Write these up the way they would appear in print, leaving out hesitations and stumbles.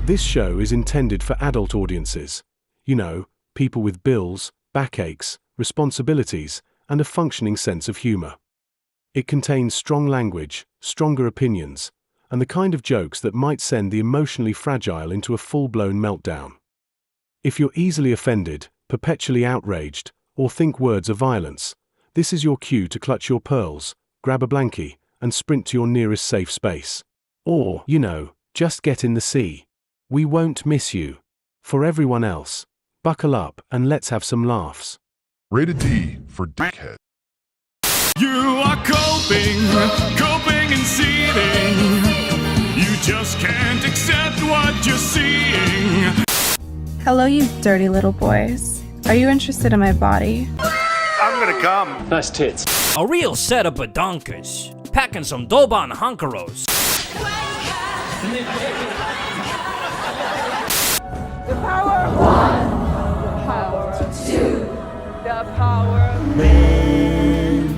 This show is intended for adult audiences. You know, people with bills, backaches, responsibilities, and a functioning sense of humor. It contains strong language, stronger opinions, and the kind of jokes that might send the emotionally fragile into a full-blown meltdown. If you're easily offended, perpetually outraged, or think words are violence, this is your cue to clutch your pearls, grab a blankie, and sprint to your nearest safe space. Or, you know, just get in the sea. We won't miss you. For everyone else, buckle up and let's have some laughs. Rated D for Dickhead. You are coping and seething. You just can't accept what you're seeing. Hello, you dirty little boys. Are you interested in my body? I'm gonna come. Nice tits. A real setup of donkers, packing some Doban hunkeros. The power of one. The power of two. The power of man.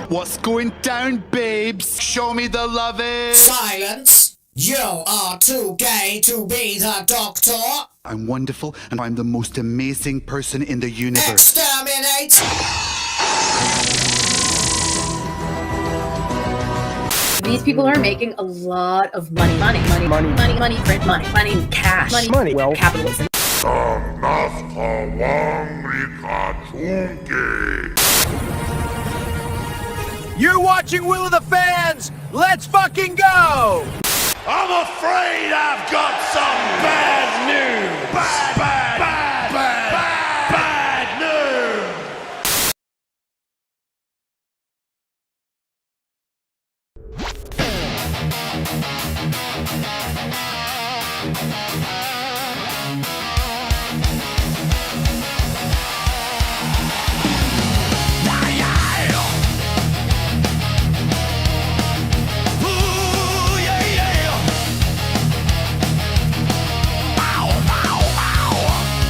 What's going down, babes? Show me the lovin'. Silence! You are too gay to be the doctor. I'm wonderful, and I'm the most amazing person in the universe. Exterminate! These people are making a lot of money, print money, cash, money, well, capitalism. You're watching Will of the Fans! Let's fucking go! I'm afraid I've got some bad news! Bad news!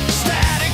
Static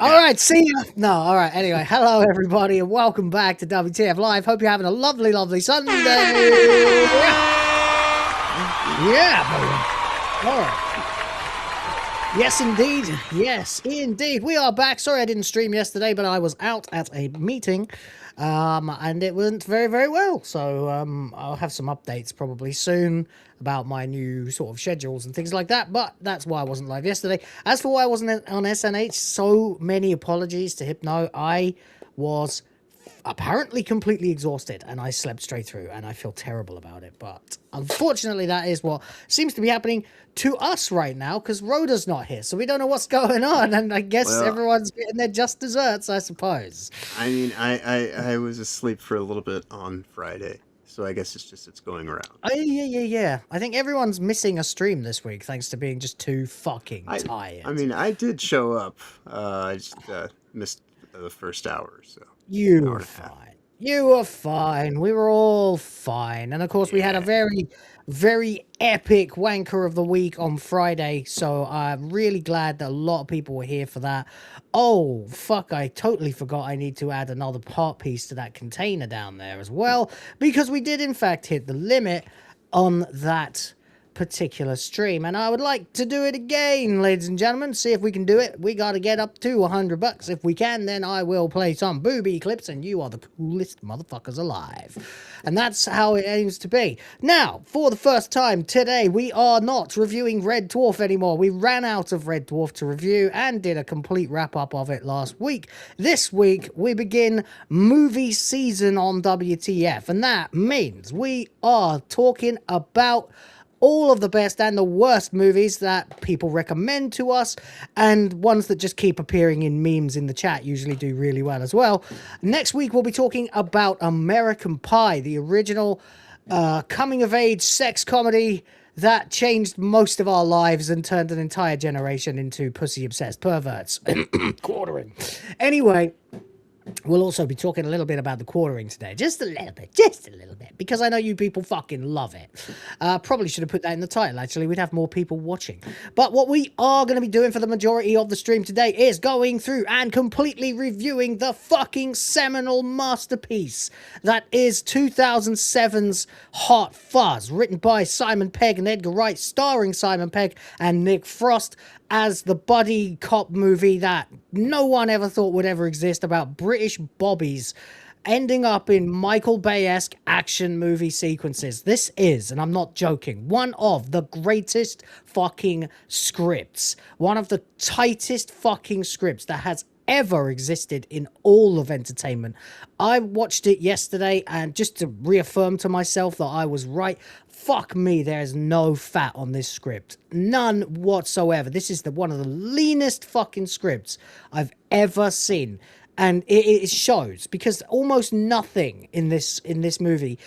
All right, see ya. No, all right. Anyway, hello everybody, and welcome back to WTF Live. Hope you're having a lovely, lovely Sunday. Yeah, baby. All right. Yes, indeed. Yes, indeed. We are back. Sorry I didn't stream yesterday, but I was out at a meeting, and it went very, very well. So I'll have some updates probably soon about my new sort of schedules and things like that. But that's why I wasn't live yesterday. As for why I wasn't on SNH, so many apologies to Hypno. I was apparently completely exhausted and I slept straight through and I feel terrible about it, but unfortunately that is what seems to be happening to us right now because Rhoda's not here, so we don't know what's going on, and I guess everyone's getting their just desserts, I suppose. I mean, I was asleep for a little bit on Friday, so I guess it's going around. Yeah. I think everyone's missing a stream this week thanks to being just too fucking tired. I mean, I did show up. I just missed the first hour, so. You were fine. You were fine. We were all fine. And of course, we had a very, very epic wanker of the week on Friday. So I'm really glad that a lot of people were here for that. Oh, fuck. I totally forgot I need to add another part piece to that container down there as well. Because we did, in fact, hit the limit on that particular stream, and I would like to do it again, ladies and gentlemen. See if we can do it. We got to get up to $100. If we can, then I will play some booby clips, and you are the coolest motherfuckers alive. And that's how it aims to be. Now, for the first time today, we are not reviewing Red Dwarf anymore. We ran out of Red Dwarf to review and did a complete wrap-up of it last week. This week, we begin movie season on WTF, and that means we are talking about all of the best and the worst movies that people recommend to us, and ones that just keep appearing in memes in the chat usually do really well as well. Next week, we'll be talking about American Pie, the original coming-of-age sex comedy that changed most of our lives and turned an entire generation into pussy-obsessed perverts. Quartering. Anyway, we'll also be talking a little bit about the quartering today. Just a little bit, because I know you people fucking love it. Probably should have put that in the title, actually. We'd have more people watching. But what we are going to be doing for the majority of the stream today is going through and completely reviewing the fucking seminal masterpiece that is 2007's Hot Fuzz, written by Simon Pegg and Edgar Wright, starring Simon Pegg and Nick Frost, as the buddy cop movie that no one ever thought would ever exist, about British bobbies ending up in Michael Bay-esque action movie sequences. This is, and I'm not joking, one of the greatest fucking scripts. One of the tightest fucking scripts that has ever existed in all of entertainment. I watched it yesterday, and just to reaffirm to myself that I was right, fuck me, there is no fat on this script. None whatsoever. This is one of the leanest fucking scripts I've ever seen. And it shows, because almost nothing in this movie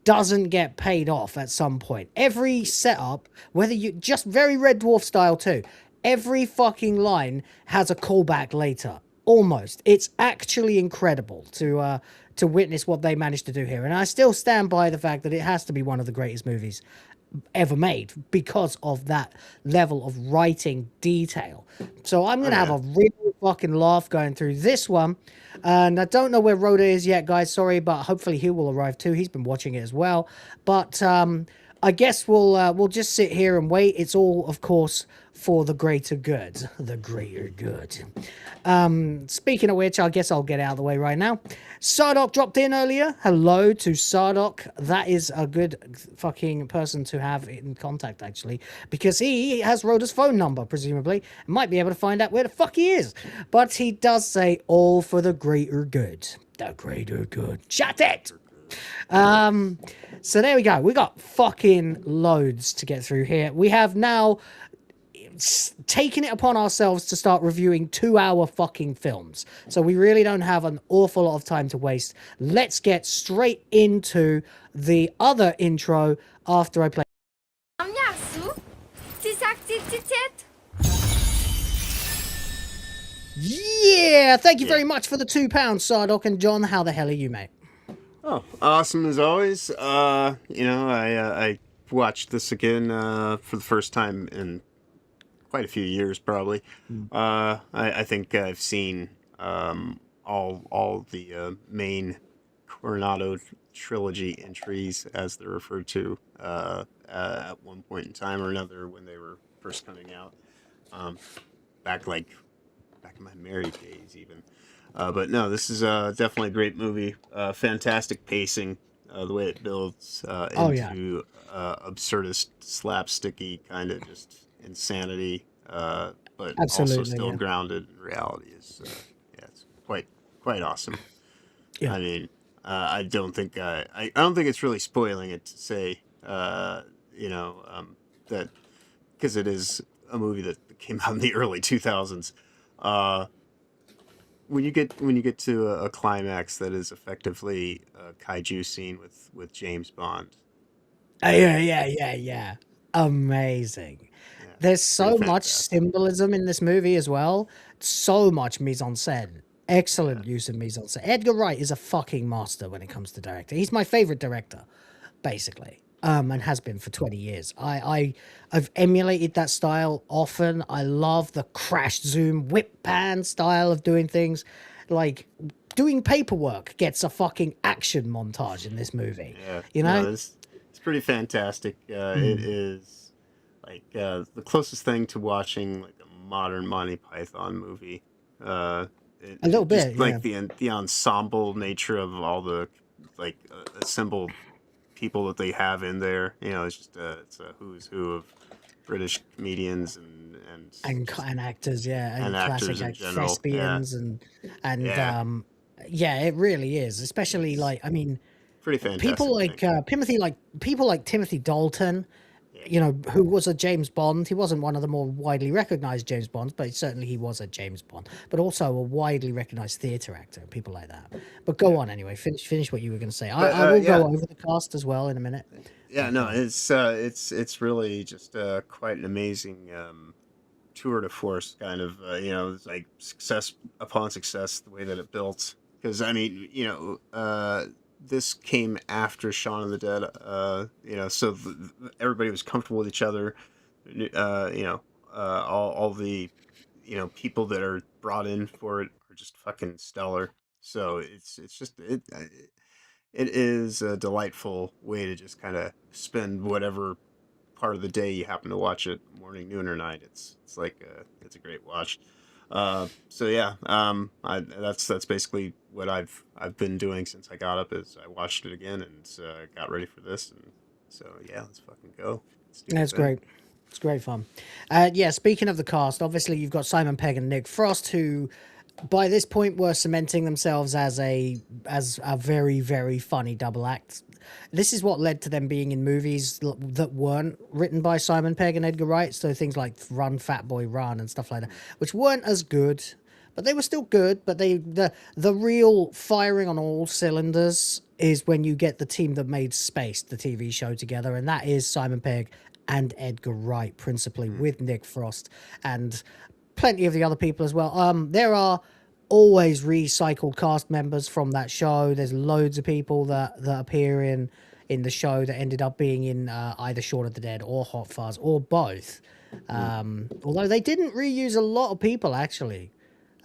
doesn't get paid off at some point. Every setup, whether you just very Red Dwarf style too, every fucking line has a callback later. Almost. It's actually incredible to witness what they managed to do here. And I still stand by the fact that it has to be one of the greatest movies ever made because of that level of writing detail. So I'm going to have a real fucking laugh going through this one. And I don't know where Rhoda is yet, guys. Sorry, but hopefully he will arrive too. He's been watching it as well. But I guess we'll just sit here and wait. It's all, of course, for the greater good. The greater good. Speaking of which, I guess I'll get out of the way right now. Sardoc dropped in earlier. Hello to Sardoc. That is a good fucking person to have in contact, actually, because he has Rhoda's phone number, presumably. Might be able to find out where the fuck he is. But he does say all for the greater good. The greater good. Shut it! So there we go. We got fucking loads to get through here. We have now taken it upon ourselves to start reviewing 2-hour fucking films. So we really don't have an awful lot of time to waste. Let's get straight into the other intro after I play. Yeah, thank you very much for the £2, Sardoc. And John, how the hell are you, mate? Oh, awesome as always. I watched this again for the first time in quite a few years, probably. I think I've seen all the main Cornetto Trilogy entries, as they're referred to, at one point in time or another when they were first coming out. Back in my married days, even. But no, this is definitely a great movie. Fantastic pacing. The way it builds into absurdist, slapsticky kind of just insanity, but also still grounded in reality. Is it's quite awesome. Yeah. I mean, I don't think it's really spoiling it to say, that, because it is a movie that came out in the early 2000s. When you get to a climax that is effectively a kaiju scene with James Bond. Yeah. Amazing. Yeah, There's so pretty much fantastic. symbolism in this movie as well. So much mise en scène. Excellent use of mise en scène. Edgar Wright is a fucking master when it comes to directing. He's my favorite director, basically. And has been for 20 years. I've emulated that style often. I love the crash zoom whip pan style of doing things. Like doing paperwork gets a fucking action montage in this movie. Yeah, You know? no, it's pretty fantastic. It is like the closest thing to watching like a modern Monty Python movie. A little Just bit, like yeah. the ensemble nature of all the like assembled people that they have in there. It's just it's a who's who of British comedians And actors, yeah, and actors classic in general. thespians and Yeah. yeah, it really is. Especially like, I mean, Pretty fantastic. people like Timothy Dalton, Yeah. who was a James Bond. He wasn't one of the more widely recognized James Bonds, but certainly he was a James Bond, but also a widely recognized theater actor, people like that. But go on anyway, finish what you were going to say. I will go over the cast as well in a minute. Yeah, no, it's really just quite an amazing tour de force kind of, it's like success upon success, the way that it built. Because I mean, this came after Shaun of the Dead, so everybody was comfortable with each other. All the people that are brought in for it are just fucking stellar. So it's just it is a delightful way to just kind of spend whatever part of the day you happen to watch it, morning, noon, or night. It's it's a great watch. So yeah, that's basically what I've been doing since I got up. Is I watched it again and got ready for this, and so yeah, let's fucking go. That's great. It's great fun. Yeah, speaking of the cast, obviously you've got Simon Pegg and Nick Frost, who by this point were cementing themselves as a very, very funny double act. This is what led to them being in movies that weren't written by Simon Pegg and Edgar Wright. So things like Run, Fat Boy, Run and stuff like that, which weren't as good, but they were still good. But the real firing on all cylinders is when you get the team that made Spaced, the TV show, together. And that is Simon Pegg and Edgar Wright, principally, with Nick Frost and plenty of the other people as well. There are always recycled cast members from that show. There's loads of people that appear in the show that ended up being in either Shaun of the Dead or Hot Fuzz or both. Although they didn't reuse a lot of people actually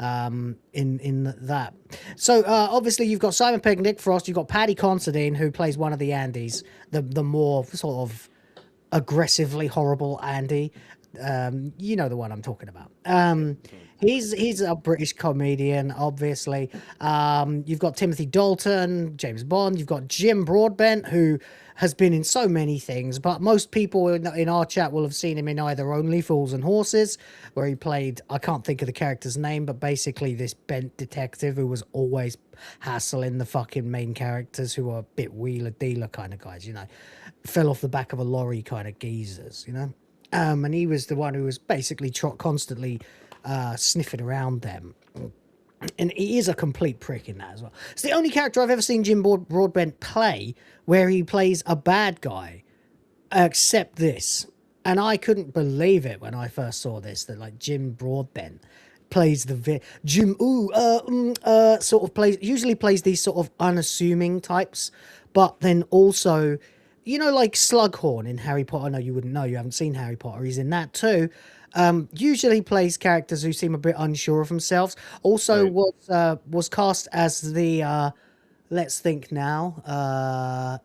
in that. So obviously you've got Simon Pegg, Nick Frost. You've got Paddy Considine, who plays one of the Andys, the more sort of aggressively horrible Andy. You know the one I'm talking about. He's a British comedian, obviously. You've got Timothy Dalton, James Bond. You've got Jim Broadbent, who has been in so many things, but most people in our chat will have seen him in either Only Fools and Horses, where he played, I can't think of the character's name, but basically this bent detective who was always hassling the fucking main characters who are a bit wheeler dealer kind of guys, fell off the back of a lorry kind of geezers, and he was the one who was basically constantly sniffing around them. And he is a complete prick in that as well. It's the only character I've ever seen Jim Broadbent play where he plays a bad guy, except this. And I couldn't believe it when I first saw this, that like Jim Broadbent plays usually plays these sort of unassuming types, but then also you know, like Slughorn in Harry Potter. I know you wouldn't know, you haven't seen Harry Potter. He's in that too. Usually plays characters who seem a bit unsure of themselves. Also was cast as the let's think now,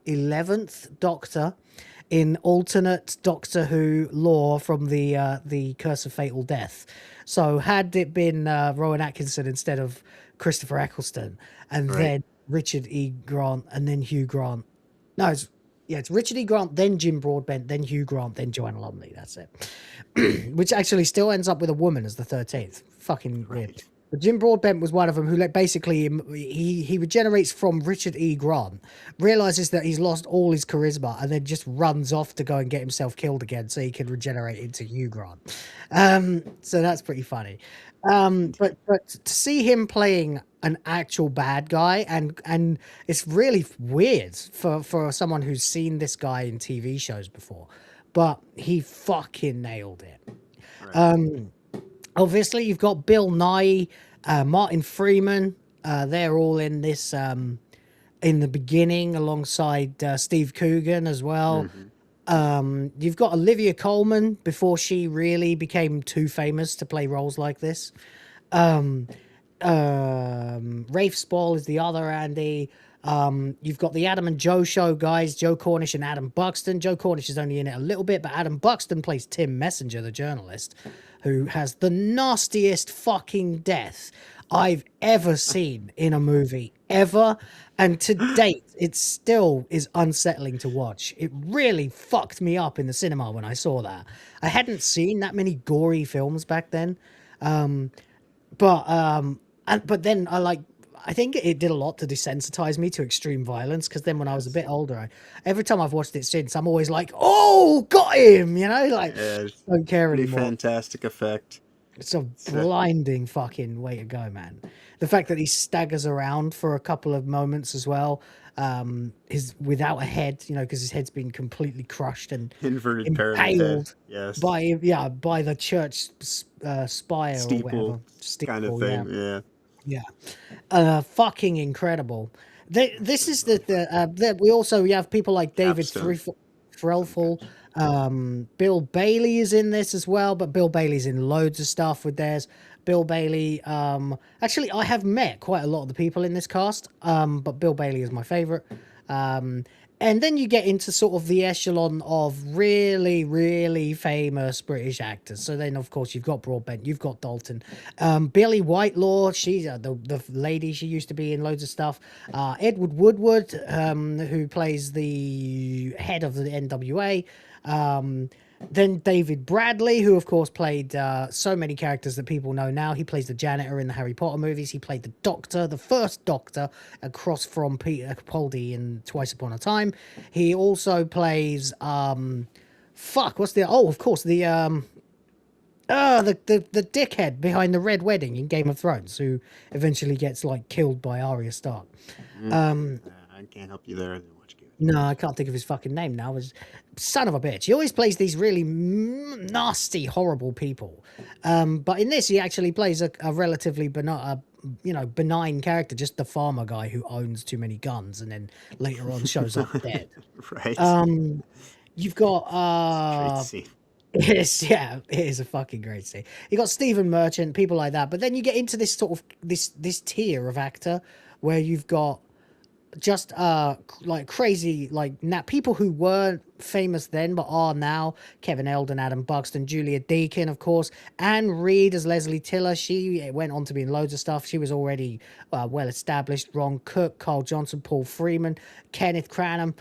11th Doctor in alternate Doctor Who lore from the Curse of Fatal Death. So had it been Rowan Atkinson instead of Christopher Eccleston, and then Richard E. Grant, and then Hugh Grant. No, it's Richard E. Grant, then Jim Broadbent, then Hugh Grant, then Joanna Lumley. That's it. Which actually still ends up with a woman as the 13th. Fucking weird. But Jim Broadbent was one of them who basically he regenerates from Richard E. Grant, realizes that he's lost all his charisma, and then just runs off to go and get himself killed again so he can regenerate into Hugh Grant. So that's pretty funny. But to see him playing an actual bad guy, and it's really weird for someone who's seen this guy in TV shows before, but he fucking nailed it. Obviously, you've got Bill Nighy, Martin Freeman. They're all in this in the beginning alongside Steve Coogan as well. You've got Olivia Colman before she really became too famous to play roles like this. Rafe Spall is the other Andy. You've got the Adam and Joe show guys, Joe Cornish and Adam Buxton. Joe Cornish is only in it a little bit, but Adam Buxton plays Tim Messenger, the journalist, who has the nastiest fucking death I've ever seen in a movie, ever. And to date, it still is unsettling to watch. It really fucked me up in the cinema when I saw that. I hadn't seen that many gory films back then. But then I think it did a lot to desensitize me to extreme violence, because then when I was a bit older, every time I've watched it since, I'm always like, oh, got him, you know, like, don't care anymore. Fantastic effect. It's a blinding fucking way to go, man. The fact that he staggers around for a couple of moments as well, is without a head, you know, because his head's been completely crushed and inverted pyramid head. by the church spire steeple, or whatever. Steeple, kind of thing, yeah. Fucking incredible. This is we have people like David Threlfall. Bill Bailey is in this as well, but Bill Bailey's in loads of stuff with theirs. Bill Bailey, actually, I have met quite a lot of the people in this cast, but Bill Bailey is my favorite. And then you get into sort of the echelon of really, really famous British actors. So then, of course, you've got Broadbent, you've got Dalton. Billy Whitelaw, she's the lady, she used to be in loads of stuff. Edward Woodward, who plays the head of the NWA. Then David Bradley, who of course played so many characters that people know now. He plays the janitor in the Harry Potter movies. He played the Doctor, the first Doctor, across from Peter Capaldi in Twice Upon a Time. He also plays the dickhead behind the Red Wedding in Game of Thrones, who eventually gets like killed by Arya Stark. I can't help you there. No, I can't think of his fucking name now. Son of a bitch. He always plays these really nasty, horrible people. But in this, he actually plays a relatively benign character, just the farmer guy who owns too many guns and then later on shows up dead. Right. You've got great scene. it is a fucking great scene. You got Stephen Merchant, people like that. But then you get into this sort of this tier of actor where you've got just like crazy, like people who weren't famous then but are now. Kevin Eldon, Adam Buxton, Julia Deakin, of course. Anne Reid as Leslie Tiller. She went on to be in loads of stuff. She was already well established. Ron Cook, Carl Johnson, Paul Freeman, Kenneth Cranham.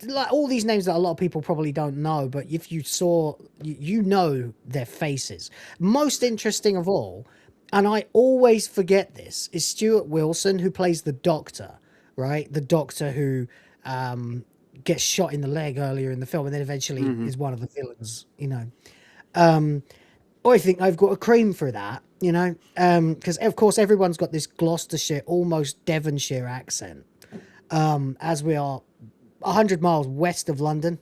Like all these names that a lot of people probably don't know, but if you saw, you know their faces. Most interesting of all, and I always forget this, is Stuart Wilson, who plays the Doctor, right? The Doctor who gets shot in the leg earlier in the film and then eventually is one of the villains, you know. I think I've got a cream for that, you know, because, of course, everyone's got this Gloucestershire, almost Devonshire accent, as we are 100 miles west of London.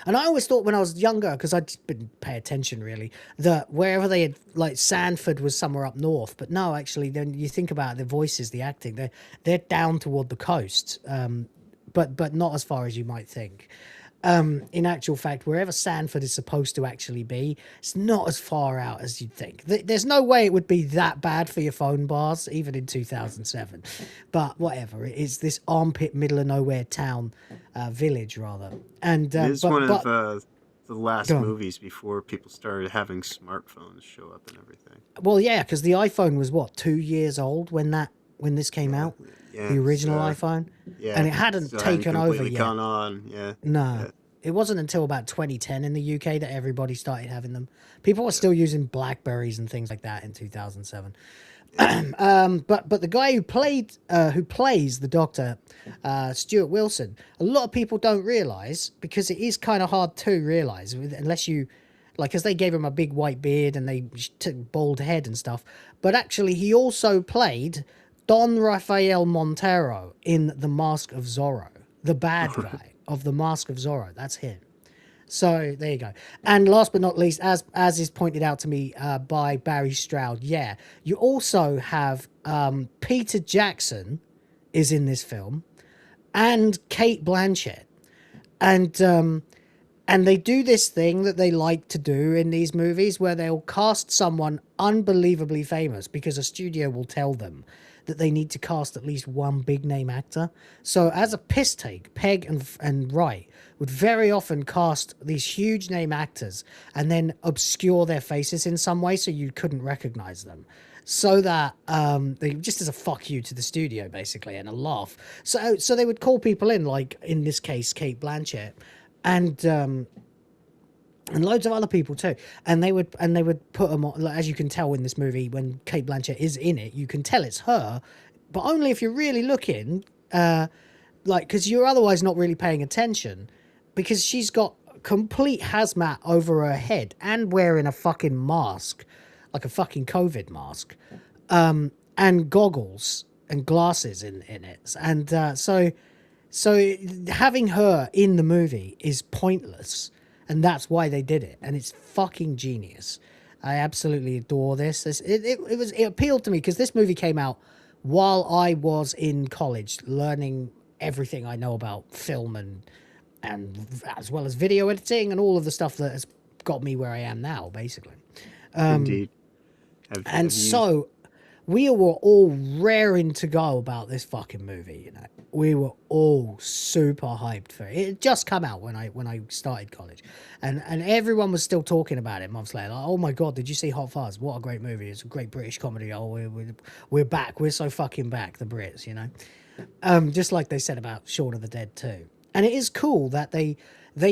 And I always thought when I was younger, because I didn't pay attention really, that wherever they had, like Sandford was somewhere up north. But no, actually, then you think about the voices, the acting, they're down toward the coast. but not as far as you might think. In actual fact, wherever Sanford is supposed to actually be, it's not as far out as you'd think. There's no way it would be that bad for your phone bars, even in 2007. But whatever, it is this armpit, middle of nowhere town, village rather. And it is one of the last movies before people started having smartphones show up and everything. Well, yeah, because the iPhone was what, 2 years old when this came out. Yeah, the original iPhone, and it hadn't taken over yet. Gone on, yeah. No, it wasn't until about 2010 in the UK that everybody started having them. People were still using Blackberries and things like that in 2007. But the guy who plays the Doctor, Stuart Wilson, a lot of people don't realize, because it is kind of hard to realize unless you, like, because they gave him a big white beard and they took bald head and stuff. But actually, he also played Don Rafael Montero in The Mask of Zorro, the bad guy of The Mask of Zorro. That's him. So there you go. And last but not least, as is pointed out to me by Barry Stroud, you also have Peter Jackson is in this film, and Kate Blanchett, and they do this thing that they like to do in these movies where they'll cast someone unbelievably famous because a studio will tell them that they need to cast at least one big name actor. So as a piss take, Pegg and Wright would very often cast these huge name actors and then obscure their faces in some way so you couldn't recognize them. So that they just as a fuck you to the studio, basically, and a laugh. So they would call people in, like in this case, Kate Blanchett, and loads of other people too, and they would put them on, like, as you can tell in this movie when Kate Blanchett is in it, you can tell it's her, but only if you're really looking, because you're otherwise not really paying attention, because she's got complete hazmat over her head and wearing a fucking mask, like a fucking COVID mask, and goggles and glasses in it, and so having her in the movie is pointless. And that's why they did it, and it's fucking genius. I absolutely adore this. It appealed to me because this movie came out while I was in college, learning everything I know about film and as well as video editing and all of the stuff that has got me where I am now, basically. Indeed. So we were all raring to go about this fucking movie, you know. We were all super hyped for it. It had just come out when I started college, and everyone was still talking about it months later. Like, oh my god, did you see Hot Fuzz? What a great movie! It's a great British comedy. Oh, we're back. We're so fucking back, the Brits, you know. Just like they said about Shaun of the Dead too. And it is cool that they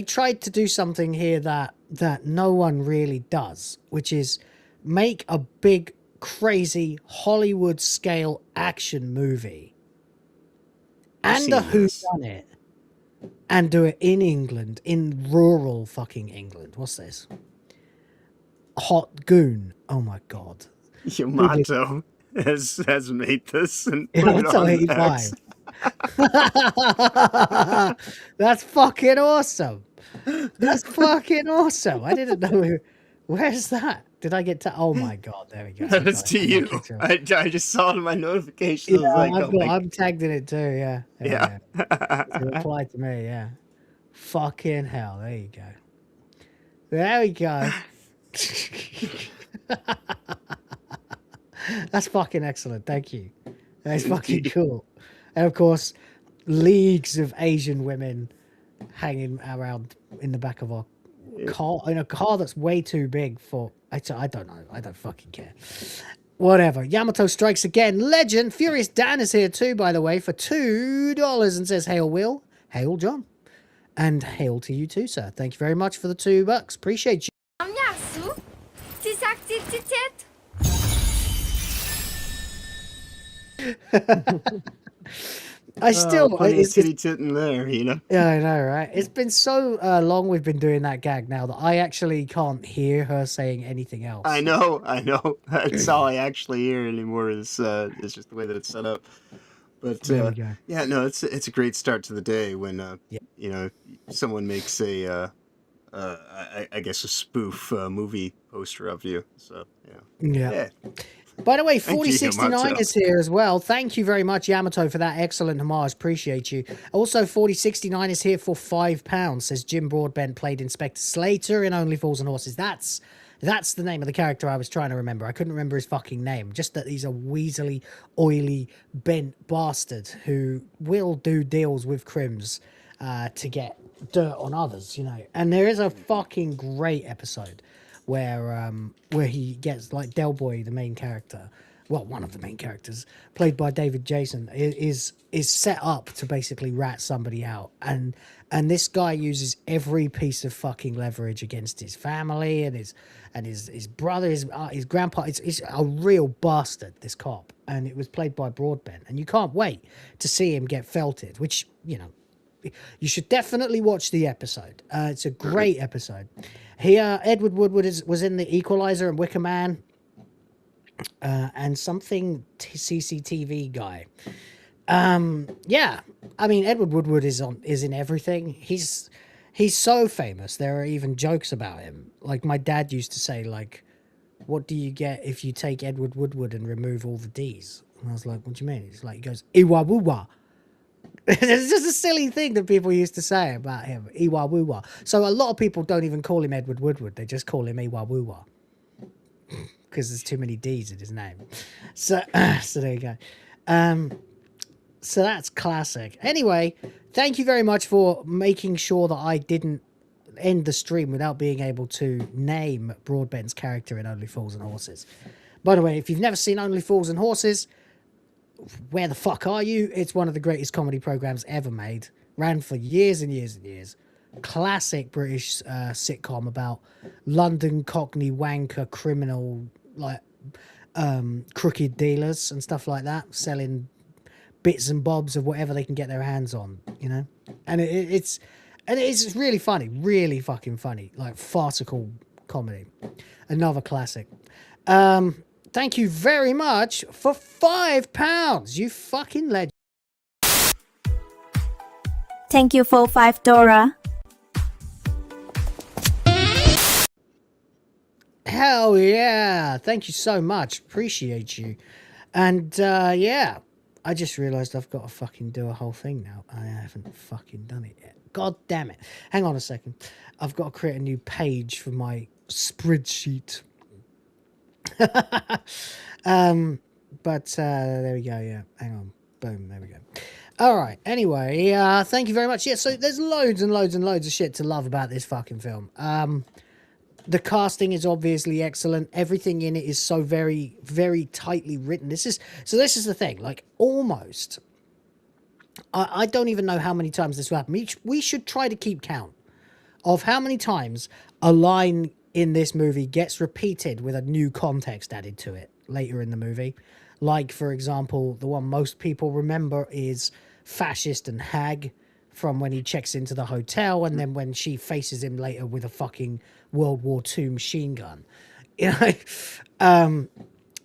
tried to do something here that no one really does, which is make a big, crazy Hollywood scale action movie and a whodunit, and do it in England, in rural fucking England. What's this? Hot Goon. Oh my god. Yamato has made this and put it on Netflix. That's fucking awesome. That's fucking awesome. I didn't know. Where's that? Did I get to? Oh my god! There we go. That was to you. I just saw it in my notifications. Yeah, I'm tagged in it too. Yeah. Yeah. It replied to me. Yeah. Fucking hell! There you go. There we go. That's fucking excellent. Thank you. That's fucking cool. And of course, leagues of Asian women hanging around in the back of our car, in a car that's way too big for. I don't know. I don't fucking care. Whatever. Yamato strikes again. Legend. Furious Dan is here too, by the way, for $2 and says, "Hail Will, hail John, and hail to you too, sir. Thank you very much for the $2. Appreciate you." I still titty titting there, you know. Yeah, I know, right? It's been so long we've been doing that gag now that I actually can't hear her saying anything else. I know. That's all I actually hear anymore is just the way that it's set up. But yeah, no, it's a great start to the day when you know, someone makes a I guess a spoof movie poster of you. So yeah. By the way, Thank you, 4069 Yamato. is here as well. Thank you very much, Yamato, for that excellent homage. Appreciate you. Also, 4069 is here for £5. Says Jim Broadbent played Inspector Slater in Only Fools and Horses. That's the name of the character I was trying to remember. I couldn't remember his fucking name. Just that he's a weaselly, oily, bent bastard who will do deals with crims to get dirt on others, you know. And there is a fucking great episode where he gets, like, Del Boy, the main character, well, one of the main characters, played by David Jason, is set up to basically rat somebody out, and this guy uses every piece of fucking leverage against his family and his brother, his grandpa. It's a real bastard, this cop, and it was played by Broadbent, and you can't wait to see him get felted, which, you know, you should definitely watch the episode. It's a great episode. Here, Edward Woodward was in The Equalizer and Wicker Man, and something CCTV guy. Yeah, I mean, Edward Woodward is in everything. He's so famous. There are even jokes about him. Like, my dad used to say, like, what do you get if you take Edward Woodward and remove all the D's? And I was like, what do you mean? He's like, he goes, Iwa Wuwa. It's just a silly thing that people used to say about him, Iwa Wuwa. So a lot of people don't even call him Edward Woodward. They just call him Iwa Wuwa. Because there's too many D's in his name. So there you go. So that's classic. Anyway, thank you very much for making sure that I didn't end the stream without being able to name Broadbent's character in Only Fools and Horses. By the way, if you've never seen Only Fools and Horses, where the fuck are you? It's one of the greatest comedy programs ever made. Ran for years and years and years. Classic British sitcom about London Cockney wanker criminal, like crooked dealers and stuff like that, selling bits and bobs of whatever they can get their hands on, you know. And it's really funny, really fucking funny, like farcical comedy. Another classic. Thank you very much for £5, you fucking legend. Thank you for $5. Hell yeah. Thank you so much. Appreciate you. And yeah, I just realized I've got to fucking do a whole thing now. I haven't fucking done it yet. God damn it. Hang on a second. I've got to create a new page for my spreadsheet. But there we go. Yeah, hang on. Boom. There we go. All right. Anyway, thank you very much. Yeah, so there's loads and loads and loads of shit to love about this fucking film. The casting is obviously excellent. Everything in it is so very, very tightly written. This is the thing. Like, almost, I don't even know how many times this will happen. We should try to keep count of how many times a line in this movie gets repeated with a new context added to it later in the movie. Like, for example, the one most people remember is fascist and hag from when he checks into the hotel, and then when she faces him later with a fucking World War II machine gun. You know?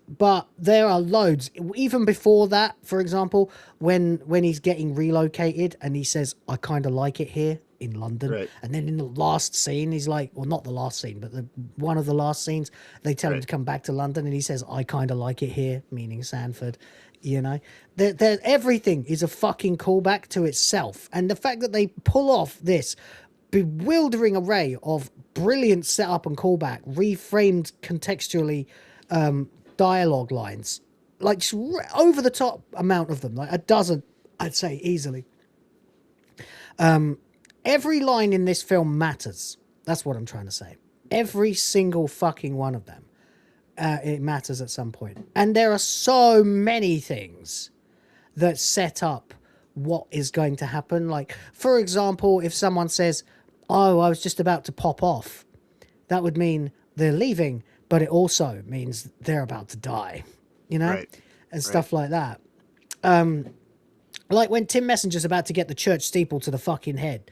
But there are loads. Even before that, for example, when he's getting relocated and he says, I kind of like it here in London. Right. And then in the last scene, he's like, well, not the last scene, but one of the last scenes, they tell him to come back to London, and he says, I kind of like it here, meaning Sanford. You know, everything is a fucking callback to itself. And the fact that they pull off this bewildering array of brilliant setup and callback, reframed contextually dialogue lines, like over the top amount of them, like a dozen, I'd say easily. Every line in this film matters. That's what I'm trying to say. Every single fucking one of them. It matters at some point. And there are so many things that set up what is going to happen. Like, for example, if someone says, oh, I was just about to pop off, that would mean they're leaving, but it also means they're about to die, you know? Right. And stuff like that. Like when Tim Messenger's about to get the church steeple to the fucking head,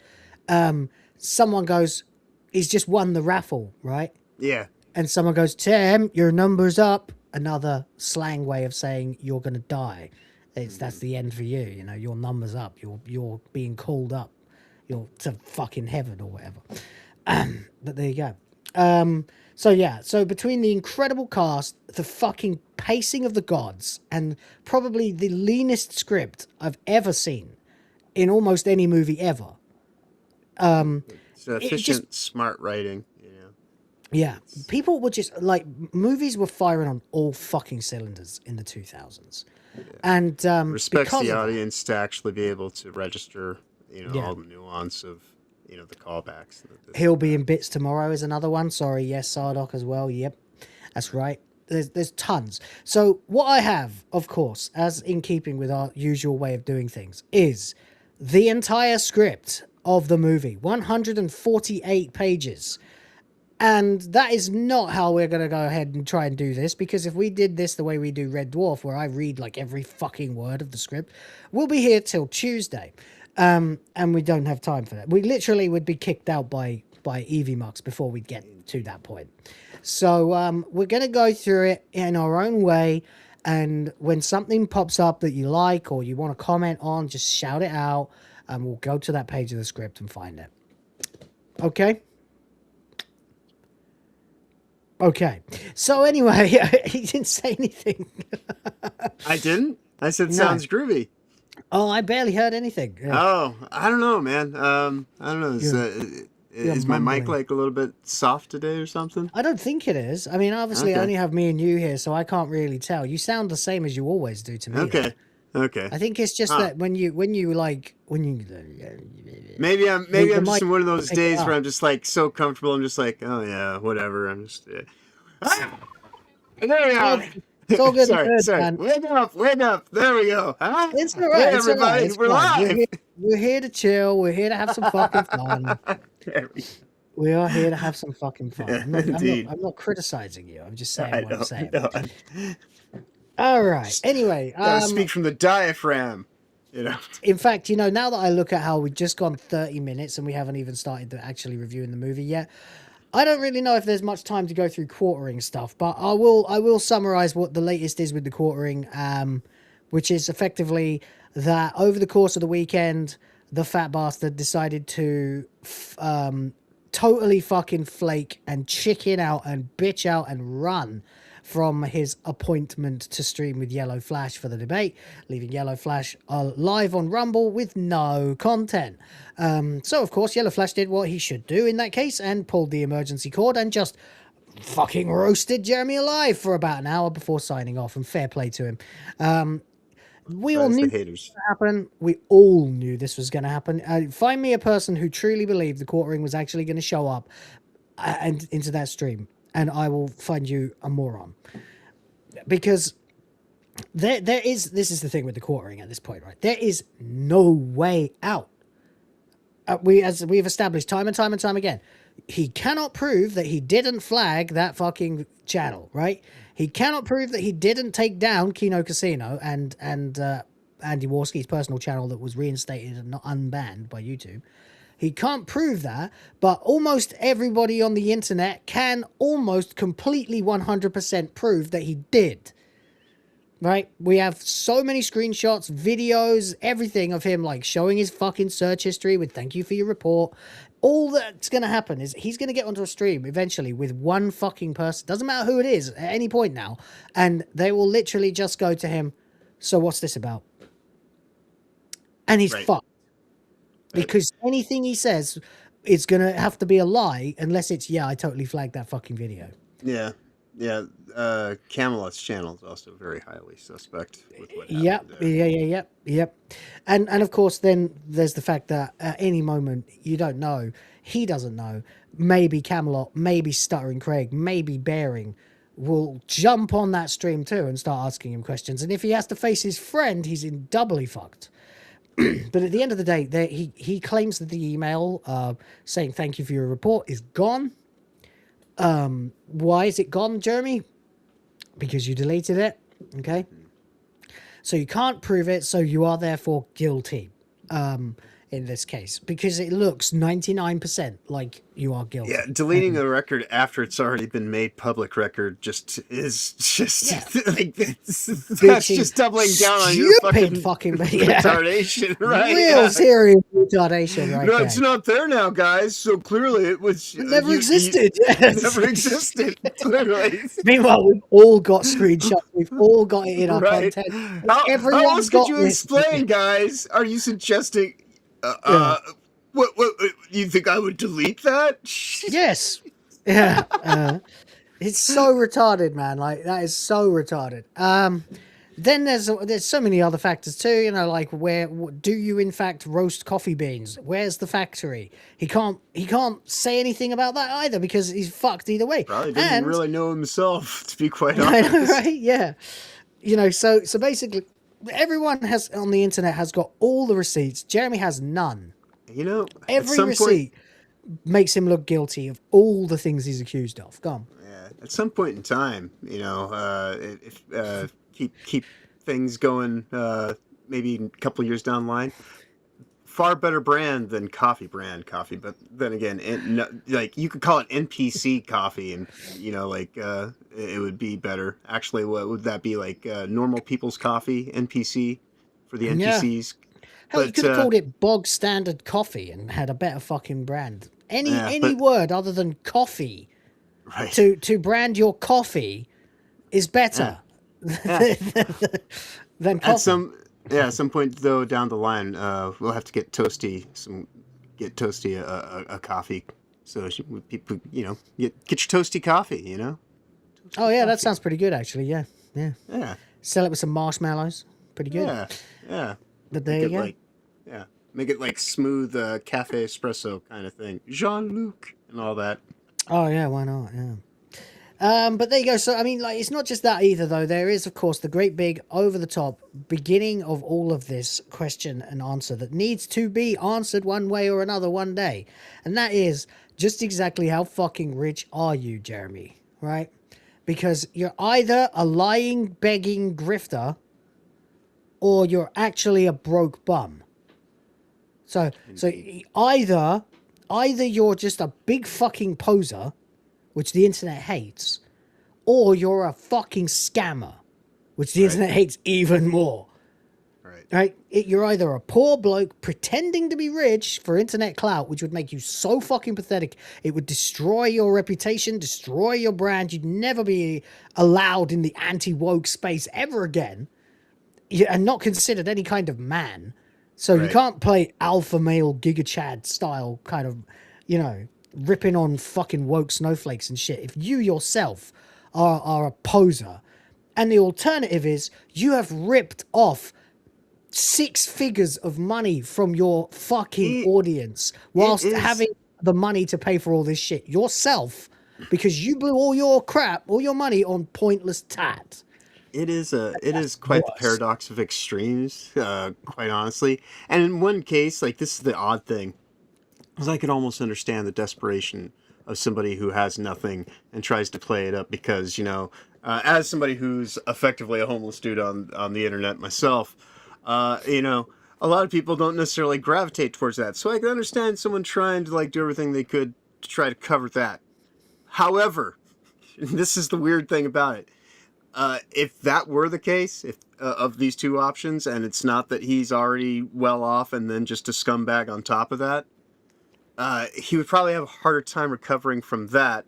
someone goes, he's just won the raffle, right? Yeah. And someone goes, Tim, your number's up. Another slang way of saying you're going to die. That's the end for you. You know, your number's up. You're being called up. You're to fucking heaven or whatever. But there you go. So yeah, so between the incredible cast, the fucking pacing of the gods and probably the leanest script I've ever seen in almost any movie ever. It's efficient, smart writing. Yeah, people were just like, movies were firing on all fucking cylinders in the 2000s, and respects because the of that- audience to actually be able to register, all the nuance of, the callbacks. He'll Be in Bits Tomorrow is another one. Sorry, yes, Sardoc as well. Yep, that's right. There's tons. So what I have, of course, as in keeping with our usual way of doing things, is the entire script of the movie, 148 pages. And that is not how we're going to go ahead and try and do this, because if we did this the way we do Red Dwarf, where I read like every fucking word of the script, we'll be here till Tuesday. And we don't have time for that. We literally would be kicked out by Evie Mux before we get to that point. So we're going to go through it in our own way. And when something pops up that you like or you want to comment on, just shout it out and we'll go to that page of the script and find it. Okay? Okay. So anyway, he didn't say anything. I didn't? I said, No. sounds groovy. Oh, I barely heard anything. Oh, I don't know, man. I don't know. Is my mic like a little bit soft today or something? I don't think it is. I mean, obviously, I Okay. only have me and you here, so I can't really tell. You sound the same as you always do to me. Okay. Okay. I think it's just that when you Maybe I'm the just mic in one of those pick it days up. where I'm just like so comfortable. I'm just like, oh yeah, whatever. I'm just. There we go. It's all good. sorry, Good, sorry. man. Wake up. There we go. Huh? It's all right. Hey, It's all right. everybody, It's we're fine. live. We're here to chill. We're here to have some fucking fun. There we go. We are here to have some fucking fun. Indeed. I'm not criticizing you. I'm just saying I what know, I'm saying. I know. All right. Anyway, Gotta speak from the diaphragm. in fact, now that I look at how we've just gone 30 minutes and we haven't even started actually reviewing the movie yet, I don't really know if there's much time to go through quartering stuff, but I will summarize what the latest is with the quartering, which is effectively that over the course of the weekend, the fat bastard decided to totally fucking flake and chicken out and bitch out and run from his appointment to stream with Yellow Flash for the debate, leaving Yellow Flash live on Rumble with no content. So, of course, Yellow Flash did what he should do in that case and pulled the emergency cord and just fucking roasted Jeremy alive for about an hour before signing off, and fair play to him. We all knew this was going to happen. We all knew this was going to happen. Find me a person who truly believed the quartering was actually going to show up and into that stream, and I will find you a moron. Because there is, this is the thing with the quartering at this point, right? There is no way out. As we've established time and time and time again, he cannot prove that he didn't flag that fucking channel, right? He cannot prove that he didn't take down Kino Casino and Andy Warski's personal channel that was reinstated and not unbanned by YouTube. He can't prove that, but almost everybody on the internet can almost completely 100% prove that he did. Right? We have so many screenshots, videos, everything of him like showing his fucking search history with "thank you for your report." All that's going to happen is he's going to get onto a stream eventually with one fucking person. Doesn't matter who it is at any point now. And they will literally just go to him, "So what's this about?" And he's fucked. Because anything he says is going to have to be a lie unless it's, "Yeah, I totally flagged that fucking video." Yeah. Camelot's channel is also very highly suspect with what happened Yep. Yep. And of course, then there's the fact that at any moment, you don't know. He doesn't know. Maybe Camelot, maybe Stuttering Craig, maybe Bearing will jump on that stream too and start asking him questions. And if he has to face his friend, he's in doubly fucked. But at the end of the day, he claims that the email saying "thank you for your report" is gone. Why is it gone, Jeremy? Because you deleted it. Okay. So you can't prove it, so you are therefore guilty. in this case because it looks 99% like you are guilty. Yeah, deleting a record after it's already been made public record is just like that's just doubling down on your fucking retardation, right? Real serious retardation, right? No, it's not there now, guys. So clearly, it was never existed. It never existed. Clearly. Meanwhile, we've all got screenshots. We've all got it in our content. How else could you explain, guys? Are you suggesting? What? You think I would delete that? Yes. Yeah. It's so retarded, man. Like that is so retarded. Then there's so many other factors too. You know, like where do you in fact roast coffee beans? Where's the factory? He can't say anything about that either because he's fucked either way. Probably didn't really know himself, to be quite honest. I know, right? Yeah. You know, so basically, everyone has on the internet has got all the receipts. Jeremy has none. You know, every receipt makes him look guilty of all the things he's accused of. Go on. Yeah, at some point in time, you know, if keep things going, maybe a couple of years down the line. Far better brand than coffee, but then again, like you could call it NPC coffee, and you know, like it would be better. Actually, what would that be like? Normal people's coffee, NPC for the NPCs. Hell, you could have called it bog standard coffee and had a better fucking brand. Any word other than coffee, right? To brand your coffee is better than coffee. At some point though down the line, we'll have to get Toasty a coffee, so people, you know, get your Toasty coffee, you know. Oh yeah, that sounds pretty good actually. Yeah. Sell it with some marshmallows. Pretty good. Yeah. But there you go. Make it like smooth cafe espresso kind of thing. Jean-Luc and all that. Oh yeah, why not? Yeah. But there you go. So I mean, like, it's not just that either, though. There is, of course, the great big over the top beginning of all of this question and answer that needs to be answered one way or another one day, and that is just exactly how fucking rich are you, Jeremy? Right? Because you're either a lying, begging grifter, or you're actually a broke bum. So either you're just a big fucking poser, which the internet hates, or you're a fucking scammer, which the internet hates even more. Right? You're either a poor bloke pretending to be rich for internet clout, which would make you so fucking pathetic. It would destroy your reputation, destroy your brand. You'd never be allowed in the anti-woke space ever again, and not considered any kind of man. So you can't play alpha male Giga Chad style kind of, you know, ripping on fucking woke snowflakes and shit. If you yourself are a poser, and the alternative is you have ripped off 6 figures of money from your fucking audience whilst having the money to pay for all this shit yourself because you blew all your crap, all your money on pointless tat. It is quite the paradox of extremes, quite honestly. And in one case, like, this is the odd thing, is I can almost understand the desperation of somebody who has nothing and tries to play it up because, you know, as somebody who's effectively a homeless dude on the internet myself, you know, a lot of people don't necessarily gravitate towards that. So I can understand someone trying to, like, do everything they could to try to cover that. However, this is the weird thing about it. If that were the case, of these two options, and it's not that he's already well off and then just a scumbag on top of that, he would probably have a harder time recovering from that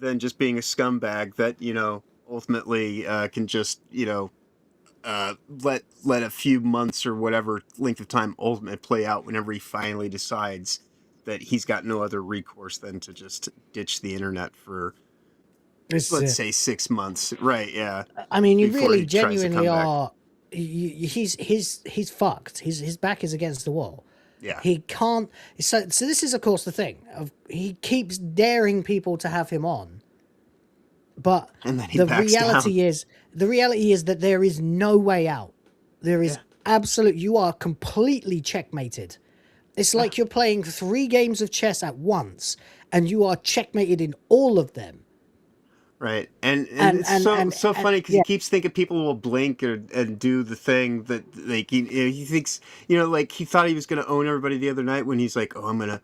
than just being a scumbag that, you know, ultimately can just, you know, let a few months or whatever length of time ultimately play out whenever he finally decides that he's got no other recourse than to just ditch the internet for, let's say, 6 months. Right, yeah. I mean, you really genuinely are... He's fucked. His back is against the wall. Yeah. He can't... So this is, of course, the thing. He keeps daring people to have him on. But the reality is that there is no way out. There is absolute... You are completely checkmated. It's like you're playing 3 games of chess at once, and you are checkmated in all of them. Right, and it's so funny because he keeps thinking people will blink and do the thing that like he thinks like he thought he was going to own everybody the other night when he's like, oh, I'm gonna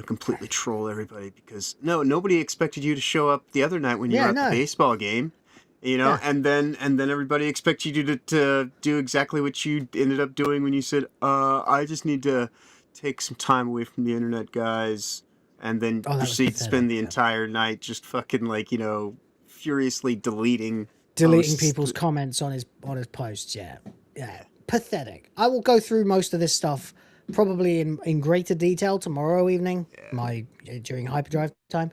completely troll everybody because nobody expected you to show up the other night when you were at the baseball game, and then everybody expected you to do exactly what you ended up doing when you said, I just need to take some time away from the internet, guys, and then proceed to spend the entire night just fucking furiously deleting people's comments on his posts. Yeah, pathetic. I will go through most of this stuff probably in greater detail tomorrow evening, during hyperdrive time,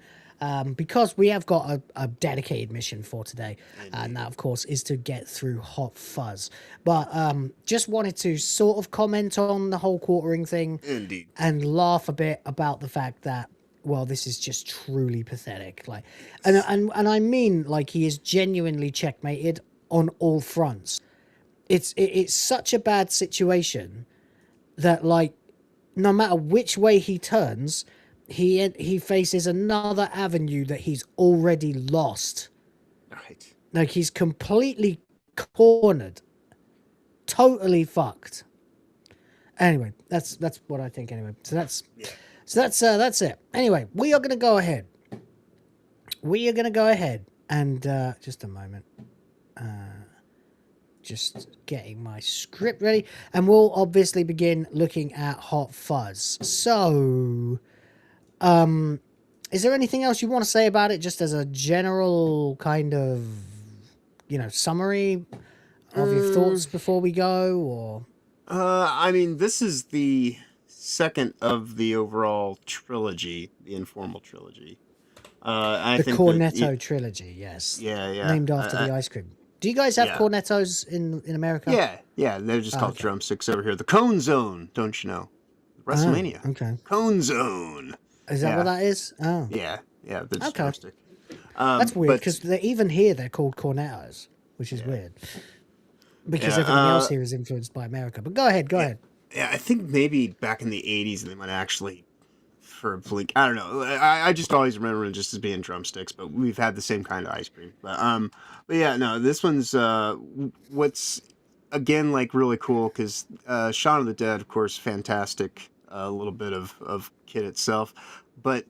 because we have got a dedicated mission for today. And that of course is to get through Hot Fuzz, but just wanted to sort of comment on the whole quartering thing. Indeed. And laugh a bit about the fact that, well, this is just truly pathetic. And I mean, he is genuinely checkmated on all fronts. It's such a bad situation that, no matter which way he turns, he faces another avenue that he's already lost. Right. He's completely cornered, totally fucked. Anyway, that's what I think. Anyway, so that's it. Anyway, we are going to go ahead. And just a moment. Just getting my script ready, and we'll obviously begin looking at Hot Fuzz. So, is there anything else you want to say about it, just as a general kind of, summary of your thoughts before we go, or? I mean, this is the second of the overall trilogy, the informal trilogy. I think Cornetto Trilogy, yes. Yeah. Named after the ice cream. Do you guys have cornettos in America? Yeah. They're just called drumsticks over here. The Cone Zone, don't you know? WrestleMania. Okay. Cone Zone. Is that what that is? Oh. Yeah. They're just drumstick. That's weird, because even here they're called cornettos, which is weird. Because everything else here is influenced by America. But go ahead. Yeah, I think maybe back in the 80s they might actually, for a blink, I don't know. I just always remember it just as being drumsticks, but we've had the same kind of ice cream. But yeah, no, this one's what's again really cool because Shaun of the Dead, of course, fantastic. A little bit of kid itself, but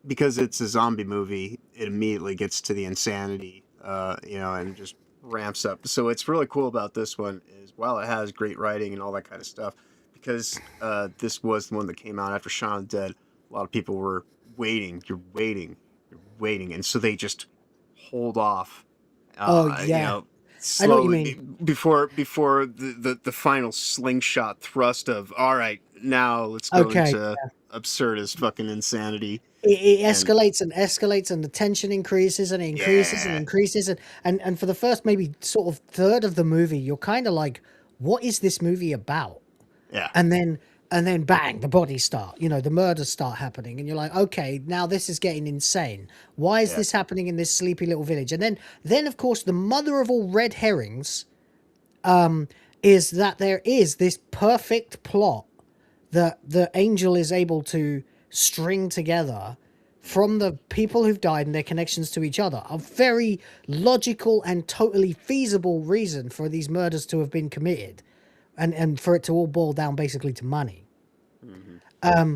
because it's a zombie movie, it immediately gets to the insanity, and just ramps up. So what's really cool about this one is while it has great writing and all that kind of stuff, because this was the one that came out after Shaun of the Dead, a lot of people were waiting, and so they just hold off. Slowly, I know what you mean. Before the final slingshot thrust of, all right, now let's go into absurdist fucking insanity. It escalates and escalates, and the tension increases and it increases and increases, and for the first maybe sort of third of the movie, you're kind of like, what is this movie about? Yeah. And then bang, the bodies start, the murders start happening, and you're like, okay, now this is getting insane. Why is this happening in this sleepy little village? And then of course the mother of all red herrings is that there is this perfect plot that the angel is able to string together from the people who've died and their connections to each other. A very logical and totally feasible reason for these murders to have been committed, and for it to all boil down basically to money. Mm-hmm.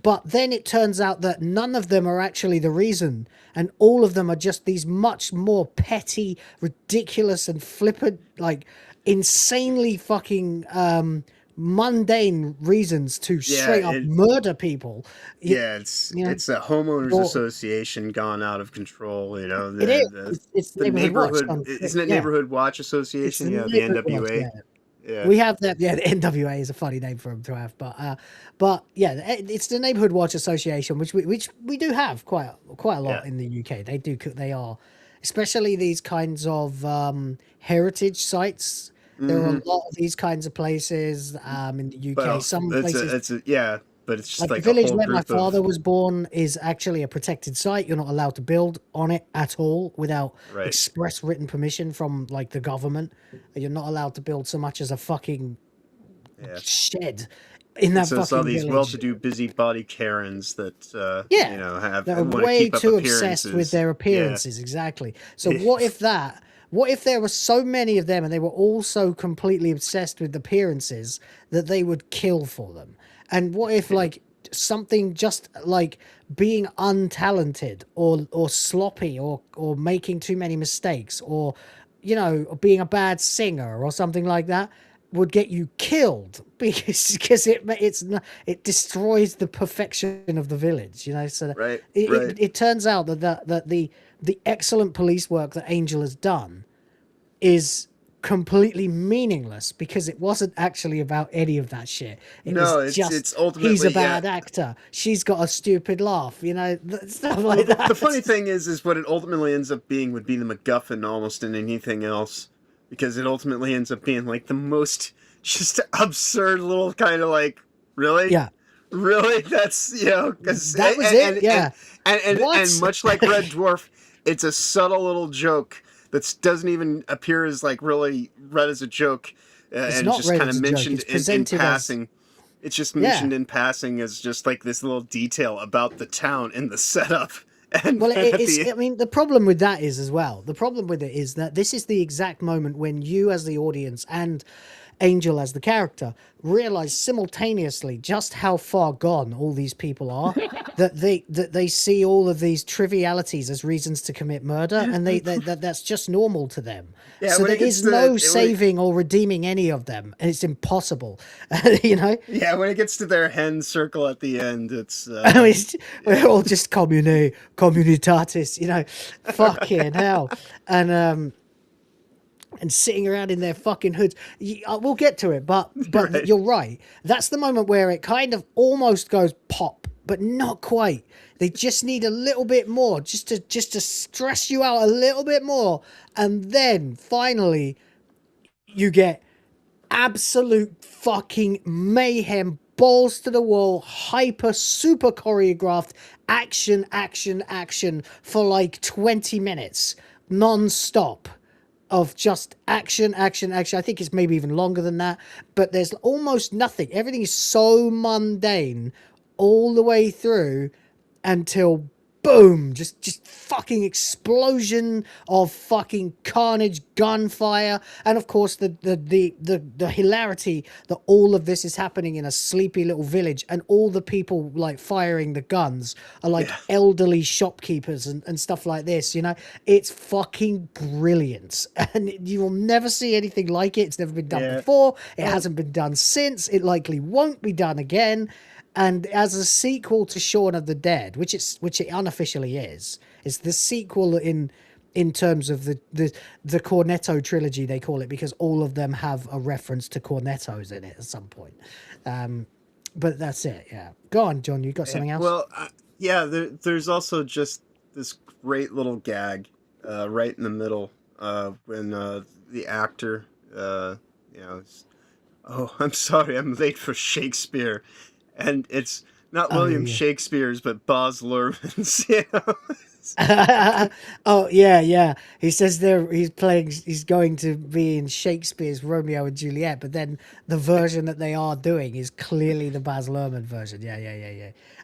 But then it turns out that none of them are actually the reason, and all of them are just these much more petty, ridiculous, and flippant, insanely fucking mundane reasons to straight up murder people. It's a homeowners association gone out of control. It is. It's the neighborhood. Isn't it Neighborhood Watch Association? The NWA. Yeah. We have that. Yeah, the NWA is a funny name for them to have, but yeah, it's the Neighborhood Watch Association, which we do have quite a lot in the UK. They are, especially these kinds of heritage sites. There are a lot of these kinds of places in the UK. Some places, but it's just the village where my father was born is actually a protected site. You're not allowed to build on it at all without express written permission from the government. You're not allowed to build so much as a fucking shed in that So it's fucking all these village. well-to-do busybody Karens that Yeah, you know have that are want to way keep up too appearances. obsessed with their appearances. Exactly. So what if that? What if there were so many of them and they were all so completely obsessed with appearances that they would kill for them? And what if like something just like being untalented or sloppy or making too many mistakes or being a bad singer or something like that would get you killed because it destroys the perfection of the village, so Right. it turns out that the excellent police work that Angel has done is completely meaningless because it wasn't actually about any of that shit. It's ultimately he's a bad actor, she's got a stupid laugh, stuff like that. The funny thing is what it ultimately ends up being would be the MacGuffin almost in anything else, because it ultimately ends up being like the most just absurd little kind of like, really, really, that's because that was it. And much like Red Dwarf, it's a subtle little joke that doesn't even appear as like really read as a joke, and just kind of mentioned in passing. It's just mentioned in passing as just like this little detail about the town and the setup. And well, I mean, the problem with that is as well. The problem with it is that this is the exact moment when you, as the audience, and Angel as the character, realize simultaneously just how far gone all these people are. that they see all of these trivialities as reasons to commit murder, and that's just normal to them. Yeah, so there is no saving or redeeming any of them, and it's impossible. Yeah, when it gets to their hen circle at the end, it's we're all just communitatis, fucking hell, and sitting around in their fucking hoods. We'll get to it, but right. You're right. That's the moment where it kind of almost goes pop, but not quite. They just need a little bit more, just to stress you out a little bit more, and then finally you get absolute fucking mayhem, balls to the wall, hyper, super choreographed action for like 20 minutes non-stop of just action. I think it's maybe even longer than that, but there's almost nothing. Everything is so mundane all the way through until boom, just fucking explosion of fucking carnage, gunfire, and of course the hilarity that all of this is happening in a sleepy little village, and all the people like firing the guns are like elderly shopkeepers and stuff like this. It's fucking brilliant, and you will never see anything like it. It's never been done before. It hasn't been done since. It likely won't be done again. And as a sequel to Shaun of the Dead, which it unofficially is, it's the sequel in terms of the Cornetto Trilogy, they call it, because all of them have a reference to cornettos in it at some point. But that's it. Yeah, go on, John. You got something else? Well, there's also just this great little gag right in the middle when the actor, oh, I'm sorry, I'm late for Shakespeare. And it's not William Shakespeare's, but Baz Luhrmann's. Oh yeah. He says he's going to be in Shakespeare's Romeo and Juliet, but then the version that they are doing is clearly the Baz Luhrmann version. Yeah.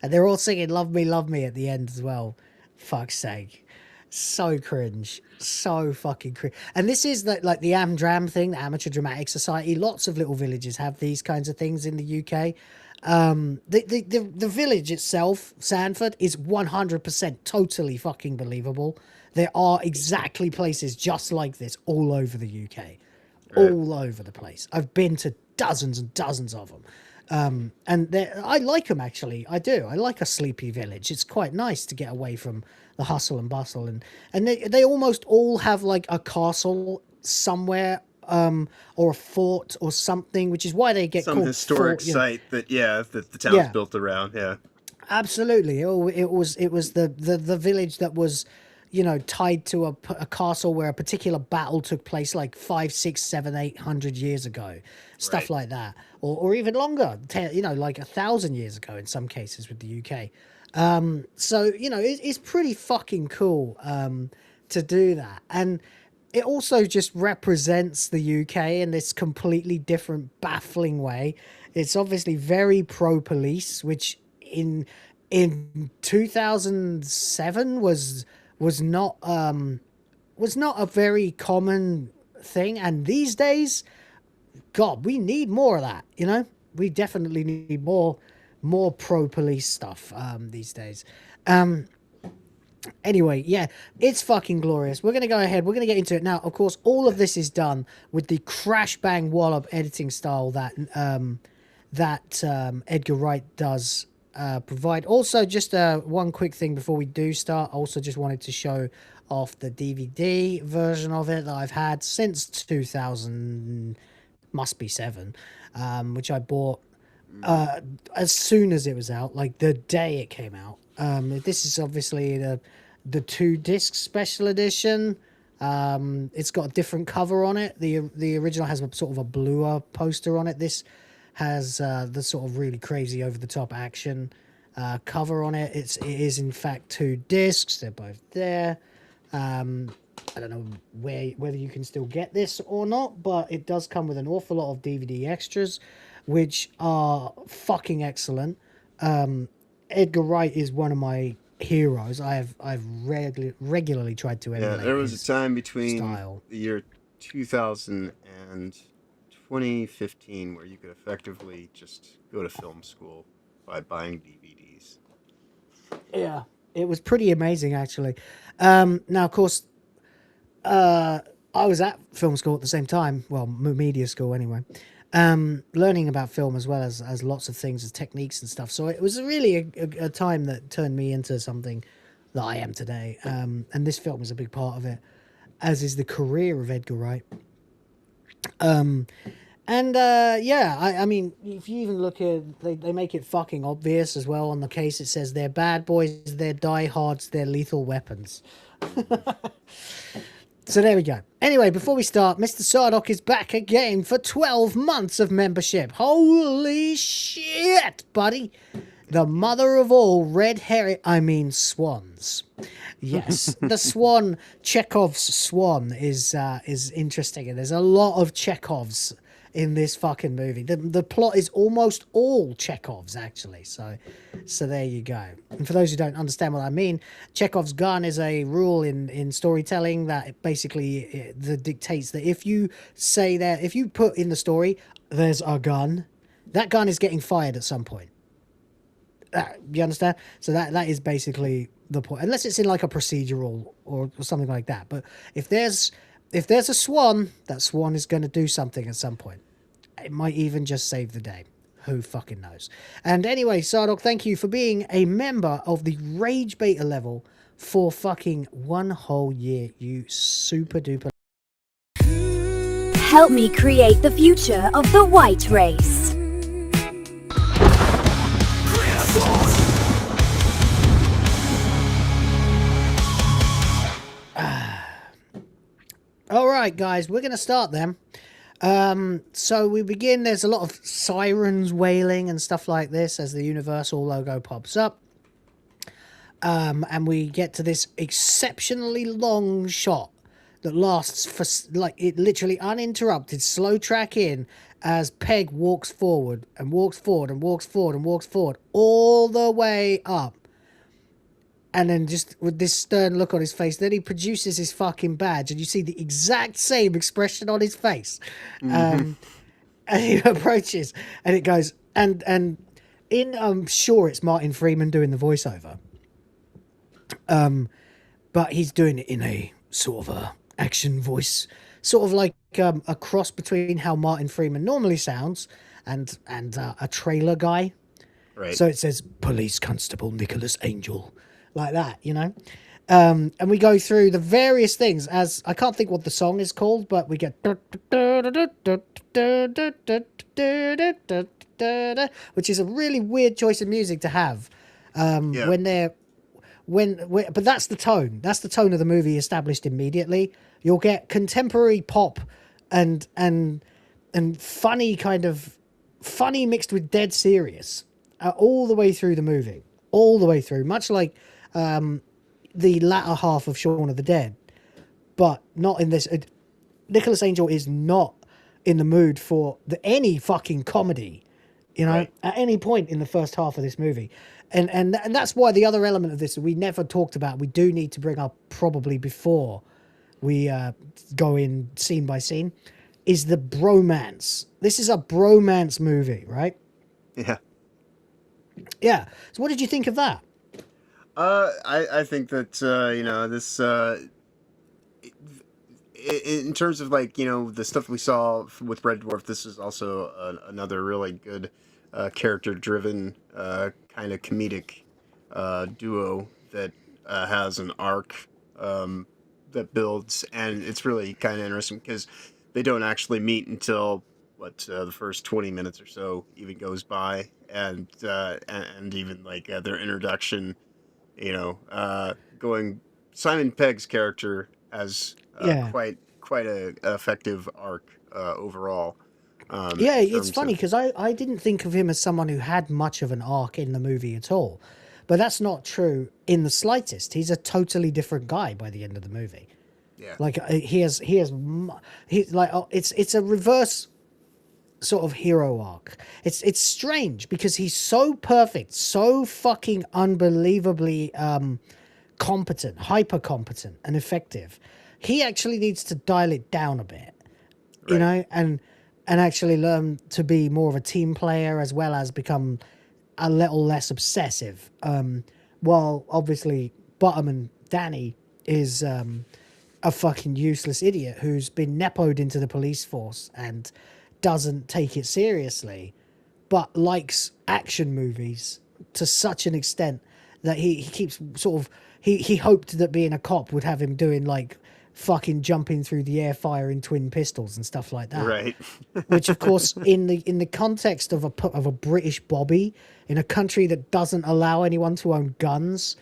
And they're all singing "Love Me" at the end as well. Fuck's sake. So cringe, so fucking cringe. And this is like the Amdram thing, the Amateur Dramatic Society. Lots of little villages have these kinds of things in the UK. The village itself, Sanford, is 100% totally fucking believable. There are exactly places just like this all over the UK, all over the place. I've been to dozens and dozens of them. And I like them, actually. I do. I like a sleepy village. It's quite nice to get away from the hustle and bustle. And they almost all have like a castle somewhere, or a fort or something, which is why they get some called historic site that the town's built around. Yeah, absolutely. It was the village that was, tied to a castle where a particular battle took place like 500, 600, 700, 800 years ago, stuff like that, or even longer, like 1,000 years ago in some cases with the UK. So it's pretty fucking cool to do that. And it also just represents the UK in this completely different, baffling way. It's obviously very pro-police, which in 2007 was not a very common thing, and these days, God, we need more of that. You know, we definitely need more pro-police stuff these days. Anyway, yeah, it's fucking glorious. We're going to go ahead. We're going to get into it now. Of course, all of this is done with the crash bang wallop editing style that Edgar Wright does provide. Also, just one quick thing before we do start. Also, just wanted to show off the DVD version of it that I've had since 2000, must be 7, which I bought as soon as it was out, like the day it came out. This is obviously the 2-disc special edition. It's got a different cover on it. The original has a sort of a bluer poster on it. This has the sort of really crazy over the top action cover on it. It is in fact 2 discs. They're both there. I don't know whether you can still get this or not, but it does come with an awful lot of DVD extras, which are fucking excellent. Edgar Wright is one of my heroes. I've regularly tried to emulate. Yeah, there was a time between style. the year 2000 and 2015 where you could effectively just go to film school by buying DVDs. Yeah, it was pretty amazing, actually. Now, of course, I was at film school at the same time. Well, media school anyway. Learning about film as well as lots of things, as techniques and stuff. So it was really a time that turned me into something that I am today. And this film is a big part of it, as is the career of Edgar Wright. I mean, if you even look at, they make it fucking obvious as well on the case. It says they're bad boys, they're diehards, they're lethal weapons. So there we go. Anyway, before we start, Mr. Sardock is back again for 12 months of membership. Holy shit, buddy. The mother of all swans. Yes, the swan, Chekhov's swan is interesting. And there's a lot of Chekhovs in this fucking movie. The plot is almost all Chekhov's, actually. So there you go. And for those who don't understand what I mean, Chekhov's gun is a rule in storytelling that basically dictates that if you put in the story, there's a gun, that gun is getting fired at some point. You understand? So that is basically the point. Unless it's in like a procedural or something like that. But if there's a swan, that swan is going to do something at some point. It might even just save the day. Who fucking knows? And anyway, Sardock, thank you for being a member of the Rage Beta level for fucking 1 whole year, you super duper. Help me create the future of the white race. All right, guys, we're going to start then. So we begin. There's a lot of sirens wailing and stuff like this as the Universal logo pops up. And we get to this exceptionally long shot that lasts for it literally uninterrupted, slow track in as Pegg walks forward and walks forward and walks forward and walks forward all the way up. And then just with this stern look on his face, then he produces his fucking badge and you see the exact same expression on his face. And he approaches and it goes, and I'm sure it's Martin Freeman doing the voiceover. But he's doing it in a sort of a action voice, sort of like a cross between how Martin Freeman normally sounds and a trailer guy. Right. So it says Police Constable Nicholas Angel. Like that, you know. And we go through the various things as I can't think what the song is called, but we get which is a really weird choice of music to have but that's the tone. That's the tone of the movie established immediately. You'll get contemporary pop and funny mixed with dead serious all the way through the movie. All the way through, much like the latter half of Shaun of the Dead. but not in this. Nicholas Angel is not in the mood for any fucking comedy, you know, at any point in the first half of this movie. And that's why the other element of this we never talked about, we do need to bring up probably before we go in scene by scene, is the bromance. This is a bromance movie, right? Yeah. Yeah. So what did you think of that? I think that, you know, this, in terms of, like, you know, the stuff we saw with Red Dwarf, this is also another really good character-driven kind of comedic duo that has an arc that builds, and it's really kind of interesting because they don't actually meet until the first 20 minutes or so even goes by, and even like their introduction, you know, going Simon Pegg's character has quite a effective arc overall. Yeah, it's funny because I didn't think of him as someone who had much of an arc in the movie at all. But that's not true in the slightest. He's a totally different guy by the end of the movie. Yeah. Like he's like, it's a reverse sort of hero arc. It's strange because he's so perfect, so fucking unbelievably competent, hyper competent and effective. He actually needs to dial it down a bit, you know, and actually learn to be more of a team player as well as become a little less obsessive. While obviously Bottom Danny is a fucking useless idiot who's been nepoed into the police force and doesn't take it seriously, but likes action movies to such an extent that he keeps sort of, he hoped that being a cop would have him doing like fucking jumping through the air firing twin pistols and stuff like that. Right. Which of course in the context of a British bobby in a country that doesn't allow anyone to own guns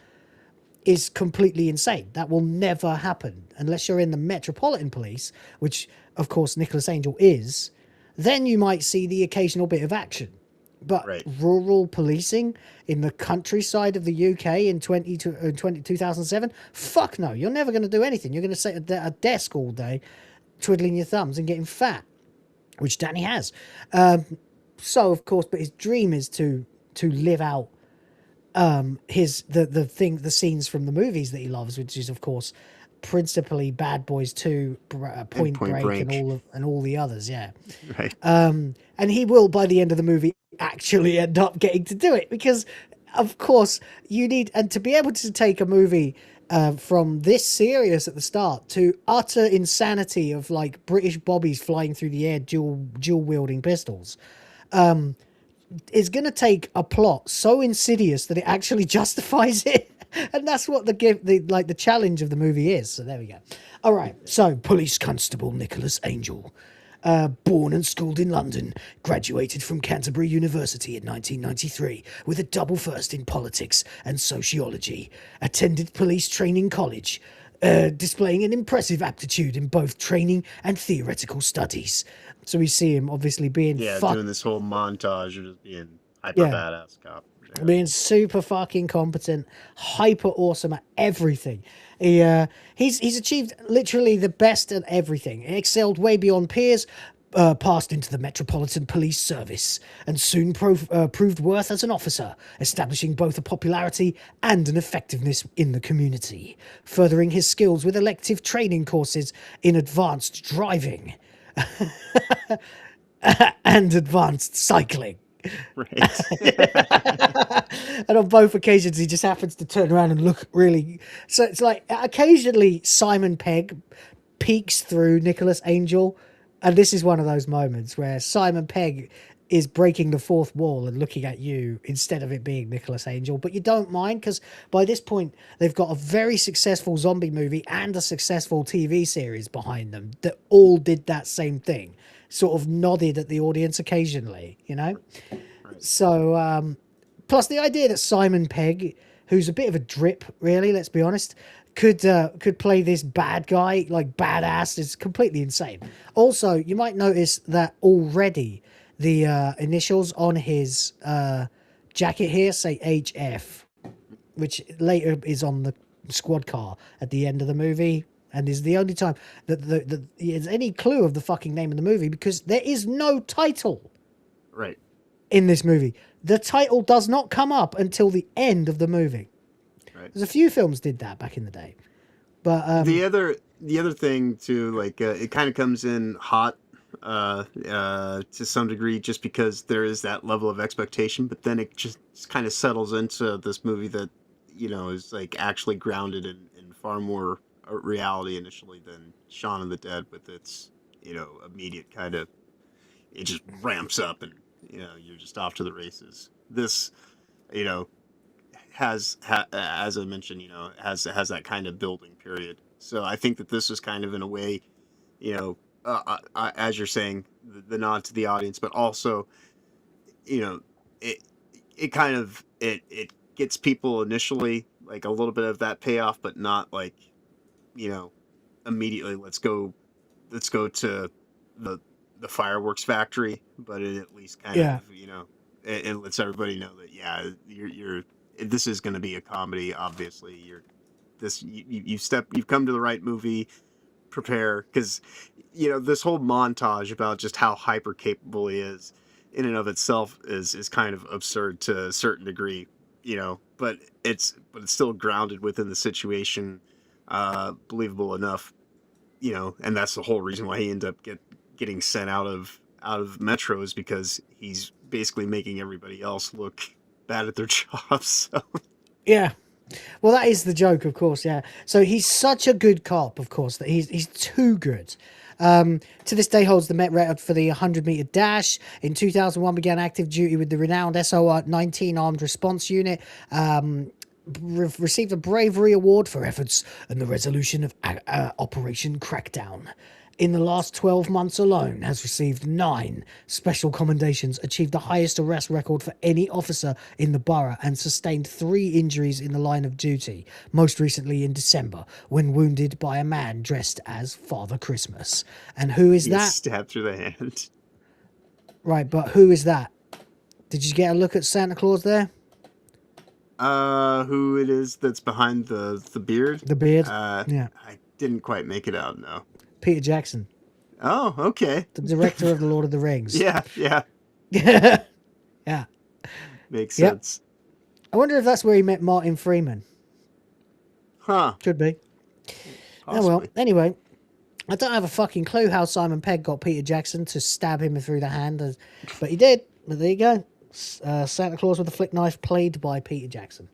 is completely insane. That will never happen unless you're in the Metropolitan Police, which of course Nicholas Angel is. Then you might see the occasional bit of action. But rural policing in the countryside of the UK in 2007, fuck no, you're never going to do anything. You're going to sit at a desk all day, twiddling your thumbs and getting fat, which Danny has. So, of course, but his dream is to live out the scenes from the movies that he loves, which is, of course, principally Bad Boys 2, Point Break. and all the others, yeah. Right. And he will, by the end of the movie, actually end up getting to do it because, of course, you need, and to be able to take a movie from this serious at the start to utter insanity of like British bobbies flying through the air, dual wielding pistols, is going to take a plot so insidious that it actually justifies it. And that's what the challenge of the movie is. So there we go. All right. So Police Constable Nicholas Angel, born and schooled in London, graduated from Canterbury University in 1993 with a double first in politics and sociology, attended police training college, displaying an impressive aptitude in both training and theoretical studies. So we see him obviously being doing this whole montage of just being hyper badass cop. Being super fucking competent, hyper awesome at everything. He's achieved literally the best at everything. He excelled way beyond peers, passed into the Metropolitan Police Service, and soon proved worth as an officer, establishing both a popularity and an effectiveness in the community, furthering his skills with elective training courses in advanced driving and advanced cycling. Right. And on both occasions he just happens to turn around and look really, so it's like occasionally Simon Pegg peeks through Nicholas Angel, and this is one of those moments where Simon Pegg is breaking the fourth wall and looking at you instead of it being Nicholas Angel. But you don't mind because by this point they've got a very successful zombie movie and a successful TV series behind them that all did that same thing, sort of nodded at the audience occasionally, you know. So plus the idea that Simon Pegg, who's a bit of a drip really, let's be honest, could play this bad guy, like badass, is completely insane. Also, you might notice that already the initials on his jacket here say HF, which later is on the squad car at the end of the movie. and is the only time that there's any clue of the fucking name of the movie, because there is no title Right. in this movie. The title does not come up until the end of the movie. Right. There's a few films did that back in the day, but the other thing too, like it kind of comes in hot to some degree, just because there is that level of expectation, but then it just kind of settles into this movie that, you know, is like actually grounded in far more reality initially than Shaun of the Dead, with its, you know, immediate kind of, it just ramps up and, you know, you're just off to the races. This, you know, has as I mentioned, you know, has that kind of building period. So I think that this is kind of, in a way, you know, as you're saying, the nod to the audience, but also, you know, it kind of it gets people initially, like a little bit of that payoff, but not like, you know, immediately let's go to the fireworks factory, but it at least kind of, you know, it lets everybody know that, yeah, you're this is going to be a comedy. Obviously, you've come to the right movie. Prepare, because, you know, this whole montage about just how hyper capable he is in and of itself is kind of absurd to a certain degree, you know, but it's still grounded within the situation, believable enough, you know, and that's the whole reason why he ended up getting sent out of Metro, is because he's basically making everybody else look bad at their jobs. So. Yeah. Well, that is the joke, of course, yeah. So he's such a good cop, of course, that he's too good. To this day holds the Met record for the 100-meter dash. In 2001 began active duty with the renowned SOR-19 Armed Response Unit. Received a Bravery Award for efforts in the resolution of Operation Crackdown. In the last 12 months alone, has received 9 special commendations, achieved the highest arrest record for any officer in the borough, and sustained 3 injuries in the line of duty, most recently in December, when wounded by a man dressed as Father Christmas. And who is that? Stabbed through the hand. Right, but who is that? Did you get a look at Santa Claus there? Who it is that's behind the beard? The beard? Yeah. I didn't quite make it out, no. Peter Jackson. Oh, okay. The director of The Lord of the Rings. Yeah. Yeah. Makes sense. I wonder if that's where he met Martin Freeman. Huh. Could be. Possibly. Oh, well, anyway, I don't have a fucking clue how Simon Pegg got Peter Jackson to stab him through the hand, but he did. But there you go. Santa Claus with a flick knife, played by Peter Jackson.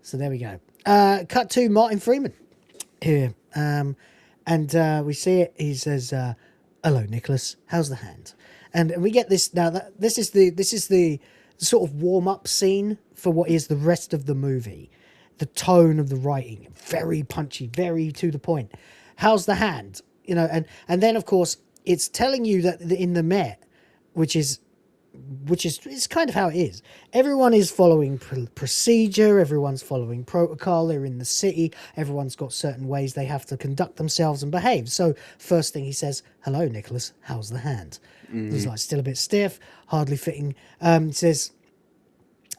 So there we go. Cut to Martin Freeman here. And we see it. He says, "Hello, Nicholas. How's the hand?" And we get this now. This is the sort of warm up scene for what is the rest of the movie. The tone of the writing, very punchy, very to the point. How's the hand? You know, and then of course it's telling you that in the Met, which is it's kind of how it is. Everyone is following procedure. Everyone's following protocol. They're in the city. Everyone's got certain ways they have to conduct themselves and behave. So first thing he says, "Hello, Nicholas. How's the hand?" He's like still a bit stiff, hardly fitting. He says,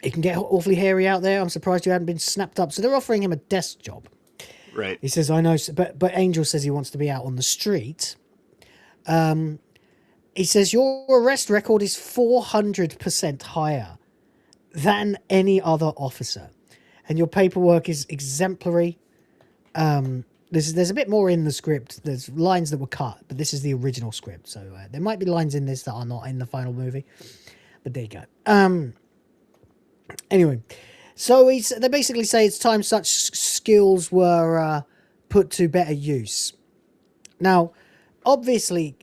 "It can get awfully hairy out there. I'm surprised you hadn't been snapped up." So they're offering him a desk job. Right. He says, "I know," but Angel says he wants to be out on the street. He says, "Your arrest record is 400% higher than any other officer, and your paperwork is exemplary." There's a bit more in the script. There's lines that were cut, but this is the original script. So there might be lines in this that are not in the final movie. But there you go. Anyway, so they basically say it's time such skills were put to better use. Now, obviously,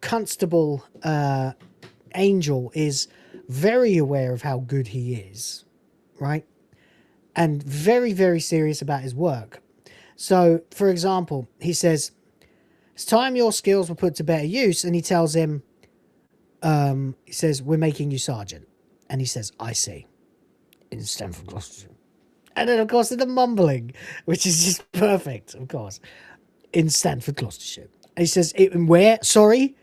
Constable Angel is very aware of how good he is, right? And very, very serious about his work. So, for example, he says, "It's time your skills were put to better use." And he tells him, he says, "We're making you sergeant." And he says, "I see." In Stanford, Gloucestershire. And then, of course, in the mumbling, which is just perfect, of course. In Stanford, Gloucestershire. And he says, "In where? Sorry?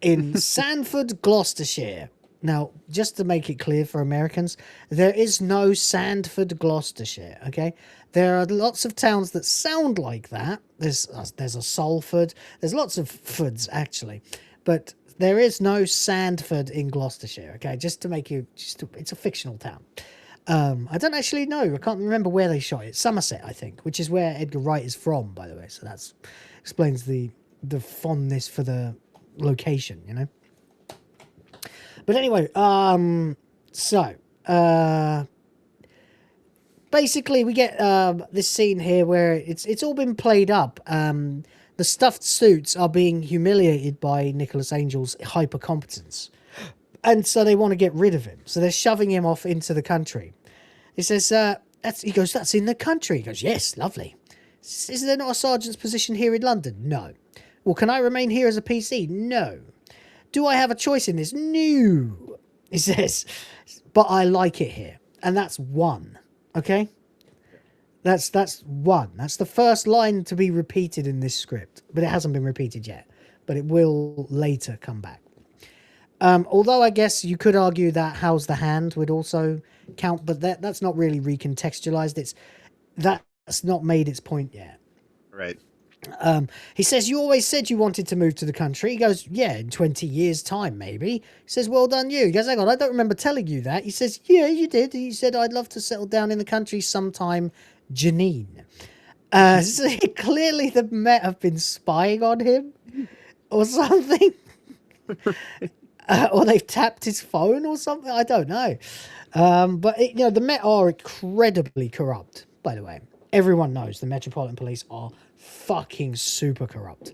In Sanford, Gloucestershire." Now, just to make it clear for Americans, there is no Sandford, Gloucestershire, okay? There are lots of towns that sound like that. There's a Salford. There's lots of fords, actually. But there is no Sandford in Gloucestershire, okay? Just to make you... it's a fictional town. I don't actually know. I can't remember where they shot it. Somerset, I think, which is where Edgar Wright is from, by the way. So that explains the fondness for the location, you know? But anyway, basically we get this scene here where it's all been played up. The stuffed suits are being humiliated by Nicholas Angel's hyper competence, and so they want to get rid of him. So they're shoving him off into the country. He says, he goes, "That's in the country." He goes, "Yes, lovely." Is there not a sergeant's position here in London? No. Well, can I remain here as a PC? No. Do I have a choice in this? No. He says, but I like it here. And that's one. Okay? That's one. That's the first line to be repeated in this script. But it hasn't been repeated yet. But it will later come back. Although I guess you could argue that "how's the hand" would also count. But that's not really recontextualized. That's not made its point yet. Right. He says, "You always said you wanted to move to the country." He goes, "Yeah, in 20 years' time, maybe." He says, "Well done, you." He goes, "Hang on, I don't remember telling you that." He says, "Yeah, you did." He said, "I'd love to settle down in the country sometime, Janine." So clearly the Met have been spying on him or something. Or they've tapped his phone or something. I don't know. But, the Met are incredibly corrupt, by the way. Everyone knows the Metropolitan Police are fucking super corrupt.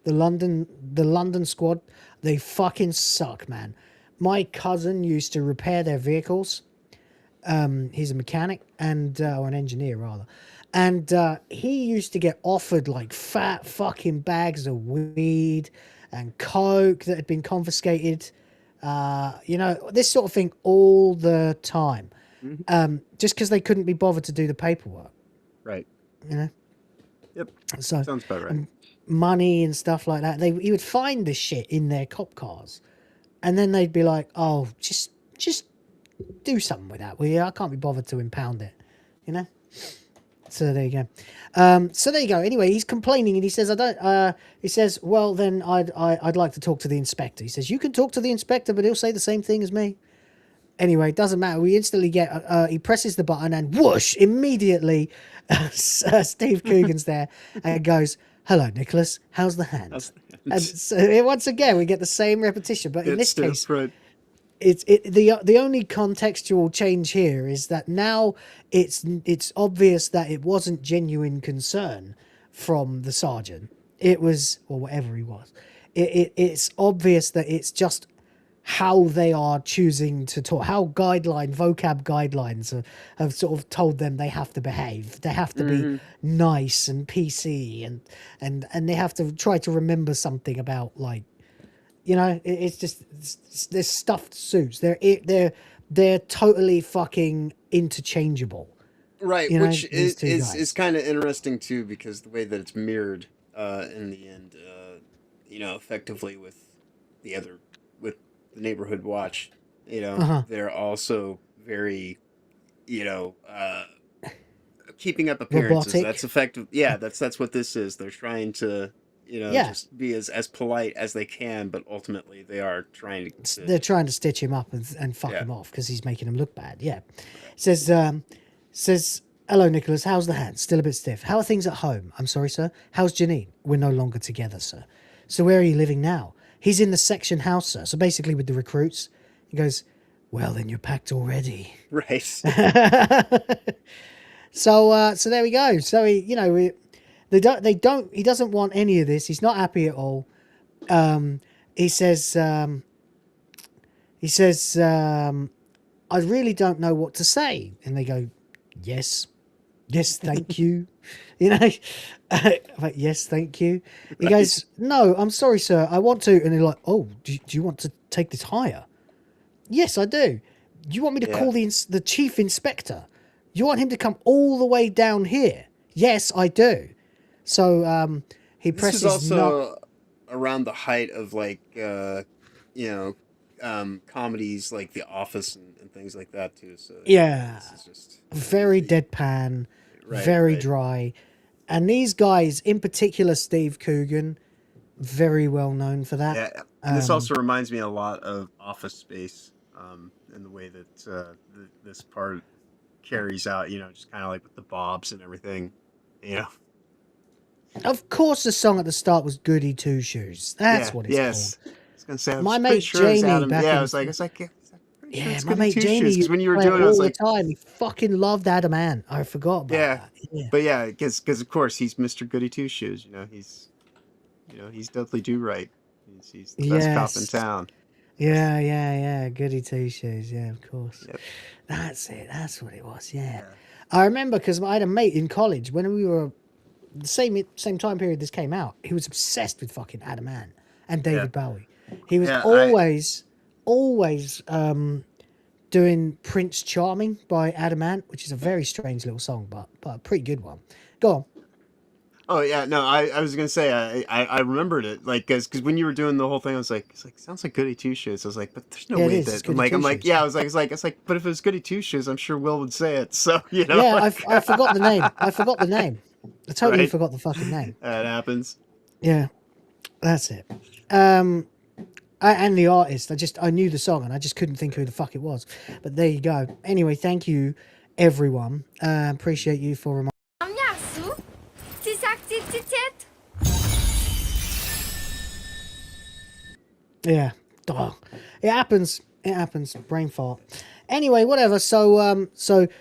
The London squad, they fucking suck, man. My cousin used to repair their vehicles. He's a mechanic or an engineer rather. And he used to get offered like fat fucking bags of weed and coke that had been confiscated. This sort of thing all the time. Just because they couldn't be bothered to do the paperwork. Right. Yep. So sounds about right. Money and stuff like that. He would find this shit in their cop cars, and then they'd be like, "Oh, just do something with that, will you? I can't be bothered to impound it," So there you go. So there you go. Anyway, he's complaining and he says, he says, "Well, then I'd like to talk to the inspector." He says, "You can talk to the inspector, but he'll say the same thing as me." Anyway, it doesn't matter. We instantly get, he presses the button and whoosh, immediately, Steve Coogan's there and goes, "Hello, Nicholas. How's the hand?" And so once again, we get the same repetition, but in this case, the only contextual change here is that now it's obvious that it wasn't genuine concern from the sergeant. It was, or whatever he was. It's obvious that it's just how they are choosing to talk, how vocab guidelines have sort of told them they have to behave. They have to be nice and PC and they have to try to remember something about, like, it's just they're stuffed suits. They're totally fucking interchangeable. Right, which is kind of interesting too, because the way that it's mirrored in the end, effectively with the Neighborhood Watch, they're also very, keeping up appearances. Robotic. That's effective. Yeah, that's what this is. They're trying to, just be as polite as they can, but ultimately they are trying to. They're trying to stitch him up and fuck him off because he's making him look bad. Yeah, says, "Hello, Nicholas. How's the hand? Still a bit stiff. How are things at home? I'm sorry, sir. How's Janine? We're no longer together, sir. So where are you living now? He's in the section house, sir. So basically with the recruits." He goes, "Well, then you're packed already." Right. So there we go. So he doesn't want any of this. He's not happy at all. He says, "I really don't know what to say." And they go, Yes, thank you. Like, "Yes, thank you." He goes, "No, I'm sorry, sir. I want to." And they're like, "Oh, do you want to take this higher?" "Yes, I do." "Do you want me to call the chief inspector? You want him to come all the way down here?" "Yes, I do." So he presses. This is also around the height of comedies like The Office and things like that too. So Yeah, this is just very deadpan, Right, very right. dry. And these guys, in particular, Steve Coogan, very well known for that. Yeah, and this also reminds me a lot of Office Space, in the way that this part carries out. Just kind of like with the bobs and everything. Of course, the song at the start was "Goody Two Shoes." That's what it's yes. called. I was gonna say, My I'm mate pretty sure it was Jamie Adam. back Yeah, in I was like, yeah, pretty sure Yeah, it's my Goody mate Two Jamie Shoes. used Because when you to were play doing it, I all was the like, time. He fucking loved Adam Ant. I forgot about that. Yeah. But yeah, because of course he's Mr. Goody Two Shoes. He's Dudley Do Right. He's the best cop in town. Yeah. Goody Two Shoes. Yeah, of course. Yep. That's it. That's what it was. Yeah. I remember because I had a mate in college when we were the same time period this came out. He was obsessed with fucking Adam Ant and David Bowie. He was always doing Prince Charming by Adam Ant, which is a very strange little song, but a pretty good one. Go on. Oh yeah, no, I was gonna say I remembered it like because when you were doing the whole thing, I was like, it's like sounds like Goody Two Shoes. I was like, but there's no way that I'm like yeah, I was like, but if it was Goody Two Shoes, I'm sure Will would say it. So Yeah, like... I forgot the name. I totally Right. forgot the fucking name. That happens. Yeah, that's it. And the artist, I knew the song and I just couldn't think who the fuck it was. But there you go. Anyway, thank you everyone. Appreciate you for reminding. Yeah. Oh, it happens. Brain fart. Anyway, whatever. So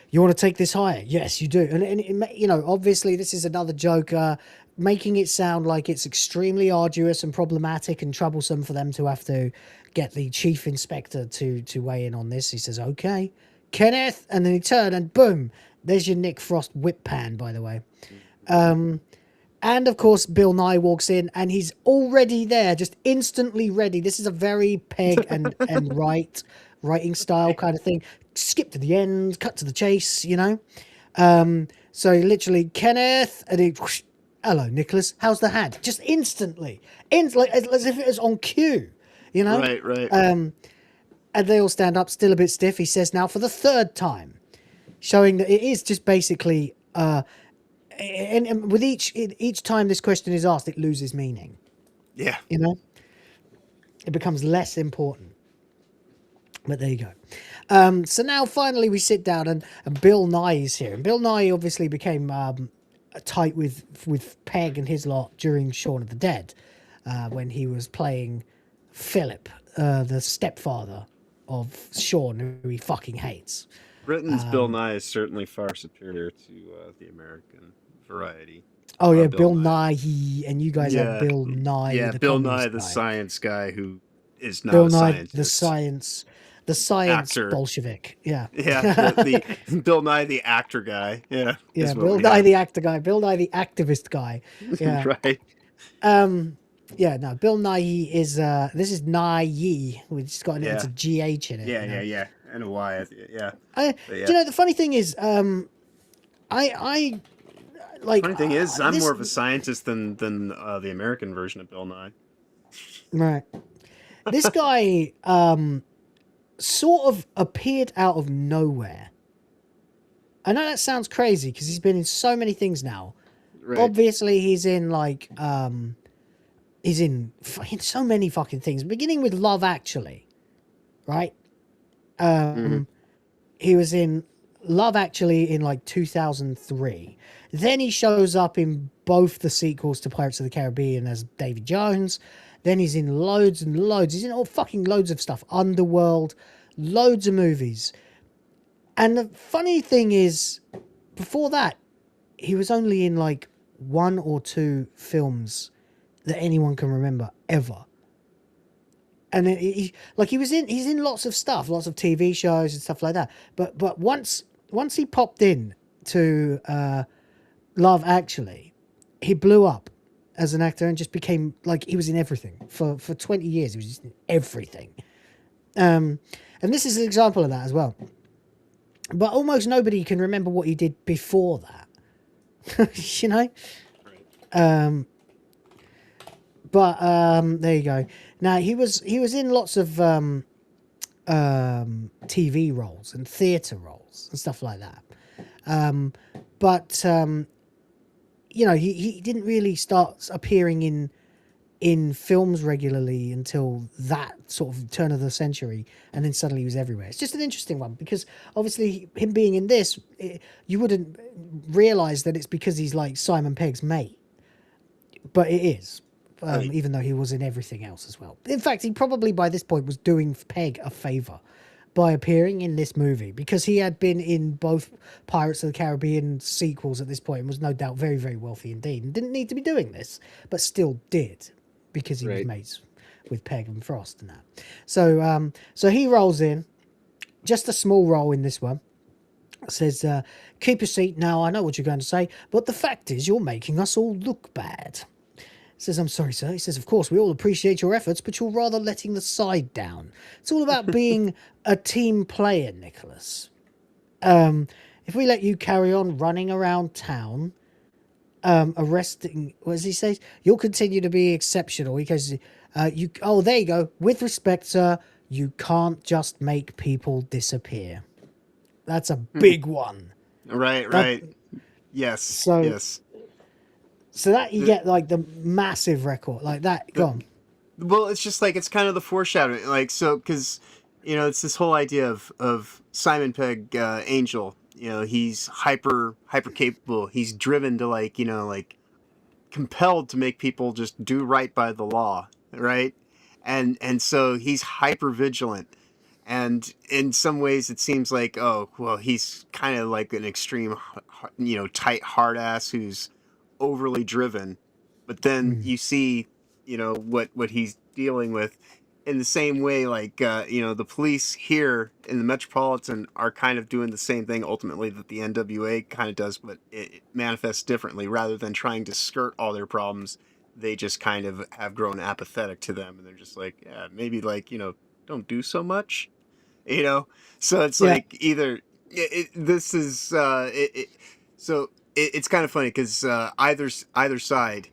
you want to take this higher? Yes, you do. And obviously this is another Joker making it sound like it's extremely arduous and problematic and troublesome for them to have to get the chief inspector to weigh in on this. He says, "Okay, Kenneth," and then he turned and boom, there's your Nick Frost whip pan, by the way. And of course, Bill Nye walks in and he's already there, just instantly ready. This is a very Pegg and writing style kind of thing. Skip to the end, cut to the chase, So literally, Kenneth, and he, whoosh, hello, Nicholas, how's the hat? Just instantly, like as if it was on cue, Right. And they all stand up, still a bit stiff. He says now for the third time, showing that it is just basically. And with each time this question is asked, it loses meaning. Yeah. It becomes less important. But there you go. So now finally we sit down and Bill Nye is here. And Bill Nye obviously became tight with Pegg and his lot during Shaun of the Dead, when he was playing Philip, the stepfather of Shaun, who he fucking hates. Britain's Bill Nye is certainly far superior to the American variety. Oh yeah, Bill Nye, and you guys have Bill Nye. Yeah, the Bill Nye, guy. the science guy who is not Bill a Nye, scientist. the science Actor. Bolshevik. Yeah. Yeah, the Bill Nye, the actor guy. Yeah. Yeah, Bill Nye, the actor guy. Bill Nye, the activist guy. Yeah. Right. Yeah, no, Bill Nye is, this is Nye, which has got it's a GH in it. Yeah. And a Y. Yeah. Do you know, the funny thing is, I like. Funny thing is, I'm this- more of a scientist than the American version of Bill Nye. Right. This guy sort of appeared out of nowhere. I know that sounds crazy because he's been in so many things now. Right. Obviously, he's in like he's in so many fucking things. Beginning with Love Actually, right? He was in Love Actually in like 2003. Then he shows up in both the sequels to Pirates of the Caribbean as Davy Jones. Then he's in loads and loads. He's in all fucking loads of stuff. Underworld, loads of movies. And the funny thing is, before that, he was only in like 1 or 2 films that anyone can remember ever. And then he's in lots of stuff, lots of TV shows and stuff like that. But once he popped in to Love Actually, he blew up as an actor and just became like he was in everything for 20 years. He was just in everything. And this is an example of that as well. But almost nobody can remember what he did before that. You know? But there you go. Now he was in lots of TV roles and theatre roles and stuff like that. But you know, he didn't really start appearing in films regularly until that sort of turn of the century, and then suddenly he was everywhere. It's just an interesting one because obviously him being in this, you wouldn't realize that it's because he's like Simon Pegg's mate, but it is. Even though he was in everything else as well. In fact, he probably by this point was doing Pegg a favor by appearing in this movie, because he had been in both Pirates of the Caribbean sequels at this point and was no doubt very, very wealthy indeed, and didn't need to be doing this, but still did, because he was mates with Pegg and Frost and that. So so he rolls in, just a small role in this one. Says, keep your seat now, I know what you're going to say, but the fact is you're making us all look bad. Says, I'm sorry, sir. He says, of course, we all appreciate your efforts, but you're rather letting the side down. It's all about being a team player, Nicholas. If we let you carry on running around town, arresting, what does he say? You'll continue to be exceptional. He goes, oh, there you go. With respect, sir, you can't just make people disappear. That's a big one. Right. Yes. Yes. So that you get like the massive record like that. Go on. Well, it's just like, it's kind of the foreshadowing, like, so, because, you know, it's this whole idea of Simon Pegg, Angel. You know, he's hyper capable. He's driven to, like, you know, like, compelled to make people just do right by the law, right? And so he's hyper vigilant. And in some ways, it seems like, oh, well, he's kind of like an extreme, you know, tight hard ass who's overly driven. But then you see, you know, what he's dealing with in the same way, like, you know, the police here in the Metropolitan are kind of doing the same thing ultimately that the NWA kind of does, but it manifests differently. Rather than trying to skirt all their problems, they just kind of have grown apathetic to them, and they're just like, yeah, maybe, like, you know, don't do so much, you know? So it's like either it's kind of funny because either side,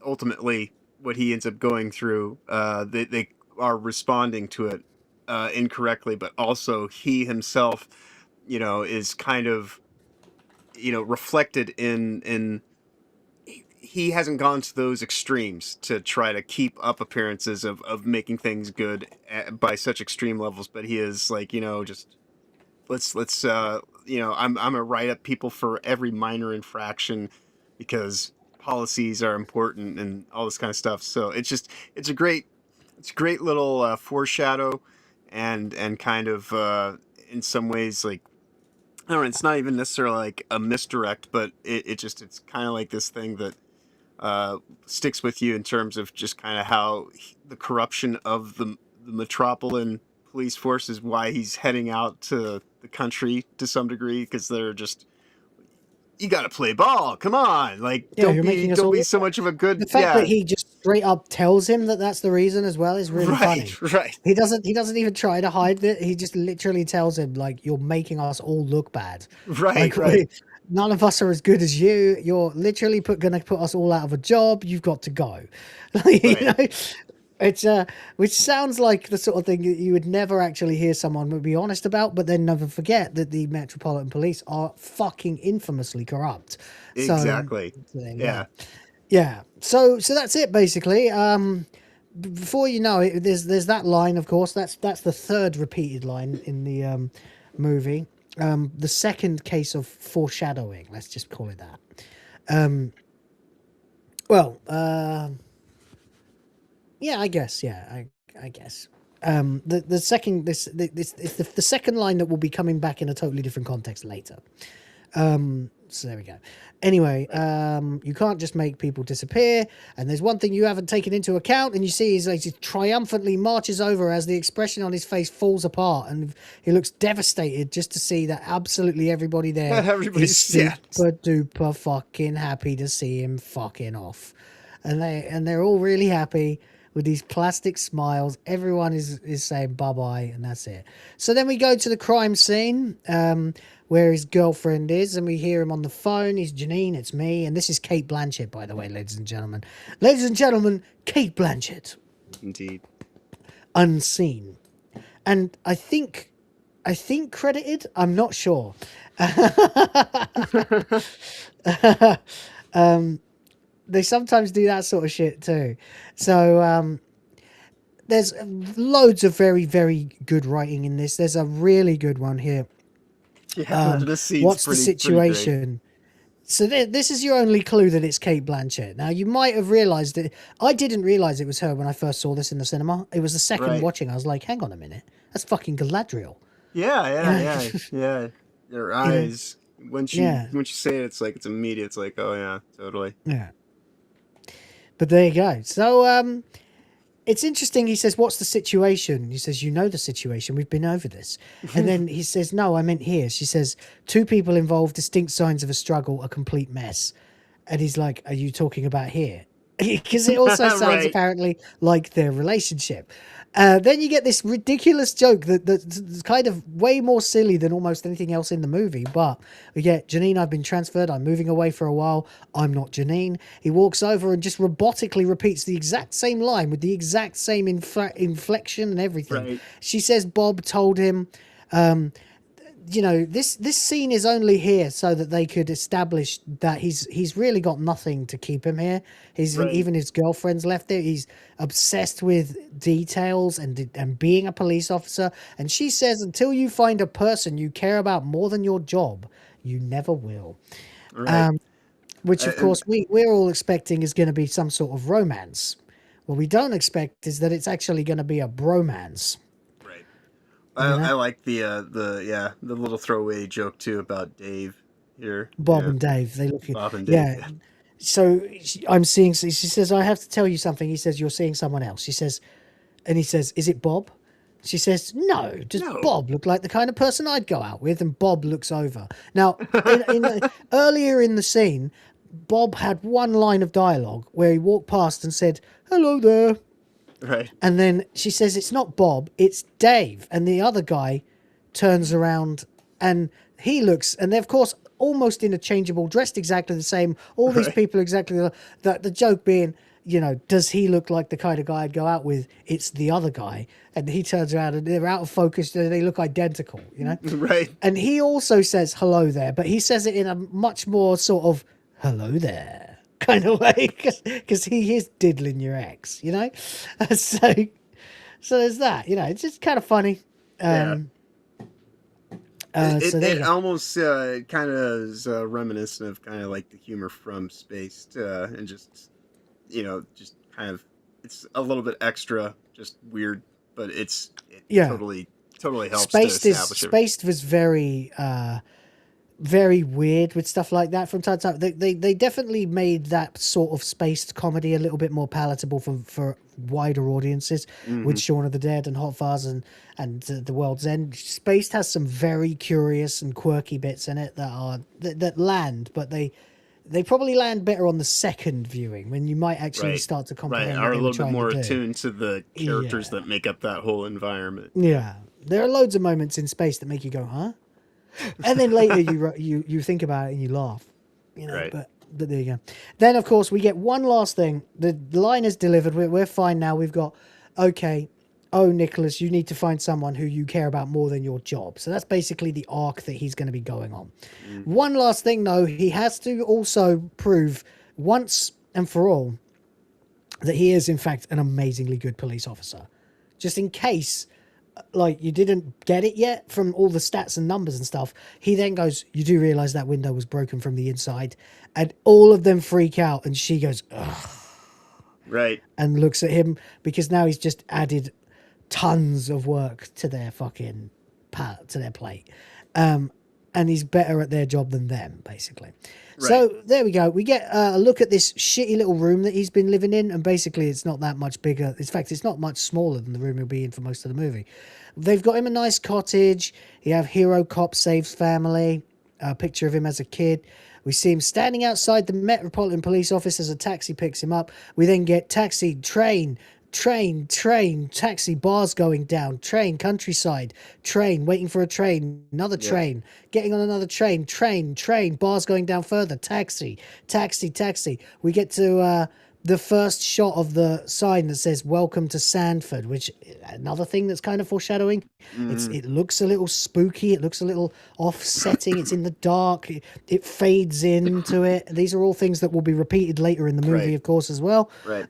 ultimately, what he ends up going through, they are responding to it incorrectly, but also he himself, you know, is kind of, you know, reflected in he hasn't gone to those extremes to try to keep up appearances of making things good by such extreme levels, but he is like, you know, just let's you know, I'm gonna write up people for every minor infraction because policies are important and all this kind of stuff. So it's a great little foreshadow and kind of in some ways, like, I don't know, it's not even necessarily like a misdirect, but it's kind of like this thing that sticks with you in terms of just kind of how the corruption of the metropolitan police force is why he's heading out to the country to some degree, because they're just, you got to play ball. Come on, like, don't be so much of a good. The fact that he just straight up tells him that that's the reason as well is really funny. Right. He doesn't even try to hide it. He just literally tells him, like, you're making us all look bad. Right. Like, none of us are as good as you. You're literally going to put us all out of a job. You've got to go. You know, it's which sounds like the sort of thing that you would never actually hear someone be honest about, but then never forget that the Metropolitan Police are fucking infamously corrupt. Exactly. Yeah. So that's it basically. Before you know it, there's that line, of course. That's the third repeated line in the movie. The second case of foreshadowing, let's just call it that. Yeah, I guess. Yeah, I guess. The second the second line that will be coming back in a totally different context later. So there we go. Anyway, you can't just make people disappear. And there's one thing you haven't taken into account, and you see is he triumphantly marches over as the expression on his face falls apart, and he looks devastated just to see that absolutely everybody there is super duper fucking happy to see him fucking off, and they're all really happy with these plastic smiles. Everyone is saying bye-bye, and that's it. So then we go to the crime scene, where his girlfriend is, and we hear him on the phone. He's Janine, it's me, and this is Kate Blanchett, by the way, ladies and gentlemen. Ladies and gentlemen, Kate Blanchett. Indeed. Unseen. and I think credited. I'm not sure. They sometimes do that sort of shit too. So there's loads of very, very good writing in this. There's a really good one here. Yeah, this scene's what's the pretty situation? So this is your only clue that it's Kate Blanchett. Now, you might have realised it. I didn't realise it was her when I first saw this in the cinema. It was the second watching. I was like, hang on a minute. That's fucking Galadriel. Yeah. Her eyes. When you say it, it's like, it's immediate. It's like, oh yeah, totally. Yeah. But there you go. So, it's interesting. He says, what's the situation? He says, you know the situation. We've been over this. And then he says, no, I meant here. She says, 2 people involved, distinct signs of a struggle, a complete mess. And he's like, are you talking about here? Because it also sounds apparently like their relationship. Then you get this ridiculous joke that's kind of way more silly than almost anything else in the movie. But we get, Janine, I've been transferred. I'm moving away for a while. I'm not Janine. He walks over and just robotically repeats the exact same line with the exact same inflection and everything. Right. She says Bob told him, this scene is only here so that they could establish that he's really got nothing to keep him here. Even his girlfriend's left there. He's obsessed with details and being a police officer. And she says, until you find a person you care about more than your job, you never will. Right. Which of course we're all expecting is going to be some sort of romance. What we don't expect is that it's actually going to be a bromance. I like the little throwaway joke too about Dave here. Bob and Dave. They look at Bob and Dave. Yeah. So I'm seeing. She says, "I have to tell you something." He says, "You're seeing someone else." She says, and he says, "Is it Bob?" She says, "No. Does Bob look like the kind of person I'd go out with?" And Bob looks over. Now, earlier in the scene, Bob had one line of dialogue where he walked past and said, "Hello there." Right. And then she says, it's not Bob, it's Dave. And the other guy turns around and he looks, and they're, of course, almost interchangeable, dressed exactly the same. All these people are exactly the joke being, does he look like the kind of guy I'd go out with? It's the other guy. And he turns around and they're out of focus. They look identical, Right. And he also says hello there, but he says it in a much more sort of hello there kind of way, because he is diddling your ex, so there's that, it's just kind of funny. It almost kind of is reminiscent of kind of like the humor from Spaced, and just kind of, it's a little bit extra, just weird, but it totally helps Spaced to establish it. Spaced was very weird with stuff like that from time to time. They definitely made that sort of spaced comedy a little bit more palatable for wider audiences with Shaun of the Dead and Hot Fuzz and The World's End. Spaced has some very curious and quirky bits in it that land, but they probably land better on the second viewing when you might actually start to comprehend. Are a little bit more attuned to the characters that make up that whole environment. Yeah, there are loads of moments in Spaced that make you go, huh? And then later you think about it and you laugh, but there you go. Then of course we get one last thing. The line is delivered. We're fine now. We've got, okay, oh Nicholas, you need to find someone who you care about more than your job. So that's basically the arc that he's going to be going on. One last thing though, he has to also prove once and for all that he is in fact an amazingly good police officer. Just in case you didn't get it yet from all the stats and numbers and stuff, he then goes, you do realize that window was broken from the inside, and all of them freak out, and she goes, ugh, right, and looks at him because now he's just added tons of work to their fucking plate, and he's better at their job than them, basically. Right. So there we go. We get a look at this shitty little room that he's been living in, and basically it's not that much bigger. In fact, it's not much smaller than the room he'll be in for most of the movie. They've got him a nice cottage. You have hero cop saves family. A picture of him as a kid. We see him standing outside the Metropolitan Police Office as a taxi picks him up. We then get taxi, train, taxi, bars going down, train, countryside, train, waiting for a train, another train, getting on another train, bars going down further, taxi. We get to the first shot of the sign that says "Welcome to Sandford," which another thing that's kind of foreshadowing. It looks a little spooky. It looks a little offsetting. It's in the dark. It fades into it. These are all things that will be repeated later in the movie, of course, as well. Right.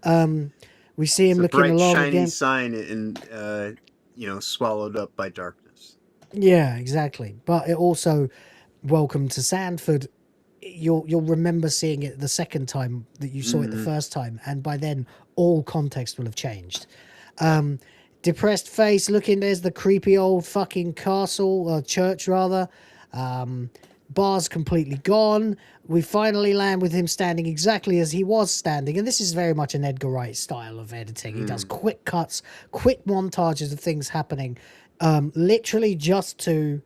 We see him looking bright, along shiny again. sign, and swallowed up by darkness. Yeah, exactly. But it also, "Welcome to Sandford." You'll remember seeing it the second time that you saw it the first time, and by then all context will have changed. Depressed face, looking, there's the creepy old fucking castle, or church rather. Bar's completely gone. We finally land with him standing exactly as he was standing, and this is very much an Edgar Wright style of editing. He does quick cuts, quick montages of things happening, literally just to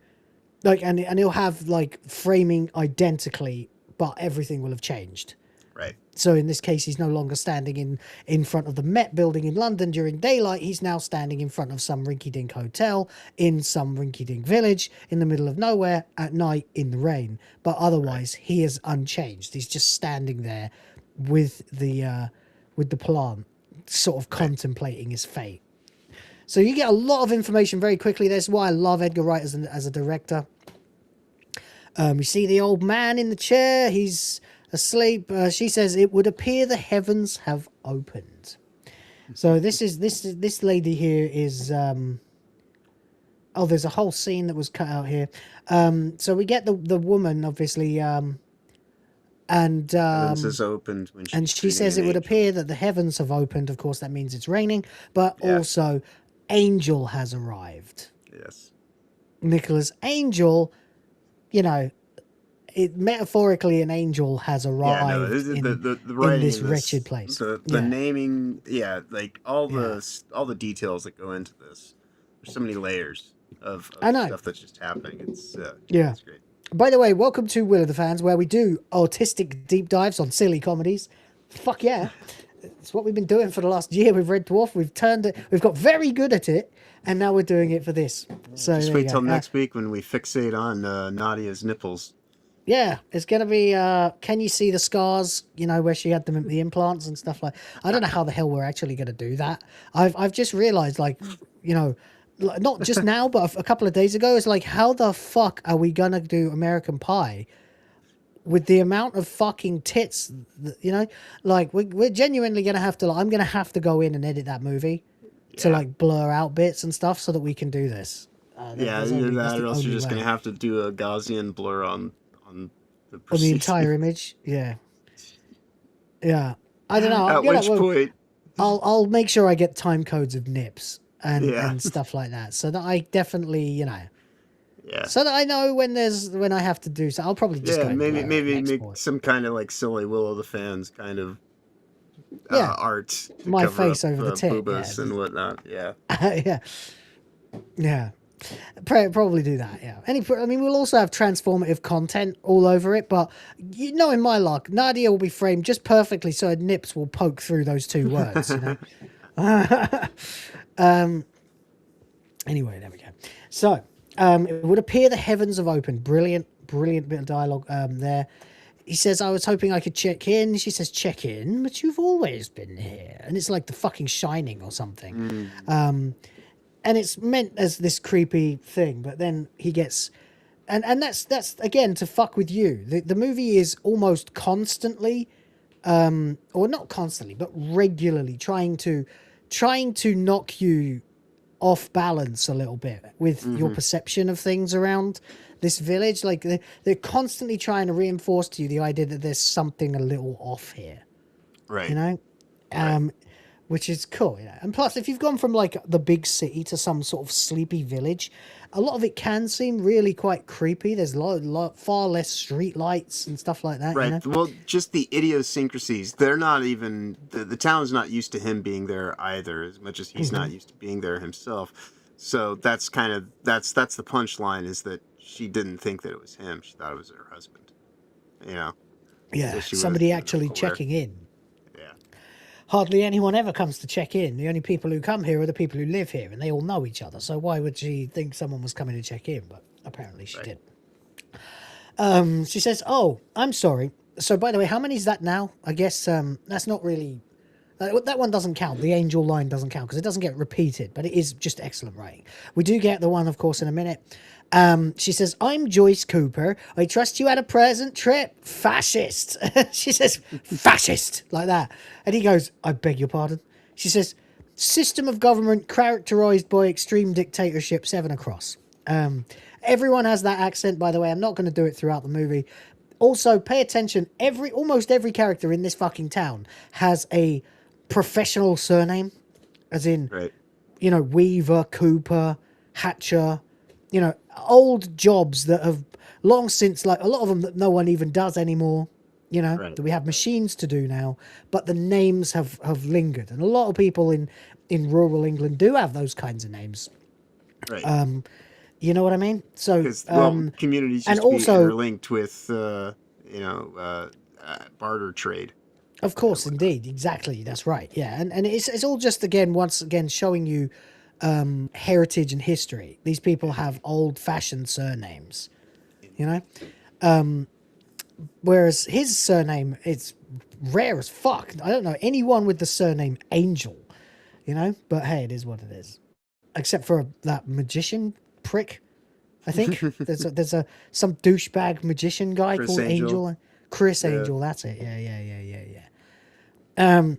and he'll have like framing identically, but everything will have changed. Right. So in this case, he's no longer standing in front of the Met building in London during daylight. He's now standing in front of some rinky-dink hotel in some rinky-dink village in the middle of nowhere at night in the rain. But otherwise, he is unchanged. He's just standing there with the plant, sort of contemplating his fate. So you get a lot of information very quickly. That's why I love Edgar Wright as a director. We see the old man in the chair. He's asleep. She says, "It would appear the heavens have opened." So this lady here is there's a whole scene that was cut out here. So we get the woman, obviously, and heavens has opened when and she says it would appear that the heavens have opened. Of course, that means it's raining, but also Angel has arrived. Yes. Nicholas Angel, metaphorically, an angel has arrived in this wretched place. The naming, like all the details that go into this. There's so many layers of stuff that's just happening. It's it's great. By the way, welcome to Will of the Fans, where we do artistic deep dives on silly comedies. Fuck yeah. It's what we've been doing for the last year with Red Dwarf. We've got very good at it, and now we're doing it for this. So just wait till next week when we fixate on Nadia's nipples. Yeah, it's gonna be. Can you see the scars? Where she had the implants and stuff like. I don't know how the hell we're actually gonna do that. I've just realized, not just now, but a couple of days ago, it's like, how the fuck are we gonna do American Pie with the amount of fucking tits? We're genuinely gonna have to. I'm gonna have to go in and edit that movie to blur out bits and stuff so that we can do this. Either that, or else you're just gonna have to do a Gaussian blur on the entire image. Yeah. I don't know. At which point, I'll make sure I get time codes of nips and stuff like that, so that I definitely so that I know when I have to do so. I'll probably just maybe make some kind of like silly Will of the Fans kind of art. My face over the tip, boobas and whatnot. Yeah. Probably do that, we'll also have transformative content all over it, but in my luck, Nadia will be framed just perfectly so her nips will poke through those two words, Anyway, there we go. So, it would appear the heavens have opened. Brilliant bit of dialogue there. He says, "I was hoping I could check in." She says, "Check in? But you've always been here." And it's like the fucking Shining or something. And it's meant as this creepy thing, but then he gets, and that's again to fuck with you. The movie is almost constantly, or not constantly, but regularly trying to knock you off balance a little bit with your perception of things around this village. Like they're constantly trying to reinforce to you the idea that there's something a little off here, right? Which is cool, And plus, if you've gone from like the big city to some sort of sleepy village, a lot of it can seem really quite creepy. There's far less street lights and stuff like that. Right. Well, just the idiosyncrasies. They're not even the town's not used to him being there either, as much as he's not used to being there himself. So that's kind of that's the punchline, is that she didn't think that it was him. She thought it was her husband. Yeah, somebody actually checking in. Hardly anyone ever comes to check in. The only people who come here are the people who live here, and they all know each other. So why would she think someone was coming to check in? But apparently she did. She says, "Oh, I'm sorry. So by the way, how many is that now? I guess that's not really That one doesn't count. The angel line doesn't count because it doesn't get repeated, but it is just excellent writing. We do get the one, of course, in a minute. She says, I'm Joyce Cooper. I trust you had a pleasant trip. Fascist. She says, fascist, like that. And he goes, I beg your pardon. She says, system of government characterized by extreme dictatorship, 7 across. Everyone has that accent, by the way. I'm not going to do it throughout the movie. Also, pay attention. Almost every character in this fucking town has a professional surname, as in, you know, Weaver, Cooper, Hatcher, you know, old jobs that have long since, like a lot of them that no one even does anymore, you know, that we have machines to do now, but the names have lingered. And a lot of people in rural England do have those kinds of names. Right. You know what I mean? So, communities and used to be also interlinked with, barter trade. Of course, indeed. Exactly. That's right. Yeah. And it's all just, once again, showing you heritage and history. These people have old-fashioned surnames, you know? Whereas his surname, it's rare as fuck. I don't know anyone with the surname Angel, you know? But hey, it is what it is. Except for that magician prick, I think. there's some douchebag magician guy Chris called Angel. Chris Angel, that's it. Yeah.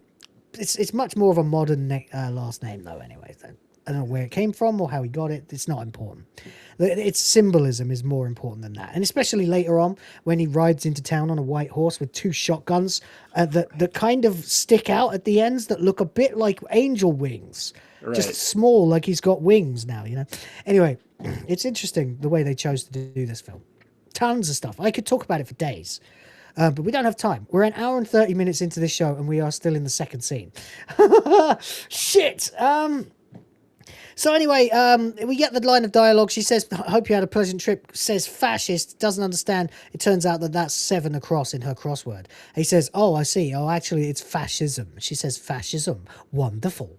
It's much more of a modern last name, though, anyway. I don't know where it came from or how he got it. It's not important. Its symbolism is more important than that. And especially later on, when he rides into town on a white horse with 2 shotguns that kind of stick out at the ends that look a bit like angel wings. Right. Just small, like he's got wings now, you know? Anyway, it's interesting the way they chose to do this film. Tons of stuff. I could talk about it for days. But we don't have time. We're an hour and 30 minutes into this show, and we are still in the second scene. Shit! So anyway, we get the line of dialogue. She says, I hope you had a pleasant trip. Says fascist. Doesn't understand. It turns out that that's 7 across in her crossword. He says, oh, I see. Oh, actually, it's fascism. She says, fascism. Wonderful.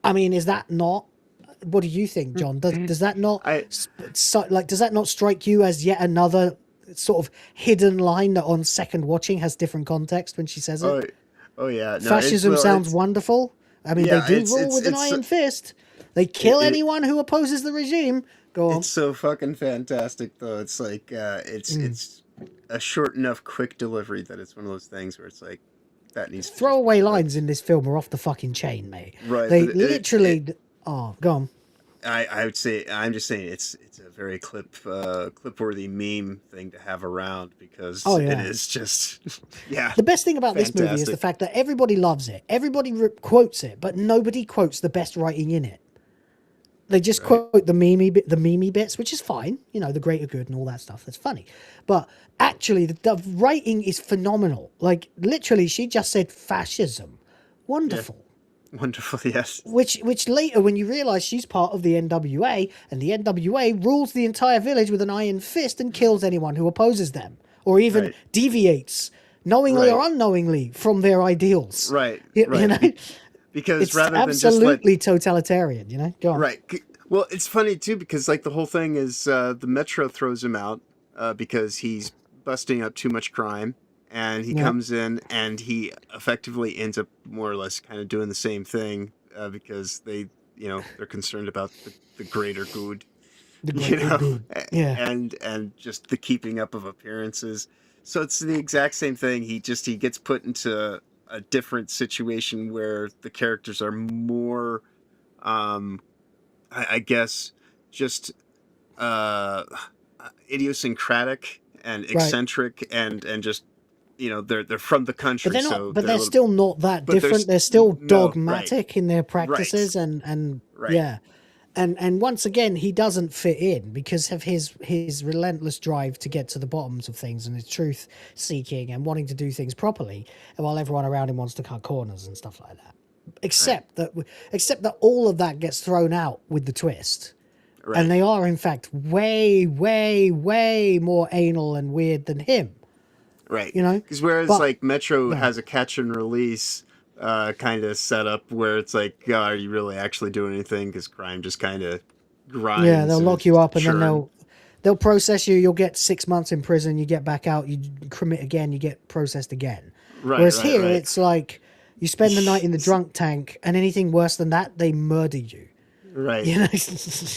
I mean, is that not... What do you think, John? Does that not... does that not strike you as yet another sort of hidden line that on second watching has different context when she says it? Oh yeah. No, fascism sounds wonderful. I mean, they do rule with an iron fist. They kill anyone who opposes the regime. Go on. It's so fucking fantastic, though. It's like, it's a short enough, quick delivery that it's one of those things where it's like, that needs to... Throwaway lines in this film are off the fucking chain, mate. Right. They literally... go on. I would say, I'm just saying, it's a very clip-worthy meme thing to have around because it is just, yeah. The best thing about this movie is the fact that everybody loves it. Everybody quotes it, but nobody quotes the best writing in it. They just quote the memey bits, which is fine. You know, the greater good and all that stuff. That's funny. But actually, the writing is phenomenal. Like, literally, she just said fascism. Wonderful. Yeah. Wonderful, yes. Which later, when you realise she's part of the NWA, and the NWA rules the entire village with an iron fist and kills anyone who opposes them, or even deviates, knowingly or unknowingly, from their ideals. Right. You know? Because it's rather than just absolutely totalitarian, you know? Go on. Right. Well, it's funny, too, because like the whole thing is the Metro throws him out because he's busting up too much crime. And he comes in and he effectively ends up more or less kind of doing the same thing because they're concerned about the greater good, good. Yeah. And just the keeping up of appearances. So it's the exact same thing. He gets put into a different situation where the characters are more, I guess, just idiosyncratic and eccentric and just. You know, they're from the country, but they're not. But they're still not that different. They're still dogmatic in their practices, and once again, he doesn't fit in because of his relentless drive to get to the bottoms of things and his truth seeking and wanting to do things properly, while everyone around him wants to cut corners and stuff like that. Except that all of that gets thrown out with the twist. Right. And they are, in fact, way, way, way more anal and weird than him. Right. You know? Because Metro has a catch and release kind of setup where it's like, are you really actually doing anything? Because crime just kind of grinds. Yeah, they'll lock you up and then They'll process you. You'll get 6 months in prison. You get back out. You commit again. You get processed again. Right. Whereas right, here, right. it's like you spend the night in the drunk tank, and anything worse than that, they murder you. Right. You know?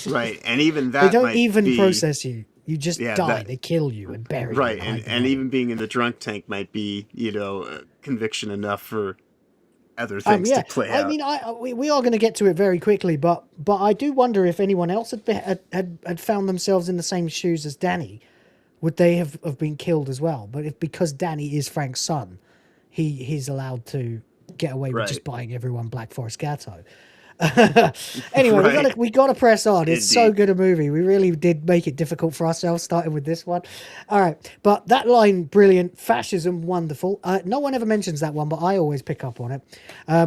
Right. And even that They don't might even be, process you. You just die. that- They kill you and bury you. Right. and And even being in the drunk tank might be, conviction enough for other things to play out. I mean, we are going to get to it very quickly, but I do wonder if anyone else had found themselves in the same shoes as Danny, would they have been killed as well? But because Danny is Frank's son, he's allowed to get away with just buying everyone Black Forest Gatto. Anyway, we gotta press on. It's so good a movie. We really did make it difficult for ourselves, starting with this one. All right, but that line, brilliant. Fascism, wonderful. No one ever mentions that one, but I always pick up on it.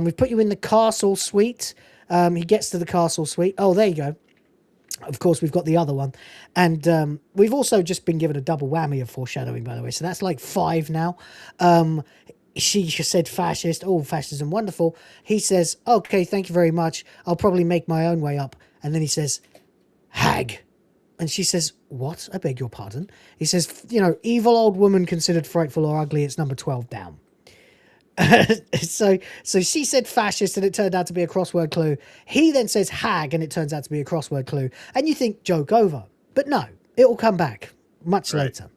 We've put you in the castle suite. He gets to the castle suite. Oh, there you go. Of course, we've got the other one. And we've also just been given a double whammy of foreshadowing, by the way. So that's like 5 now. She just said fascist. Oh, fascism, wonderful. He says, okay, thank you very much. I'll probably make my own way up. And then he says, hag. And she says, what? I beg your pardon. He says, evil old woman considered frightful or ugly. It's number 12 down. So she said fascist, and it turned out to be a crossword clue. He then says hag, and it turns out to be a crossword clue. And you think joke over. But no, it will come back much later.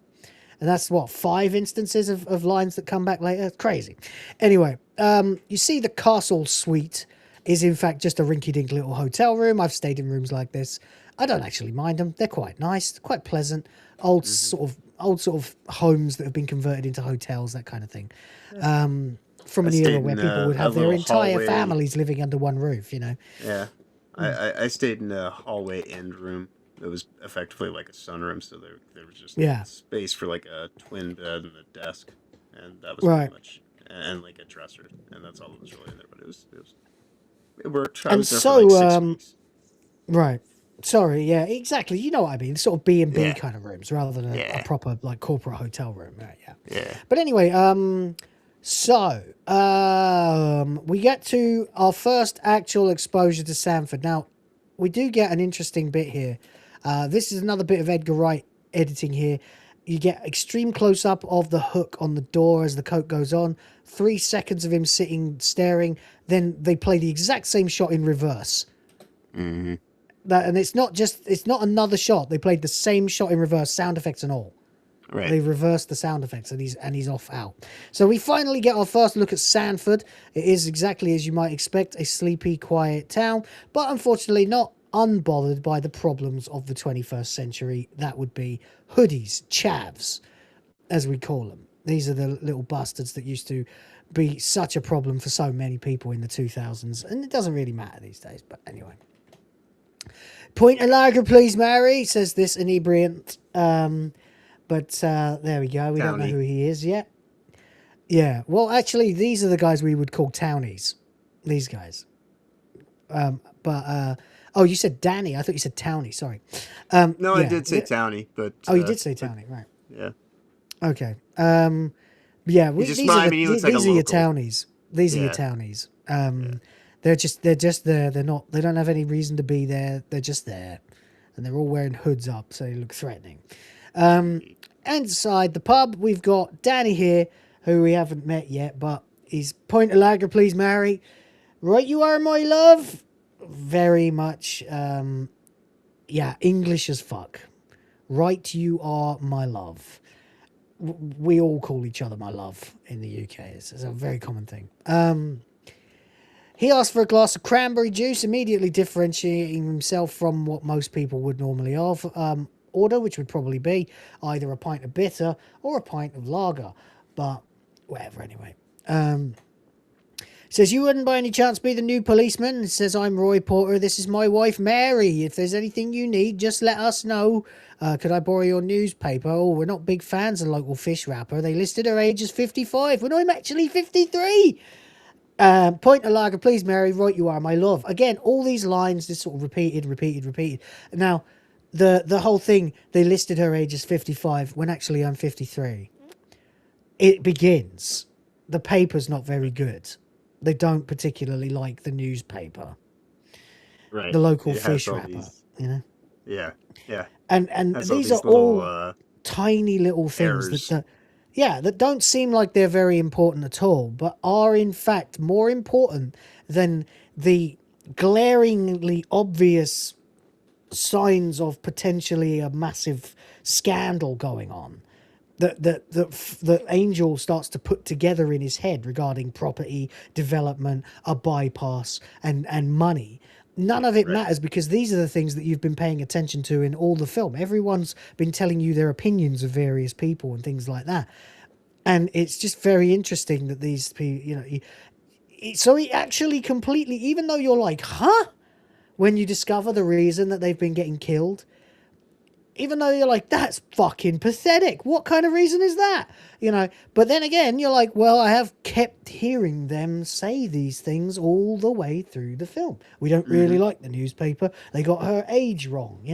And that's 5 instances of lines that come back later. It's crazy. Anyway, you see the castle suite is in fact just a rinky-dink little hotel room. I've stayed in rooms like this. I don't actually mind them. They're quite nice, quite pleasant. Old sort of homes that have been converted into hotels, that kind of thing. From an era where people would have their entire families living under one roof, Yeah. I stayed in a hallway end room. It was effectively like a sunroom, so there was just space for like a twin bed and a desk, and that was pretty much, and like a dresser, and that's all that was really in there. But it worked. I was there for like 6 weeks. Right. Sorry. Yeah. Exactly. You know what I mean? Sort of B&B kind of rooms rather than a proper like corporate hotel room. Right. Yeah. Yeah. But anyway, we get to our first actual exposure to Sanford. Now, we do get an interesting bit here. This is another bit of Edgar Wright editing here. You get extreme close-up of the hook on the door as the coat goes on. 3 seconds of him sitting, staring. Then they play the exact same shot in reverse. Mm-hmm. And it's not another shot. They played the same shot in reverse, sound effects and all. Right. They reversed the sound effects, and he's off out. So we finally get our first look at Sanford. It is exactly as you might expect, a sleepy, quiet town, but unfortunately not unbothered by the problems of the 21st century. That would be hoodies, chavs, as we call them. These are the little bastards that used to be such a problem for so many people in the 2000s, and it doesn't really matter these days, but anyway. Point a lager, please, Mary, says this inebriant. But there we go. We don't know who he is yet. Yeah, well, actually, these are the guys we would call townies. These guys. Oh, you said Danny. I thought you said Townie. Sorry. No, I did say Townie, but... Oh, you did say Townie, right. Yeah. Okay. Yeah, these are your townies. These are your townies. They're just there. They don't have any reason to be there. They're just there. And they're all wearing hoods up, so they look threatening. Inside the pub, we've got Danny here, who we haven't met yet, but he's point a lager, please, Mary. Right you are, my love. Very much, English as fuck. Right you are, my love. We all call each other my love in the UK. It's a very common thing. He asked for a glass of cranberry juice, immediately differentiating himself from what most people would normally order, which would probably be either a pint of bitter or a pint of lager. But whatever, anyway. Says, you wouldn't by any chance be the new policeman? Says, I'm Roy Porter. This is my wife, Mary. If there's anything you need, just let us know. Could I borrow your newspaper? Oh, we're not big fans of local fish wrapper. They listed her age as 55 when I'm actually 53. Point a lager, please, Mary. Right you are, my love. Again, all these lines just sort of repeated. Now, the whole thing, they listed her age as 55 when actually I'm 53. It begins. The paper's not very good. They don't particularly like the newspaper. Right. The local fish wrapper, you know? Yeah. And these are all tiny little things that don't seem like they're very important at all, but are in fact more important than the glaringly obvious signs of potentially a massive scandal going on that Angel starts to put together in his head regarding property development, a bypass, and money. None of it matters because these are the things that you've been paying attention to in all the film. Everyone's been telling you their opinions of various people and things like that. And it's just very interesting that these people, so he actually completely, even though you're like, huh? When you discover the reason that they've been getting killed, even though you're like, that's fucking pathetic. What kind of reason is that? But then again, you're like, well, I have kept hearing them say these things all the way through the film. We don't really like the newspaper. They got her age wrong,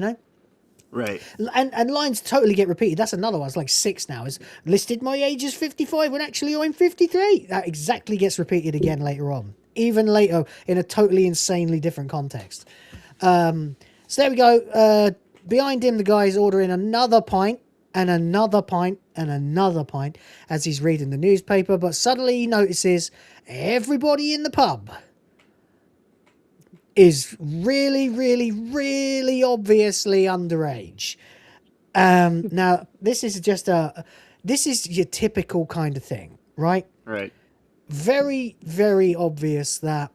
Right. And lines totally get repeated. That's another one. It's like 6 now. It's listed my age as 55 when actually I'm 53. That exactly gets repeated again later on. Even later in a totally insanely different context. So there we go. Behind him, the guy's ordering another pint and another pint and another pint as he's reading the newspaper. But suddenly he notices everybody in the pub is really, really, really obviously underage. Now, this is this is your typical kind of thing, right? Right. Very, very obvious that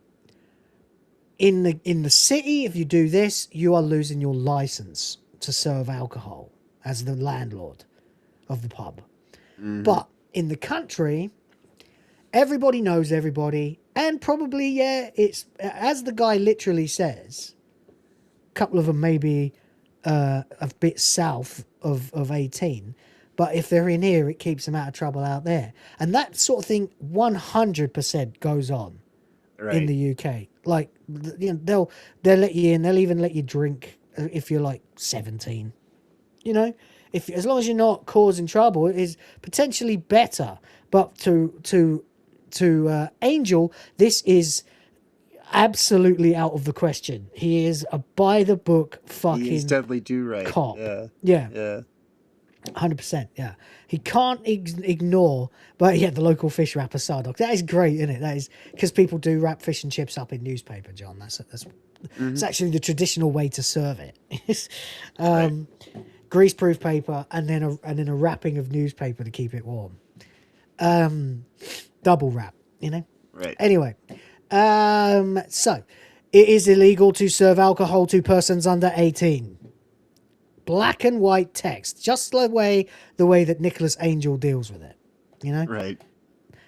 in the city, if you do this, you are losing your license to serve alcohol as the landlord of the pub. But in the country, everybody knows everybody, and probably, it's, as the guy literally says, a couple of them maybe a bit south of 18, but if they're in here, it keeps them out of trouble out there. And that sort of thing 100% goes on in the UK. Like, they'll let you in, they'll even let you drink if you're like 17. If as long as you're not causing trouble, it is potentially better. But to Angel, this is absolutely out of the question. He is a by the book fucking. He's definitely do right. Cop. Yeah. 100%. Yeah, he can't ignore. But the local fish wrapper Sardog. That is great, isn't it? That is because people do wrap fish and chips up in newspaper, John. That's it's actually the traditional way to serve it. Greaseproof paper and then a wrapping of newspaper to keep it warm. Double wrap, Right. Anyway, so it is illegal to serve alcohol to persons under 18. Black and white text, just the way that Nicholas Angel deals with it, Right.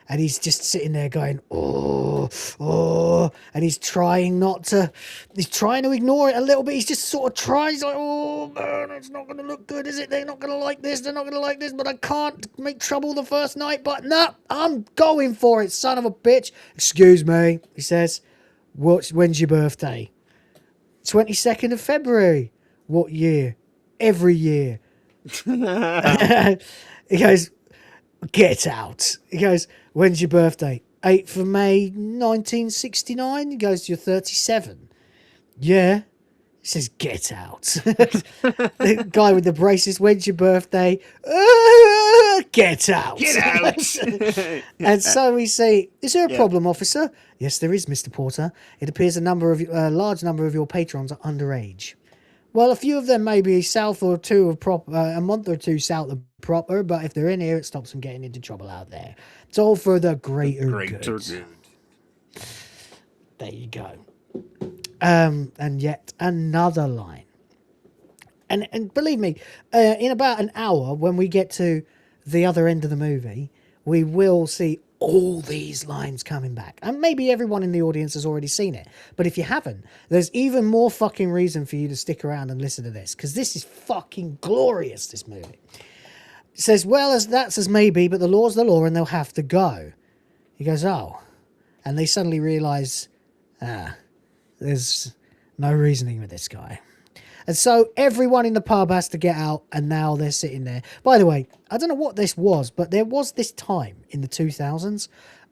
And he's just sitting there going, oh, and he's trying to ignore it a little bit. He's just sort of trying. He's like, oh man, it's not going to look good, is it? They're not going to like this. They're not going to like this, but I can't make trouble the first night. But no, I'm going for it, son of a bitch. Excuse me, he says. When's your birthday? 22nd of February. What year? Every year. He goes, get out. He goes, when's your birthday? 8th of May 1969. He goes, you're 37. Yeah. He says, get out. The guy with the braces, when's your birthday? Get out. Get out. And so we say, is there a problem, officer? Yes, there is, Mr. Porter. It appears a large number of your patrons are underage. Well, a few of them may be south or two of a month or two south of proper, but if they're in here, it stops them getting into trouble out there. It's all for the greater good. There you go. And yet another line. And believe me, in about an hour, when we get to the other end of the movie, we will see all these lines coming back. And maybe everyone in the audience has already seen it. But if you haven't, there's even more fucking reason for you to stick around and listen to this. Because this is fucking glorious, this movie. It says, well, that's as may be, but the law's the law and they'll have to go. He goes, oh. And they suddenly realise, there's no reasoning with this guy. And so everyone in the pub has to get out, and now they're sitting there. By the way, I don't know what this was, but there was this time in the 2000s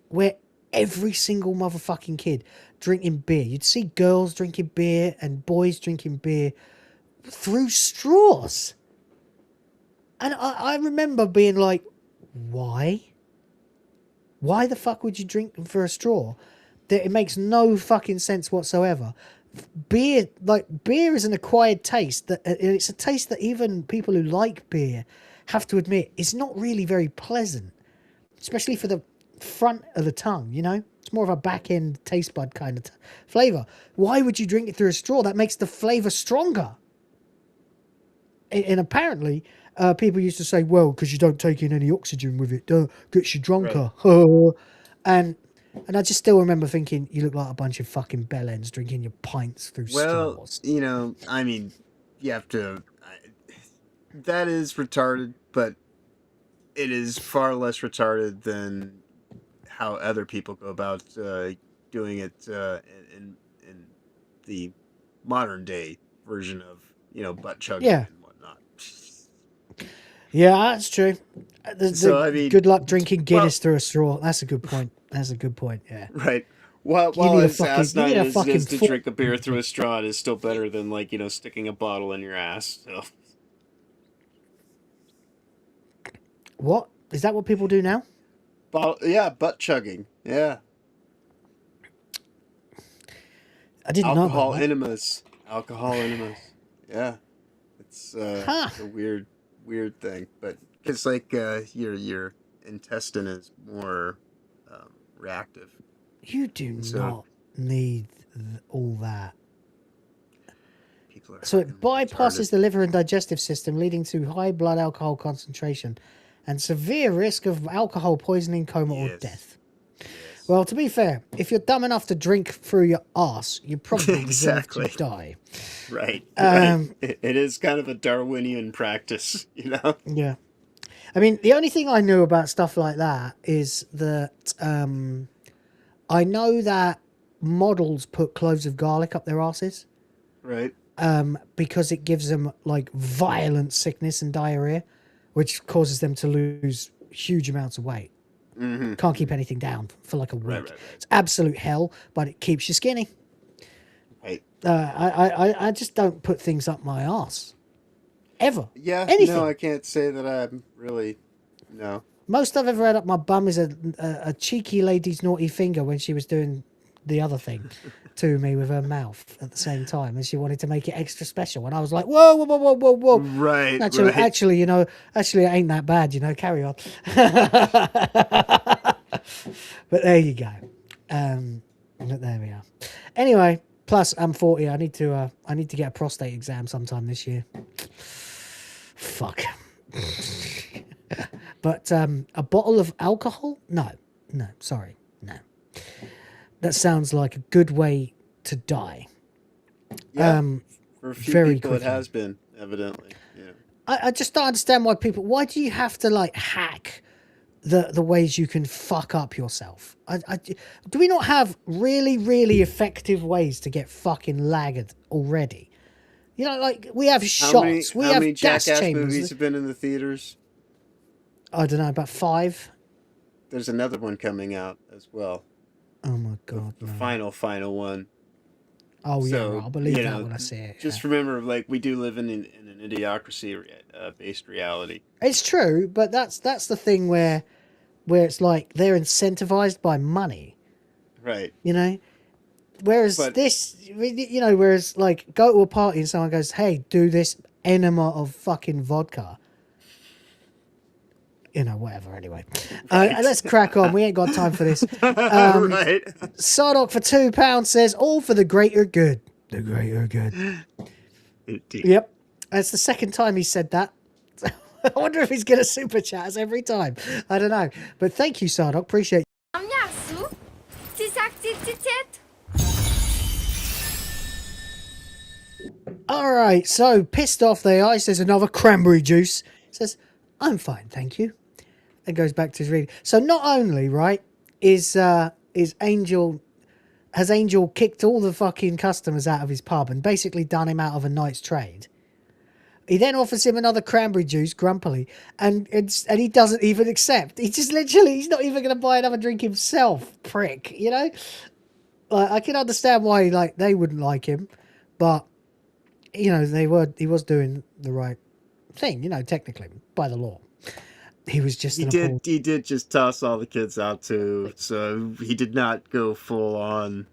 where every single motherfucking kid drinking beer. You'd see girls drinking beer and boys drinking beer through straws. And I remember being like, why? Why the fuck would you drink them for a straw? It makes no fucking sense whatsoever. Beer is an acquired taste that it's a taste that even people who like beer have to admit is not really very pleasant, especially for the front of the tongue. It's more of a back end taste bud kind of flavor. Why would you drink it through a straw? That makes the flavor stronger. And apparently people used to say, well, because you don't take in any oxygen with it, gets you drunker. Right. And I just still remember thinking, you look like a bunch of fucking bellends drinking your pints through straws. I mean, you have to... that is retarded, but it is far less retarded than how other people go about doing it in the modern day version of, butt chugging and whatnot. Yeah, that's true. I mean, good luck drinking Guinness through a straw. That's a good point. Yeah. Right. While as asinine as it is to drink a beer through a straw, it is still better than sticking a bottle in your ass. So. What? Is that what people do now? Butt chugging. Yeah. I didn't know about that. Alcohol enemas. Yeah. It's a weird thing, but it's like your intestine is more reactive. You do not need all that. So it bypasses the liver and digestive system, leading to high blood alcohol concentration and severe risk of alcohol poisoning, coma, or death. Yes. Well, to be fair, if you're dumb enough to drink through your arse, you probably deserve to die. Right. It is kind of a Darwinian practice, Yeah. I mean, the only thing I knew about stuff like that is that I know that models put cloves of garlic up their asses. Right. Because it gives them like violent sickness and diarrhea, which causes them to lose huge amounts of weight. Mm-hmm. Can't keep anything down for like a week. Right. It's absolute hell, but it keeps you skinny. Right. I just don't put things up my ass. Ever. Yeah. Anything. No, I can't say that I'm really... No. Most I've ever had up my bum is a cheeky lady's naughty finger when she was doing the other thing to me with her mouth at the same time, and she wanted to make it extra special. And I was like, whoa. Right. Actually, it ain't that bad, carry on. But there you go. But there we are. Anyway, plus I'm 40. I need to get a prostate exam sometime this year. Fuck. But a bottle of alcohol? No, sorry, no. That sounds like a good way to die. Yeah, for a few very people quickly. It has been, evidently. Yeah. I just don't understand why do you have to hack the ways you can fuck up yourself? Do we not have really, really effective ways to get fucking lagged already? We have shots, how we have many gas Jackass chambers. movies have been in the theaters? I don't know, about 5. There's another one coming out as well. Oh my god! The final one. Oh yeah, I'll believe that when I see it. Just remember, we do live in an idiocracy-based reality. It's true, but that's the thing where it's like they're incentivized by money. Right. Whereas whereas go to a party and someone goes, "Hey, do this enema of fucking vodka." Whatever, anyway. Let's crack on. We ain't got time for this. Right. Sardoc for £2 says, all for the greater good. The greater good. Indeed. Yep. That's the second time he said that. I wonder if he's going to super chat us every time. I don't know. But thank you, Sardoc. Appreciate All right. So, pissed off they are. He says, another cranberry juice. He says, I'm fine, thank you. And goes back to his reading. So not only, right, has Angel kicked all the fucking customers out of his pub and basically done him out of a night's trade. He then offers him another cranberry juice grumpily, and he doesn't even accept. He's not even going to buy another drink himself, prick. I can understand why they wouldn't like him, but he was doing the right thing, technically by the law. He was just he did just toss all the kids out too, so he did not go full on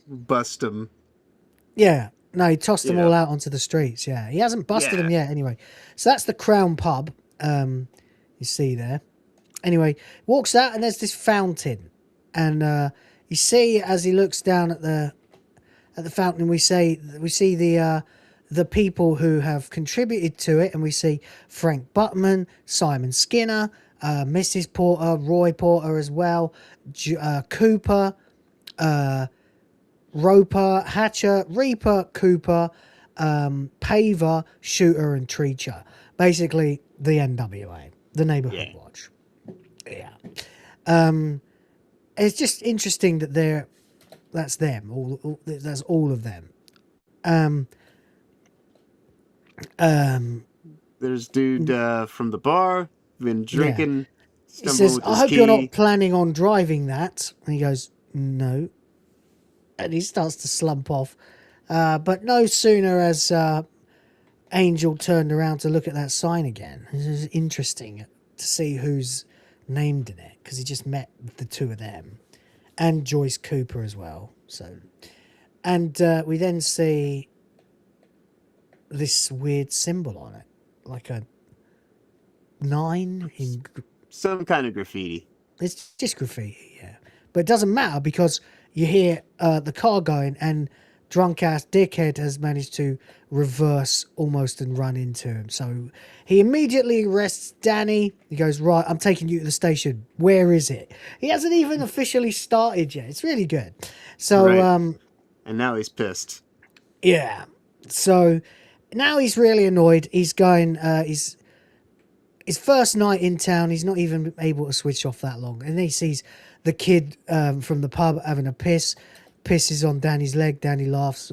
bust them. Yeah, no, he tossed them all out onto the streets. Yeah, he hasn't busted them yet. Anyway, so that's the Crown Pub. You see there. Anyway, walks out and there's this fountain, and you see as he looks down at the fountain, we see the people who have contributed to it, and we see Frank Buttman, Simon Skinner, Mrs. Porter, Roy Porter as well, Cooper, Roper, Hatcher, Reaper, Cooper, Paver, Shooter, and Treacher. Basically, the NWA, the Neighborhood Watch. Yeah. It's just interesting that that's them. That's all of them. There's dude from the bar, been drinking. He says, I hope you're not planning on driving that. And he goes, no. And he starts to slump off. But no sooner has Angel turned around to look at that sign again. It was interesting to see who's named in it, because he just met the two of them. And Joyce Cooper as well. So, and we then see this weird symbol on it, like a 9 in some kind of graffiti. It's just graffiti, yeah. But it doesn't matter, because you hear the car going, and drunk ass dickhead has managed to reverse almost and run into him. So he immediately arrests Danny. He goes, right, I'm taking you to the station. Where is it? He hasn't even officially started yet. It's really good. So and now he's pissed. Yeah. So now he's really annoyed. He's going, his first night in town, he's not even able to switch off that long. And then he sees the kid from the pub having a pisses on Danny's leg. Danny laughs.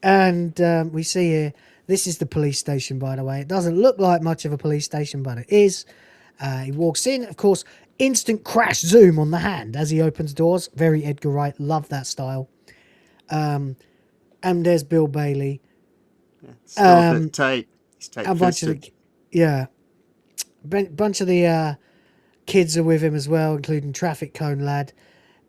And we see here, this is the police station, by the way. It doesn't look like much of a police station, but it is. He walks in, of course, instant crash zoom on the hand as he opens doors. Very Edgar Wright. Love that style. And there's Bill Bailey. Still tight. He's tight. A bunch of bunch of the kids are with him as well, including Traffic Cone Lad.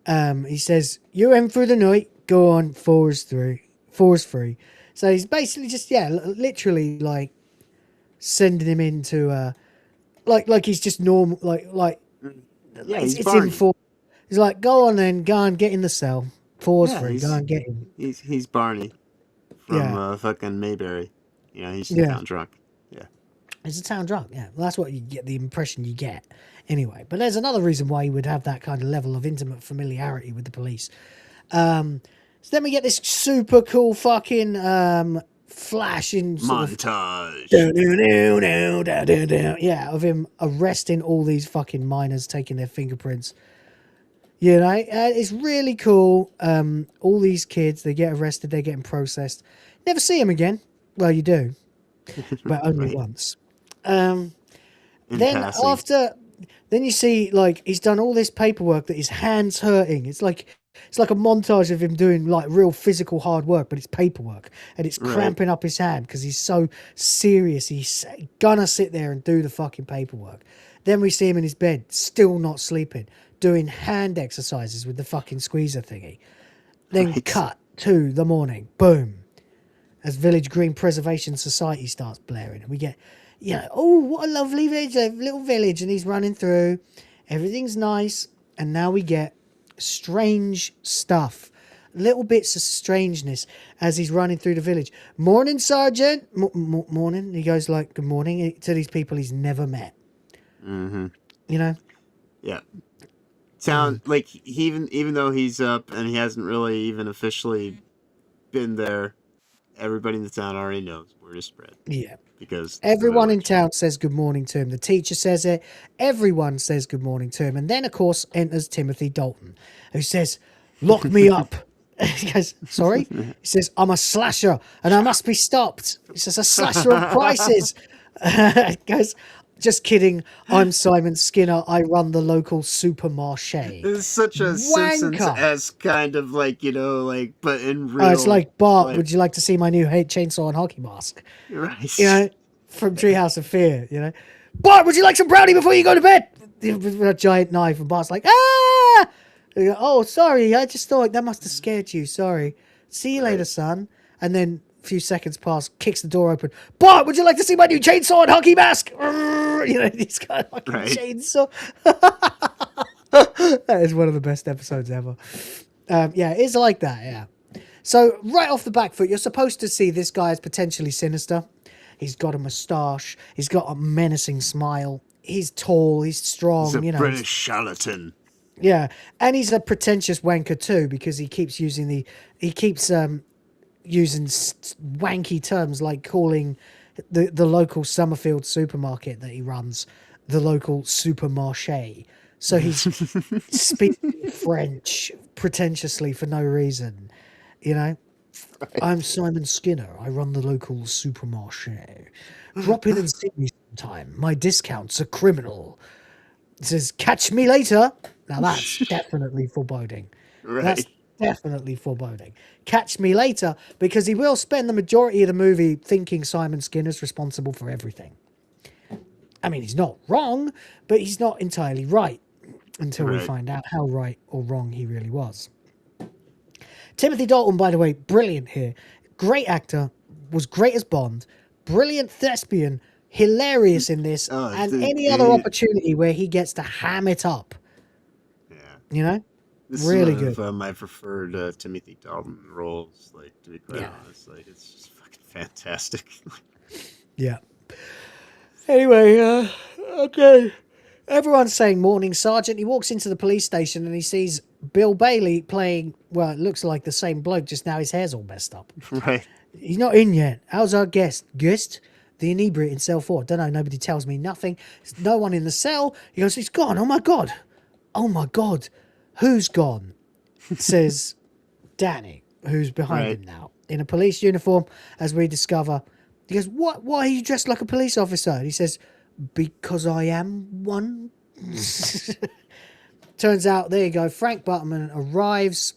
He says, "You're in for the night. Go on, 4's free. 4's free." So he's basically just literally like sending him into like he's just normal, he's it's in 4. He's like, go on then, go and get in the cell. 4's free. Go and get him. He's Barney from fucking Mayberry. He's a town drunk. Yeah, he's a town drunk. Yeah, well, that's what you get. The impression you get. Anyway, but there's another reason why he would have that kind of level of intimate familiarity with the police. So then we get this super cool fucking flashing montage. Of him arresting all these fucking minors, taking their fingerprints. It's really cool. All these kids, they get arrested, they're getting processed. Never see them again. Well, you do, but only once. Then passing. Then you see, he's done all this paperwork that his hand's hurting. It's like a montage of him doing real physical hard work, but it's paperwork, and it's cramping up his hand because he's so serious. He's gonna sit there and do the fucking paperwork. Then we see him in his bed, still not sleeping, doing hand exercises with the fucking squeezer thingy. Then cut to the morning, boom, as Village Green Preservation Society starts blaring, and we get, oh, what a lovely village, a little village, and he's running through. Everything's nice, and now we get strange stuff, little bits of strangeness as he's running through the village. Morning, Sergeant. Morning. He goes good morning to these people he's never met. Mm-hmm. Yeah. Sound like even though he's up and he hasn't really even officially been there, everybody in the town already knows word is spread. Yeah. Because everyone in town says good morning to him. The teacher says it. Everyone says good morning to him. And then, of course, enters Timothy Dalton, who says, "Lock me up." He goes, "Sorry?" He says, "I'm a slasher and I must be stopped." He says, "A slasher of prices." He goes, Just kidding. I'm Simon Skinner. I run the local supermarché. It's such a Simpsons-esque kind of like, but in real. It's like, Bart, would you like to see my new chainsaw and hockey mask? Right. From Treehouse of Fear, Bart, would you like some brownie before you go to bed? With a giant knife, and Bart's like, ah! Oh, sorry, I just thought that must have scared you. Sorry. See you later, son. And then a few seconds pass, kicks the door open. Bart, would you like to see my new chainsaw and hockey mask? He's got a fucking chainsaw. That is one of the best episodes ever. It's like that, yeah. So right off the back foot, you're supposed to see this guy as potentially sinister. He's got a moustache. He's got a menacing smile. He's tall. He's strong. He's a British charlatan. Yeah, and he's a pretentious wanker too, because he keeps using using wanky terms like calling the local Summerfield supermarket that he runs the local supermarché. So he's speaking French pretentiously for no reason, I'm Simon Skinner. I run the local supermarché. Drop in and see me sometime. My discounts are criminal. It says, catch me later. Now that's definitely foreboding. Right. That's definitely foreboding. Catch me later, because he will spend the majority of the movie thinking Simon Skinner's responsible for everything. I mean, he's not wrong, but he's not entirely right until we find out how right or wrong he really was. Timothy Dalton, by the way, brilliant here. Great actor, was great as Bond, brilliant thespian, hilarious in this, and any other opportunity where he gets to ham it up. Yeah. This really is one good. of my preferred Timothy Dalton roles, to be quite honest. It's just fucking fantastic. Yeah. Anyway, okay. Everyone's saying morning, Sergeant. He walks into the police station and he sees Bill Bailey playing, well, it looks like the same bloke, just now his hair's all messed up. Right. He's not in yet. How's our guest? Guest? The inebriate in cell 4. Don't know. Nobody tells me nothing. There's no one in the cell. He goes, he's gone. Oh, my God. Oh, my God. Who's gone? Says Danny, who's behind him now, in a police uniform, as we discover. He goes, what? Why are you dressed like a police officer? And he says, because I am one. Turns out, there you go, Frank Butterman arrives.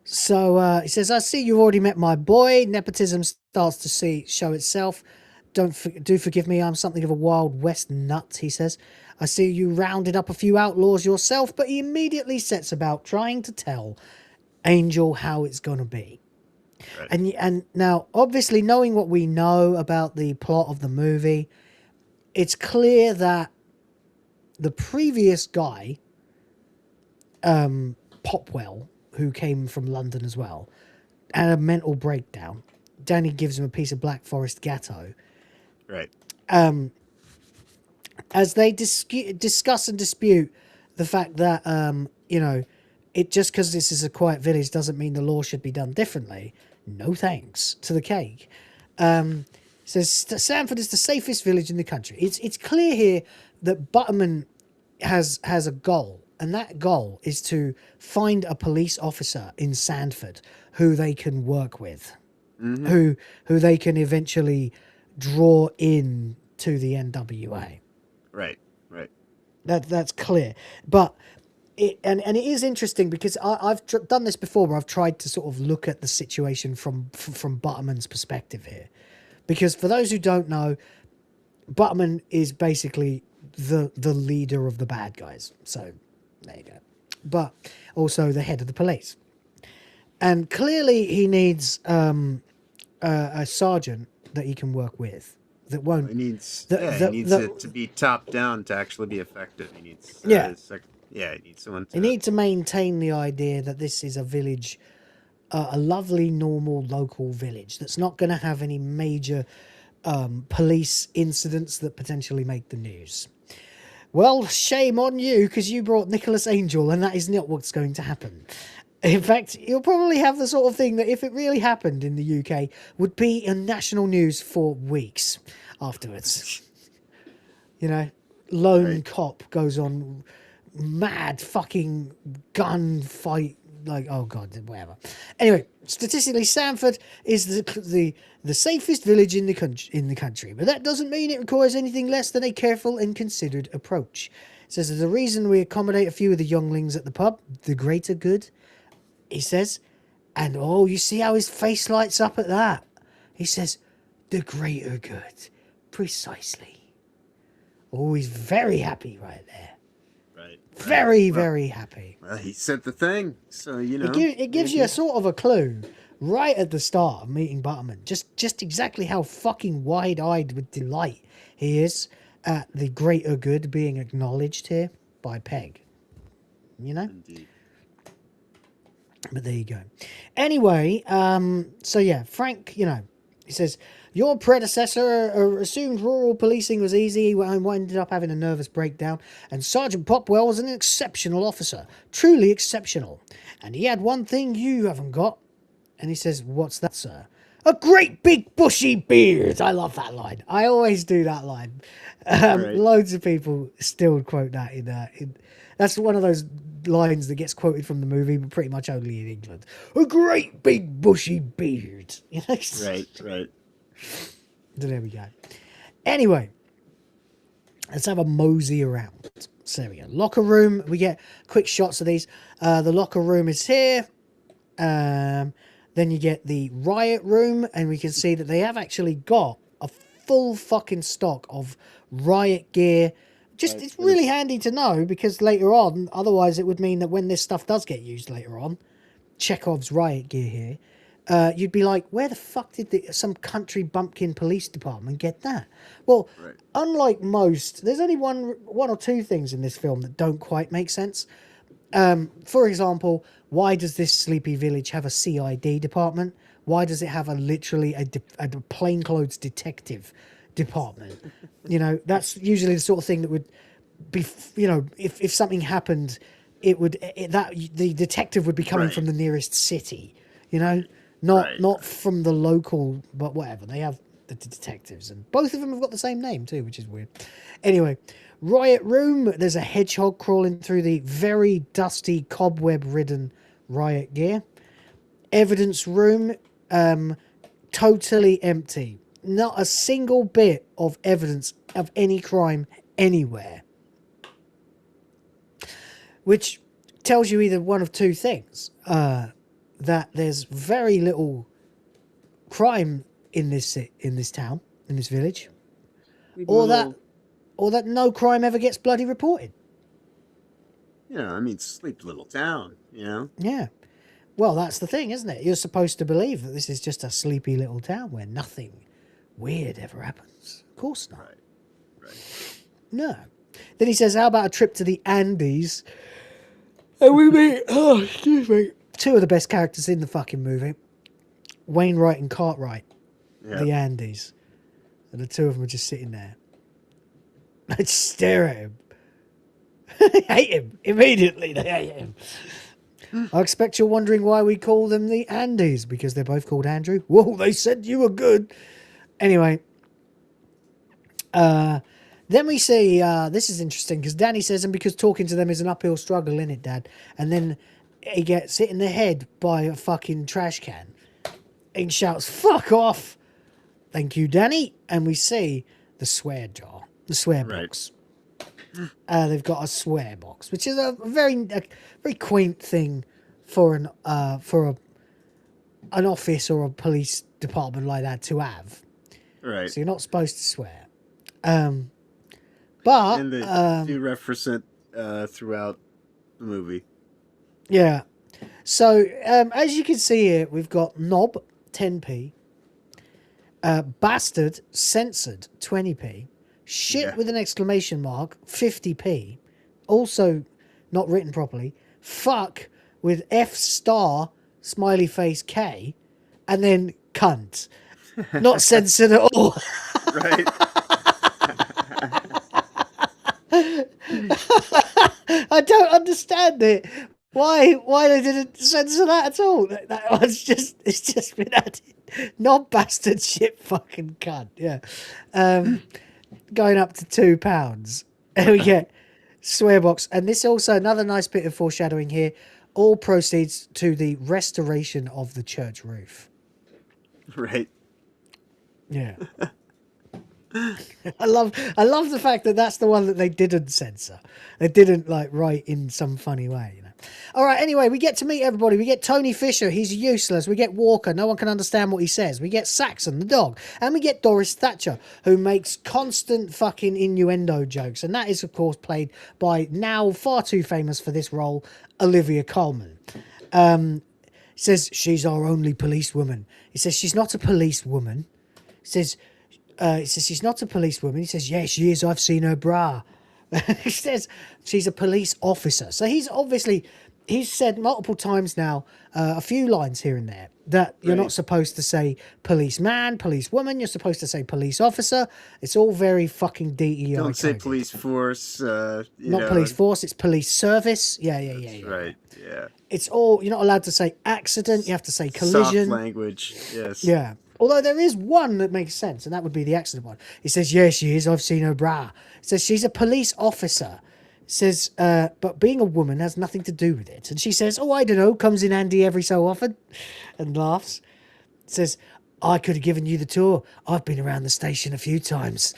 So he says, I see you've already met my boy. Nepotism starts to show itself. Do forgive me, I'm something of a Wild West nut, he says. I see you rounded up a few outlaws yourself, but he immediately sets about trying to tell Angel how it's going to be. Right. And now, obviously, knowing what we know about the plot of the movie, it's clear that the previous guy, Popwell, who came from London as well, had a mental breakdown. Danny gives him a piece of Black Forest Gatto. Right. As they discuss and dispute the fact that, it just because this is a quiet village doesn't mean the law should be done differently. No thanks to the cake. Says Sanford is the safest village in the country. It's clear here that Butterman has a goal, and that goal is to find a police officer in Sanford who they can work with, who they can eventually draw in to the NWA. Right. That's clear, but it is interesting because I've done this before, where I've tried to sort of look at the situation from Butterman's perspective here, because for those who don't know, Butterman is basically the leader of the bad guys. So there you go, but also the head of the police, and clearly he needs a sergeant that he can work with. That won't. He needs it to be top down to actually be effective. He needs. He needs someone. He needs to maintain the idea that this is a village, a lovely, normal, local village that's not going to have any major police incidents that potentially make the news. Well, shame on you, because you brought Nicholas Angel, and that is not what's going to happen. In fact, you'll probably have the sort of thing that, if it really happened in the UK, would be in national news for weeks afterwards. Lone cop goes on mad fucking gunfight like, oh god, whatever. Anyway, statistically, Sanford is the safest village in the country, but that doesn't mean it requires anything less than a careful and considered approach. It says there's a reason we accommodate a few of the younglings at the pub, the greater good. He says, and oh, you see how his face lights up at that. He says, the greater good, precisely. Oh, he's very happy right there. Very happy. Well, he said the thing, so you know. It gives you a sort of a clue right at the start of meeting Butterman. Just exactly how fucking wide-eyed with delight he is at the greater good being acknowledged here by Pegg. You know? Indeed. But there you go. Anyway, so yeah, Frank, you know, he says, your predecessor assumed rural policing was easy and ended up having a nervous breakdown. And Sergeant Popwell was an exceptional officer. Truly exceptional. And he had one thing you haven't got. And he says, what's that, sir? A great big bushy beard. I love that line. I always do that line. Loads of people still quote that in that's one of those lines that gets quoted from the movie, but pretty much only in England. A great big bushy beard. You know? Right. So there we go. Anyway, let's have a mosey around. So there we go. Locker room. We get quick shots of these. The locker room is here. Then you get the riot room, and we can see that they have actually got a full fucking stock of riot gear. It's really handy to know, because later on, otherwise it would mean that when this stuff does get used later on, Chekhov's riot gear here, you'd be like, where the fuck did some country bumpkin police department get that? Well, unlike most, there's only one or two things in this film that don't quite make sense. For example, why does this sleepy village have a CID department? Why does it have literally a plainclothes detective department? You know, that's usually the sort of thing that would be, you know, if something happened, the detective would be coming from the nearest city, you know, not from the local, but whatever. They have the detectives, and both of them have got the same name too, which is weird. Anyway, riot room. There's a hedgehog crawling through the very dusty, cobweb-ridden riot gear. Evidence room, totally empty. Not a single bit of evidence of any crime anywhere. Which tells you either one of two things. That there's very little crime in this town, in this village. Or that no crime ever gets bloody reported. Yeah, I mean, sleepy little town, you know? Yeah. Well, that's the thing, isn't it? You're supposed to believe that this is just a sleepy little town where nothing weird ever happens. Of course not. Right. No. Then he says, how about a trip to the Andes? And we meet, two of the best characters in the fucking movie. Wainwright and Cartwright. Yep. The Andes. And the two of them are just sitting there. I just stare at him. They hate him. Immediately they hate him. I expect you're wondering why we call them the Andes, because they're both called Andrew. Whoa, they said you were good. Anyway. Then we see, this is interesting, because Danny says, and because talking to them is an uphill struggle, innit, Dad? And then he gets hit in the head by a fucking trash can. And shouts, fuck off! Thank you, Danny. And we see the swear jar, the swear box. They've got a swear box, which is a very quaint thing for an office or a police department like that to have. Right. So you're not supposed to swear. But and they do reference it throughout the movie. Yeah. So as you can see here, we've got knob 10p, bastard censored 20p, shit with an exclamation mark 50p, also not written properly, fuck with F star smiley face K, and then cunt, not censored at all. Right. I don't understand it. Why they didn't censor that at all? That was it's just been added. Not bastard shit fucking cunt. Yeah. Going up to £2. And we get swear box. And this also another nice bit of foreshadowing here All proceeds to the restoration of the church roof. Right. Yeah. I love the fact that that's the one that they didn't censor. They didn't like write in some funny way, you know. All right, anyway, we get to meet everybody. We get Tony Fisher, he's useless. We get Walker, no one can understand what he says. We get Saxon, the dog. And we get Doris Thatcher, who makes constant fucking innuendo jokes. And that is, of course, played by now far too famous for this role, Olivia Colman. Says she's our only policewoman. He says she's not a policewoman. He says she's not a policewoman. He says, yeah, she is. I've seen her bra. He says she's a police officer. So he's said multiple times now, a few lines here and there, that you're not supposed to say policeman, policewoman. You're supposed to say police officer. It's all very fucking DEI. Don't say police force. Not police force. It's police service. Yeah. Right. Yeah. It's all, you're not allowed to say accident. You have to say collision. Soft language. Yes. Yeah. Although there is one that makes sense, and that would be the accident one. He says, yeah, she is. I've seen her bra. He says, she's a police officer. He says, but being a woman has nothing to do with it. And she says, oh, I don't know, comes in handy every so often, and laughs. Says, I could have given you the tour. I've been around the station a few times.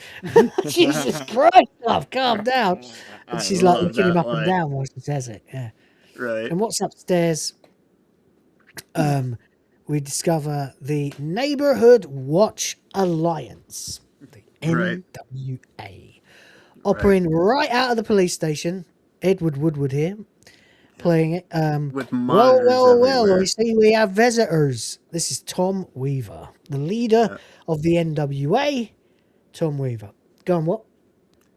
Jesus Christ, love, calm down. And she's like looking him up and down while she says it. Yeah. Right. And what's upstairs? We discover the Neighborhood Watch Alliance, the NWA, operating right out of the police station. Edward Woodward here, playing it. With monitors Well, we see we have visitors. This is Tom Weaver, the leader of the NWA. Tom Weaver. Go on, what?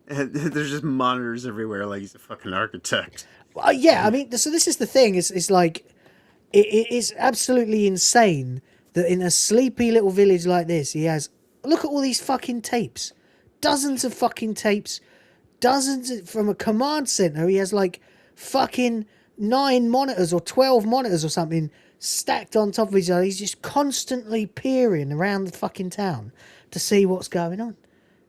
There's just monitors everywhere like he's a fucking architect. Well, yeah, I mean, so this is the thing. It's like... It is absolutely insane that in a sleepy little village like this, he has... Look at all these fucking tapes. Dozens of fucking tapes. Dozens from a command center. He has like fucking 9 monitors or 12 monitors or something stacked on top of each other. He's just constantly peering around the fucking town to see what's going on.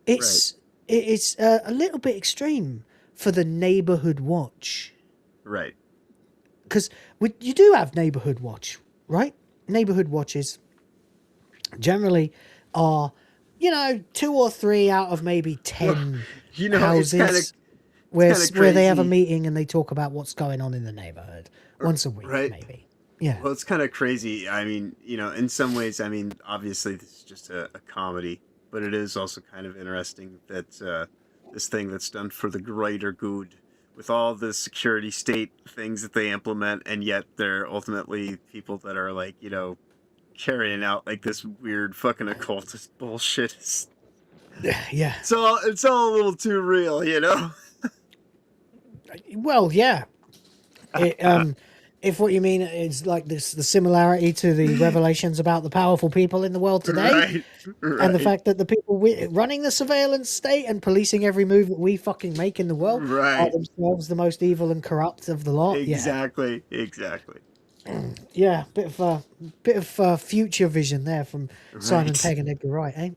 It's a little bit extreme for the Neighborhood Watch. Right. Because you do have Neighborhood Watch, right? Neighborhood watches generally are, 2 or 3 out of maybe 10 houses where they have a meeting and they talk about what's going on in the neighborhood once a week, maybe. Yeah. Well, it's kind of crazy. I mean, in some ways, I mean, obviously this is just a comedy, but it is also kind of interesting that this thing that's done for the greater good, with all the security state things that they implement, and yet they're ultimately people that are like, carrying out like this weird fucking occultist bullshit. Yeah. It's all a little too real, Well, yeah. If what you mean is like this, the similarity to the revelations about the powerful people in the world today, right. And the fact that the people running the surveillance state and policing every move that we fucking make in the world are themselves the most evil and corrupt of the lot. Exactly. Yeah, bit of future vision there from Simon Pegg and Edgar Wright, eh?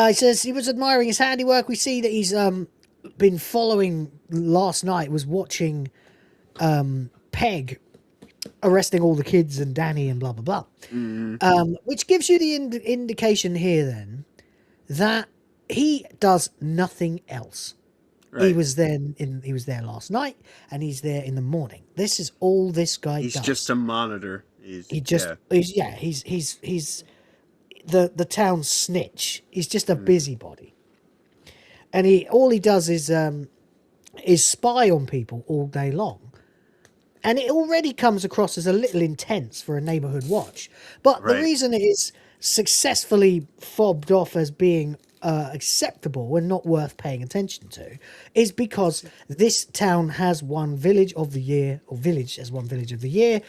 He says he was admiring his handiwork. We see that he's been following last night, was watching Pegg arresting all the kids and Danny and blah blah blah, which gives you the indication here then that he does nothing else. Right. He was there last night, and he's there in the morning. This is all this guy does. He's just a monitor. He's the town snitch. He's just a busybody, and all he does is spy on people all day long. And it already comes across as a little intense for a Neighborhood Watch. But the reason it is successfully fobbed off as being acceptable and not worth paying attention to is because this town has one village of the year, or village as one village of the year,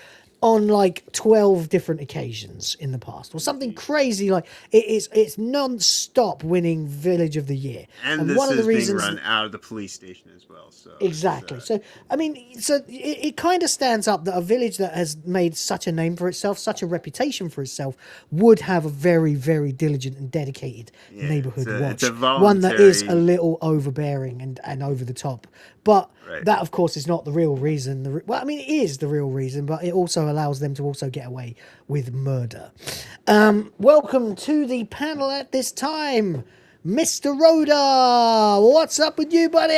on like 12 different occasions in the past, or something crazy like it's non-stop winning Village of the Year. And this one of the is reasons being run out of the police station as well. So exactly. So I mean, so it kind of stands up that a village that has made such a name for itself, such a reputation for itself, would have a very, very diligent and dedicated neighborhood watch. One that is a little overbearing and over the top. But that, of course, is not the real reason. Well, I mean, it is the real reason, but it also allows them to also get away with murder. Welcome to the panel at this time, Mr. Rhoda. What's up with you, buddy?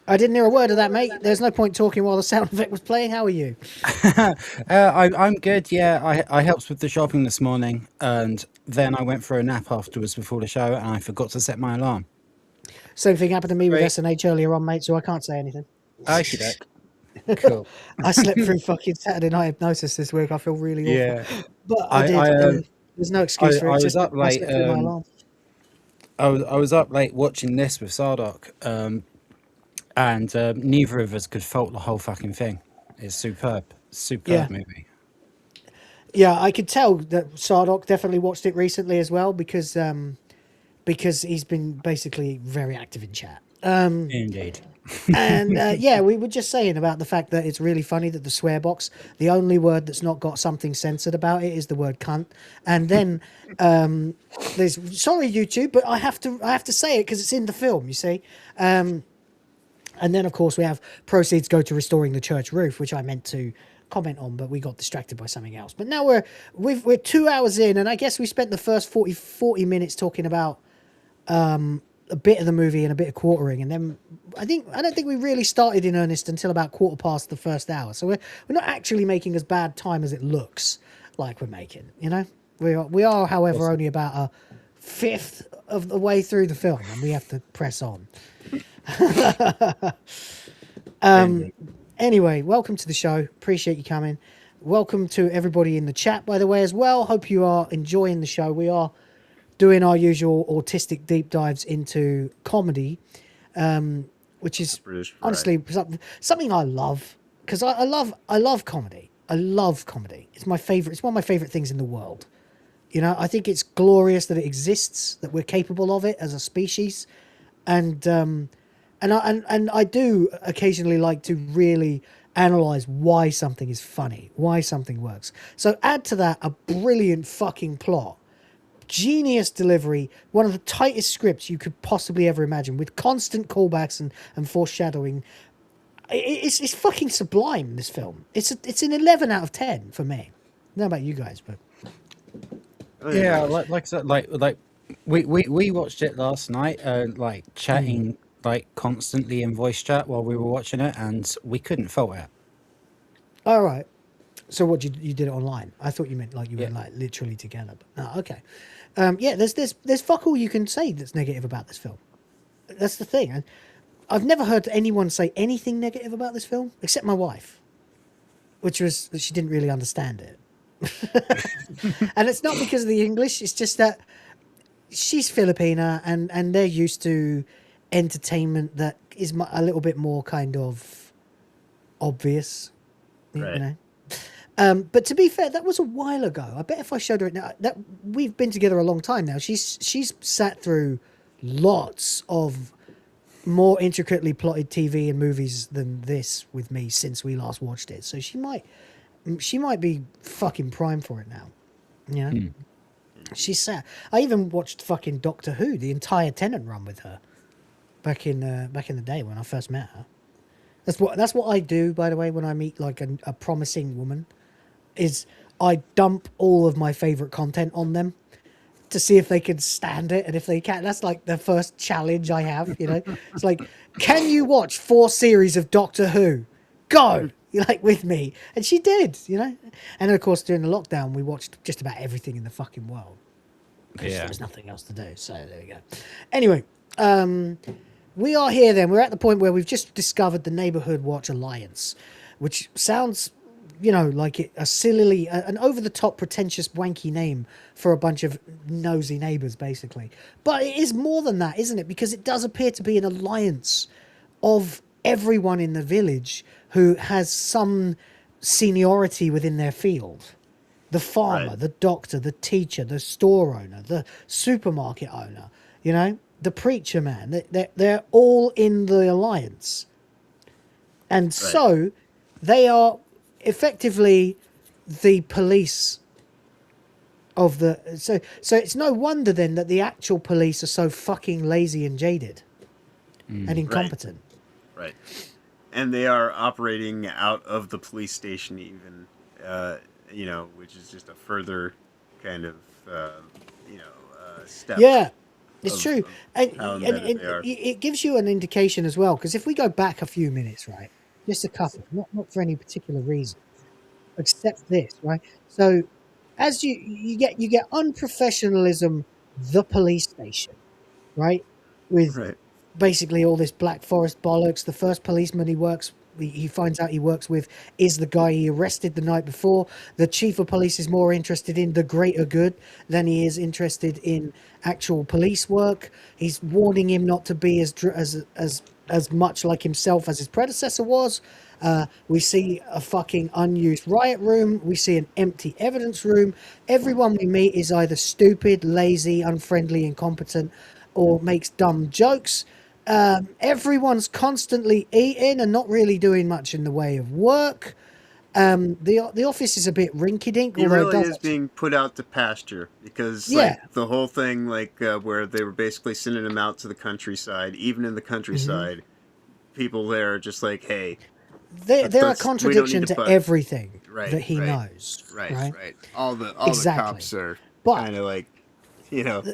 I didn't hear a word of that, mate. There's no point talking while the sound effect was playing. How are you? I'm good, yeah. I helped with the shopping this morning, and then I went for a nap afterwards before the show, and I forgot to set my alarm. Same thing happened to me with SNH earlier on, mate, so I can't say anything. Cool. I slept through fucking Saturday Night Hypnosis this week. I feel really awful. Yeah. But I did. There's no excuse for it. I was just up late. I slept through my alarm. I was up late watching this with Sardok, and neither of us could fault the whole fucking thing. It's superb movie. Yeah, I could tell that Sardok definitely watched it recently as well because he's been basically very active in chat. Indeed. And we were just saying about the fact that it's really funny that the swear box, the only word that's not got something censored about it is the word cunt. And then there's sorry YouTube, but I have to say it because it's in the film, you see. And then of course we have proceeds go to restoring the church roof, which I meant to comment on, but we got distracted by something else. But now we're 2 hours in, and I guess we spent the first 40 minutes talking about a bit of the movie and a bit of quartering, and then I don't think we really started in earnest until about quarter past the first hour. So we're not actually making as bad time as it looks like we're making. You know, we are, however, only about a fifth of the way through the film, and we have to press on. Anyway, welcome to the show. Appreciate you coming. Welcome to everybody in the chat, by the way, as well. Hope you are enjoying the show. We are doing our usual autistic deep dives into comedy, which is honestly something I love, because I love comedy. I love comedy. It's my favorite. It's one of my favorite things in the world. You know, I think it's glorious that it exists, that we're capable of it as a species, and I do occasionally like to really analyze why something is funny, why something works. So add to that a brilliant fucking plot, genius delivery, one of the tightest scripts you could possibly ever imagine, with constant callbacks and foreshadowing. It's fucking sublime, this film. It's an 11 out of 10 for me. I don't know about you guys, but yeah, like I said, like we watched it last night, like chatting like constantly in voice chat while we were watching it, and we couldn't fault it. All right. So what, you did it online? I thought you meant like you were like literally together. But no, okay. There's fuck all you can say that's negative about this film. That's the thing. And I've never heard anyone say anything negative about this film except my wife, which was that she didn't really understand it. And it's not because of the English. It's just that she's Filipina and they're used to entertainment that is a little bit more kind of obvious, right. You know. But to be fair, that was a while ago. I bet if I showed her it now, that we've been together a long time now. She's sat through lots of more intricately plotted TV and movies than this with me since we last watched it. So she might be fucking prime for it now. You know? She's sat. I even watched fucking Doctor Who, the entire Tennant run with her back in the day when I first met her. That's what I do, by the way, when I meet like a promising woman, is I dump all of my favorite content on them to see if they can stand it, and if they can, that's like the first challenge I have. You know, it's like, can you watch 4 series of Doctor Who? Go, like with me, and she did. You know, and of course during the lockdown we watched just about everything in the fucking world because there was nothing else to do. So there we go. Anyway, we are here then. We're at the point where we've just discovered the Neighborhood Watch Alliance, which sounds you know, like a sillily, an over-the-top, pretentious, wanky name for a bunch of nosy neighbors, basically. But it is more than that, isn't it? Because it does appear to be an alliance of everyone in the village who has some seniority within their field. The farmer, the doctor, the teacher, the store owner, the supermarket owner, you know, the preacher man. They're all in the alliance. And so they are effectively the police of the... So it's no wonder then that the actual police are so fucking lazy and jaded and incompetent. Right. And they are operating out of the police station even, you know, which is just a further kind of, you know, step. Yeah, it's true. And it gives you an indication as well, because if we go back a few minutes, right, just a couple, not for any particular reason, except this, right? So as you get unprofessionalism, the police station, right, with basically all this Black Forest bollocks. The first policeman he finds out he works with is the guy he arrested the night before. The chief of police is more interested in the greater good than he is interested in actual police work. He's warning him not to be as much like himself as his predecessor was. We see a fucking unused riot room. We see an empty evidence room. Everyone we meet is either stupid, lazy, unfriendly, incompetent, or makes dumb jokes. Everyone's constantly eating and not really doing much in the way of work. The office is a bit rinky-dink. It really is being put out to pasture because like, the whole thing, like where they were basically sending him out to the countryside, even in the countryside, people there are just like, hey, they're a contradiction to everything that he knows. Right. All the cops are kind of like, you know.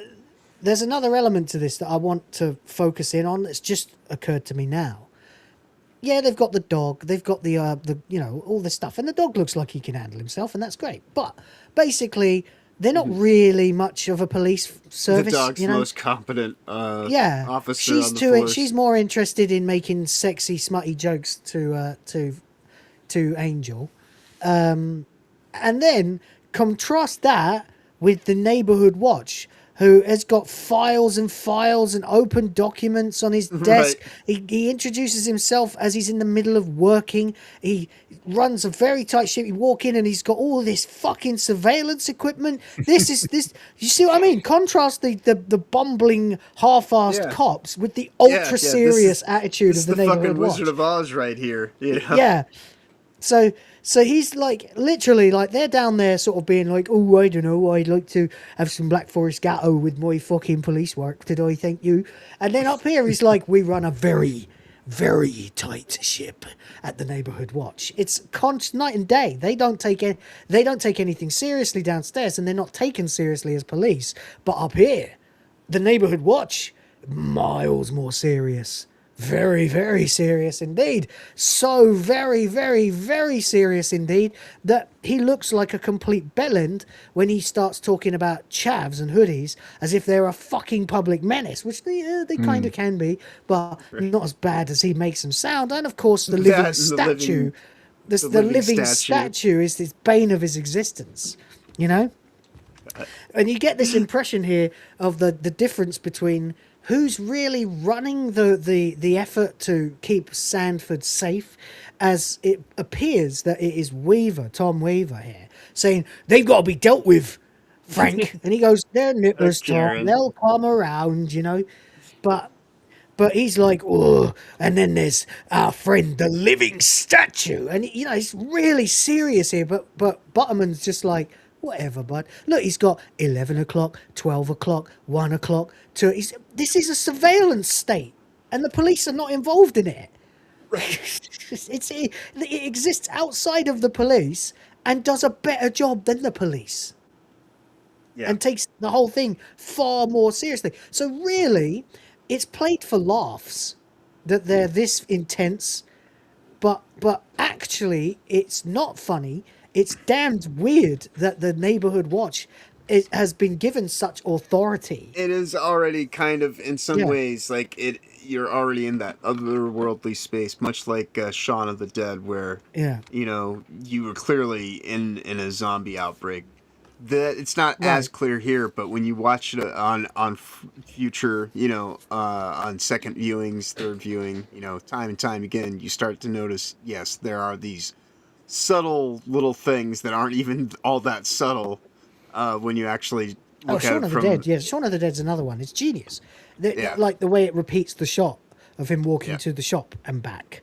There's another element to this that I want to focus in on. That's just occurred to me now. Yeah, they've got the dog. They've got the you know, all this stuff, and the dog looks like he can handle himself, and that's great. But basically, they're not really much of a police service. The dog's you know? most competent officer on the force. She's more interested in making sexy, smutty jokes to Angel, and then contrast that with the neighborhood watch, who has got files and files and open documents on his desk. He introduces himself as he's in the middle of working. He runs a very tight ship. You walk in and he's got all this fucking surveillance equipment. This. You see what I mean? Contrast the bumbling, half-assed cops with the ultra serious attitude of the neighborhood watch. Wizard of Oz right here. You know? Yeah. So he's like, literally, like, they're down there sort of being like, oh, I don't know, I'd like to have some Black Forest Gatto with my fucking police work today, thank you. And then up here, he's like, we run a very, very tight ship at the neighborhood watch. It's night and day. They don't take anything seriously downstairs, and they're not taken seriously as police. But up here, the neighborhood watch, miles more serious. Very, very serious indeed. So very, very, very serious indeed that he looks like a complete bellend when he starts talking about chavs and hoodies as if they're a fucking public menace, which they kind of can be, but not as bad as he makes them sound. And of course, the living statue, the living statue is this bane of his existence, you know? And you get this impression here of the difference between who's really running the effort to keep Sandford safe, as it appears that it is Tom Weaver here, saying, they've got to be dealt with, Frank. And he goes, they're nippers, Tom. They'll come around, you know. But he's like, oh, and then there's our friend, the living statue. And, you know, he's really serious here. But Butterman's just like, whatever, bud. Look, he's got 11 o'clock, 12 o'clock, 1 o'clock. This is a surveillance state, and the police are not involved in it. It exists outside of the police and does a better job than the police. Yeah. And takes the whole thing far more seriously. So really, it's played for laughs that they're this intense, but actually it's not funny. It's damned weird that the neighborhood watch has been given such authority. It is already kind of, in some ways, like you're already in that otherworldly space, much like Shaun of the Dead, where you were clearly in a zombie outbreak. It's not as clear here, but when you watch it on future, on second viewings, third viewing, time and time again, you start to notice, yes, there are these subtle little things that aren't even all that subtle when you actually look at it from... Dead. Yeah, Shaun of the Dead's another one. It's genius. Like the way it repeats the shot of him walking to the shop and back.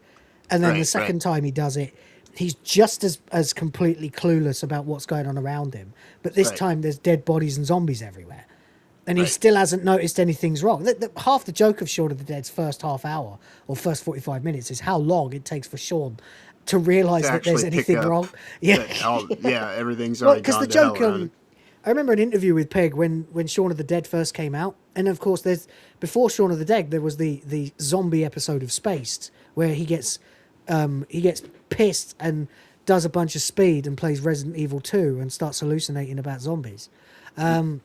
And then the second time he does it, he's just as completely clueless about what's going on around him. But this time there's dead bodies and zombies everywhere. And he still hasn't noticed anything's wrong. Half the joke of Shaun of the Dead's first half hour or first 45 minutes is how long it takes for Shaun to realise that there's anything wrong. Yeah, everything's already gone to hell around. I remember an interview with Pegg when Shaun of the Dead first came out. And of course, before Shaun of the Dead, there was the zombie episode of Spaced, where he gets pissed and does a bunch of speed and plays Resident Evil 2 and starts hallucinating about zombies. But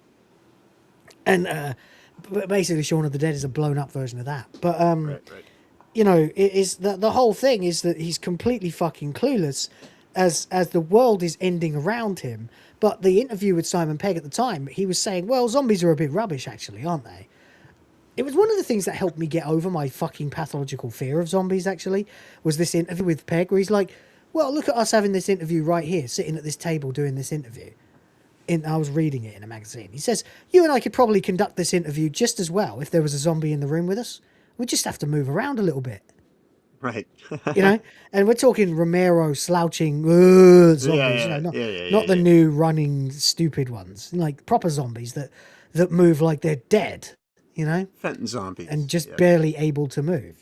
basically, Shaun of the Dead is a blown up version of that. But it is the whole thing is that he's completely fucking clueless as the world is ending around him. But the interview with Simon Pegg at the time, he was saying, well, zombies are a bit rubbish, actually, aren't they? It was one of the things that helped me get over my fucking pathological fear of zombies, actually, was this interview with Pegg, where he's like, well, look at us having this interview right here, sitting at this table doing this interview. I was reading it in a magazine. He says, you and I could probably conduct this interview just as well if there was a zombie in the room with us. We just have to move around a little bit. Right. And we're talking Romero slouching zombies, not the new running stupid ones, like proper zombies that move like they're dead, Fenton zombies. And just barely able to move,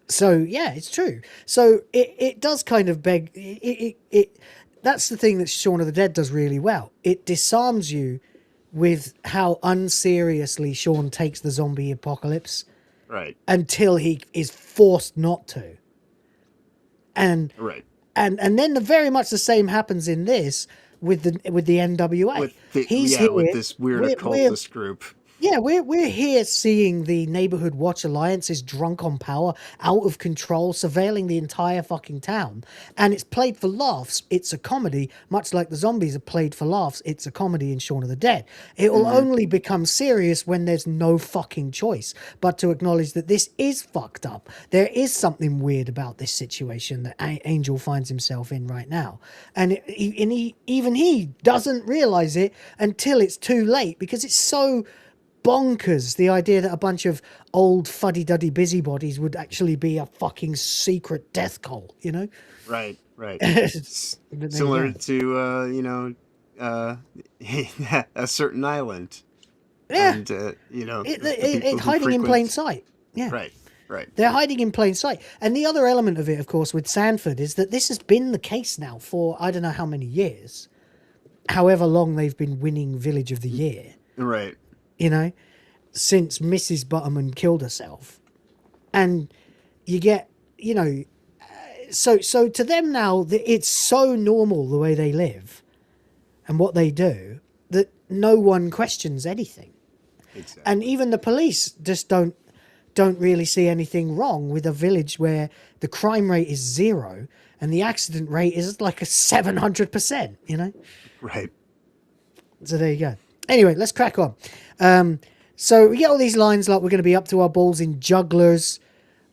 So, yeah, it's true. So it does kind of beg... That's the thing that Shaun of the Dead does really well. It disarms you with how unseriously Shaun takes the zombie apocalypse. Right. Until he is forced not to. And then very much the same happens in this with the NWA. With this weird occultist group. Yeah, we're here seeing the Neighborhood Watch Alliance is drunk on power, out of control, surveilling the entire fucking town. And it's played for laughs. It's a comedy, much like the zombies are played for laughs. It's a comedy in Shaun of the Dead. It will only become serious when there's no fucking choice but to acknowledge that this is fucked up. There is something weird about this situation that Angel finds himself in right now. And even he doesn't realize it until it's too late, because it's so... bonkers, the idea that a bunch of old fuddy-duddy busybodies would actually be a fucking secret death cult, Right. Similar to, a certain island. Yeah. And, it's hiding in plain sight. Yeah. Right. They're hiding in plain sight. And the other element of it, of course, with Sanford is that this has been the case now for I don't know how many years. However long they've been winning Village of the Year. Right. Since Mrs. Butterman killed herself. And you get, so to them now, it's so normal the way they live and what they do that no one questions anything. Exactly. And even the police just don't really see anything wrong with a village where the crime rate is 0 and the accident rate is like a 700%, Right. So there you go. Anyway, let's crack on. So we get all these lines like we're going to be up to our balls in jugglers,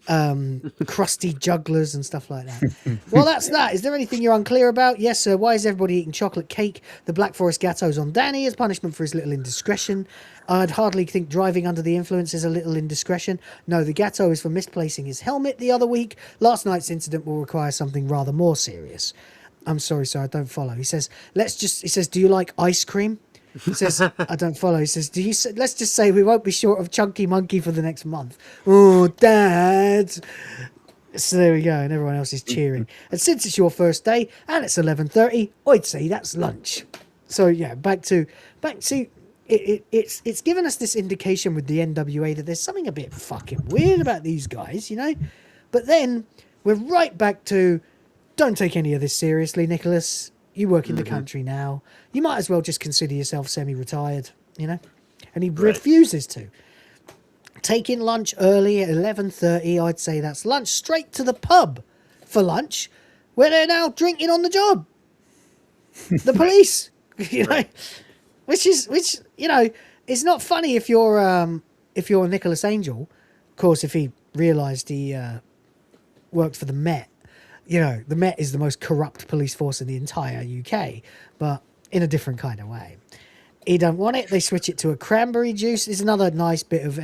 crusty jugglers and stuff like that. Well, that's that. Is there anything you're unclear about? Yes, sir. Why is everybody eating chocolate cake? The Black Forest Gatto's on Danny as punishment for his little indiscretion. I'd hardly think driving under the influence is a little indiscretion. No, the Gatto is for misplacing his helmet the other week. Last night's incident will require something rather more serious. I'm sorry, sir. I don't follow. He says, do you like ice cream? He says, I don't follow. He says, let's just say we won't be short of Chunky Monkey for the next month. Oh, Dad. So there we go. And everyone else is cheering. And since it's your first day and it's 11:30, I'd say that's lunch. So yeah, back to it's given us this indication with the NWA that there's something a bit fucking weird about these guys, But then we're right back to, don't take any of this seriously, Nicholas. You work in the country now. You might as well just consider yourself semi-retired, And he refuses to. taking lunch early at 11:30. I'd say that's lunch. Straight to the pub for lunch, where they're now drinking on the job. The police, which it's not funny if you're Nicholas Angel. Of course, if he realised he worked for the Met, the Met is the most corrupt police force in the entire UK, but in a different kind of way. He don't want it. They switch it to a cranberry juice. There's another nice bit of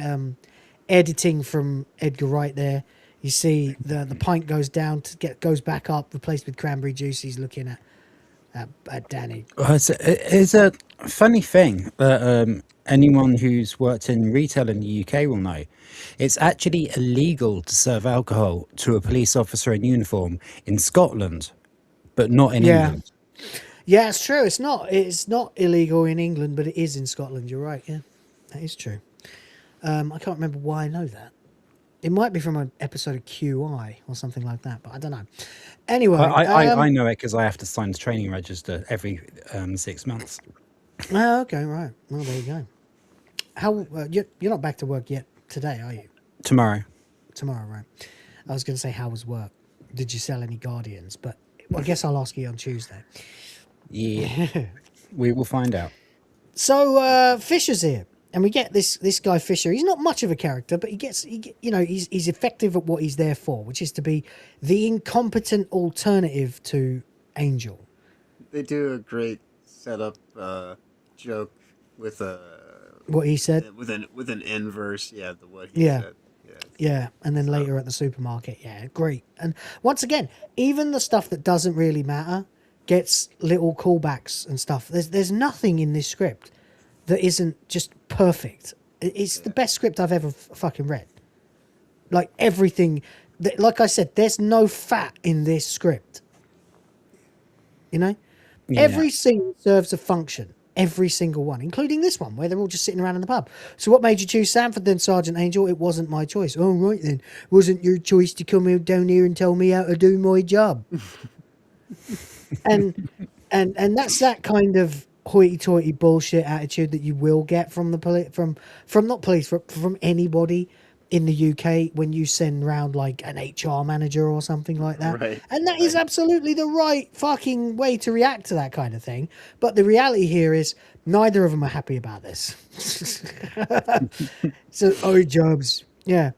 editing from Edgar Wright there. You see the pint goes down goes back up, replaced with cranberry juice. He's looking at Danny. It's a funny thing that anyone who's worked in retail in the UK will know. It's actually illegal to serve alcohol to a police officer in uniform in Scotland, but not in England. Yeah, it's true. It's not illegal in England, but it is in Scotland. You're right. Yeah, that is true. I can't remember why I know that. It might be from an episode of QI or something like that, but I don't know. Anyway, I know it because I have to sign the training register every 6 months. Oh, okay, right. Well, there you go. How you're not back to work yet today, are you? Tomorrow, right. I was going to say, how was work? Did you sell any Guardians? But I guess I'll ask you on Tuesday. Yeah, we will find out. So Fisher's here, and we get this guy Fisher. He's not much of a character, but he's effective at what he's there for, which is to be the incompetent alternative to Angel. They do a great setup joke with what he said with an inverse. Yeah, what he said. Yeah, and then later at the supermarket. Yeah, great. And once again, even the stuff that doesn't really matter gets little callbacks and stuff. There's nothing in this script that isn't just perfect. It's the best script I've ever fucking read. Like everything, like I said, there's no fat in this script. Every scene serves a function. Every single one, including this one, where they're all just sitting around in the pub. So what made you choose Sanford then, Sergeant Angel? It wasn't my choice. Oh, right then. Wasn't your choice to come down here and tell me how to do my job? and that's that kind of hoity-toity bullshit attitude that you will get from from anybody in the UK when you send round like an HR manager or something like that. Right, and that is absolutely the right fucking way to react to that kind of thing. But the reality here is neither of them are happy about this. So, our jobs. Yeah.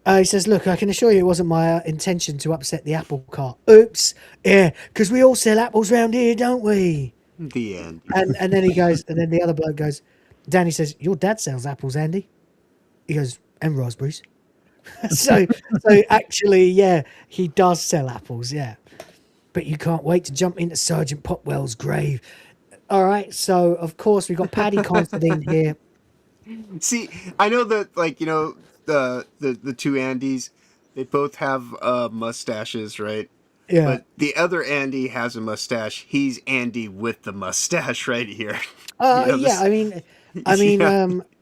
He says, look, I can assure you it wasn't my intention to upset the apple cart. Oops. Yeah, because we all sell apples round here, don't we? The end. And then he goes, and then the other bloke goes, Danny says, your dad sells apples, Andy. He goes, and raspberries. so actually, yeah, he does sell apples, yeah. But you can't wait to jump into Sergeant Popwell's grave. All right, so of course we've got Paddy Considine here. See, I know that, the two Andys, they both have mustaches, right? Yeah. But the other Andy has a mustache. He's Andy with the mustache right here.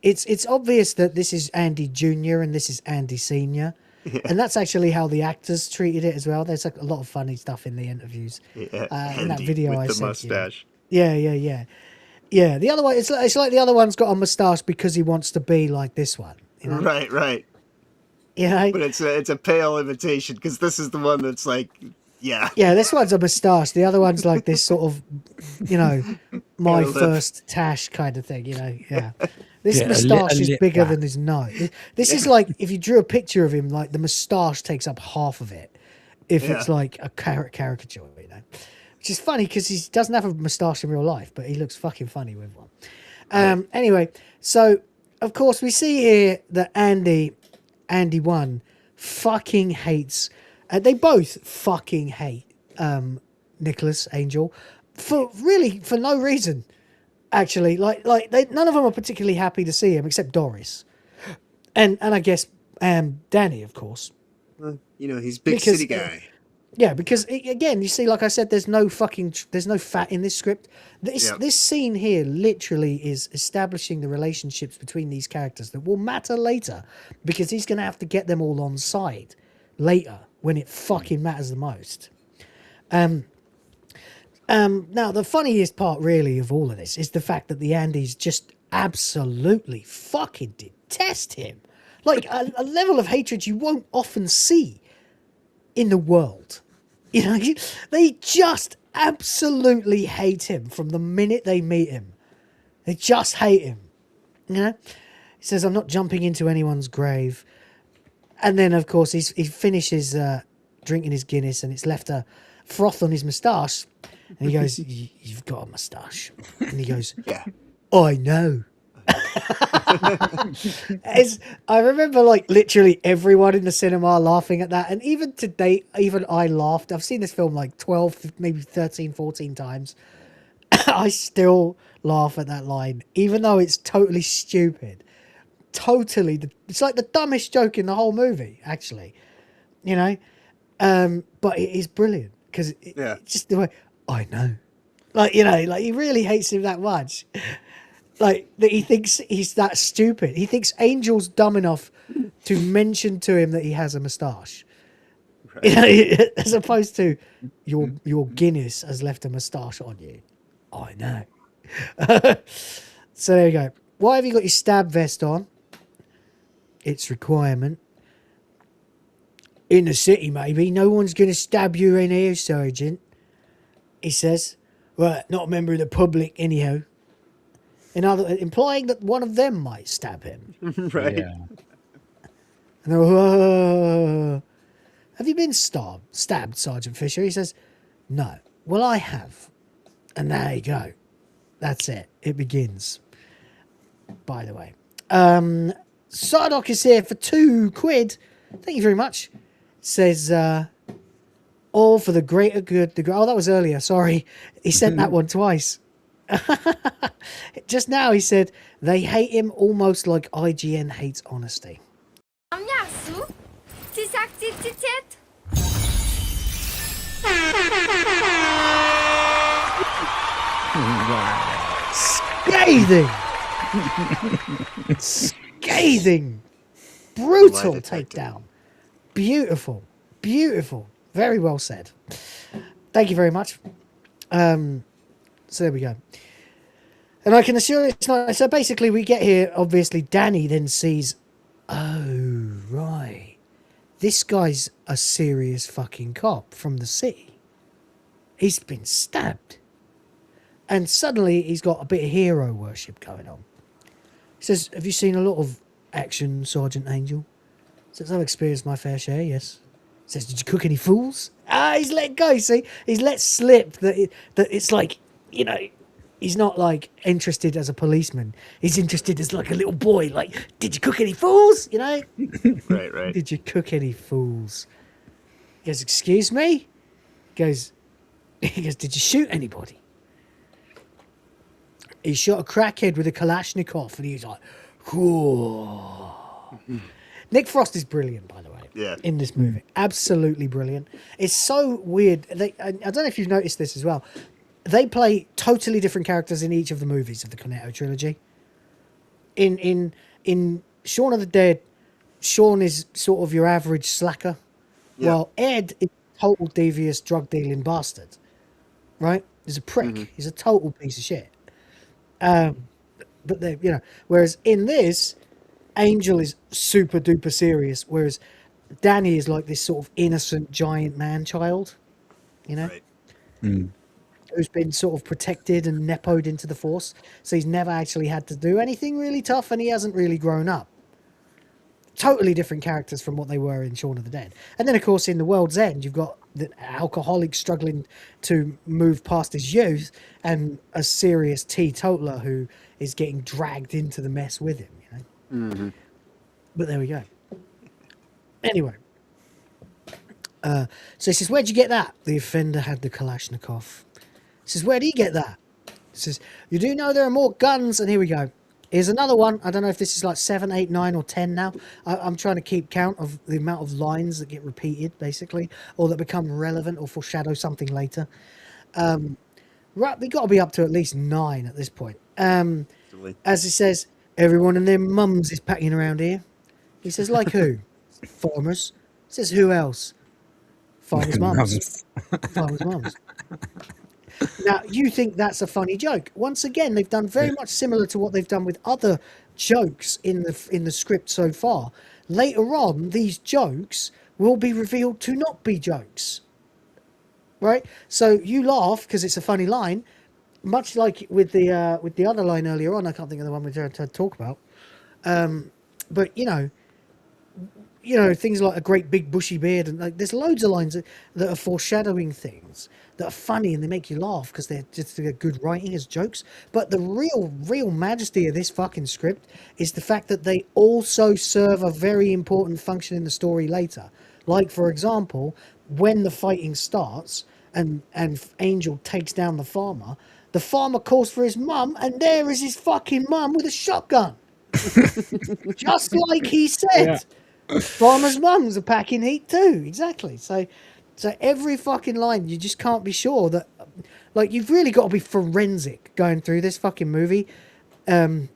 It's obvious that this is Andy Jr. and this is Andy Sr. Yeah. And that's actually how the actors treated it as well. There's a lot of funny stuff in the interviews. Yeah, in that video with I the sent mustache. you. Yeah. The other one, it's like the other one's got a mustache because he wants to be like this one. Right. But it's a pale imitation because this is the one that's like, yeah. Yeah, this one's a moustache. The other one's like this sort of, my first tash kind of thing, yeah. This moustache is bigger than his nose. This is like, if you drew a picture of him, like the moustache takes up half of it if it's like a caricature, Which is funny because he doesn't have a moustache in real life, but he looks fucking funny with one. Anyway, so, of course, we see here that Andy 1 fucking hates... they both fucking hate Nicholas Angel for no reason. Actually, none of them are particularly happy to see him except Doris, and I guess Danny, of course. He's a big city guy. Yeah, because again, you see, like I said, there's no fat in this script. This scene here literally is establishing the relationships between these characters that will matter later, because he's going to have to get them all on side later when it fucking matters the most. Now, the funniest part, really, of all of this is the fact that the Andes just absolutely fucking detest him. Like, a level of hatred you won't often see in the world. You know, they just absolutely hate him from the minute they meet him. They just hate him. You know? He says, I'm not jumping into anyone's grave. And then, of course, he finishes drinking his Guinness and it's left a froth on his moustache. And he goes, you've got a moustache. And he goes, Yeah. I know. I remember, like, literally everyone in the cinema laughing at that. And even to date, even I laughed. I've seen this film like 12, maybe 13, 14 times. I still laugh at that line, even though it's totally stupid. It's like the dumbest joke in the whole movie, actually. You know? But it is brilliant because it's just the way, I know. Like, you know, like he really hates him that much. Like, that he thinks he's that stupid. He thinks Angel's dumb enough to mention to him that he has a moustache. Right. You know, as opposed to your Guinness has left a moustache on you. I know. So there you go. Why have you got your stab vest on? It's requirement. In the city, maybe. No one's going to stab you in here, Sergeant. He says. Right, not a member of the public, anyhow. Implying that one of them might stab him. Right. Yeah. And they're, whoa. Have you been stabbed, Sergeant Fisher? He says, no. Well, I have. And there you go. That's it. It begins. By the way. Sardoc is here for £2. Thank you very much. Says, all for the greater good. Oh, that was earlier. Sorry. He sent that one twice. Just now he said they hate him almost like IGN hates honesty. Scathing. Scathing. Brutal takedown. Beautiful. Beautiful. Very well said. Thank you very much. So there we go. And I can assure you it's not. So basically we get here, obviously Danny then sees, oh, right. This guy's a serious fucking cop from the city. He's been stabbed. And suddenly he's got a bit of hero worship going on. He says, have you seen a lot of action, Sergeant Angel? He says, I've experienced my fair share, yes. He says, did you cook any fools? He's let go, see? He's let slip that it's like, you know, he's not like interested as a policeman. He's interested as like a little boy. Like, did you cook any fools? You know? Right. Did you cook any fools? He goes, excuse me? He goes, did you shoot anybody? He shot a crackhead with a Kalashnikov, and he was like, whoa. Nick Frost is brilliant, by the way. Yeah. In this movie. Absolutely brilliant. It's so weird. I don't know if you've noticed this as well. They play totally different characters in each of the movies of the Cornetto Trilogy. In Shaun of the Dead, Shaun is sort of your average slacker, while Ed is a total devious drug dealing bastard. Right? He's a prick. Mm-hmm. He's a total piece of shit. But they, you know, whereas in this, Angel is super duper serious, whereas Danny is like this sort of innocent giant man child, you know, who's been sort of protected and nepoed into the force. So he's never actually had to do anything really tough, and he hasn't really grown up. Totally different characters from what they were in Shaun of the Dead. And then, of course, in The World's End, you've got the alcoholic struggling to move past his youth and a serious teetotaler who is getting dragged into the mess with him, you know. Mm-hmm. But there we go. Anyway. So he says, where'd you get that? The offender had the Kalashnikov. He says, where do you get that? He says, you do know there are more guns. And here we go. Here's another one. I don't know if this is like 7, 8, 9 or 10 now. I'm trying to keep count of the amount of lines that get repeated, basically, or that become relevant or foreshadow something later. Right, we got to be up to at least 9 at this point. As he says, everyone and their mums is packing around here. He says, like who? Farmers. He says, who else? Farmers' mums. Farmers' mums. Now, you think that's a funny joke. Once again, they've done very much similar to what they've done with other jokes in the script so far. Later on, these jokes will be revealed to not be jokes. Right? So you laugh because it's a funny line, much like with the other line earlier on. I can't think of the one we're trying to talk about. But you know, things like a great big bushy beard, and like there's loads of lines that are foreshadowing things that are funny and they make you laugh because they're just good writing as jokes. But the real majesty of this fucking script is the fact that they also serve a very important function in the story later. Like, for example, when the fighting starts and Angel takes down the farmer calls for his mum, and there is his fucking mum with a shotgun. Just like he said. Yeah. Farmer's mums are packing heat too. Exactly. So every fucking line, you just can't be sure that, like, you've really got to be forensic going through this fucking movie to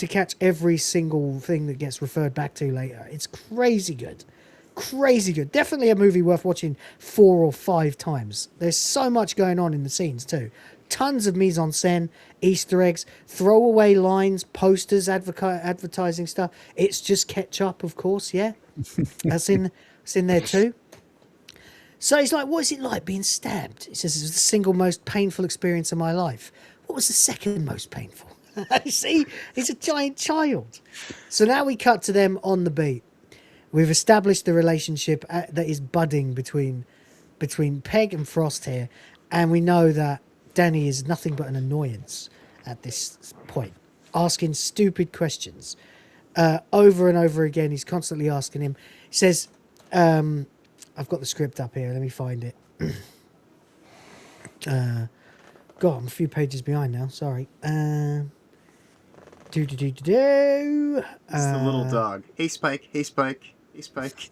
catch every single thing that gets referred back to later. It's crazy good. Crazy good. Definitely a movie worth watching 4 or 5 times. There's so much going on in the scenes too. Tons of mise en scène, Easter eggs, throwaway lines, posters, advertising stuff. It's just ketchup, of course, yeah. It's in there too. So he's like, what is it like being stabbed? He says, it was the single most painful experience of my life. What was the second most painful? See, he's a giant child. So now we cut to them on the beat. We've established the relationship that is budding between Pegg and Frost here, and we know that Danny is nothing but an annoyance at this point, asking stupid questions over and over again. He's constantly asking him. He says, I've got the script up here. Let me find it. God, I'm a few pages behind now. Sorry. It's the little dog. Hey, Spike. Hey, Spike. Hey, Spike.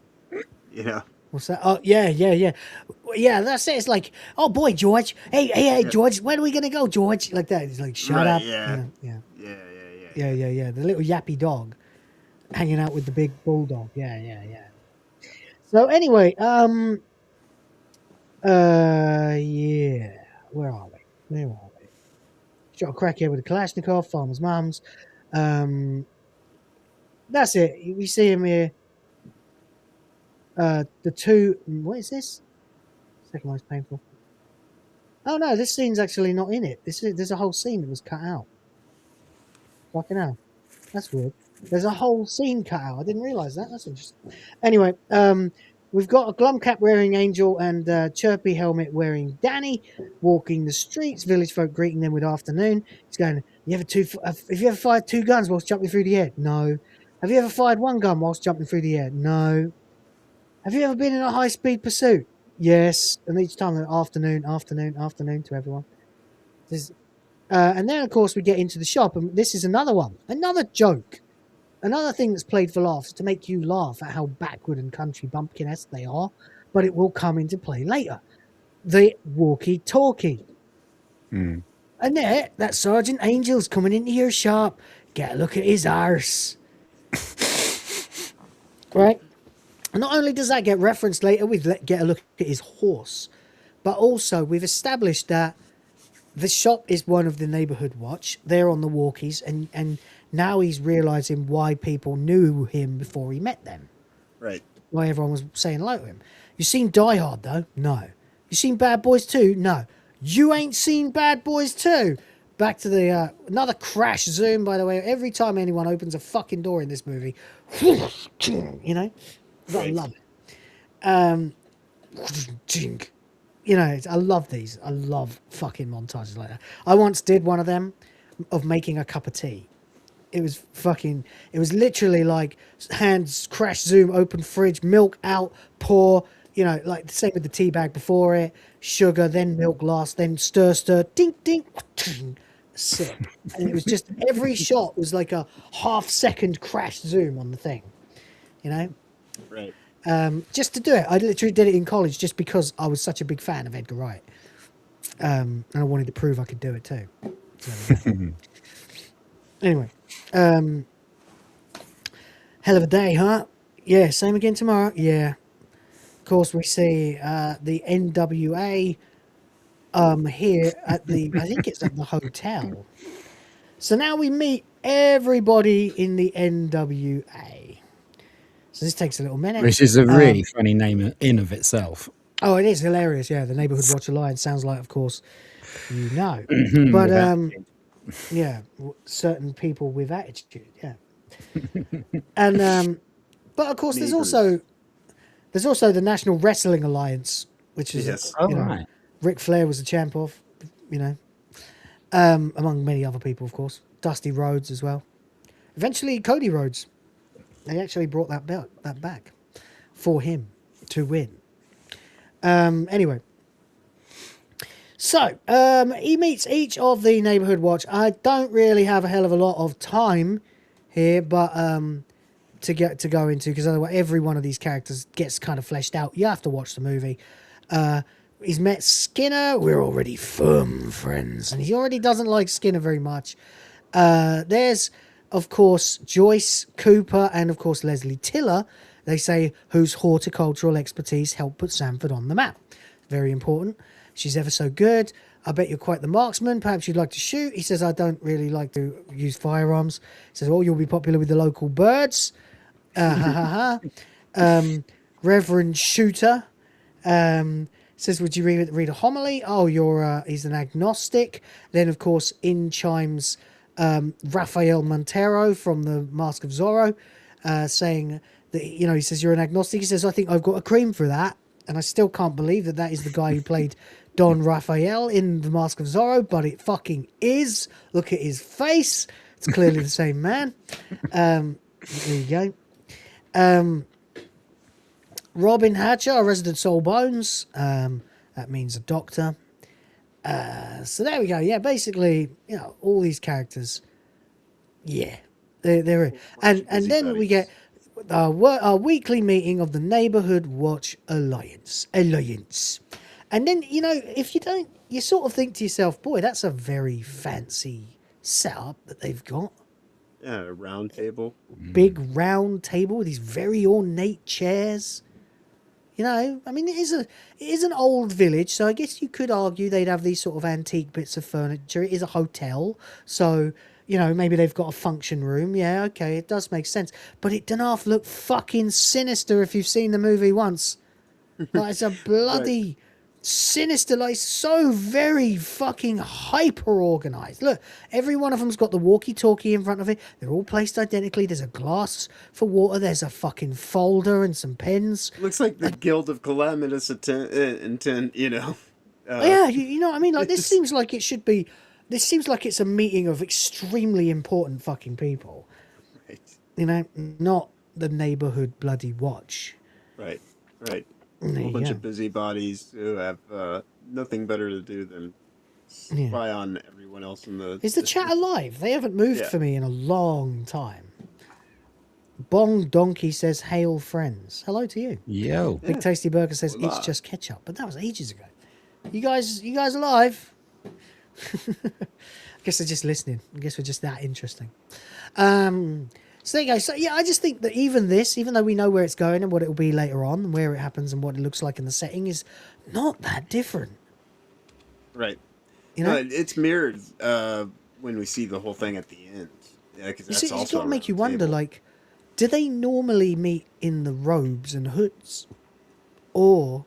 You know. What's that? Oh, yeah. Yeah, that's it. It's like, oh, boy, George. Hey, yeah. George, where are we going to go, George? Like that. He's like, shut up. Yeah. Yeah. The little yappy dog hanging out with the big bulldog. Yeah. So anyway, yeah. Where are we? Shot a crackhead with a Kalashnikov, farmer's mums. That's it. We see him here. The two. What is this? Second most painful. Oh no, this scene's actually not in it. There's a whole scene that was cut out. Fucking hell. That's weird. There's a whole scene cut out. I didn't realise that. That's interesting. Anyway, we've got a glum cap wearing Angel and chirpy helmet wearing Danny walking the streets. Village folk greeting them with afternoon. He's going, have you ever fired 2 guns whilst jumping through the air? No. Have you ever fired 1 gun whilst jumping through the air? No. Have you ever been in a high-speed pursuit? Yes. And each time, afternoon to everyone. And then, of course, we get into the shop, and this is another one. Another joke. Another thing that's played for laughs to make you laugh at how backward and country bumpkin-esque they are, but it will come into play later. The walkie-talkie. And there, that Sergeant Angel's coming into your shop. Get a look at his arse. Right? And not only does that get referenced later, we get a look at his horse, but also we've established that the shop is one of the neighborhood watch. They're on the walkies, and now he's realizing why people knew him before he met them. Right. Why everyone was saying hello to him. You seen Die Hard, though? No. You seen Bad Boys 2? No. You ain't seen Bad Boys 2? Back to the another crash zoom, by the way. Every time anyone opens a fucking door in this movie, you know, I love it. You know, I love these. I love fucking montages like that. I once did one of them of making a cup of tea. It was literally like hands, crash, zoom, open fridge, milk out, pour, you know, like the same with the tea bag before it, sugar, then milk last, then stir, dink, dink, sip. And it was just, every shot was like a half-second crash zoom on the thing, you know? Right. Just to do it. I literally did it in college just because I was such a big fan of Edgar Wright. And I wanted to prove I could do it too. So, anyway. Hell of a day, huh? Yeah, same again tomorrow. Yeah. Of course, we see the NWA here at I think it's at the hotel. So now we meet everybody in the NWA. So this takes a little minute. Which is a really funny name in of itself. Oh, it is hilarious. Yeah, the Neighborhood Watch Alliance sounds like, of course, you know. Mhm, But with yeah, certain people with attitude. Yeah, and but of course, there's also the National Wrestling Alliance, which is Yes. you know, Ric Flair was the champ of, you know, among many other people, of course. Dusty Rhodes as well. Eventually, Cody Rhodes. They actually brought that belt back for him to win. Anyway, so he meets each of the Neighborhood Watch. I don't really have a hell of a lot of time here, but to go into, because otherwise every one of these characters gets kind of fleshed out. You have to watch the movie. He's met Skinner. We're already firm friends, and he already doesn't like Skinner very much. There's, of course, Joyce Cooper and, of course, Leslie Tiller, they say, whose horticultural expertise helped put Sanford on the map. Very important. She's ever so good. I bet you're quite the marksman. Perhaps you'd like to shoot. He says, I don't really like to use firearms. He says, oh, you'll be popular with the local birds. Reverend Shooter says, would you read a homily? Oh, he's an agnostic. Then, of course, in chimes Rafael Montero from the Mask of Zorro, saying that, you know, he says, you're an agnostic. He says, I think I've got a cream for that. And I still can't believe that is the guy who played Don Rafael in the Mask of Zorro, but it fucking is. Look at his face. It's clearly the same man. There you go. Robin Hatcher, our resident soul bones. That means a doctor. So there we go. Yeah, basically, you know, all these characters. Yeah, they're and then we get our weekly meeting of the Neighborhood Watch Alliance. And then, you know, if you don't, you sort of think to yourself, boy, that's a very fancy setup that they've got. Yeah, a round table. Big round table with these very ornate chairs. You know, I mean, it is an old village, so I guess you could argue they'd have these sort of antique bits of furniture. It is a hotel, so, you know, maybe they've got a function room. Yeah, okay, it does make sense. But it doesn't half look fucking sinister if you've seen the movie once. Like, it's a bloody sinister, like, so very fucking hyper-organized. Look, every one of them's got the walkie-talkie in front of it. They're all placed identically. There's a glass for water. There's a fucking folder and some pens. Looks like the Guild of Calamitous Intent, you know. Yeah, you know what I mean? Like, this seems like it should be... This seems like it's a meeting of extremely important fucking people. Right. You know, not the Neighborhood bloody watch. Right. A whole bunch of busybodies who have nothing better to do than spy on everyone else in the... Is the chat alive? They haven't moved for me in a long time. Bong Donkey says, hail friends. Hello to you. Yo. Big Tasty Burger says, it's just ketchup. But that was ages ago. You guys alive? I guess they're just listening. I guess we're just that interesting. So there you go. So yeah, I just think that even though we know where it's going and what it will be later on and where it happens and what it looks like in the setting, is not that different. Right. You know, it's mirrored when we see the whole thing at the end. Yeah, because that's also it's got to make you wonder, like, do they normally meet in the robes and hoods, or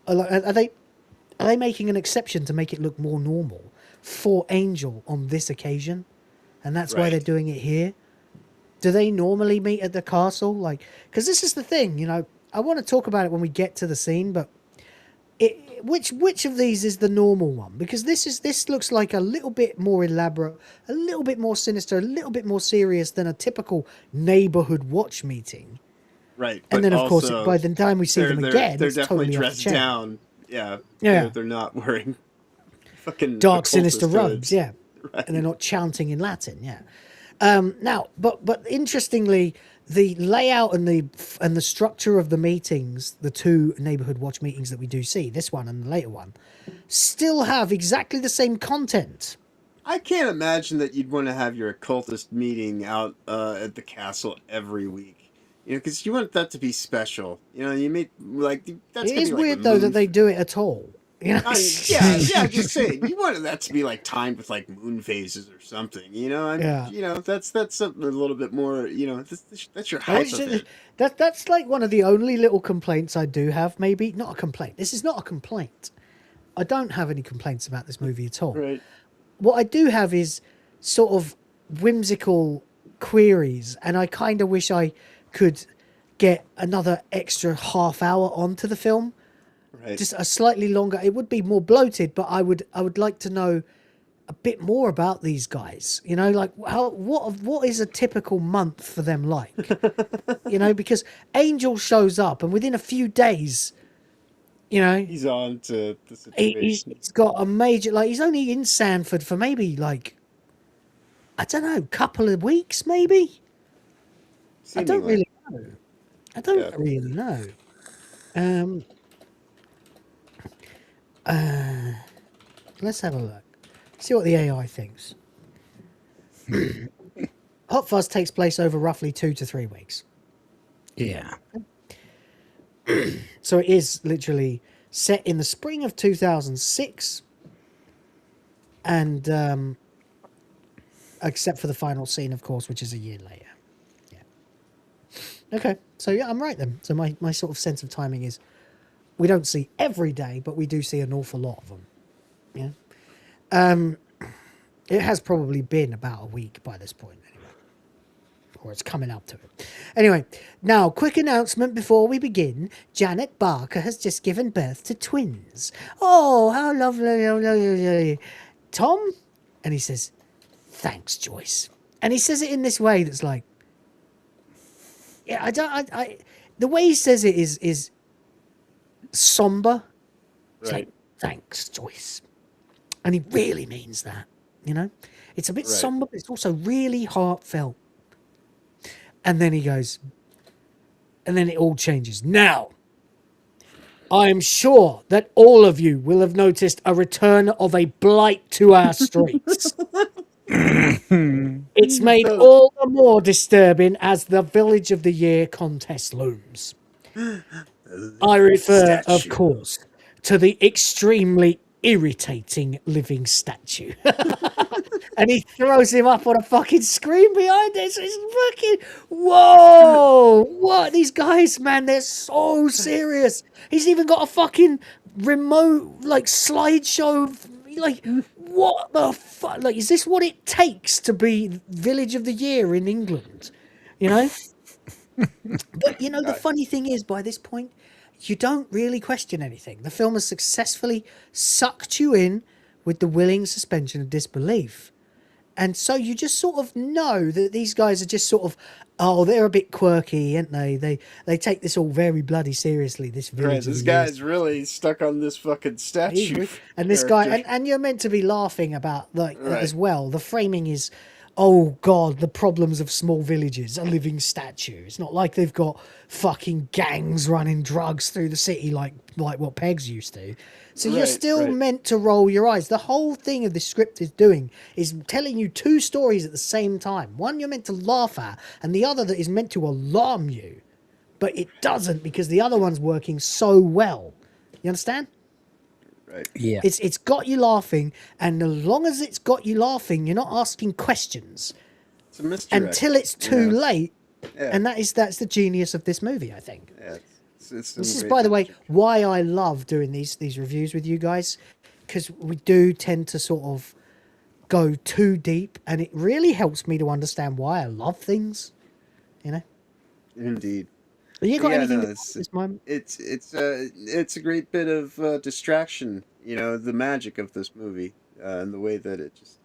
are they making an exception to make it look more normal for Angel on this occasion, and that's why they're doing it here? Do they normally meet at the castle? Like, because this is the thing, you know, I want to talk about it when we get to the scene, but which of these is the normal one? Because this looks like a little bit more elaborate, a little bit more sinister, a little bit more serious than a typical Neighborhood Watch meeting. Right. And then, of course, by the time we see them again, they're it's definitely totally dressed down. Yeah. They're not wearing fucking dark, sinister robes. hoods. Yeah. Right. And they're not chanting in Latin. Yeah. Now, but interestingly, the layout and the structure of the meetings, the two Neighborhood Watch meetings that we do see, this one and the later one, still have exactly the same content. I can't imagine that you'd want to have your occultist meeting out at the castle every week. You know, because you want that to be special. You know, you meet like that's. It is weird though that they do it at all. You know? Yeah, just saying. You wanted that to be like timed with like moon phases or something, you know? Yeah. You know, that's something a little bit more, you know, that's your hype of it. That's like one of the only little complaints I do have, maybe. Not a complaint. This is not a complaint. I don't have any complaints about this movie at all. Right. What I do have is sort of whimsical queries, and I kind of wish I could get another extra half hour onto the film. Right. Just a slightly longer. It would be more bloated, but I would like to know a bit more about these guys. You know, like what is a typical month for them like? You know, because Angel shows up, and within a few days, you know, he's on to the situation. He's got a major, like, he's only in Sanford for maybe, like, I don't know, couple of weeks, maybe? I don't really know. I don't really know. Let's have a look. See what the AI thinks. Hot Fuzz takes place over roughly 2 to 3 weeks. Yeah. So it is literally set in the spring of 2006, and except for the final scene, of course, which is a year later. Yeah. Okay, so yeah, I'm right then. So my sort of sense of timing is, we don't see every day, but we do see an awful lot of them. Yeah. It has probably been about a week by this point. Or it's coming up to it. Anyway, now, quick announcement before we begin. Janet Barker has just given birth to twins. Oh, how lovely, how lovely. Tom? And he says, thanks, Joyce. And he says it in this way that's like, yeah, the way he says it is somber. It's like, thanks, Joyce. And he really means that, you know? It's a bit somber, but it's also really heartfelt. And then he goes, and then it all changes. Now, I am sure that all of you will have noticed a return of a blight to our streets. It's made all the more disturbing as the Village of the Year contest looms. I refer, of course, to the extremely irritating living statue. And he throws him up on a fucking screen behind it. So it's fucking, whoa, what? These guys, man, they're so serious. He's even got a fucking remote, like, slideshow. Like, what the fuck? Like, is this what it takes to be Village of the Year in England? You know? But, you know, the funny thing is, by this point, you don't really question anything. The film has successfully sucked you in with the willing suspension of disbelief. And so you just sort of know that these guys are just sort of, oh, they're a bit quirky, aren't they? They take this all very bloody seriously, this Village. Right, this guy's really stuck on this fucking statue. And this guy, and you're meant to be laughing about, like, as well. The framing is, oh God, the problems of small villages, a living statue. It's not like they've got fucking gangs running drugs through the city like what Pegs used to. So you're still meant to roll your eyes. The whole thing of the script is doing is telling you two stories at the same time. One you're meant to laugh at, and the other that is meant to alarm you. But it doesn't, because the other one's working so well. You understand? Right. Yeah. It's got you laughing, and as long as it's got you laughing, you're not asking questions. It's a misdirect, until it's too late. Yeah. And that's the genius of this movie, I think. Yeah. This is, by the way, why I love doing these reviews with you guys, because we do tend to sort of go too deep, and it really helps me to understand why I love things. You know. Indeed. You got anything? No, it's a great bit of distraction. You know, the magic of this movie and the way that it just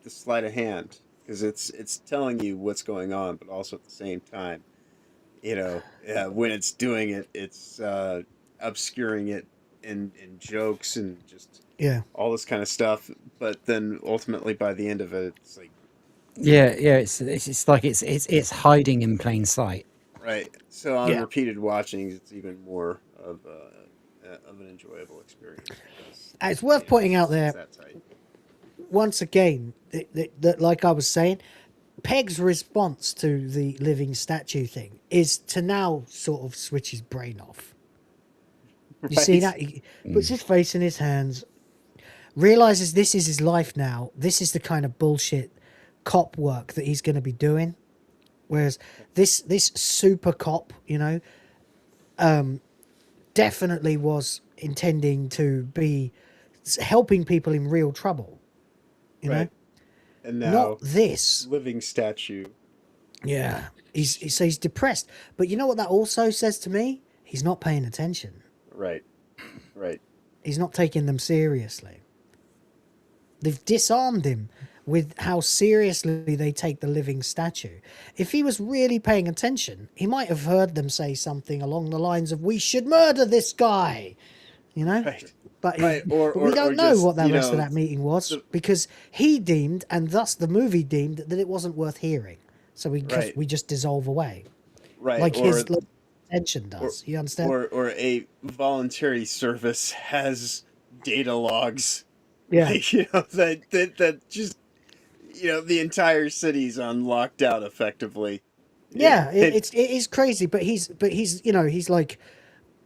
the sleight of hand, because it's telling you what's going on, but also at the same time, you know, when it's doing it, it's obscuring it in jokes and just all this kind of stuff. But then ultimately, by the end of it, it's like it's like it's hiding in plain sight. Right. So on repeated watching, it's even more of an enjoyable experience. It's worth pointing out there, once again, that like I was saying, Peg's response to the living statue thing is to now sort of switch his brain off. You see that? He puts his face in his hands, realizes this is his life now. This is the kind of bullshit cop work that he's going to be doing. Whereas this super cop, definitely was intending to be helping people in real trouble. You know? And now, not this living statue. Yeah, he's depressed. But you know what that also says to me? He's not paying attention. Right. He's not taking them seriously. They've disarmed him with how seriously they take the living statue. If he was really paying attention, he might have heard them say something along the lines of, "We should murder this guy," Right. But, Or we don't know just, what the rest of that meeting was, because he deemed, and thus the movie deemed, that it wasn't worth hearing. So we just dissolve away. Right. Like his attention does. You understand? Or a voluntary service has data logs. Yeah. Like, that just, the entire city's on lockdown effectively. Yeah, it is crazy, but he's he's like,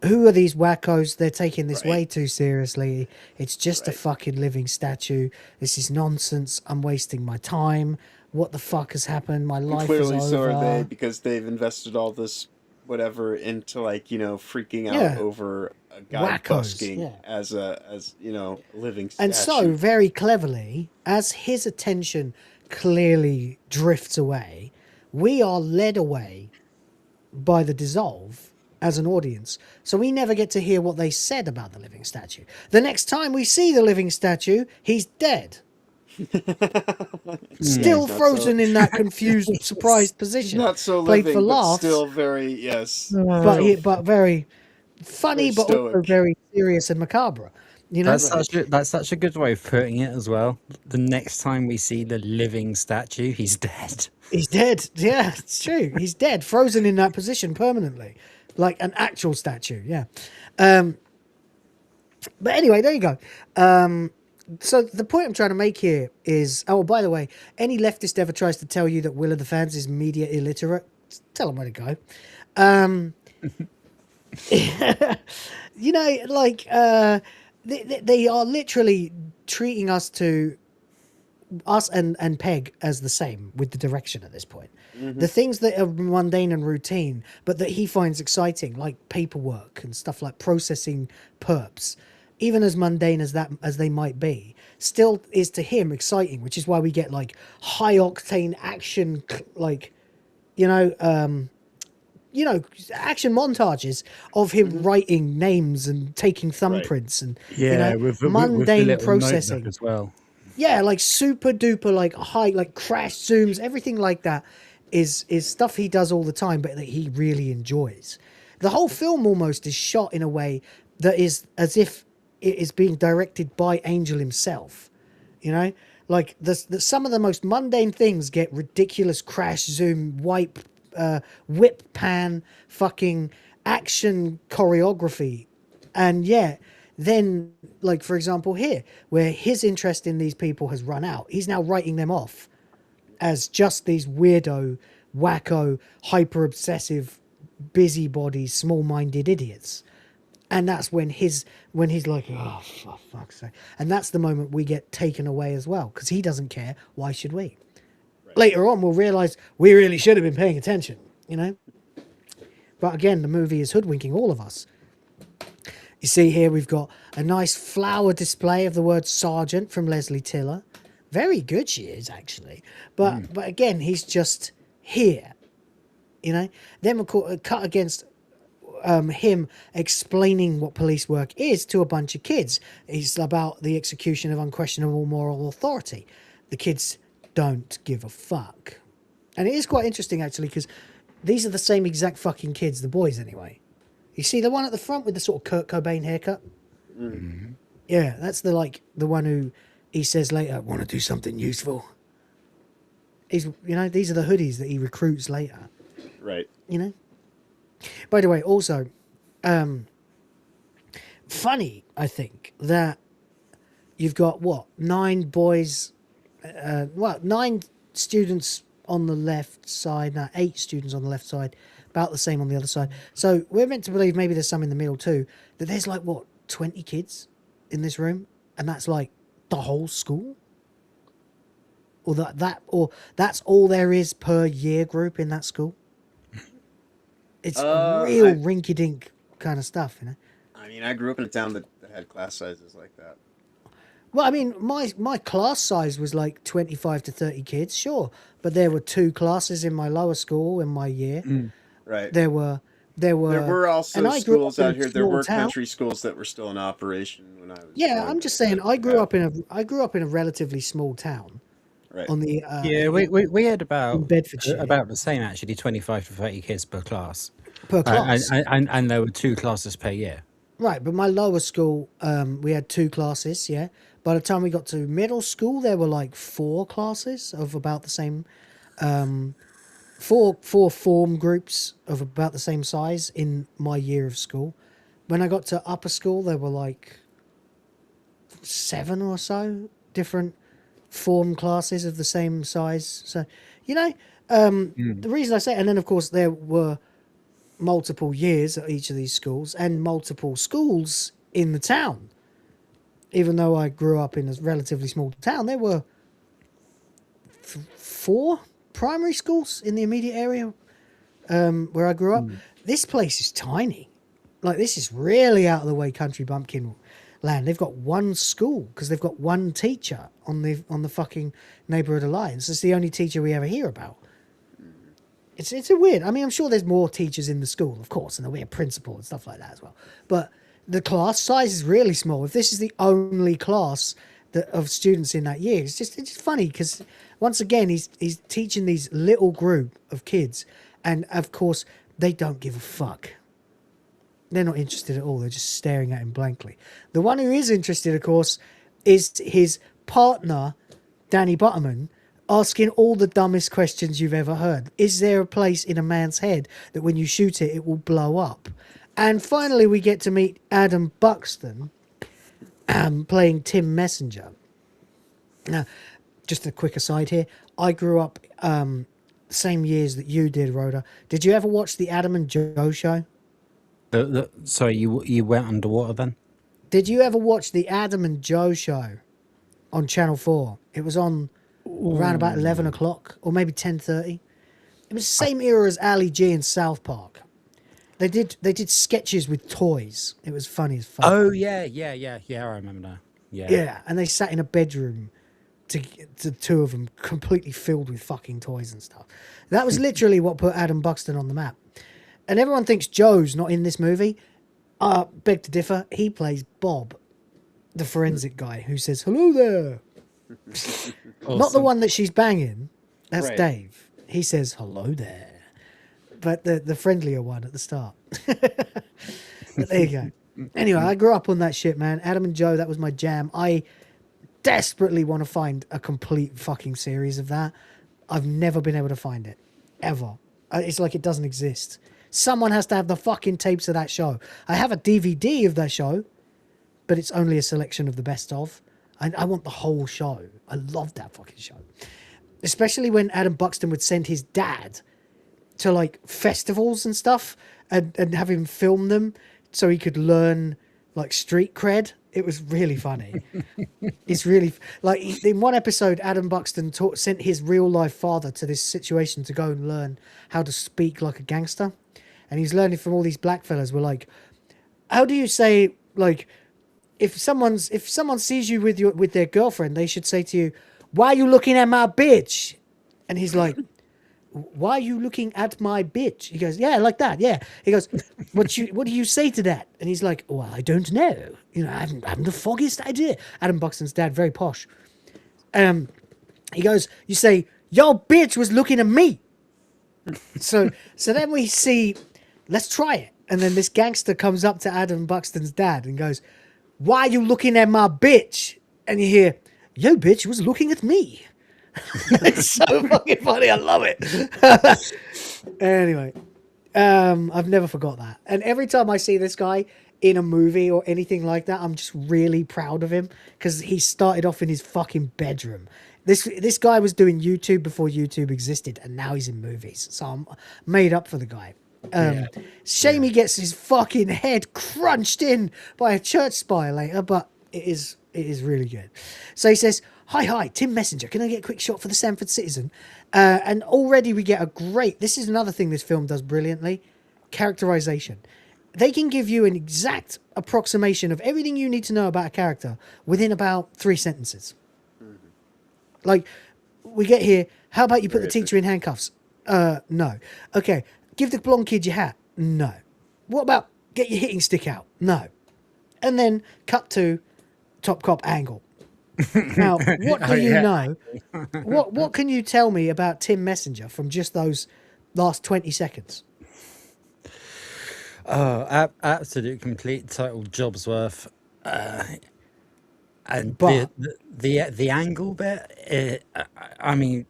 who are these wackos? They're taking this way too seriously. It's just a fucking living statue. This is nonsense. I'm wasting my time. What the fuck has happened? My life is over. Clearly so are they, because they've invested all this whatever into freaking out over a guy busking as living statue. And so very cleverly, as his attention clearly drifts away, we are led away by the dissolve as an audience. So we never get to hear what they said about the living statue. The next time we see the living statue, he's dead. Still frozen in that confused, surprised position. Not so Played living, for but laughs, still very, yes. but very funny, Very but also stoic. very serious and macabre. That's such a good way of putting it as well. The next time we see the living statue, he's dead. He's dead. Yeah, it's true. He's dead, frozen in that position permanently, like an actual statue. Yeah. But anyway, there you go. So the point I'm trying to make here is, oh, by the way, any leftist ever tries to tell you that Will of the Fans is media illiterate, tell them where to go. They are literally treating us and Pegg as the same with the direction at this point. The things that are mundane and routine, but that he finds exciting, like paperwork and stuff like processing perps, even as mundane as they might be, still is to him exciting, which is why we get like high octane action, action montages of him writing names and taking thumbprints and mundane with the processing as well. Yeah, like super duper, like high, like crash zooms, everything like that is stuff he does all the time, but that he really enjoys. The whole film almost is shot in a way that is as if it is being directed by Angel himself. Like some of the most mundane things get ridiculous crash zoom, whip pan, fucking action choreography, and then, like, for example, here, where his interest in these people has run out, he's now writing them off as just these weirdo, wacko, hyper-obsessive, busybody, small-minded idiots. And that's when he's like, oh, for fuck's sake. And that's the moment we get taken away as well, because he doesn't care. Why should we? Right. Later on, we'll realise we really should have been paying attention, But again, the movie is hoodwinking all of us. You see here, we've got a nice flower display of the word sergeant from Leslie Tiller. Very good she is, actually. But again, he's just here, Then we cut against him explaining what police work is to a bunch of kids. It's about the execution of unquestionable moral authority. The kids don't give a fuck. And it is quite interesting, actually, because these are the same exact fucking kids, the boys anyway. You see the one at the front with the sort of Kurt Cobain haircut? Mm-hmm. Yeah, that's the one who he says later, want to do something useful. These are the hoodies that he recruits later. Right. By the way, also, funny, I think, that you've got, 9 students on the left side, 8 students on the left side, about the same on the other side. So we're meant to believe maybe there's some in the middle too. That there's like what 20 kids in this room, and that's like the whole school, or or that's all there is per year group in that school. It's real rinky-dink kind of stuff, you know. I mean, I grew up in a town that had class sizes like that. Well, I mean, my class size was like 25 to 30 kids, sure, but there were 2 classes in my lower school in my year. Right. There were also schools out here. There were country schools that were still in operation when I was. Yeah, I'm just saying. I grew up in a relatively small town. Right. On the we had about Bedfordshire. About the same actually, 25 to 30 kids per class. Per class. And there were 2 classes per year. Right, but my lower school, we had 2 classes. Yeah. By the time we got to middle school, there were like 4 classes of about the same. 4 form groups of about the same size in my year of school. When I got to upper school, there were like 7 or so different form classes of the same size. So, you know, the reason I say, and then of course there were multiple years at each of these schools and multiple schools in the town. Even though I grew up in a relatively small town, there were 4 primary schools in the immediate area where I grew up. This place is tiny. Like, this is really out of the way country bumpkin land. They've got 1 school because they've got 1 teacher on the fucking Neighborhood Alliance. It's the only teacher we ever hear about. It's a weird. I mean, I'm sure there's more teachers in the school, of course, and there'll be a principal and stuff like that as well. But the class size is really small. If this is the only class of students in that year, it's just funny because once again he's teaching these little group of kids, and of course they don't give a fuck. They're not interested at all. They're just staring at him blankly. The one who is interested, of course, is his partner, Danny Butterman, asking all the dumbest questions you've ever heard. Is there a place in a man's head that when you shoot it, it will blow up? And finally, we get to meet Adam Buxton playing Tim Messenger. Now, just a quick aside here. I grew up same years that you did, Rhoda. Did you ever watch the Adam and Joe show? Sorry, you went underwater then? Did you ever watch the Adam and Joe show on Channel 4? It was on around about 11 o'clock or maybe 10:30. It was the same era as Ali G and South Park. They did sketches with toys. It was funny as fuck. Oh yeah, I remember now. Yeah, and they sat in a bedroom to 2 of them completely filled with fucking toys and stuff. That was literally what put Adam Buxton on the map. And everyone thinks Joe's not in this movie. Beg to differ. He plays Bob, the forensic guy who says, "Hello there." Awesome. Not the one that she's banging. That's Right. Dave. He says, "Hello there." But the friendlier one at the start. But there you go. Anyway, I grew up on that shit, man. Adam and Joe, that was my jam. I desperately want to find a complete fucking series of that. I've never been able to find it. Ever. It's like it doesn't exist. Someone has to have the fucking tapes of that show. I have a DVD of that show, but it's only a selection of the best of. I want the whole show. I love that fucking show. Especially when Adam Buxton would send his dad to like festivals and stuff and have him film them so he could learn like street cred. It was really funny. It's really like in one episode, Adam Buxton sent his real life father to this situation to go and learn how to speak like a gangster. And he's learning from all these black fellas. We're like, how do you say, like, if someone sees you with their girlfriend, they should say to you, "Why are you looking at my bitch?" And he's like, "Why are you looking at my bitch?" He goes, "Yeah, like that, yeah." He goes, what do you say to that? And he's like, "Well, I don't know. You know, I haven't the foggiest idea." Adam Buxton's dad, very posh. He goes, you say, "Your bitch was looking at me." So then we see, let's try it. And then this gangster comes up to Adam Buxton's dad and goes, "Why are you looking at my bitch?" And you hear, "Yo, bitch was looking at me." It's so fucking funny. I love it. Anyway, I've never forgot that. And every time I see this guy in a movie or anything like that, I'm just really proud of him because he started off in his fucking bedroom. This guy was doing YouTube before YouTube existed, and now he's in movies. So I'm made up for the guy. Shame he gets his fucking head crunched in by a church spire later, but it is really good. So he says, hi, Tim Messenger. Can I get a quick shot for the Sanford Citizen? And already we get this is another thing this film does brilliantly, characterization. They can give you an exact approximation of everything you need to know about a character within about 3 sentences. Like, we get here, how about you put the teacher in handcuffs? No. Okay, give the blonde kid your hat? No. What about get your hitting stick out? No. And then cut to Top Cop angle. Now, what do you know? What can you tell me about Tim Messenger from just those last 20 seconds? Oh, absolute complete total job's worth. And But- the angle bit, I mean,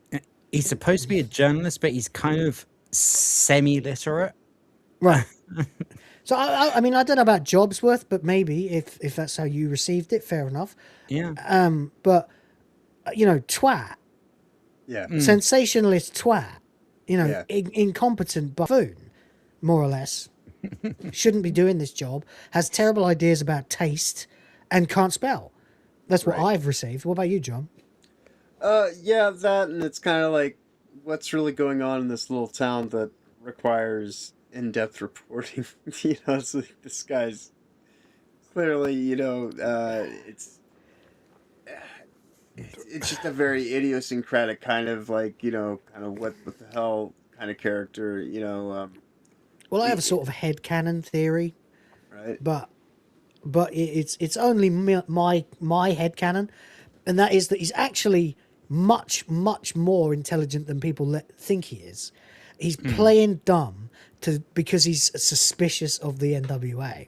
he's supposed to be a journalist, but he's kind of semi-literate. Right. So, I mean, I don't know about job's worth, but maybe if that's how you received it, fair enough. Yeah. But, twat. Yeah. Sensationalist twat. Yeah. Incompetent buffoon, more or less. Shouldn't be doing this job. Has terrible ideas about taste and can't spell. That's what I've received. What about you, John? Yeah, that, and it's kind of like what's really going on in this little town that requires in-depth reporting. It's like this guy's clearly, it's just a very idiosyncratic kind of like, kind of what the hell kind of character, Well, I have a sort of headcanon theory, right? But it's only my headcanon, and that is that he's actually much more intelligent than people think he is. He's playing dumb because he's suspicious of the NWA.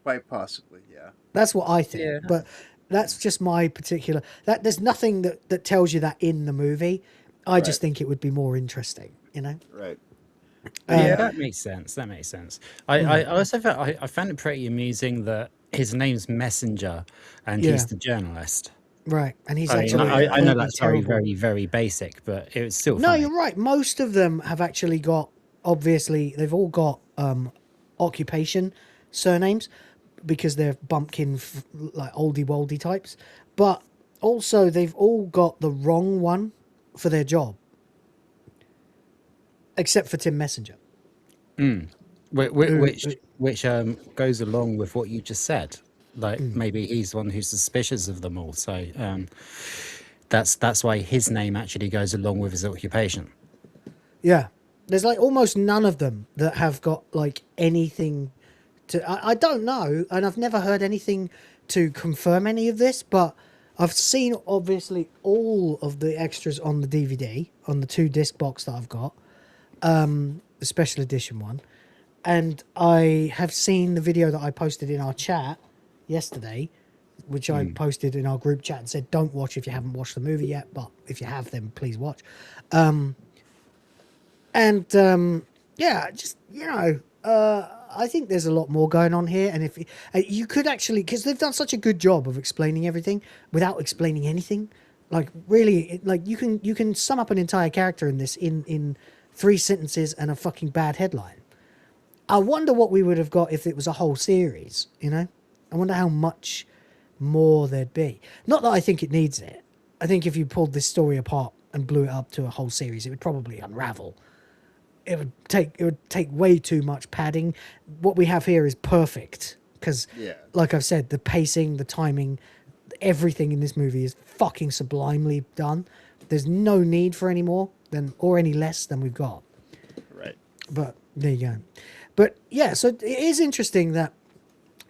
Quite possibly, yeah. That's what I think. Yeah. But that's just my particular. There's nothing that tells you that in the movie. I just think it would be more interesting, Right. Yeah, that makes sense. I also found it pretty amusing that his name's Messenger and he's the journalist. Right, and he's I actually. know that's very, terrible. very, very basic, but it was still No, funny. you're right. Most of them have actually got, obviously, they've all got occupation surnames because they're bumpkin, like oldie-woldy types. But also, they've all got the wrong one for their job. Except for Tim Messenger. Which goes along with what you just said. Like maybe he's the one who's suspicious of them all. So that's why his name actually goes along with his occupation. Yeah. There's like almost none of them that have got like anything to... I don't know, and I've never heard anything to confirm any of this, but I've seen obviously all of the extras on the DVD, on the 2-disc box that I've got, the special edition one, and I have seen the video that I posted in our chat yesterday, which I posted in our group chat and said, don't watch if you haven't watched the movie yet, but if you have, then please watch. I think there's a lot more going on here, and if you could actually, because they've done such a good job of explaining everything without explaining anything, like really, like you can sum up an entire character in this in 3 sentences and a fucking bad headline. I wonder what we would have got if it was a whole series, I wonder how much more there'd be. Not that I think it needs it. I think if you pulled this story apart and blew it up to a whole series, it would probably unravel. It would take way too much padding. What we have here is perfect because, like I've said, the pacing, the timing, everything in this movie is fucking sublimely done. There's no need for any more or any less than we've got. Right. But there you go. But yeah, so it is interesting that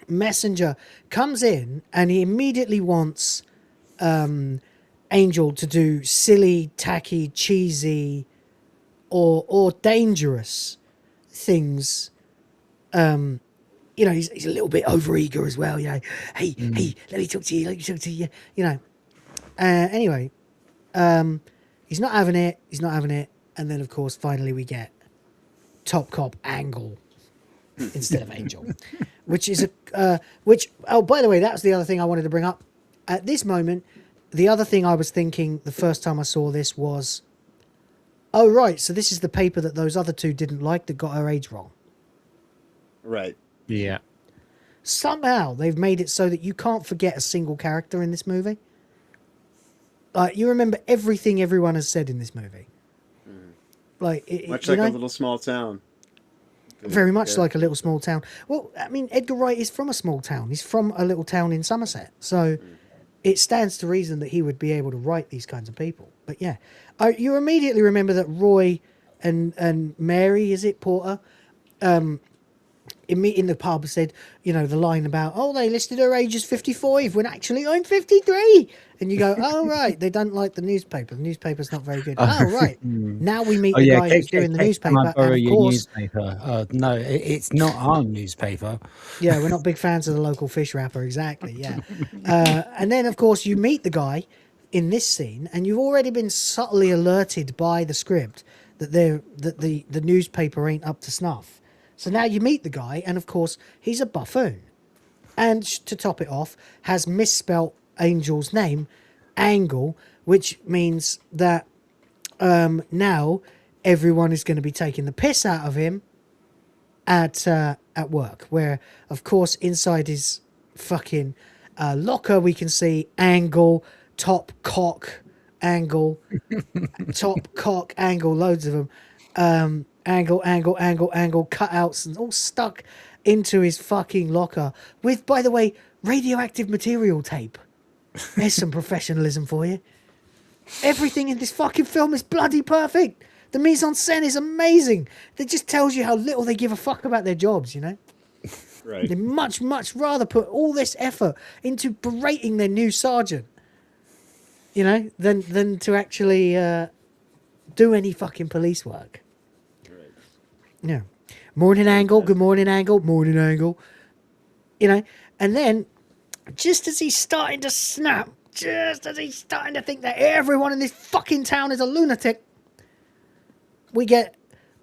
Messenger comes in and he immediately wants Angel to do silly, tacky, cheesy, or dangerous things. He's a little bit overeager as well. Hey, let me talk to you. Anyway, he's not having it. And then, of course, finally we get Top Cop Angle instead of Angel, which is oh, by the way, that was the other thing I wanted to bring up. At this moment, the other thing I was thinking the first time I saw this was, oh, right, so this is the paper that those other two didn't like that got her age wrong. Right. Yeah. Somehow they've made it so that you can't forget a single character in this movie. You remember everything everyone has said in this movie. Like Much you like know? a little small town. Very much like a little small town. Well, I mean, Edgar Wright is from a small town. He's from a little town in Somerset. So it stands to reason that he would be able to write these kinds of people. But yeah, you immediately remember that Roy and Mary, is it, Porter, in the pub said, you know, the line about, oh, they listed her age as 55 when actually I'm 53. And you go, oh, right, they don't like the newspaper. The newspaper's not very good. Oh, right. Now we meet the guy who's doing the newspaper. Can I borrow And of your course, newspaper? No, it's not our newspaper. yeah, we're not big fans of the local fish wrapper. Exactly, yeah. And then, of course, you meet the guy in this scene, and you've already been subtly alerted by the script that the newspaper ain't up to snuff. So now you meet the guy, and of course, he's a buffoon. And to top it off, has misspelt Angel's name, Angle, which means that now everyone is going to be taking the piss out of him at work, where, of course, inside his fucking locker, we can see Angle, Top Cock, Angle, Top Cock, Angle, loads of them. Angle, cutouts and all stuck into his fucking locker with, by the way, radioactive material tape. There's some professionalism for you. Everything in this fucking film is bloody perfect. The mise en scène is amazing. It just tells you how little they give a fuck about their jobs, you know? Right. They much rather put all this effort into berating their new sergeant, you know, than to actually do any fucking police work. Yeah. Morning Angle, good morning Angle, morning Angle. You know, and then just as he's starting to snap, just as he's starting to think that everyone in this fucking town is a lunatic, we get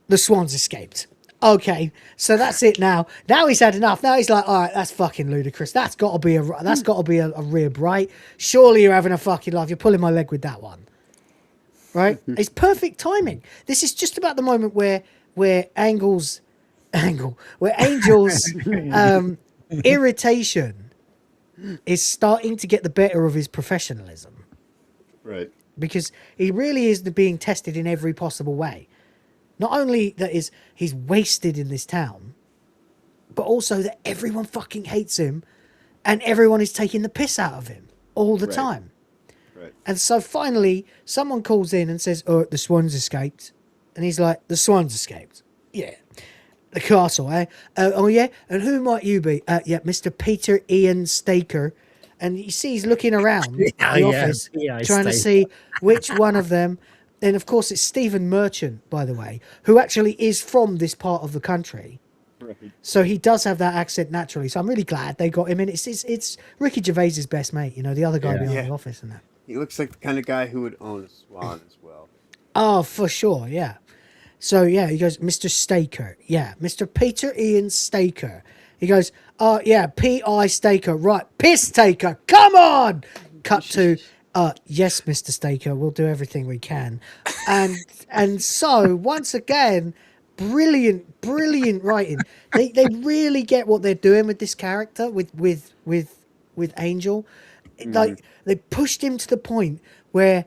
the Swans escaped. Okay, so that's it now. Now he's had enough. Now he's like, all right, that's fucking ludicrous. That's got to be a rib, right? Surely you're having a fucking laugh. You're pulling my leg with that one, right? It's perfect timing. This is just about the moment where Angel's irritation is starting to get the better of his professionalism. Right. Because he really is being tested in every possible way. Not only that he's wasted in this town, but also that everyone fucking hates him and everyone is taking the piss out of him all the time. Right. And so finally, someone calls in and says, oh, the Swans escaped. And he's like, the Swans escaped? Yeah. The castle, eh? Oh, yeah? And who might you be? Yeah, Mr. Peter Ian Staker. And you see he's looking around the office, trying to see which one of them. And, of course, it's Stephen Merchant, by the way, who actually is from this part of the country. Right. So he does have that accent naturally. So I'm really glad they got him in. It's Ricky Gervais's best mate, you know, the other guy behind the office and that. He looks like the kind of guy who would own a swan as well. Oh, for sure, yeah. So, yeah, he goes, Mr. Staker. Yeah, Mr. Peter Ian Staker. He goes, oh, yeah, P.I. Staker. Right, piss taker. Come on! Cut to, yes, Mr. Staker, we'll do everything we can. And so, once again, brilliant writing. They really get what they're doing with this character, with Angel. Like, they pushed him to the point where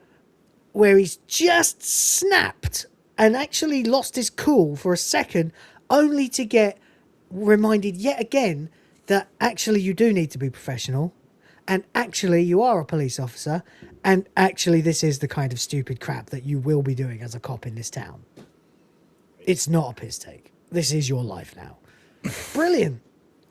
he's just snapped and actually lost his cool for a second, only to get reminded yet again that actually you do need to be professional, and actually you are a police officer, and actually this is the kind of stupid crap that you will be doing as a cop in this town. It's not a piss take. This is your life now. Brilliant.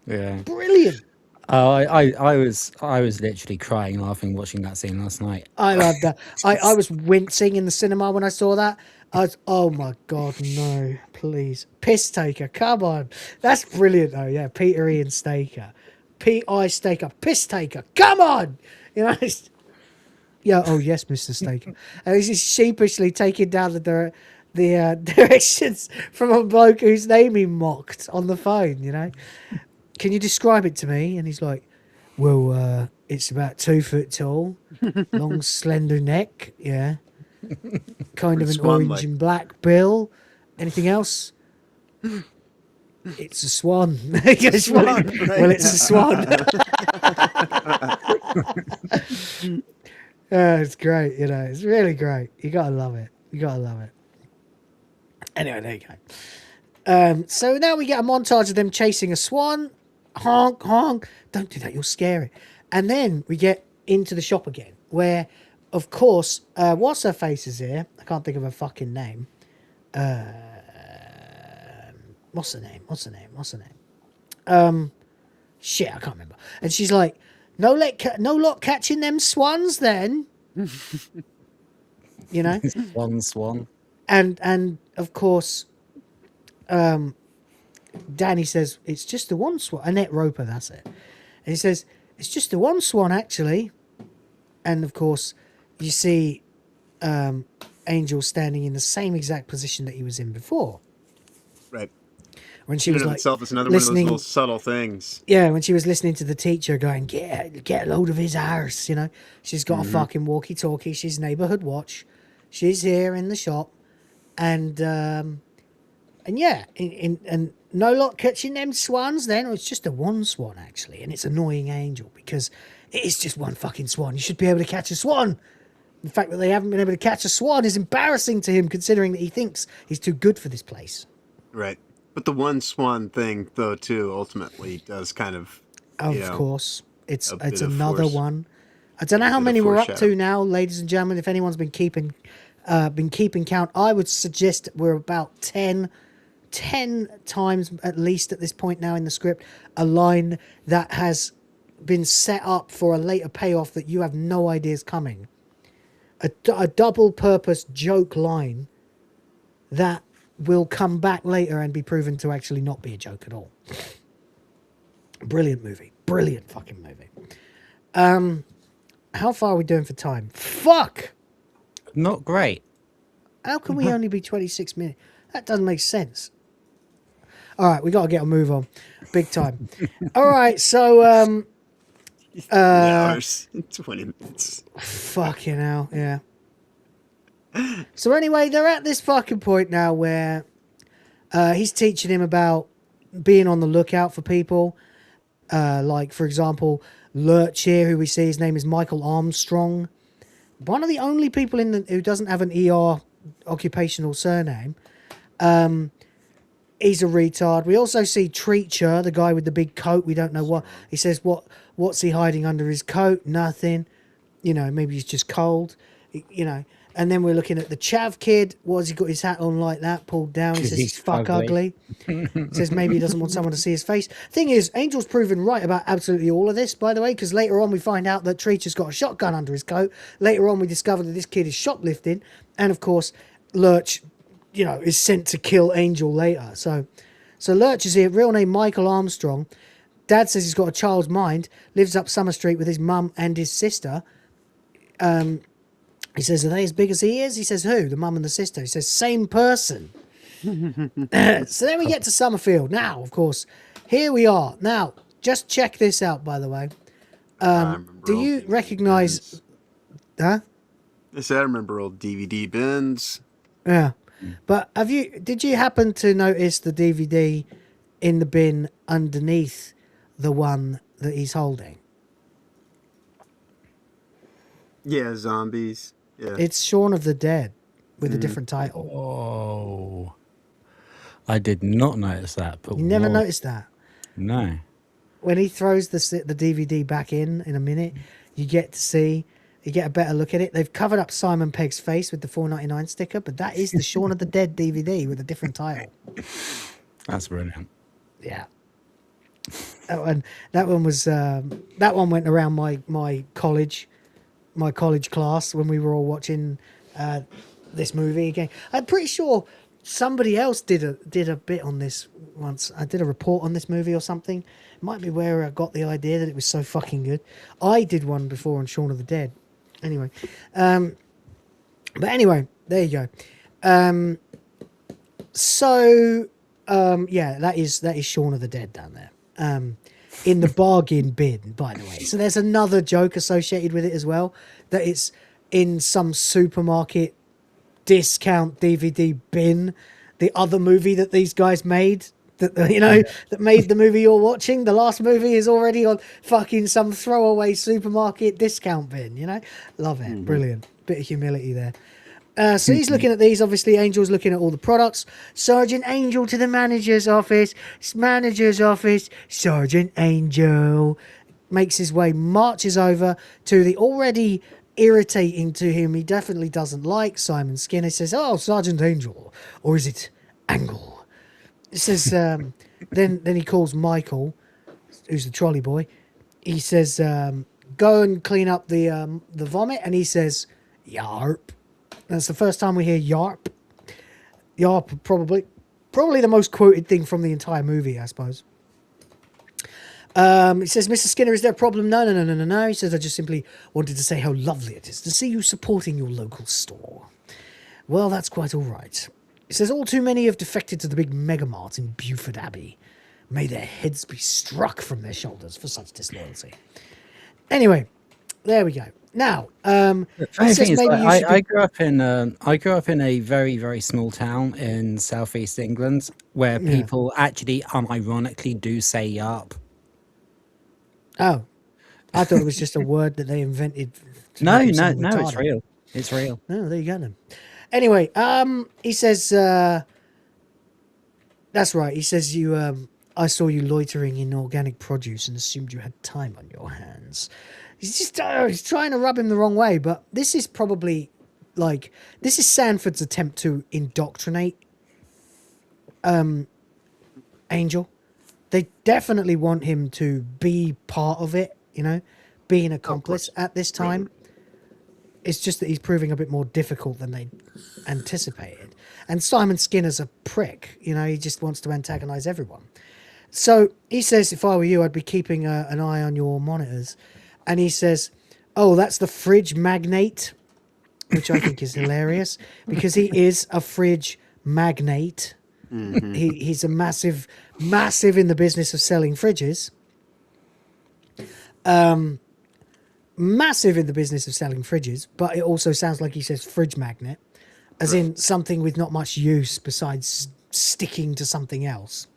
Yeah. Brilliant. Oh, I was literally crying, laughing, watching that scene last night. I love that. I was wincing in the cinema when I saw that. I was, oh my God, no, please. Piss taker, come on. That's brilliant though, yeah. Peter Ian Staker. P.I. Staker, piss taker, come on! You know, yeah, oh yes, Mr. Staker. And he's just sheepishly taking down the directions from a bloke whose name he mocked on the phone, you know. Can you describe it to me? And he's like, well, it's about 2 foot tall, long, slender neck, yeah. Kind of an orange and black bill. Anything else? It's a swan. He goes, well, it's a swan. It's great, you know. It's really great. You gotta love it. You gotta love it. Anyway, there you go. So now we get a montage of them chasing a swan. Honk, honk. Don't do that. You'll scare it. And then we get into the shop again, where, of course, what's her face is here. I can't think of her fucking name. What's her name? Shit, I can't remember. And she's like, no lot catching them swans then. You know? Swan. And of course, Danny says, it's just the one swan. Annette Roper, that's it. And he says, it's just the one swan, actually. And of course, you see Angel standing in the same exact position that he was in before. Right. When she was like itself is another listening, one of those little subtle things. Yeah, when she was listening to the teacher going, get a load of his arse, you know. She's got a fucking walkie-talkie. She's neighborhood watch. She's here in the shop. And yeah, and no lot catching them swans then. It's just a one swan, actually. And it's annoying Angel because it is just one fucking swan. You should be able to catch a swan. The fact that they haven't been able to catch a swan is embarrassing to him, considering that he thinks he's too good for this place. Right. But the one swan thing, though, too, ultimately does kind of, Of course. It's another one. I don't know how many we're up to now, ladies and gentlemen. If anyone's been keeping count, I would suggest we're about 10 times at least at this point now in the script, a line that has been set up for a later payoff that you have no idea is coming. A double purpose joke line that will come back later and be proven to actually not be a joke at all. Brilliant movie. Brilliant fucking movie. How far are we doing for time? Fuck! Not great. How can we only be 26 minutes? That doesn't make sense. All right, we got to get a move on. Big time. All right, so... hours, 20 minutes. Fucking hell, yeah. So anyway, they're at this fucking point now where he's teaching him about being on the lookout for people. Like, for example, Lurch here, who we see, his name is Michael Armstrong. One of the only people who doesn't have an ER occupational surname. He's a retard. We also see Treacher, the guy with the big coat. We don't know what. He says, what's he hiding under his coat? Nothing. You know, maybe he's just cold. You know. And then we're looking at the Chav kid. Why has he got his hat on like that, pulled down? He says he's fuck ugly. He says maybe he doesn't want someone to see his face. Thing is, Angel's proven right about absolutely all of this, by the way, because later on we find out that Treacher's got a shotgun under his coat. Later on we discover that this kid is shoplifting. And of course, Lurch, you know, is sent to kill Angel later. So Lurch is here, real name Michael Armstrong. Dad says he's got a child's mind, lives up Summer Street with his mum and his sister. He says, are they as big as he is? He says, who? The mum and the sister. He says, same person. So then we get to Summerfield. Now, of course, here we are. Now, just check this out, by the way. Do you recognize... Huh? I said I remember old DVD bins. Yeah. But did you happen to notice the DVD in the bin underneath the one that he's holding? Yeah, zombies. Yeah. It's Shaun of the Dead with a different title. Oh. I did not notice that. But you never noticed that? No. When he throws the DVD back in a minute, you get a better look at it. They've covered up Simon Pegg's face with the $4.99 sticker, but that is the Shaun of the Dead DVD with a different title. That's brilliant. Yeah. That one went around my college class when we were all watching this movie again. I'm pretty sure somebody else did a bit on this once. I did a report on this movie or something. It might be where I got the idea that it was so fucking good. I did one before on Shaun of the Dead. Anyway, but anyway, there you go. Yeah, that is Shaun of the Dead down there. In the bargain bin, by the way. So there's another joke associated with it as well, that it's in some supermarket discount DVD bin. The other movie that these guys made that made the movie you're watching. The last movie is already on fucking some throwaway supermarket discount bin. Love it. Brilliant. Bit of humility there. So he's looking at these. Obviously, Angel's looking at all the products. Sergeant Angel to the manager's office. Sergeant Angel makes his way, marches over to the already irritating to him. He definitely doesn't like Simon Skinner. Says, "Oh, Sergeant Angel, or is it Angle?" It says. Then he calls Michael, who's the trolley boy. He says, "Go and clean up the vomit," and he says, "Yarp." That's the first time we hear Yarp. Yarp, probably the most quoted thing from the entire movie, I suppose. He says, "Mr. Skinner, is there a problem?" No. He says, "I just simply wanted to say how lovely it is to see you supporting your local store." "Well, that's quite all right." He says, "All too many have defected to the big megamart in Beaufort Abbey. May their heads be struck from their shoulders for such disloyalty." Anyway, there we go. Now, I grew up in a very, very small town in southeast England where people actually unironically do say "yarp." Oh, I thought it was just a word that they invented. No, it's real. It's real. Oh, there you go then. Anyway, he says, that's right. He says, I saw you loitering in organic produce and assumed you had time on your hands. He's just he's trying to rub him the wrong way, but this is probably this is Sanford's attempt to indoctrinate Angel. They definitely want him to be part of it, be an accomplice at this time. It's just that he's proving a bit more difficult than they anticipated. And Simon Skinner's a prick, he just wants to antagonize everyone. So he says, "If I were you, I'd be keeping an eye on your monitors." And he says, "Oh, that's the fridge magnate," which I think is hilarious because he is a fridge magnate. Mm-hmm. He's a massive in the business of selling fridges. Massive in the business of selling fridges, but it also sounds like he says fridge magnet, as in something with not much use besides sticking to something else.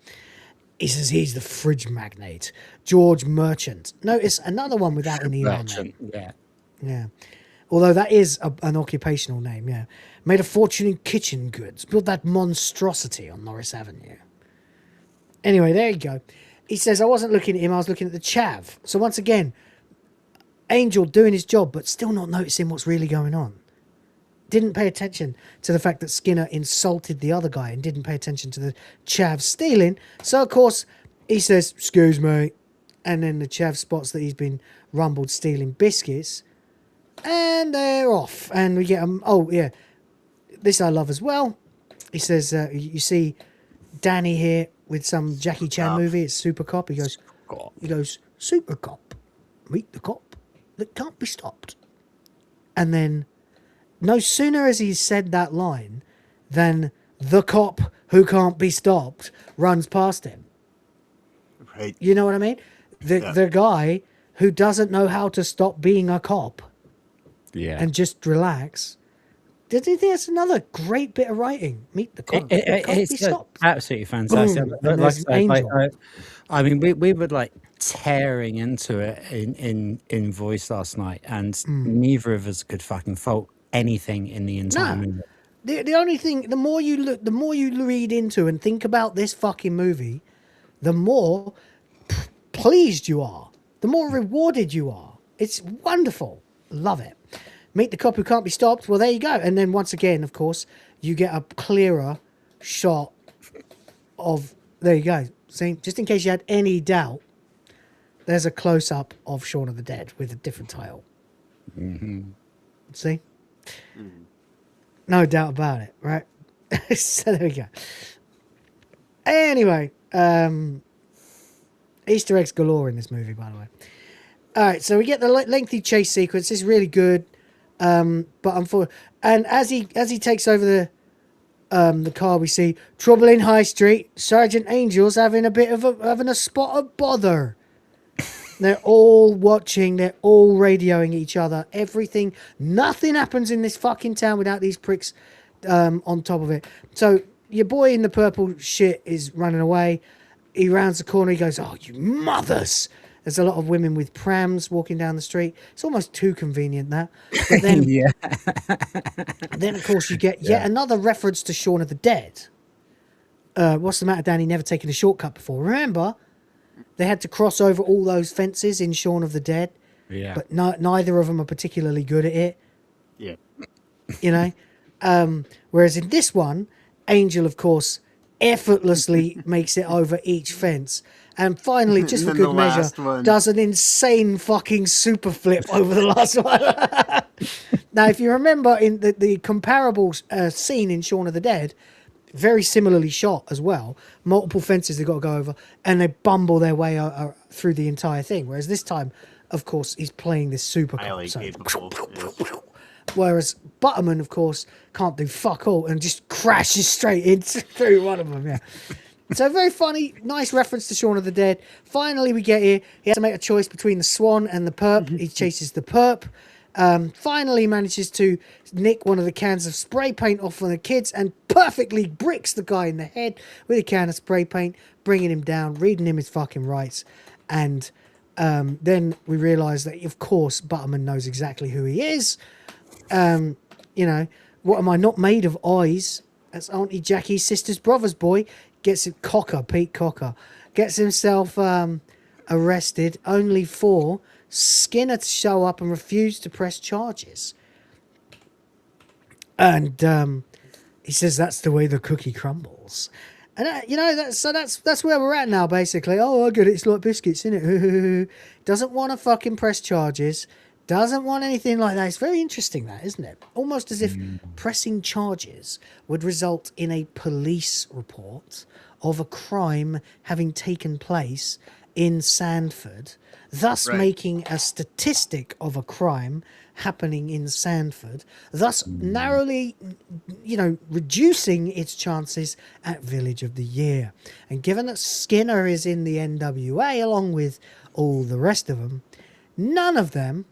He says he's the fridge magnate. George Merchant. Notice another one without an email name. Yeah. Although that is an occupational name, yeah. Made a fortune in kitchen goods. Built that monstrosity on Norris Avenue. Anyway, there you go. He says, "I wasn't looking at him, I was looking at the chav." So once again, Angel doing his job, but still not noticing what's really going on. Didn't pay attention to the fact that Skinner insulted the other guy and didn't pay attention to the chav stealing. So, of course, he says, "Excuse me." And then the chav spots that he's been rumbled stealing biscuits. And they're off. And we get them. Oh, yeah. This I love as well. He says, you see Danny here with some Jackie Chan movie. It's Super Cop. He goes, "Super Cop. Meet the cop that can't be stopped." And then no sooner has he said that line than the cop who can't be stopped runs past him. Right. You know what I mean? The guy who doesn't know how to stop being a cop and just relax. Did you think that's another great bit of writing? Meet the cop. It's absolutely fantastic. I mean, we were tearing into it in voice last night, and neither of us could fucking fault anything in the entire movie. The only thing, the more you read into and think about this fucking movie, the more pleased you are, the more rewarded you are. It's wonderful. Love it. Meet the cop who can't be stopped. Well, there you go. And then once again, of course, you get a clearer shot of, there you go. See, just in case you had any doubt, there's a close-up of Shaun of the Dead with a different title. Mm-hmm. See? Mm-hmm. No doubt about it, right? So there we go. Anyway, Easter eggs galore in this movie, by the way. All right, so we get the lengthy chase sequence. It's really good. But as he takes over the car, we see trouble in High Street. Sergeant Angel's having a spot of bother. They're all watching. They're all radioing each other. Nothing happens in this fucking town without these pricks on top of it. So your boy in the purple shit is running away. He rounds the corner. He goes, "Oh, you mothers!" There's a lot of women with prams walking down the street. It's almost too convenient, that. But then, then of course, you get yet another reference to Shaun of the Dead. What's the matter, Danny? Never taken a shortcut before. Remember, they had to cross over all those fences in Shaun of the Dead. Yeah. But neither of them are particularly good at it. Yeah. You know? Whereas in this one, Angel, of course, effortlessly makes it over each fence. And finally, just for good measure, does an insane fucking super flip over the last one. Now, if you remember in the comparable scene in Shaun of the Dead, very similarly shot as well, multiple fences they've got to go over, and they bumble their way through the entire thing. Whereas this time, of course, he's playing this super cop. So, whereas Butterman, of course, can't do fuck all and just crashes straight into through one of them. Yeah. So very funny, nice reference to Shaun of the Dead. Finally, we get here. He has to make a choice between the Swan and the Perp. He chases the Perp. Finally manages to nick one of the cans of spray paint off one of the kids and perfectly bricks the guy in the head with a can of spray paint, bringing him down, reading him his fucking rights. And then we realise that, of course, Butterman knows exactly who he is. You know, what am I not made of eyes? That's Auntie Jackie's sister's brother's boy. Gets it, Pete Cocker, gets himself arrested only for Skinner to show up and refuse to press charges. And he says that's the way the cookie crumbles. And you know, that's where we're at now, basically. Oh, I get it. It's like biscuits, isn't it? Doesn't want to fucking press charges. Doesn't want anything like that. It's very interesting, that, isn't it? Almost as if pressing charges would result in a police report of a crime having taken place in Sandford, thus making a statistic of a crime happening in Sandford, thus narrowly, you know, reducing its chances at Village of the Year. And given that Skinner is in the NWA along with all the rest of them, none of them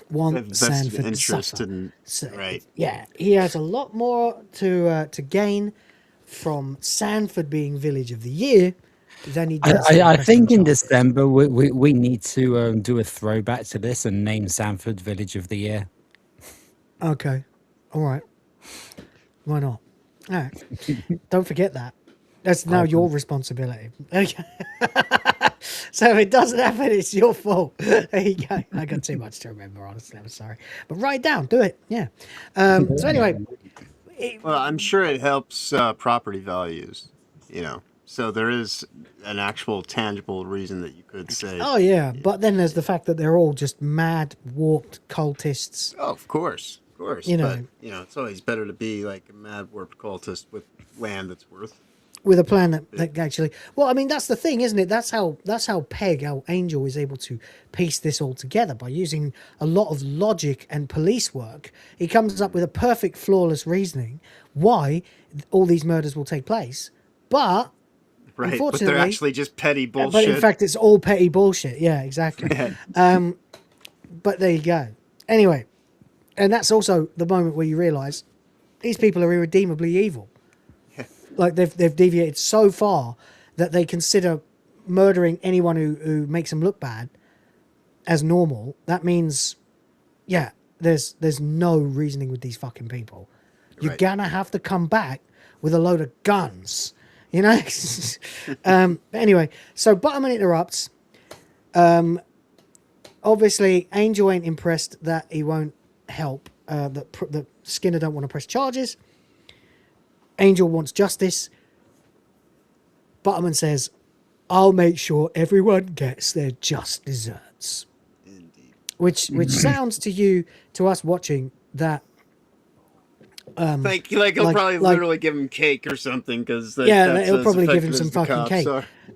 want Sandford to suffer. So, yeah, he has a lot more to gain from Sandford being Village of the Year than he does. I think in December we need to do a throwback to this and name Sandford Village of the Year. Okay, all right. Why not? All right. Don't forget that. That's now your responsibility. Okay. So if it doesn't happen, it's your fault. There you go. I got too much to remember, honestly. I'm sorry. But write it down. Do it. Yeah. So anyway. Well, I'm sure it helps property values, you know. So there is an actual tangible reason that you could say. Oh, yeah. But then there's the fact that they're all just mad, warped cultists. Oh, of course. Of course. You know. But, you know, it's always better to be like a mad, warped cultist with land that's worth. With a plan that actually, well, I mean, that's the thing, isn't it? That's how Pegg, our Angel, is able to piece this all together by using a lot of logic and police work. He comes up with a perfect, flawless reasoning why all these murders will take place, but unfortunately, but they're actually just petty bullshit. But in fact, it's all petty bullshit. Yeah, exactly. But there you go. Anyway, and that's also the moment where you realise these people are irredeemably evil. Like they've deviated so far that they consider murdering anyone who makes them look bad as normal. That means, yeah, there's no reasoning with these fucking people. You're gonna have to come back with a load of guns, you know. Anyway, so Butterman interrupts. Obviously, Angel ain't impressed that he won't help. That Skinner don't want to press charges. Angel wants justice. Butterman says, I'll make sure everyone gets their just desserts. Indeed. Which sounds to us watching, that like he'll probably literally give him cake or something, because he'll probably give him some fucking cake.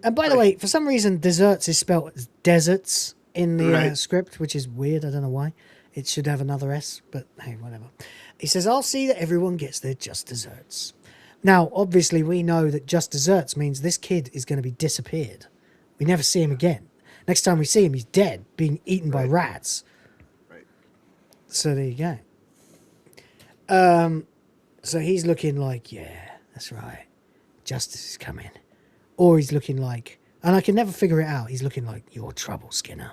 And by the way, for some reason, desserts is spelled as deserts in the script, which is weird. I don't know why. It should have another S, but hey, whatever. He says, I'll see that everyone gets their just desserts. Now, obviously, we know that just desserts means this kid is going to be disappeared. We never see him again. Next time we see him, he's dead, being eaten by rats. Right. So there you go. So he's looking like, yeah, That's right. Justice is coming. Or he's looking like, and I can never figure it out, he's looking like your trouble, Skinner.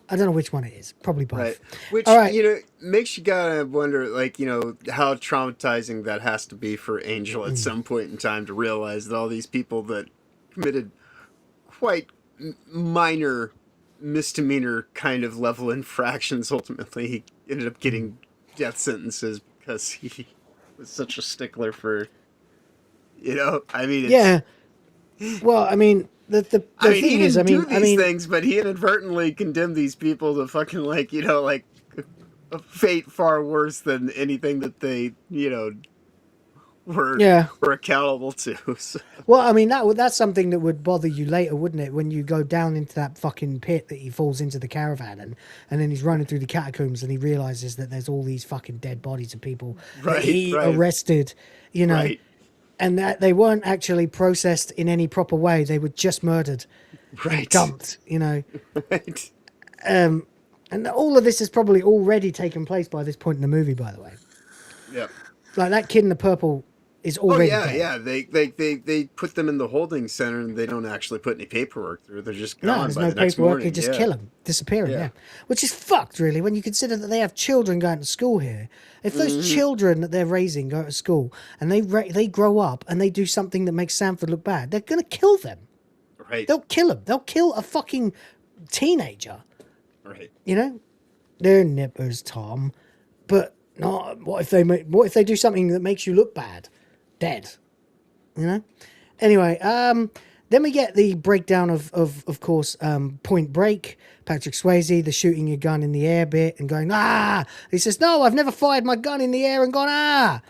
I don't know which one it is. Probably both. Right. Which, All right. makes you gotta wonder, like, how traumatizing that has to be for Angel at some point in time to realize that all these people that committed quite minor misdemeanor kind of level infractions, ultimately he ended up getting death sentences because he was such a stickler for, I mean, it's, yeah. Well, I mean, the I mean, thing he is, didn't do these things, but he inadvertently condemned these people to fucking, like, a fate far worse than anything that they, were accountable to. So. Well, I mean, that's something that would bother you later, wouldn't it? When you go down into that fucking pit that he falls into the caravan and then he's running through the catacombs and he realizes that there's all these fucking dead bodies of people that he arrested, Right. and that they weren't actually processed in any proper way. They were just murdered, right? Dumped, right? And all of this has probably already taken place by this point in the movie, by the way. Yeah. Like that kid in the purple is already dead. Yeah. They put them in the holding center and they don't actually put any paperwork through. They're just gone. No, there's by no the next paperwork. morning. They just kill them, disappearing. Yeah. Yeah, which is fucked, really, when you consider that they have children going to school here. If those children that they're raising go to school and they grow up and they do something that makes Sanford look bad, they're gonna kill them. Right. They'll kill them. They'll kill a fucking teenager. Right. They're nippers, Tom. But not. What if they do something that makes you look bad? Dead. Anyway, then we get the breakdown of course, Point Break, Patrick Swayze, the shooting your gun in the air bit and going, ah! He says, no, I've never fired my gun in the air and gone, ah!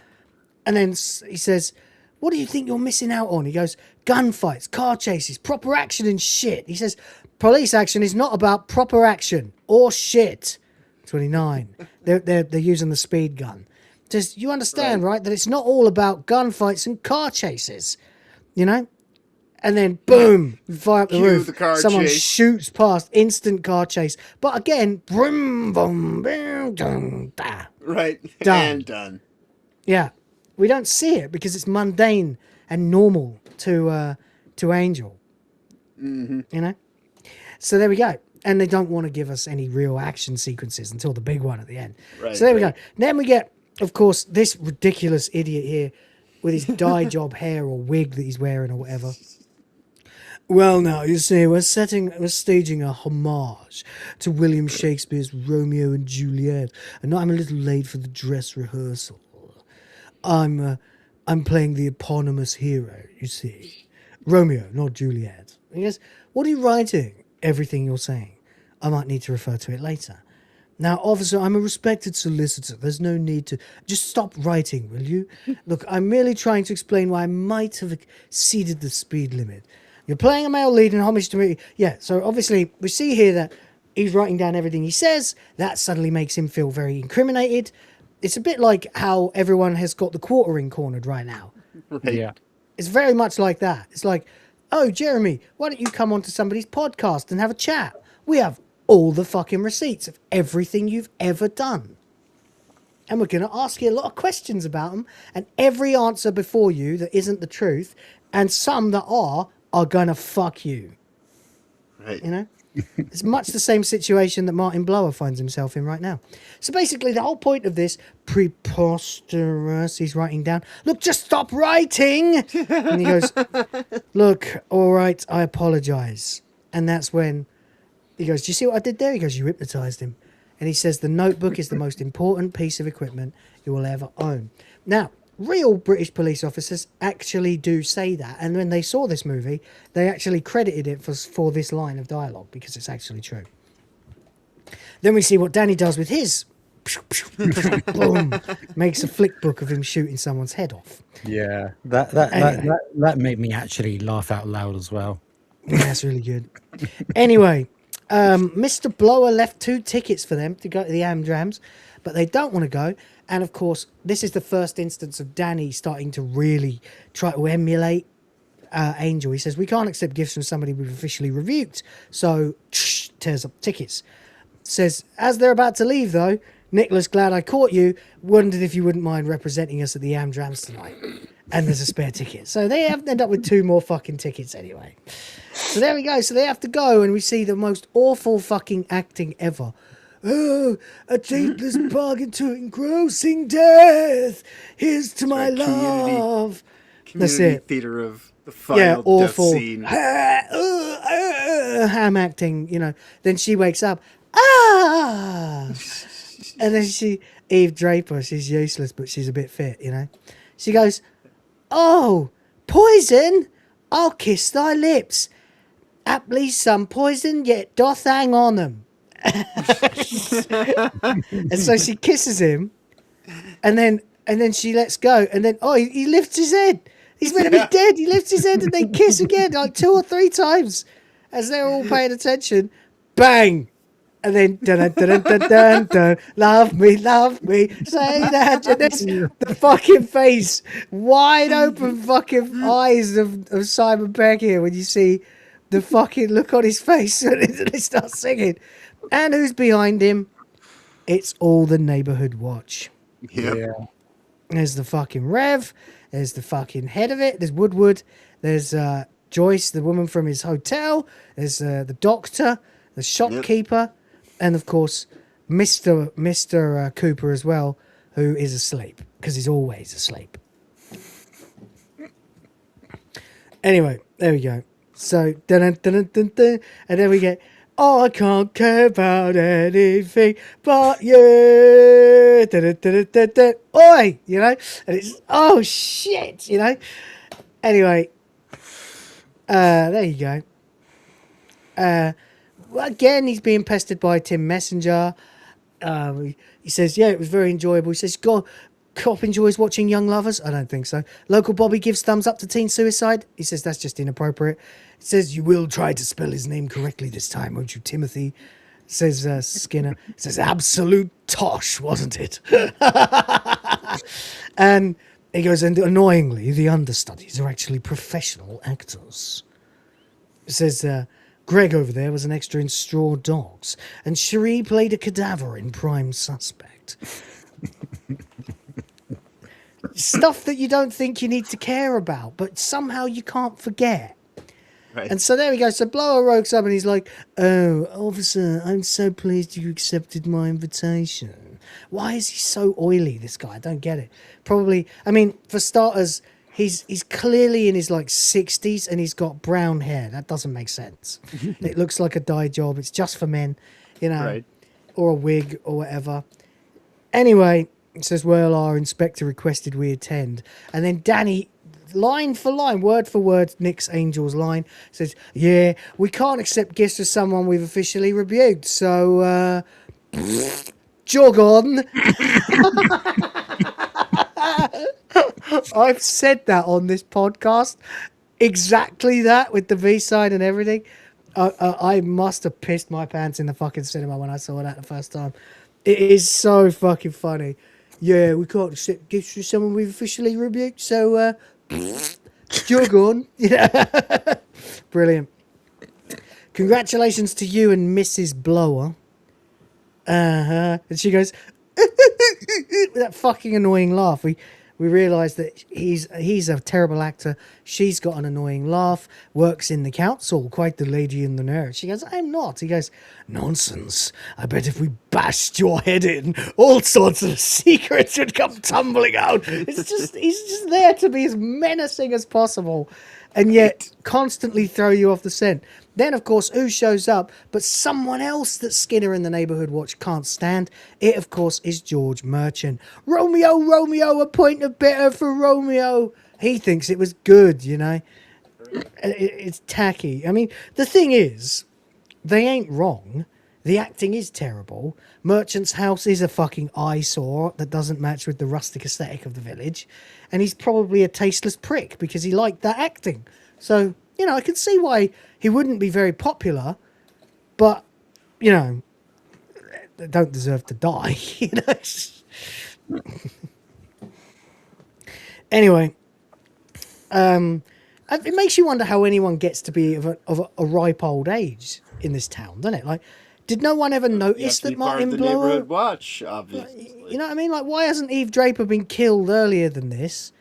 And then he says, what do you think you're missing out on? He goes, gunfights, car chases, proper action and shit. He says, police action is not about proper action or shit. 29. They're using the speed gun. Just, you understand, right? That it's not all about gunfights and car chases, And then, boom, fire up the roof. The car Someone chase. shoots past, instant car chase. But again, brum, boom, boom, dun, da. Right. Done. And done. Yeah. We don't see it because it's mundane and normal to Angel. Mm-hmm. So there we go. And they don't want to give us any real action sequences until the big one at the end. Right, So there we go. Then we get, of course, this ridiculous idiot here with his dye job hair or wig that he's wearing or whatever. Well, now, you see, we're staging a homage to William Shakespeare's Romeo and Juliet, and I'm a little late for the dress rehearsal. I'm playing the eponymous hero, you see. Romeo, not Juliet. He goes, what are you writing? Everything you're saying. I might need to refer to it later. Now, officer, I'm a respected solicitor. There's no need to... Just stop writing, will you? Look, I'm merely trying to explain why I might have exceeded the speed limit. You're playing a male lead in homage to me. Yeah, so obviously we see here that he's writing down everything he says. That suddenly makes him feel very incriminated. It's a bit like how everyone has got the quartering cornered right now. Right. Yeah. It's very much like that. It's like, oh, Jeremy, why don't you come onto somebody's podcast and have a chat? We have all the fucking receipts of everything you've ever done. And we're going to ask you a lot of questions about them. And every answer before you that isn't the truth, and some that are going to fuck you. Right. It's much the same situation that Martin Blower finds himself in right now. So basically, the whole point of this, preposterous, he's writing down, look, just stop writing. And he goes, look, all right, I apologize. And that's when he goes, do you see what I did there? He goes, you hypnotized him. And he says, the notebook is the most important piece of equipment you will ever own. Now, real British police officers actually do say that. And when they saw this movie, they actually credited it for this line of dialogue because it's actually true. Then we see what Danny does with his. Boom. Makes a flick book of him shooting someone's head off. Yeah, that made me actually laugh out loud as well. Yeah, that's really good. Anyway, Mr. Blower left 2 tickets for them to go to the Amdrams, but they don't want to go. And of course, this is the first instance of Danny starting to really try to emulate Angel. He says, we can't accept gifts from somebody we've officially rebuked. So, tears up tickets. Says, as they're about to leave though, Nicholas, glad I caught you. Wondered if you wouldn't mind representing us at the Amdrams tonight. and there's a spare ticket. So they have to end up with 2 more fucking tickets anyway. So there we go. So they have to go, and we see the most awful fucking acting ever. Oh, a dateless bargain to engrossing death. Here's to my love. That's Community it. theater of the final awful. death scene. Ham acting, you know. Then she wakes up. Ah! And then Eve Draper, she's useless, but she's a bit fit, you know. She goes, oh, poison? I'll kiss thy lips. Haply some poison yet doth hang on them. And so she kisses him, and then she lets go, and then he lifts his head. He's meant to be dead. He lifts his head, and they kiss again, like 2 or 3 times, as they're all paying attention. Bang, and then dun dun dun dun dun. Love me, say that. And this, the fucking face, wide open fucking eyes of Simon Pegg here when you see the fucking look on his face when they start singing. And who's behind him? It's all the neighborhood watch. Yeah. There's the fucking Rev. There's the fucking head of it. There's Woodward. There's Joyce, the woman from his hotel. There's the doctor, the shopkeeper, and of course, Mr. Cooper as well, who is asleep because he's always asleep. Anyway, there we go. So, dun, dun, dun, dun, dun, and then we get, oh, I can't care about anything but you. Dun, dun, dun, dun, dun. Oi, you know, and it's, oh shit, you know. Anyway, there you go. Well, again, he's being pestered by Tim Messenger. He says, yeah, it was very enjoyable. He says, God, cop enjoys watching young lovers. I don't think so. Local Bobby gives thumbs up to teen suicide. He says that's just inappropriate. He says, you will try to spell his name correctly this time, won't you, Timothy? Says Skinner. Says, absolute tosh, wasn't it? And he goes, and annoyingly, the understudies are actually professional actors. It says, Greg over there was an extra in Straw Dogs, and Cherie played a cadaver in Prime Suspect. Stuff that you don't think you need to care about, but somehow you can't forget. Right. And so there we go. So Blower rokes up and he's like, oh, officer, I'm so pleased you accepted my invitation. Why is he so oily, this guy? I don't get it. Probably, I mean, for starters, he's clearly in his like 60s and he's got brown hair. That doesn't make sense. It looks like a dye job. It's just for men, you know, right. Or a wig or whatever. Anyway, it says, well, our inspector requested we attend. And then Danny, line for line, word for word, Nick's Angel's line, says, yeah, we can't accept gifts for someone we've officially rebuked. So, jog on. I've said that on this podcast. Exactly that, with the V sign and everything. I must have pissed my pants in the fucking cinema when I saw that the first time. It is so fucking funny. Yeah, we can't accept gifts for someone we've officially rebuked, so jog on. Yeah. Brilliant. Congratulations to you and Mrs. Blower. And she goes with that fucking annoying laugh. We realise that he's a terrible actor. She's got an annoying laugh, works in the council, quite the lady in the nerd. She goes, I'm not. He goes, nonsense. I bet if we bashed your head in, all sorts of secrets would come tumbling out. He's just there to be as menacing as possible and yet constantly throw you off the scent. Then, of course, who shows up but someone else that Skinner and the Neighbourhood Watch can't stand? It, of course, is George Merchant. Romeo, Romeo, a point of bitter for Romeo. He thinks it was good, you know. It's tacky. I mean, the thing is, they ain't wrong. The acting is terrible. Merchant's house is a fucking eyesore that doesn't match with the rustic aesthetic of the village. And he's probably a tasteless prick because he liked that acting. So, you know, I can see why he wouldn't be very popular, but, you know, they don't deserve to die, you know. Anyway, it makes you wonder how anyone gets to be of a ripe old age in this town, doesn't it? Like, did no one ever notice that Martin Blower? Neighborhood Watch, obviously. You know what I mean? Like, why hasn't Eve Draper been killed earlier than this?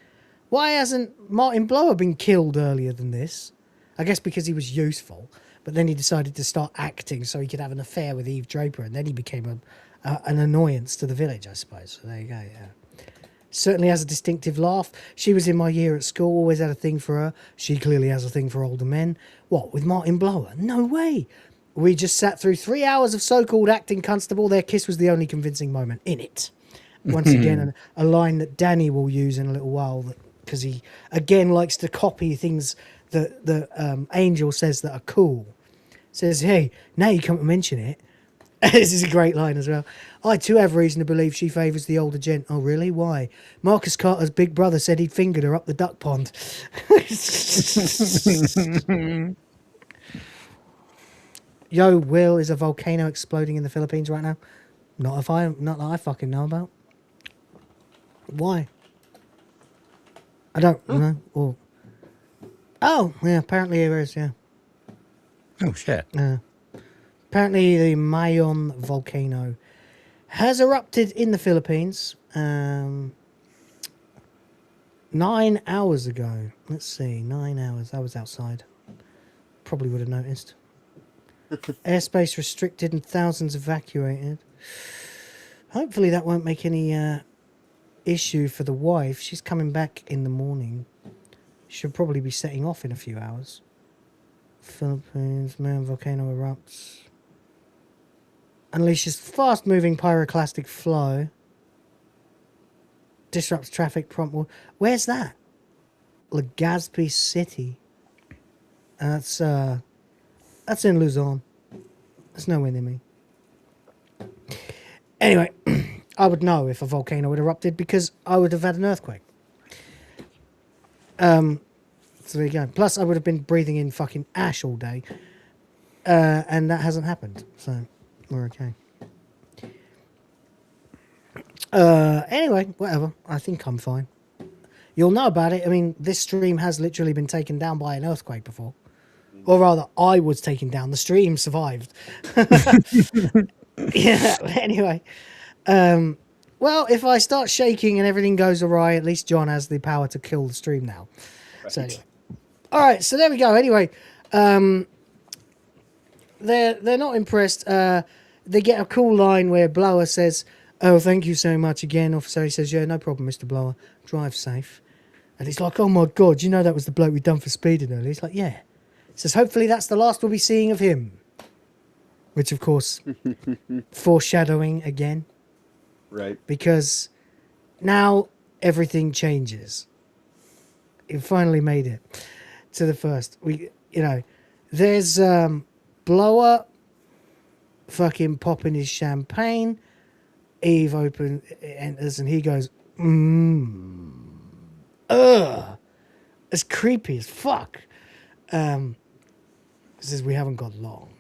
Why hasn't Martin Blower been killed earlier than this? I guess because he was useful, but then he decided to start acting so he could have an affair with Eve Draper, and then he became an annoyance to the village, I suppose. So there you go, yeah. Certainly has a distinctive laugh. She was in my year at school, always had a thing for her. She clearly has a thing for older men. What, with Martin Blower? No way. We just sat through 3 hours of so-called acting constable. Their kiss was the only convincing moment in it. Once again, a line that Danny will use in a little while, because he, again, likes to copy things that Angel says that are cool. Says, hey, now you come to mention it. This is a great line as well. I too have reason to believe she favours the older gent. Oh, really? Why? Marcus Carter's big brother said he'd fingered her up the duck pond. Yo, Will, is a volcano exploding in the Philippines right now? Not that I fucking know about. Why? I don't know. Oh, yeah, apparently there is, yeah. Oh, shit. Apparently the Mayon volcano has erupted in the Philippines 9 hours ago. Let's see, 9 hours. I was outside. Probably would have noticed. Airspace restricted and thousands evacuated. Hopefully that won't make any issue for the wife. She's coming back in the morning. She'll probably be setting off in a few hours. Philippines, Mayon volcano erupts. Unleashes fast-moving pyroclastic flow. Disrupts traffic prompt. Where's that? Legazpi City. That's in Luzon. That's nowhere near me. Anyway, I would know if a volcano had erupted because I would have had an earthquake. So there you go. Plus, I would have been breathing in fucking ash all day. And that hasn't happened. So, we're okay. Anyway, whatever. I think I'm fine. You'll know about it. I mean, this stream has literally been taken down by an earthquake before. Or rather, I was taken down. The stream survived. Yeah, anyway. Well, if I start shaking and everything goes awry, at least John has the power to kill the stream now. Right. So anyway. All right, so there we go. Anyway, they're not impressed. They get a cool line where Blower says, "Oh, thank you so much again, officer." He says, "Yeah, no problem, Mr. Blower. Drive safe." And he's like, "Oh my God, you know that was the bloke we done for speeding earlier?" He's like, "Yeah." He says, "Hopefully that's the last we'll be seeing of him." Which, of course, foreshadowing again. Right. Because now everything changes. He finally made it to the first. There's Blower fucking popping his champagne. Eve enters and he goes, ugh. It's creepy as fuck. Says we haven't got long.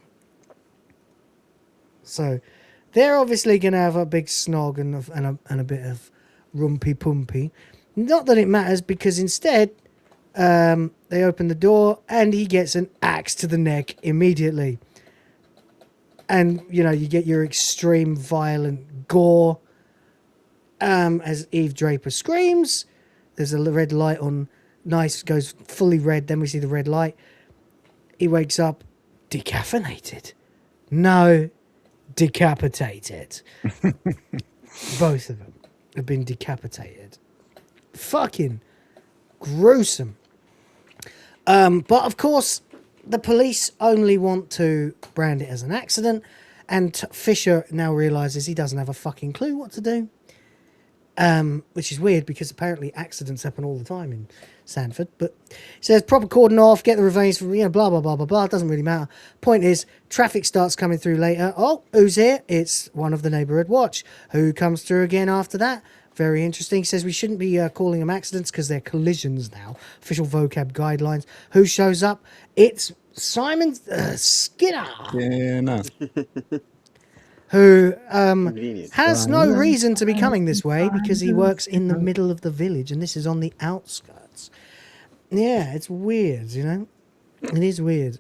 So they're obviously going to have a big snog and a bit of rumpy pumpy. Not that it matters, because instead they open the door and he gets an axe to the neck immediately. And, you get your extreme violent gore as Eve Draper screams. There's a red light on. Nice, goes fully red. Then we see the red light. He wakes up decaffeinated. No, decapitated. Both of them have been decapitated. Fucking gruesome. But of course, the police only want to brand it as an accident, and Fisher now realizes he doesn't have a fucking clue what to do. Which is weird, because apparently accidents happen all the time in Sanford. But he says proper cordon off, get the remains from, blah, blah, blah, blah, blah. It doesn't really matter. Point is, traffic starts coming through later. Oh, who's here? It's one of the neighborhood watch. Who comes through again after that? Very interesting. He says we shouldn't be calling them accidents because they're collisions now. Official vocab guidelines. Who shows up? It's Simon Skinner. Yeah, no. Who has no reason to be coming this way because he works in the middle of the village and this is on the outskirts. Yeah, it's weird, It is weird.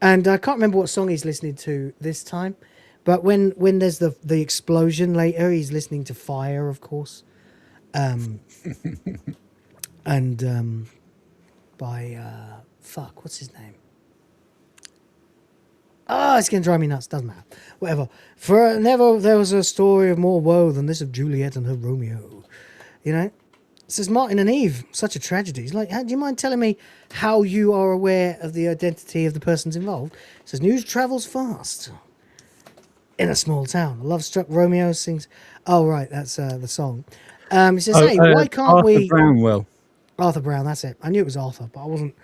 And I can't remember what song he's listening to this time, but when there's the explosion later, he's listening to Fire, of course. and by fuck, what's his name? Oh, it's gonna drive me nuts. Doesn't matter. Whatever. For never there was a story of more woe than this of Juliet and her Romeo. You know. It says Martin and Eve, such a tragedy. He's like, do you mind telling me how you are aware of the identity of the persons involved? It says news travels fast in a small town. A love-struck Romeo sings. Oh right, that's the song. He says, hey, why can't Arthur we? Brown will. Arthur Brown, that's it. I knew it was Arthur, but I wasn't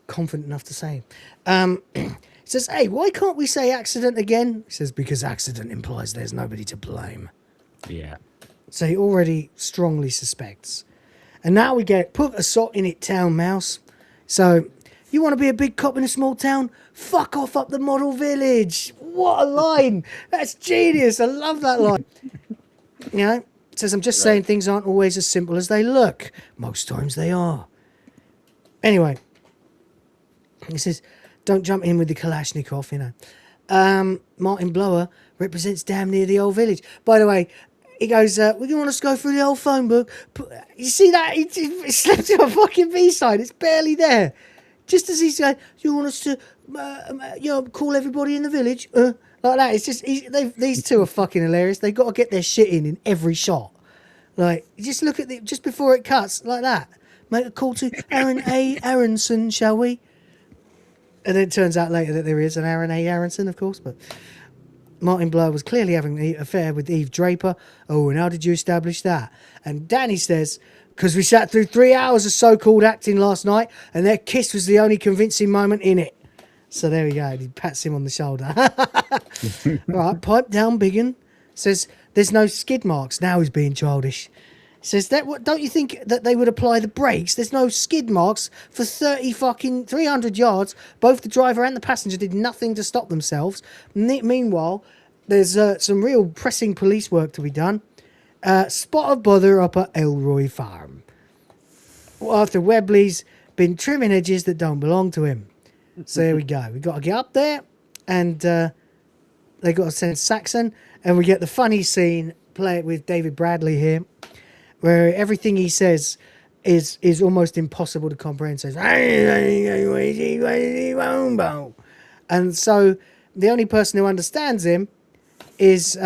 confident enough to say. He says, hey, why can't we say accident again? He says, because accident implies there's nobody to blame. Yeah. So he already strongly suspects. And now we get put a salt in it, town mouse. So you want to be a big cop in a small town? Fuck off up the model village. What a line. That's genius. I love that line. You know, it says, I'm just saying things aren't always as simple as they look. Most times they are. Anyway, he says, don't jump in with the Kalashnikov, you know. Martin Blower represents damn near the old village. By the way, he goes, we want us to go through the old phone book. You see that? He slipped to a fucking B-side. It's barely there. Just as he's going, you want us to, call everybody in the village? Like that. It's just, these two are fucking hilarious. They've got to get their shit in every shot. Like, just look at just before it cuts, like that. Make a call to Aaron A. Aronson, shall we? And then it turns out later that there is an Aaron A. Aronson, of course, but Martin Blower was clearly having an affair with Eve Draper. Oh, and how did you establish that? And Danny says, because we sat through 3 hours of so-called acting last night, and their kiss was the only convincing moment in it. So there we go. He pats him on the shoulder. Right, pipe down, biggin. Says, there's no skid marks. Now he's being childish. Says, don't you think that they would apply the brakes? There's no skid marks for 300 yards. Both the driver and the passenger did nothing to stop themselves. Meanwhile, there's some real pressing police work to be done. Spot of bother up at Elroy Farm. After Webley's been trimming edges that don't belong to him. So here we go. We've got to get up there, and they got to send Saxon, and we get the funny scene, play it with David Bradley here, where everything he says is almost impossible to comprehend. Says, and so the only person who understands him is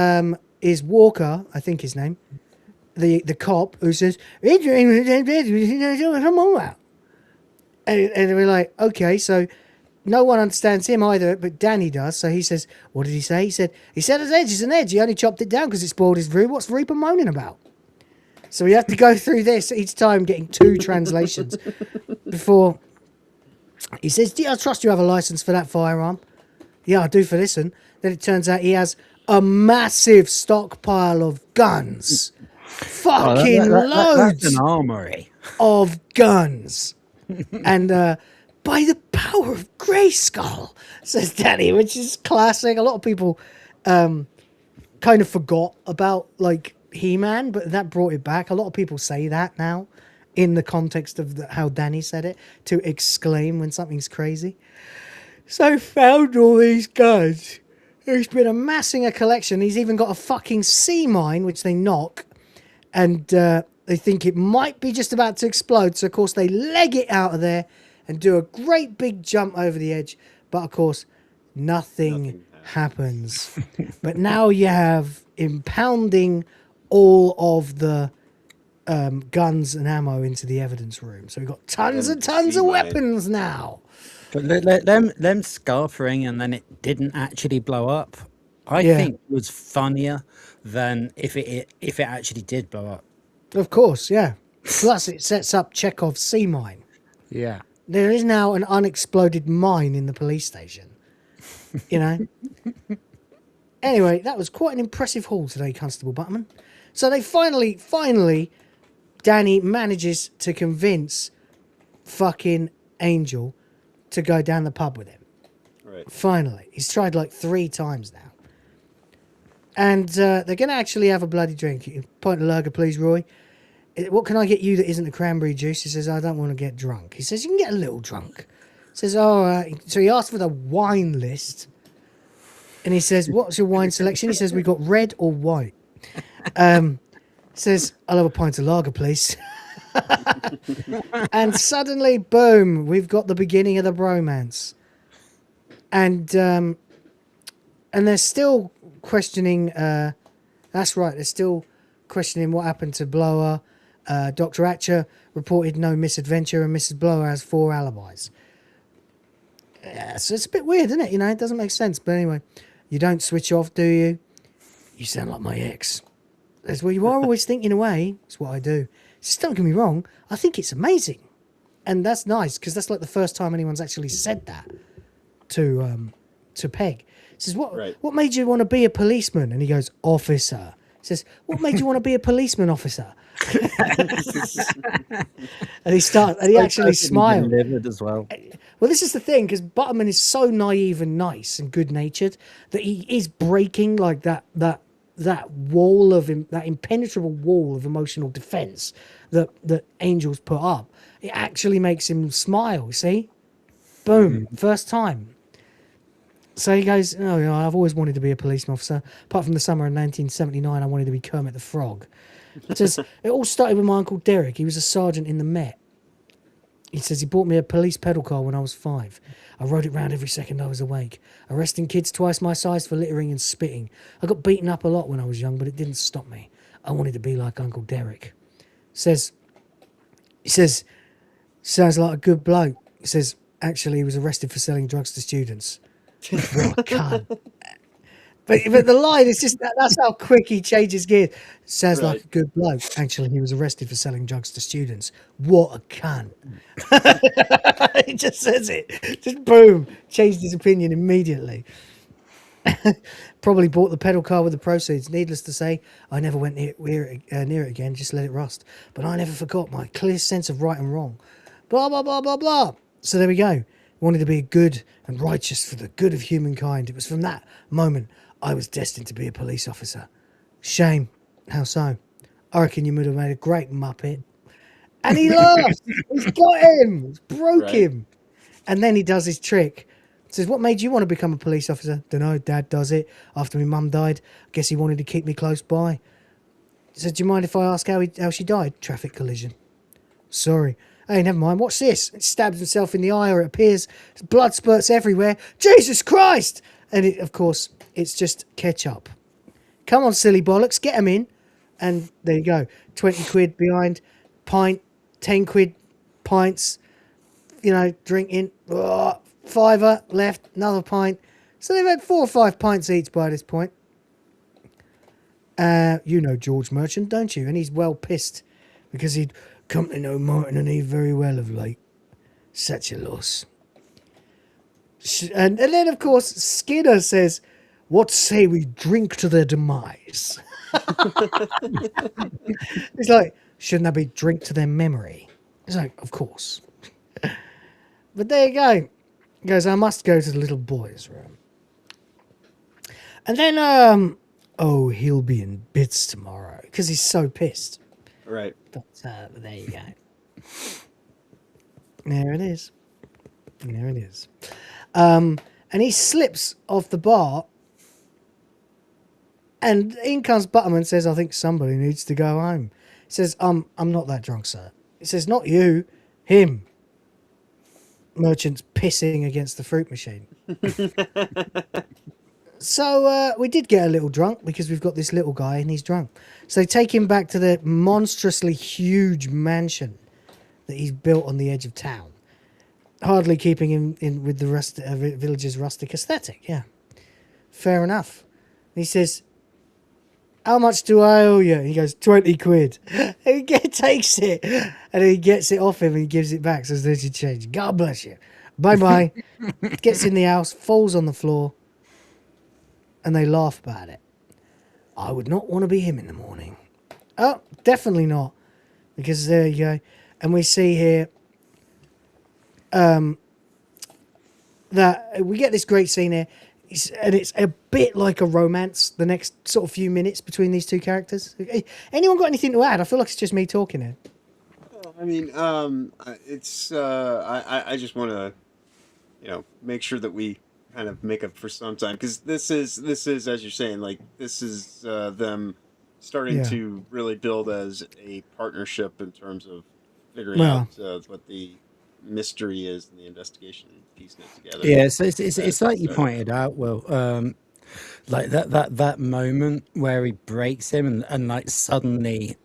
Walker, I think his name, the cop, who says, and we're like, okay, so no one understands him either, but Danny does. So he says, what did he say? He said his edge is an edge. He only chopped it down because it spoiled his view. What's Reaper moaning about? So we have to go through this each time, getting 2 translations before he says, do I trust you have a license for that firearm? Yeah, I do for this one. Then it turns out he has a massive stockpile of guns. Fucking loads. That's an armory of guns. And by the power of Grayskull, says Danny, which is classic. A lot of people kind of forgot about, like, He-Man, but that brought it back. A lot of people say that now in the context of how Danny said it, to exclaim when something's crazy. So found all these guns. He's been amassing a collection. He's even got a fucking sea mine, which they knock, and they think it might be just about to explode. So, of course, they leg it out of there and do a great big jump over the edge. But, of course, nothing happens. But now you have impounding all of the guns and ammo into the evidence room. So we've got tons and tons of weapons now. But them scarfering and then it didn't actually blow up, I think was funnier than if it actually did blow up. Of course, yeah. Plus it sets up Chekhov's sea mine. Yeah. There is now an unexploded mine in the police station. You know? Anyway, that was quite an impressive haul today, Constable Butterman. So they finally, Danny manages to convince fucking Angel to go down the pub with him. Right. Finally. He's tried like 3 times now. And they're going to actually have a bloody drink. You can point a lager, please, Roy. What can I get you that isn't the cranberry juice? He says, I don't want to get drunk. He says, you can get a little drunk. He says, all right. So he asked for the wine list. And he says, what's your wine selection? He says, we got red or white. Says, I'll have a pint of lager, please. And suddenly, boom, we've got the beginning of the bromance. And they're still questioning, that's right, they're still questioning what happened to Blower. Dr. Atcher reported no misadventure, and Mrs. Blower has 4 alibis. Yeah, so it's a bit weird, isn't it? You know, it doesn't make sense. But anyway, you don't switch off, do you? You sound like my ex. That's well, you are always thinking away. It's what I do. Just don't get me wrong. I think it's amazing. And that's nice, because that's like the first time anyone's actually said that to Pegg. He says, what made you want to be a policeman? And he goes, officer. He says, what made you want to be a policeman, officer? and he actually smiled. As well. Well, this is the thing, because Butterman is so naive and nice and good-natured that he is breaking like that wall of that impenetrable wall of emotional defense that Angels put up. It actually makes him smile. See, boom, first time. So he goes, oh, you know, I've always wanted to be a police officer. Apart from the summer of 1979, I wanted to be Kermit the Frog. It says, it all started with my Uncle Derek. He was a sergeant in the Met. He says he bought me a police pedal car when I was 5. I rode it round every second I was awake, arresting kids twice my size for littering and spitting. I got beaten up a lot when I was young, but it didn't stop me. I wanted to be like Uncle Derek. He says, sounds like a good bloke. He says, actually, he was arrested for selling drugs to students. What a cunt. But the line is just that's how quick he changes gears. Sounds like a good bloke. Actually, he was arrested for selling drugs to students. What a cunt. He just says it. Just boom. Changed his opinion immediately. Probably bought the pedal car with the proceeds. Needless to say, I never went near it again, just let it rust. But I never forgot my clear sense of right and wrong. Blah, blah, blah, blah, blah. So there we go. Wanted to be good and righteous for the good of humankind. It was from that moment I was destined to be a police officer. Shame. How so? I reckon you would have made a great Muppet. And he laughs. He's got him. He's broke him. And then he does his trick. Says, what made you want to become a police officer? Dunno, Dad does it. After my mum died, I guess he wanted to keep me close by. He said, do you mind if I ask how she died? Traffic collision. Sorry. Hey, never mind. What's this? It stabs himself in the eye, or it appears blood spurts everywhere. Jesus Christ! And of course, it's just ketchup. Come on, silly bollocks, get them in. And there you go. 20 quid behind, pint, 10 quid, pints, you know, drinking. Oh, £5 left, another pint. So they've had 4 or 5 pints each by this point. You know George Merchant, don't you? And he's well pissed because he'd come to know Martin and Eve very well of late. Such a loss. And then, of course, Skinner says, what say we drink to their demise? It's like, shouldn't that be drink to their memory? It's like, of course. But there you go. He goes, I must go to the little boy's room. And then, oh, he'll be in bits tomorrow because he's so pissed. Right. But there you go. There it is. There it is. And he slips off the bar. And in comes Butterman and says, I think somebody needs to go home. He says, I'm not that drunk, sir. He says, not you, him. Merchant's pissing against the fruit machine. So we did get a little drunk because we've got this little guy and he's drunk. So they take him back to the monstrously huge mansion that he's built on the edge of town. Hardly keeping him in with the village's rustic aesthetic, yeah. Fair enough. And he says, how much do I owe you? And he goes, 20 quid. And he takes it. And he gets it off him and he gives it back. Says, there's your change. God bless you. Bye-bye. Gets in the house, falls on the floor. And they laugh about it. I would not want to be him in the morning. Oh, definitely not. Because there you go. And we see here that we get this great scene here. And it's a bit like a romance, the next sort of few minutes between these two characters. Anyone got anything to add? I feel like it's just me talking here. I mean, it's I just want to, you know, make sure that we kind of make up for some time, because this is as you're saying, like, this is them starting to really build as a partnership in terms of figuring Well. out what the mystery is in the investigation, piecing it together. Yeah, so it's like you pointed out, Will. Like that moment where he breaks him and like suddenly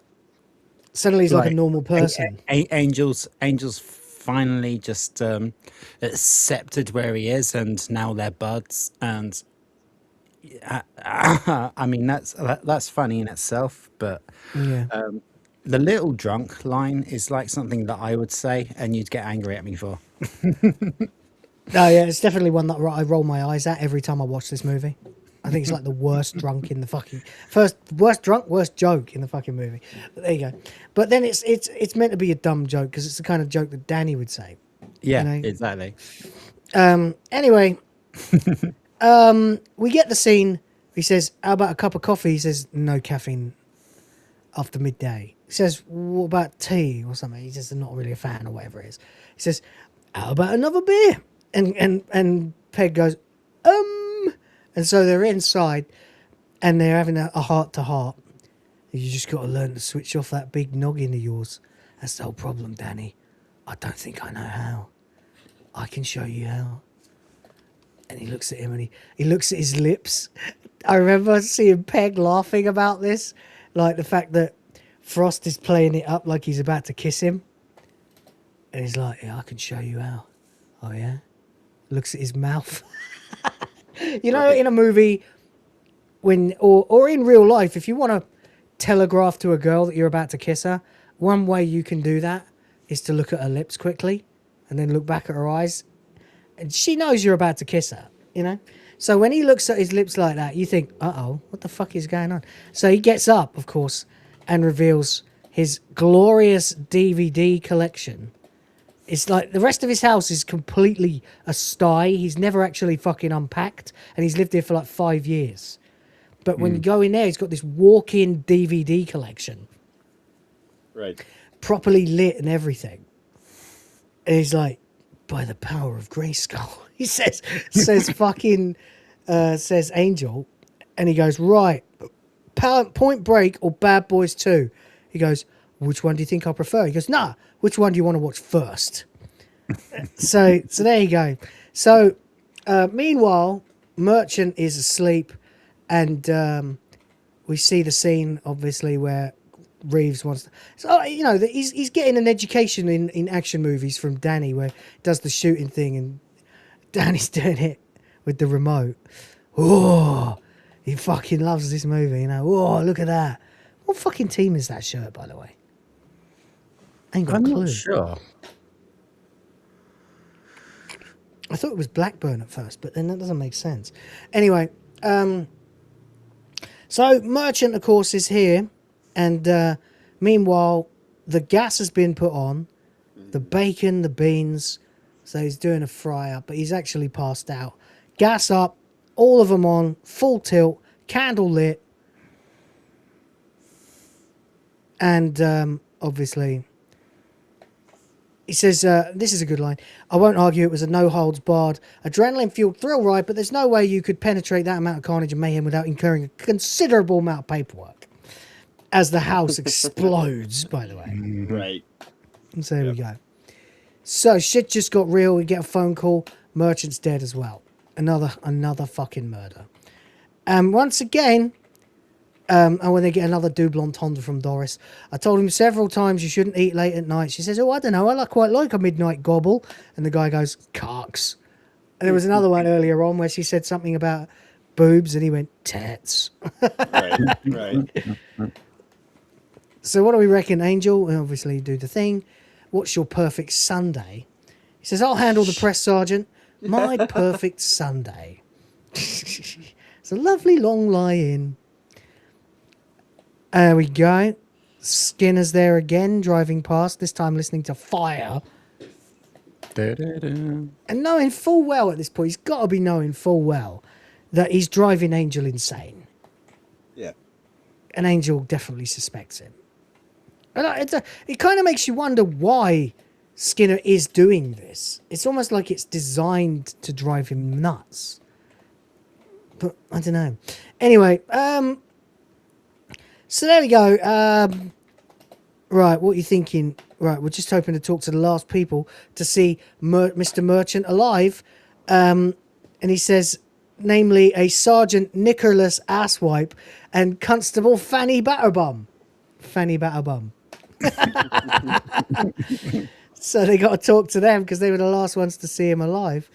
he's like a normal person. Angel's finally just accepted where he is, and now they're buds. And I mean that's funny in itself, but Yeah. the little drunk line is like something that I would say, and you'd get angry at me for. No, yeah, it's definitely one that I roll my eyes at every time I watch this movie. I think it's like the worst drunk in the fucking worst joke in the fucking movie. But there you go. But then it's meant to be a dumb joke because it's the kind of joke that Danny would say. Yeah, exactly. Anyway, we get the scene. He says, "How about a cup of coffee?" He says, "No caffeine after midday." He says, "What about tea or something?" He says, "I'm not really a fan," or whatever it is. He says, "How about another beer?" And Peg goes, and so they're inside and they're having a heart to heart. You just got to learn to switch off that big noggin of yours. That's the whole problem, Danny. I don't think I know how. I can show you how. And he looks at him and he looks at his lips. I remember seeing Peg laughing about this, like the fact that Frost is playing it up like he's about to kiss him. And he's like, "Yeah, I can show you how." Oh, yeah? Looks at his mouth. You know, in a movie, or in real life, if you want to telegraph to a girl that you're about to kiss her, one way you can do that is to look at her lips quickly and then look back at her eyes. And she knows you're about to kiss her, you know? So when he looks at his lips like that, you think, uh-oh, what the fuck is going on? So he gets up, of course, and reveals his glorious DVD collection. It's like the rest of his house is completely a sty. He's never actually fucking unpacked, and he's lived here for like 5 years. But when you go in there, he's got this walk-in DVD collection. Right. Properly lit and everything. And he's like, "By the power of Grayskull," he says Angel, and he goes, "Right, Point Break or Bad Boys 2?" He goes, "Which one do you think I prefer?" He goes, "Nah, which one do you want to watch first?" so there you go. So meanwhile, Merchant is asleep, and we see the scene obviously where Reeves wants to, so you know that he's getting an education in action movies from Danny, where he does the shooting thing and Danny's doing it with the remote. Oh, he fucking loves this movie, you know. Oh, look at that. What fucking team is that shirt, by the way? Ain't got a clue. Not sure. I thought it was Blackburn at first, but then that doesn't make sense. Anyway, so Merchant, of course, is here, and meanwhile, the gas has been put on, the bacon, the beans, so he's doing a fry up, but he's actually passed out. Gas up, all of them on, full tilt, candle lit, and obviously... He says, this is a good line. "I won't argue it was a no-holds-barred, adrenaline-fueled thrill ride, but there's no way you could penetrate that amount of carnage and mayhem without incurring a considerable amount of paperwork." As the house explodes, by the way. Right. And so there we go. So shit just got real. We get a phone call. Merchant's dead as well. Another fucking murder. And once again... and when they get another double entendre from Doris. "I told him several times you shouldn't eat late at night." She says, "Oh, I don't know. I quite like a midnight gobble." And the guy goes, "Carks." And there was another one earlier on where she said something about boobs and he went, "Tats." Right. So what do we reckon, Angel? And obviously you do the thing. "What's your perfect Sunday?" He says, "I'll handle the press, Sergeant. My perfect Sunday." It's a lovely long lie-in. There we go. Skinner's there again, driving past, this time listening to Fire. And knowing full well at this point, he's got to be knowing full well that he's driving Angel insane. Yeah. And Angel definitely suspects him. And it kind of makes you wonder why Skinner is doing this. It's almost like it's designed to drive him nuts. But I don't know. Anyway, so there we go. Right, what are you thinking? Right, we're just hoping to talk to the last people to see Mr. Merchant alive. And he says, namely, a Sergeant Nicholas Asswipe and Constable Fanny Batterbum. Fanny Batterbum. So they got to talk to them because they were the last ones to see him alive.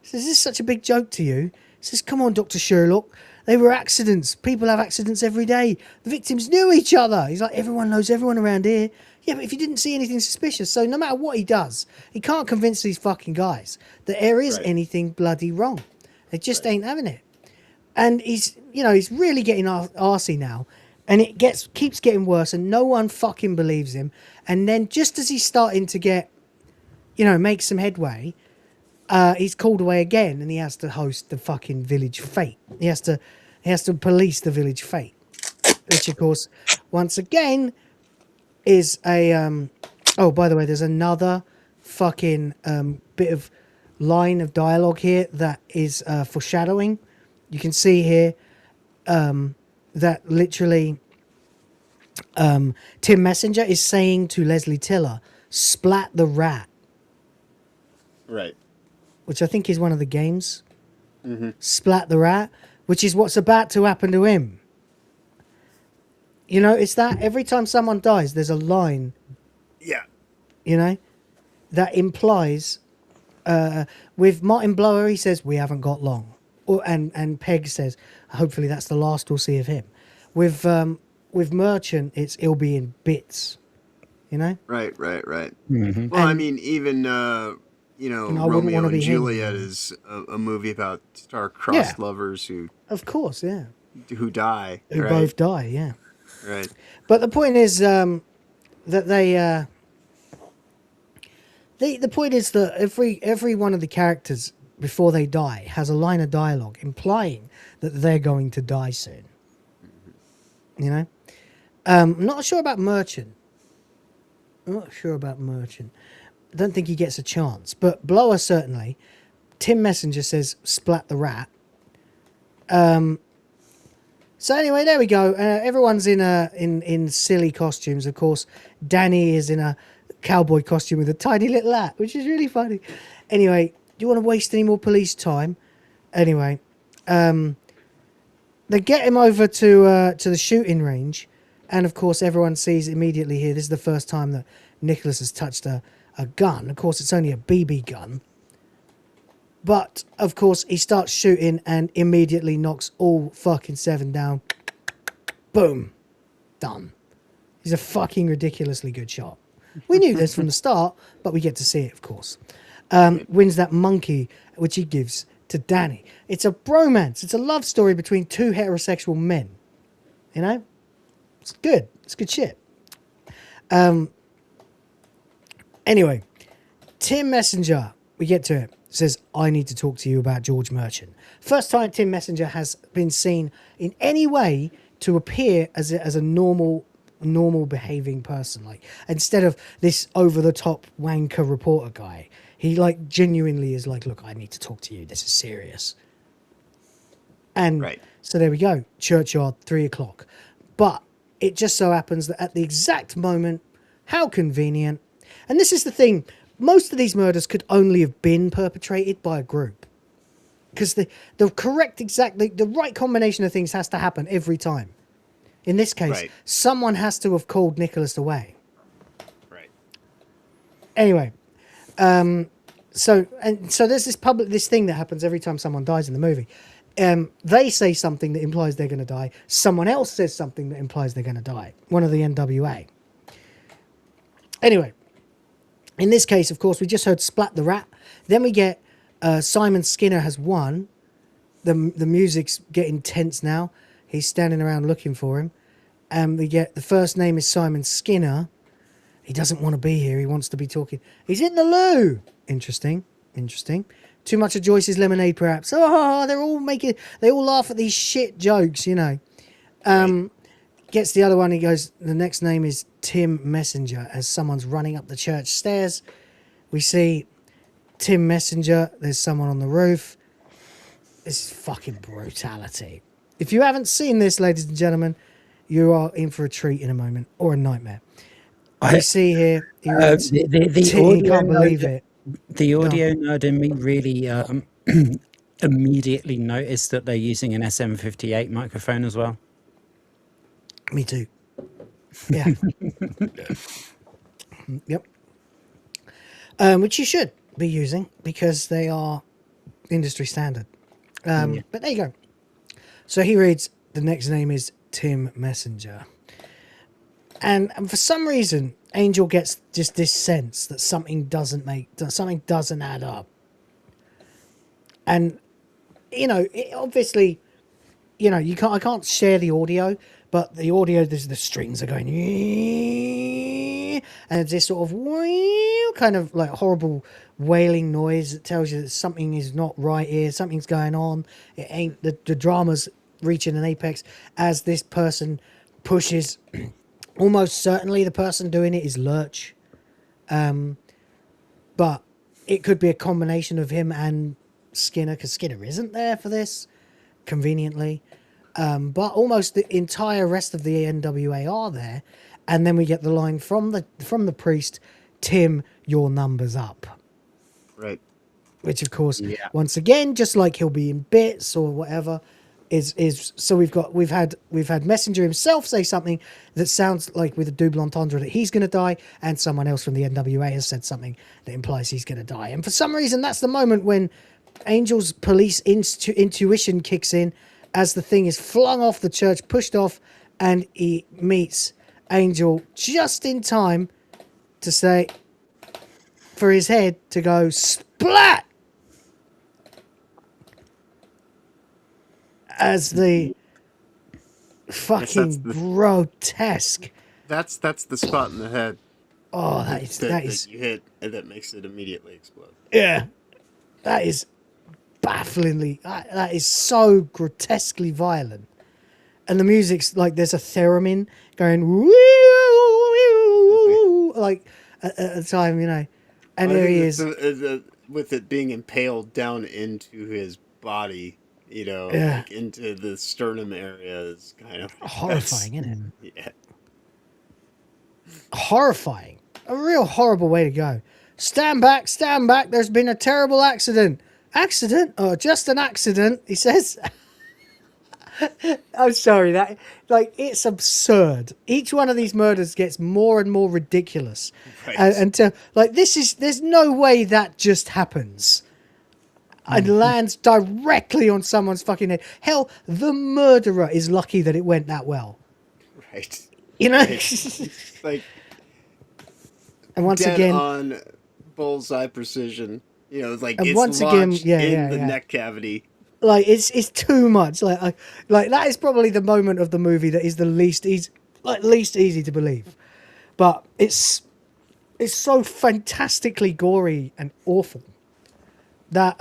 He says, is this such a big joke to you? He says, come on, Dr. Sherlock. They were accidents. People have accidents every day. The victims knew each other. He's like, everyone knows everyone around here. Yeah, but if you didn't see anything suspicious, so no matter what he does, he can't convince these fucking guys that there is anything bloody wrong. They just ain't having it. And he's really getting arsey now. And it keeps getting worse, and no one fucking believes him. And then just as he's starting to get, make some headway, he's called away again, and he has to host the fucking village fete. He has to police the village fete, which of course, once again, is a oh, by the way, there's another fucking bit of line of dialogue here that is foreshadowing. You can see here that literally Tim Messenger is saying to Leslie Tiller, "Splat the rat." Right. Which I think is one of the games. Mm-hmm. Splat the rat, which is what's about to happen to him. It's that every time someone dies, there's a line. Yeah. That implies, with Martin Blower, he says, we haven't got long. And Pegg says, hopefully that's the last we'll see of him. With Merchant, it'll be in bits. Right. Mm-hmm. Well, I mean, even, Romeo and Juliet is a movie about star-crossed lovers who... Of course, yeah. Who die. Who both die, yeah. Right. But the point is that the point is that every one of the characters before they die has a line of dialogue implying that they're going to die soon. I'm not sure about Merchant. I don't think he gets a chance, but Blower certainly. Tim Messenger says splat the rat. So anyway, there we go. Everyone's in silly costumes. Of course, Danny is in a cowboy costume with a tiny little hat, which is really funny. Anyway, do you want to waste any more police time? Anyway, they get him over to the shooting range, and of course, everyone sees immediately here. This is the first time that Nicholas has touched a gun. Of course, it's only a BB gun. But, of course, he starts shooting and immediately knocks all fucking 7 down. Boom. Done. He's a fucking ridiculously good shot. We knew this from the start, but we get to see it, of course. Wins that monkey, which he gives to Danny. It's a bromance. It's a love story between two heterosexual men. It's good. It's good shit. Anyway, Tim Messenger, we get to it. Says, I need to talk to you about George Merchant. First time Tim Messenger has been seen in any way to appear as a normal behaving person. Like, instead of this over-the-top wanker reporter guy, he genuinely is like, look, I need to talk to you. This is serious. And so there we go. Churchyard, 3:00. But it just so happens that at the exact moment, how convenient. And this is the thing. Most of these murders could only have been perpetrated by a group. Because the right combination of things has to happen every time. In this case, someone has to have called Nicholas away. Right. Anyway, so there's this thing that happens every time someone dies in the movie. They say something that implies they're going to die. Someone else says something that implies they're going to die. One of the NWA. Anyway. In this case, of course, we just heard Splat the Rat. Then we get Simon Skinner has won. The music's getting tense now. He's standing around looking for him. And we get the first name is Simon Skinner. He doesn't want to be here. He wants to be talking. He's in the loo. Interesting. Too much of Joyce's lemonade, perhaps. Oh, they all laugh at these shit jokes, Gets the other one. He goes, the next name is Tim Messenger. As someone's running up the church stairs, we see Tim Messenger. There's someone on the roof. This is fucking brutality. If you haven't seen this, ladies and gentlemen, you are in for a treat in a moment, or a nightmare. You see here, he reads, the he audio can't believe nerd, it. the Go on. audio nerd in me really immediately noticed that they're using an SM58 microphone as well. Me too. Yeah. Yep. Which you should be using because they are industry standard. But there you go. So he reads, the next name is Tim Messenger. And for some reason, Angel gets just this sense that something doesn't add up. And, obviously, I can't share the audio, but the audio, the strings are going, and it's this sort of kind of like horrible wailing noise that tells you that something is not right here, something's going on. It ain't the drama's reaching an apex as this person pushes. Almost certainly the person doing it is Lurch, but it could be a combination of him and Skinner, because Skinner isn't there for this conveniently. But almost the entire rest of the NWA are there, and then we get the line from the priest, Tim, your number's up. Right. Which of course, once again, just like he'll be in bits or whatever, is so we've had Messenger himself say something that sounds like with a double entendre that he's going to die, and someone else from the NWA has said something that implies he's going to die. And for some reason, that's the moment when Angel's police intuition kicks in, as the thing is flung off the church, pushed off, and he meets Angel just in time to say, for his head to go splat as the fucking grotesque. That's the spot in the head. Oh, that is you hit, and that makes it immediately explode. Yeah, that is bafflingly. That is so grotesquely violent, and the music's like there's a theremin going woo, like at the time, and there he is with it being impaled down into his body. Like into the sternum area is kind of horrifying, isn't it? Yeah. Horrifying. A real horrible way to go. Stand back, stand back. There's been a terrible accident. Accident? Oh, just an accident, he says. I'm sorry, it's absurd. Each one of these murders gets more and more ridiculous. Right. Until, there's no way that just happens. And lands directly on someone's fucking head. Hell, the murderer is lucky that it went that well. Right. Right. And once dead again, on bullseye precision. It's once launched again, in the neck cavity. It's too much. Like that is probably the moment of the movie that is the least easy to believe. But it's so fantastically gory and awful that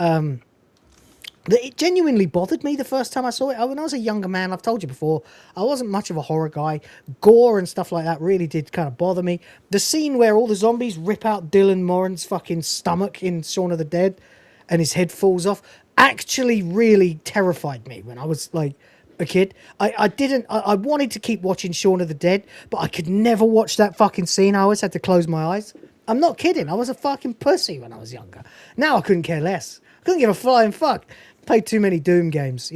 that it genuinely bothered me the first time I saw it. When I was a younger man, I've told you before, I wasn't much of a horror guy. Gore and stuff like that really did kind of bother me. The scene where all the zombies rip out Dylan Moran's fucking stomach in Shaun of the Dead and his head falls off actually really terrified me when I was like a kid. I wanted to keep watching Shaun of the Dead, but I could never watch that fucking scene. I always had to close my eyes. I'm not kidding. I was a fucking pussy when I was younger. Now I couldn't care less. I couldn't give a flying fuck. Played too many Doom games,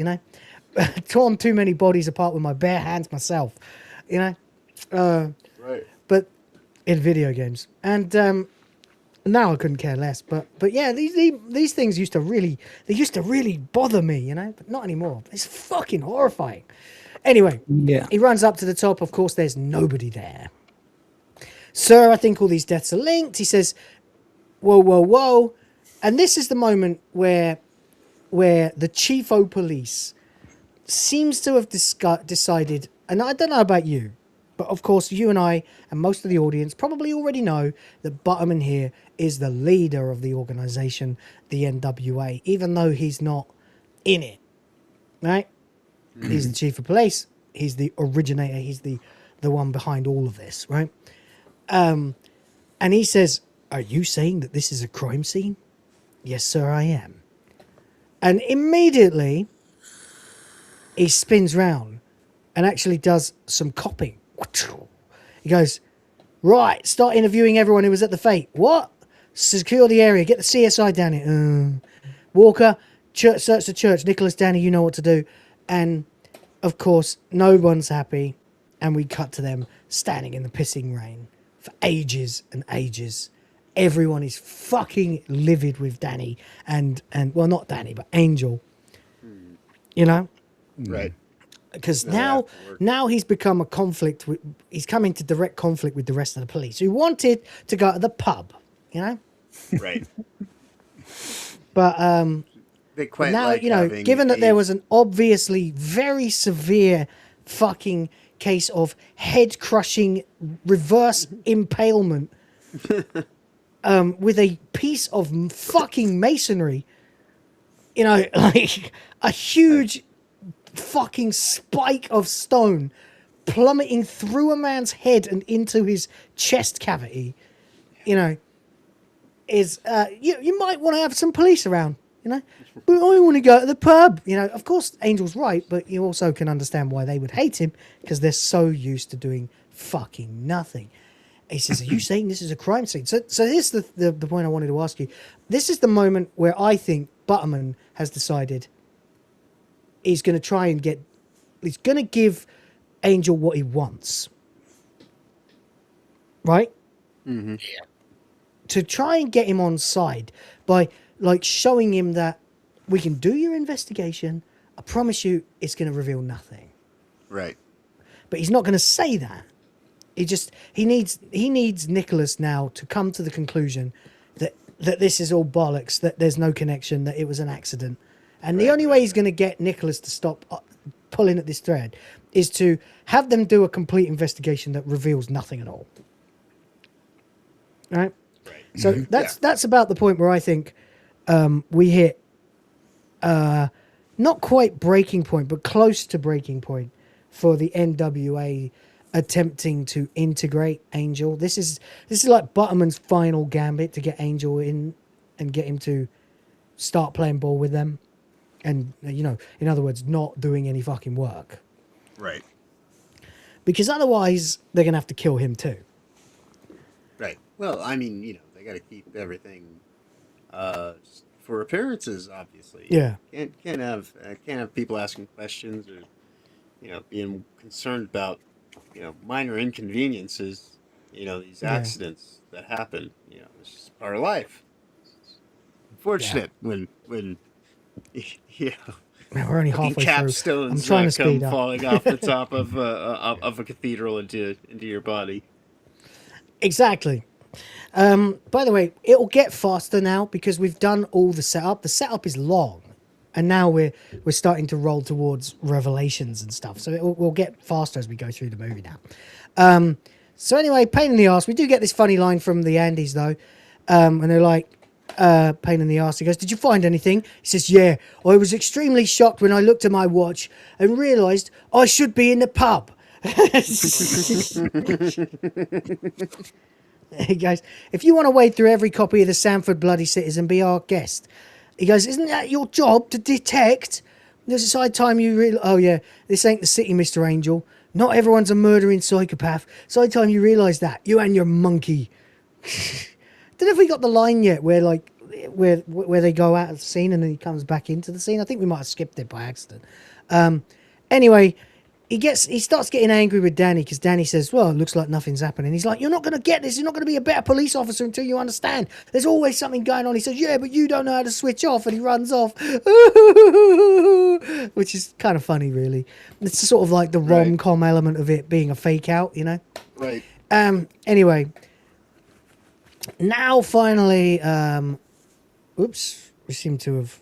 torn too many bodies apart with my bare hands myself, Right. But in video games, and now I couldn't care less. But yeah, these things used to really bother me, but not anymore. It's fucking horrifying. Anyway, he runs up to the top. Of course, there's nobody there. Sir, I think all these deaths are linked. He says, whoa, whoa, whoa. And this is the moment where the chief of police seems to have decided, and I don't know about you, but of course you and I and most of the audience probably already know that Butterman here is the leader of the organization, the NWA, even though he's not in it, right? He's the chief of police. He's the originator. He's the one behind all of this, right? And he says, are you saying that this is a crime scene? Yes, sir, I am. And immediately he spins round and actually does some copying. He goes, Right, start interviewing everyone who was at the fete. What? Secure the area. Get the CSI down here. Walker, search the church. Nicholas, Danny, you know what to do. And, of course, no one's happy. And we cut to them standing in the pissing rain for ages and ages. Everyone is fucking livid with Danny and well, not Danny, but Angel. You know? Right. Because now he's become a conflict. He's come into direct conflict with the rest of the police who wanted to go to the pub, you know? Right. But they quite now, like you know, given that there was an obviously very severe fucking case of head-crushing reverse impalement with a piece of fucking masonry, you know, like a huge fucking spike of stone plummeting through a man's head and into his chest cavity, you know, is you might want to have some police around, you know. But I want to go to the pub, you know. Of course, Angel's right, but you also can understand why they would hate him, because they're so used to doing fucking nothing. He says, "Are you saying this is a crime scene?" So here's the point I wanted to ask you. This is the moment where I think Butterman has decided he's going to try and he's going to give Angel what he wants. Right? Mm-hmm. To try and get him on side by, like, showing him that we can do your investigation. I promise you it's going to reveal nothing. Right. But he's not going to say that. He needs Nicholas now to come to the conclusion that this is all bollocks, that there's no connection, that it was an accident. And the only way he's going to get Nicholas to stop pulling at this thread is to have them do a complete investigation that reveals nothing at all. Right? So that's about the point where I think we hit not quite breaking point, but close to breaking point for the NWA attempting to integrate Angel. This is like Butterman's final gambit to get Angel in and get him to start playing ball with them. And, you know, in other words, not doing any fucking work. Right. Because otherwise, they're going to have to kill him too. Right. Well, I mean, you know, they got to keep everything for appearances, obviously. Yeah. Can't have people asking questions or, you know, being concerned about, you know, minor inconveniences. You know, these accidents that happen. You know, it's just part of life. It's unfortunate when you know, we're only halfway capstones through. I'm trying to speed up. falling off the top of a cathedral into your body. Exactly. By the way, it'll get faster now because we've done all the setup. The setup is long, and now we're starting to roll towards revelations and stuff. So we'll get faster as we go through the movie now. So anyway, pain in the ass. We do get this funny line from the Andes though, and they're like, pain in the ass. He goes, "Did you find anything?" He says, "Yeah, I was extremely shocked when I looked at my watch and realised I should be in the pub." He goes, "If you want to wade through every copy of the Sanford Bloody Citizen, be our guest." He goes, "Isn't that your job to detect? There's a side time you oh yeah, this ain't the city, Mr. Angel. Not everyone's a murdering psychopath. Side time you realise that, you and your monkey." Don't know if we got the line yet where they go out of the scene and then he comes back into the scene. I think we might have skipped it by accident. Anyway, he starts getting angry with Danny because Danny says, "Well, it looks like nothing's happening." He's like, "You're not going to get this. You're not going to be a better police officer until you understand. There's always something going on." He says, "Yeah, but you don't know how to switch off," and he runs off, which is kind of funny, really. It's sort of like the rom-com element of it being a fake out, you know? Right. Anyway. Now, finally, oops, we seem to have,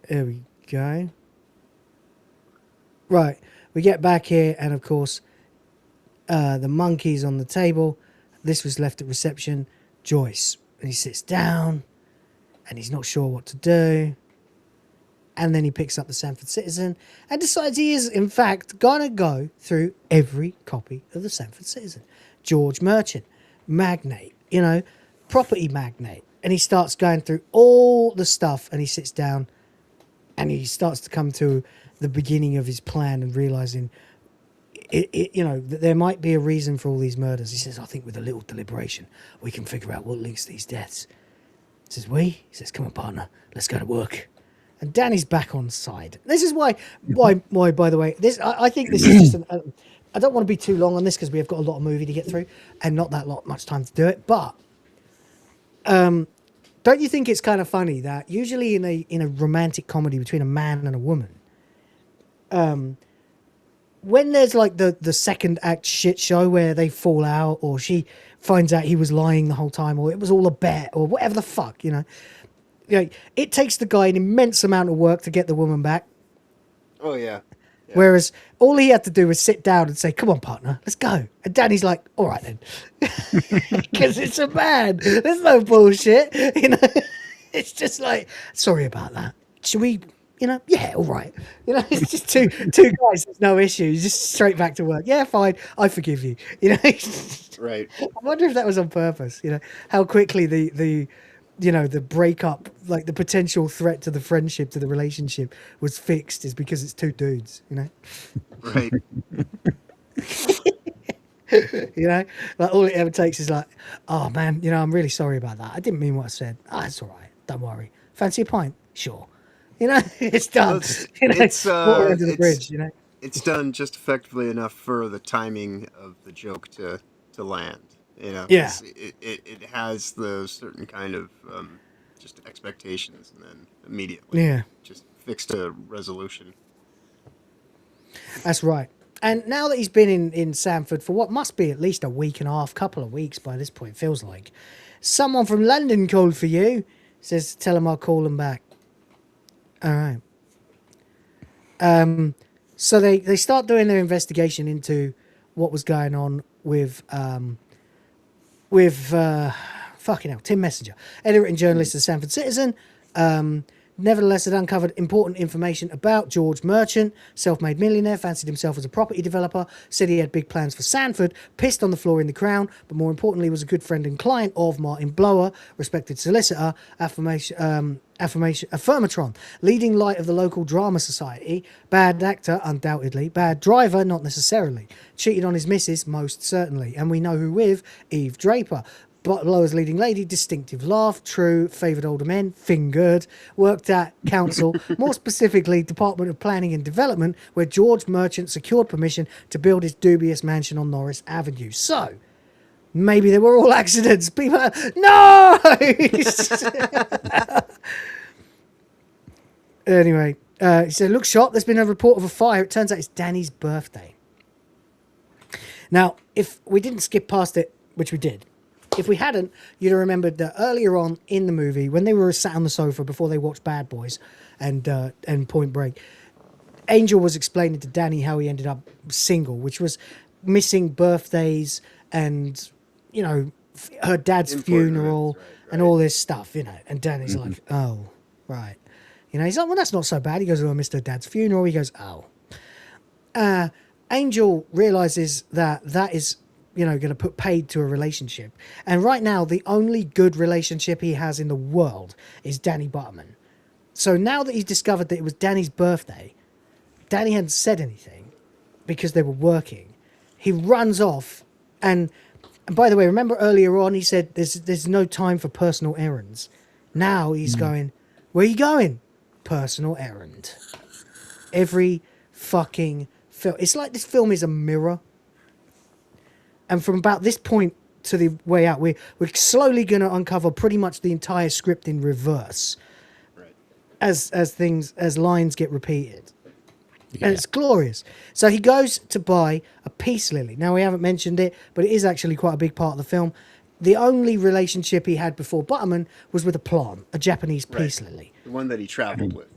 there we go. Right, we get back here, and of course, the monkey's on the table. This was left at reception. Joyce, and he sits down, and he's not sure what to do. And then he picks up the Sanford Citizen and decides he is, in fact, going to go through every copy of the Sanford Citizen. George Merchant, magnate, you know, property magnate. And he starts going through all the stuff, and he sits down and he starts to come to the beginning of his plan and realizing that there might be a reason for all these murders. He says, I think with a little deliberation, we can figure out what links these deaths. He says, we? He says, come on, partner, let's go to work. And Danny's back on side. This is why, by the way, I think this is just I don't want to be too long on this because we have got a lot of movie to get through and not much time to do it. But don't you think it's kind of funny that usually in a romantic comedy between a man and a woman, when there's like the second act shit show where they fall out or she finds out he was lying the whole time or it was all a bet or whatever the fuck, it takes the guy an immense amount of work to get the woman back. Oh, yeah. Whereas all he had to do was sit down and say, come on, partner, let's go. And Danny's like, all right, then. Because it's a man. There's no bullshit. It's just like, sorry about that. Should we, yeah, all right. It's just two guys. There's no issues. Just straight back to work. Yeah, fine. I forgive you. Right. I wonder if that was on purpose. How quickly the breakup, like the potential threat to the friendship, to the relationship was fixed is because it's two dudes, Right. Like all it ever takes is like, oh man, I'm really sorry about that. I didn't mean what I said. It's all right. Don't worry. Fancy a pint? Sure. It's done. It's water under the bridge, It's done just effectively enough for the timing of the joke to land. Yeah. It has the certain kind of just expectations, and then immediately, just fixed a resolution. That's right. And now that he's been in Sanford for what must be at least a week and a half, couple of weeks by this point, feels like, someone from London called for you. Says, tell him I'll call him back. All right. So they start doing their investigation into what was going on with fucking hell, Tim Messenger, editor and journalist of the Sanford Citizen. Nevertheless, had uncovered important information about George Merchant, self-made millionaire, fancied himself as a property developer, said he had big plans for Sanford, pissed on the floor in the Crown, but more importantly was a good friend and client of Martin Blower, respected solicitor, affirmatron, leading light of the local drama society, bad actor, undoubtedly, bad driver, not necessarily, cheated on his missus, most certainly, and we know who with, Eve Draper. But Blower's leading lady, distinctive laugh, true, favoured older men, fingered, worked at council, more specifically Department of Planning and Development, where George Merchant secured permission to build his dubious mansion on Norris Avenue. So, maybe they were all accidents. People, no! Anyway, he said, look sharp, there's been a report of a fire. It turns out it's Danny's birthday. Now, if we didn't skip past it, which we did, if we hadn't, you'd have remembered that earlier on in the movie, when they were sat on the sofa before they watched Bad Boys and Point Break, Angel was explaining to Danny how he ended up single, which was missing birthdays and, her dad's funeral and all this stuff, And Danny's like, oh, right. He's like, well, that's not so bad. He goes, oh, I missed her dad's funeral. He goes, oh. Angel realizes that is, going to put paid to a relationship. And right now, the only good relationship he has in the world is Danny Butterman. So now that he's discovered that it was Danny's birthday, Danny hadn't said anything because they were working. He runs off. And by the way, remember earlier on, he said there's no time for personal errands. Now he's going, where are you going? Personal errand. Every fucking film. It's like this film is a mirror. And from about this point to the way out, we're slowly going to uncover pretty much the entire script in reverse, right? As lines get repeated, and it's glorious. So he goes to buy a peace lily. Now we haven't mentioned it, but it is actually quite a big part of the film. The only relationship he had before Butterman was with a plant, a Japanese peace lily, the one that he traveled with.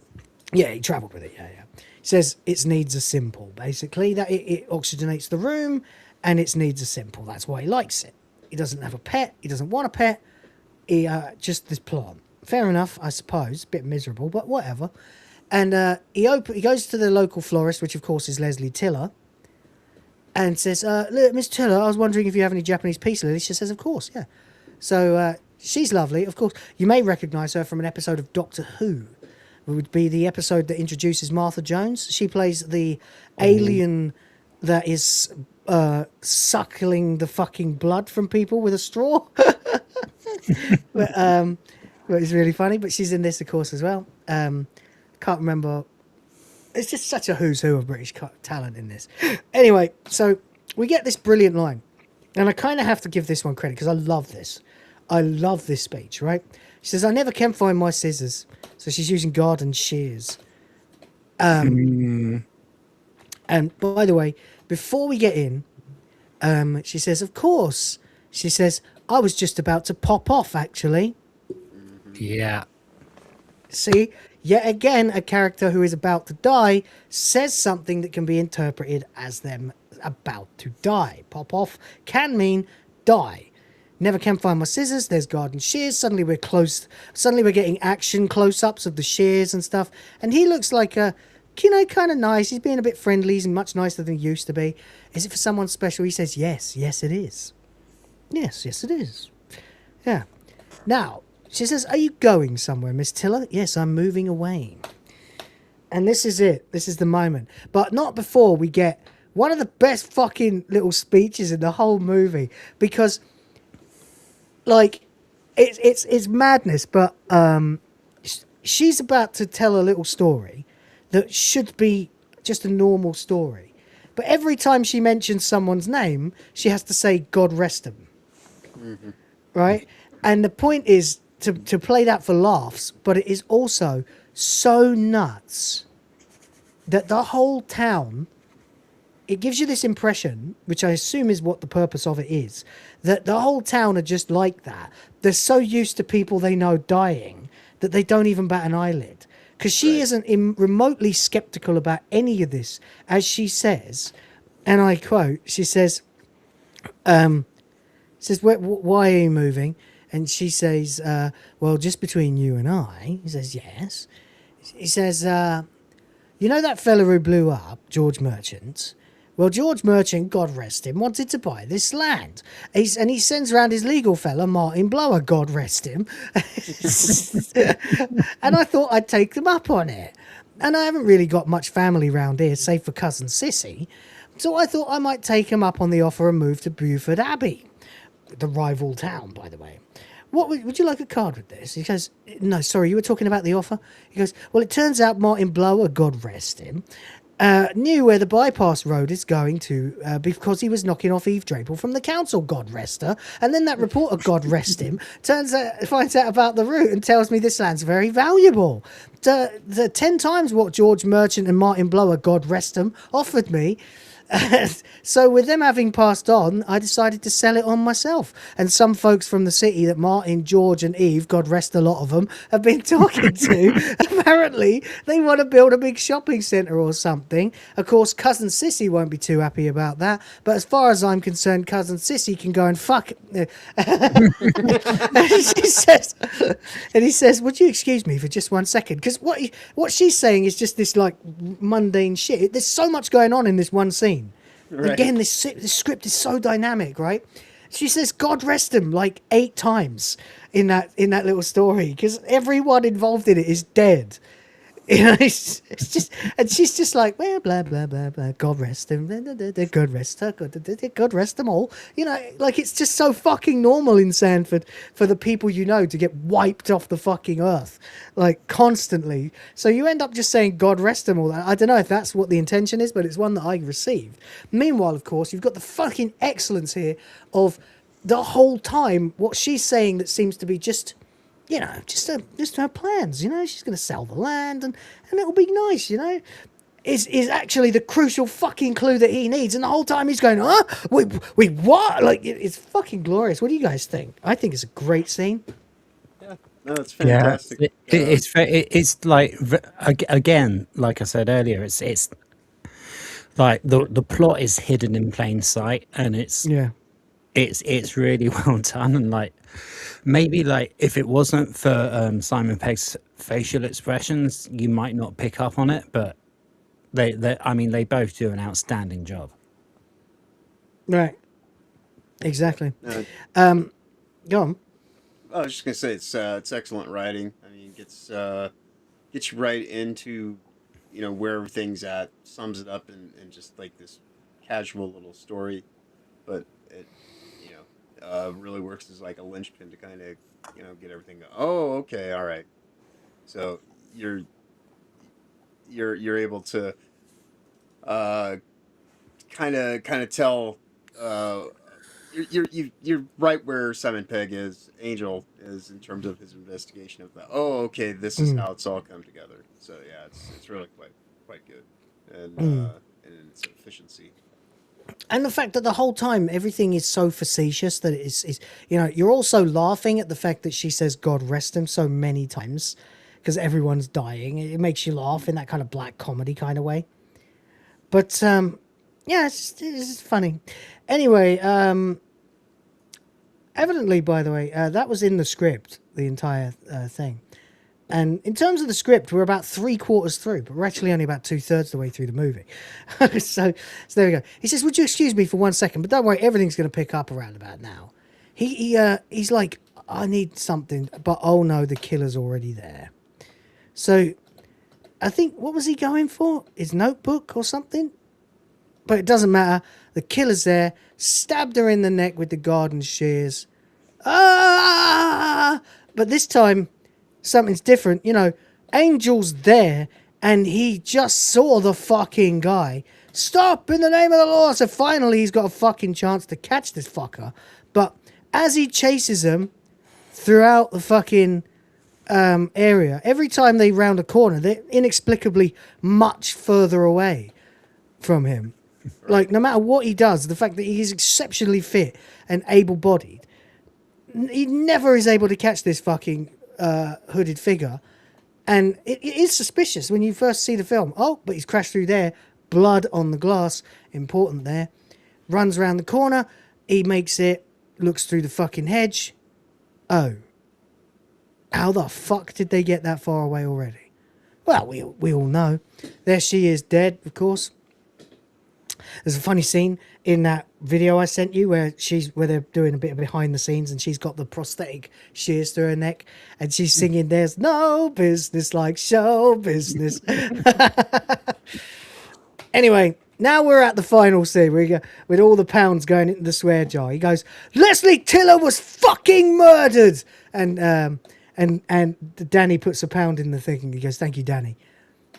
Yeah, he traveled with it. Yeah. He says its needs are simple, basically that it oxygenates the room. And its needs are simple. That's why he likes it. He doesn't have a pet. He doesn't want a pet. He just this plant. Fair enough, I suppose. A bit miserable, but whatever. And he goes to the local florist, which of course is Leslie Tiller, and says, "Look, Miss Tiller, I was wondering if you have any Japanese peace lilies." She says, "Of course, yeah." So she's lovely, of course. You may recognise her from an episode of Doctor Who. It would be the episode that introduces Martha Jones. She plays the alien that is suckling the fucking blood from people with a straw. but it's really funny. But she's in this, of course, as well. Can't remember. It's just such a who's who of British talent in this. Anyway, so we get this brilliant line. And I kind of have to give this one credit because I love this. I love this speech, right? She says, I never can find my scissors. So she's using garden shears. And by the way, before we get in, she says, of course. She says, I was just about to pop off, actually. Yeah. See, yet again, a character who is about to die says something that can be interpreted as them about to die. Pop off can mean die. Never can find my scissors. There's garden shears. Suddenly we're close. Suddenly we're getting action close-ups of the shears and stuff. And he looks like a, kind of nice. He's being a bit friendly. He's much nicer than he used to be. Is it for someone special? He says, yes. Yes, it is. Yes, it is. Yeah. Now, she says, are you going somewhere, Miss Tiller? Yes, I'm moving away. And this is it. This is the moment. But not before we get one of the best fucking little speeches in the whole movie. Because, like, it's madness. But she's about to tell a little story that should be just a normal story. But every time she mentions someone's name, she has to say, God rest him. Mm-hmm. Right? And the point is to play that for laughs, but it is also so nuts that the whole town, it gives you this impression, which I assume is what the purpose of it is, that the whole town are just like that. They're so used to people they know dying that they don't even bat an eyelid. Because she isn't remotely skeptical about any of this, as she says, and I quote, she says, why are you moving? And she says, well, just between you and I. He says, yes. He says, you know that fella who blew up, George Merchant? Well, George Merchant, God rest him, wanted to buy this land. And he sends around his legal fella, Martin Blower, God rest him. And I thought I'd take them up on it. And I haven't really got much family round here, save for cousin Sissy. So I thought I might take him up on the offer and move to Beaufort Abbey. The rival town, by the way. What would you like a card with this? He goes, no, sorry, you were talking about the offer? He goes, well, it turns out Martin Blower, God rest him, knew where the bypass road is going to because he was knocking off Eve Draper from the council, God rest her. And then that reporter, God rest him, finds out about the route and tells me this land's very valuable. The 10 times what George Merchant and Martin Blower, God rest them, offered me. So with them having passed on, I decided to sell it on myself. And some folks from the city that Martin, George and Eve, God rest a lot of them, have been talking to, apparently they want to build a big shopping centre or something. Of course, cousin Sissy won't be too happy about that. But as far as I'm concerned, cousin Sissy can go and fuck. And he says, would you excuse me for just 1 second? Because what she's saying is just this like mundane shit. There's so much going on in this one scene. Right. Again, this script is so dynamic, right? She says, God rest him, like 8 times in that little story, because everyone involved in it is dead. You know, it's just, and she's just like, well, blah, blah, blah, blah, God rest him, God rest her, God rest them all. You know, like, it's just so fucking normal in Sanford for the people you know to get wiped off the fucking earth, like, constantly. So you end up just saying, God rest them all. I don't know if that's what the intention is, but it's one that I received. Meanwhile, of course, you've got the fucking excellence here of the whole time, what she's saying that seems to be just, you know, just her plans, you know, she's going to sell the land and it'll be nice, you know, is actually the crucial fucking clue that he needs. And the whole time he's going, huh? Wait, what? Like, it's fucking glorious. What do you guys think? I think it's a great scene. Yeah, no, it's fantastic. Yeah, it's like, again, like I said earlier, it's like the plot is hidden in plain sight, and it's really well done. And like, maybe like if it wasn't for Simon Pegg's facial expressions, you might not pick up on it, but they both do an outstanding job. Right. Exactly. Go on. I was just gonna say it's excellent writing. I mean, gets you right into, you know, where everything's at, sums it up in just like this casual little story, but it, really works as like a linchpin to kind of, get everything going. Oh, okay, all right. So you're able to uh, kind of tell. You're right where Simon Pegg is, Angel is in terms of his investigation of that. Oh, okay, this is how it's all come together. So yeah, it's really quite good, and in its efficiency. And the fact that the whole time everything is so facetious that is you're also laughing at the fact that she says "God rest him" so many times because everyone's dying. It makes you laugh in that kind of black comedy kind of way. But yeah, it's funny. Anyway, evidently, by the way, that was in the script, the entire thing. And in terms of the script, we're about 3/4 through, but we're actually only about 2/3 the way through the movie. so there we go. He says, "Would you excuse me for 1 second? But don't worry, everything's going to pick up around about now." He's like, "I need something," but oh no, the killer's already there. So I think, what was he going for? His notebook or something? But it doesn't matter. The killer's there, stabbed her in the neck with the garden shears. Ah! But this time, something's different. Angel's there, and he just saw the fucking guy. Stop in the name of the law. So finally, he's got a fucking chance to catch this fucker. But as he chases him throughout the fucking area, every time they round a corner, they're inexplicably much further away from him. Right. Like, no matter what he does, the fact that he's exceptionally fit and able-bodied, he never is able to catch this fucking hooded figure. And it is suspicious when you first see the film. Oh, but he's crashed through there. Blood on the glass. Important there. Runs around the corner. He makes it. Looks through the fucking hedge. Oh. How the fuck did they get that far away already? Well, we all know. There she is, dead, of course. There's a funny scene in that video I sent you where they're doing a bit of behind the scenes, and she's got the prosthetic shears through her neck, and she's singing "There's no business like show business." Anyway, now we're at the final scene. We go with all the pounds going into the swear jar. He goes, "Leslie Tiller was fucking murdered," and Danny puts a pound in the thing, and he goes, "Thank you, Danny."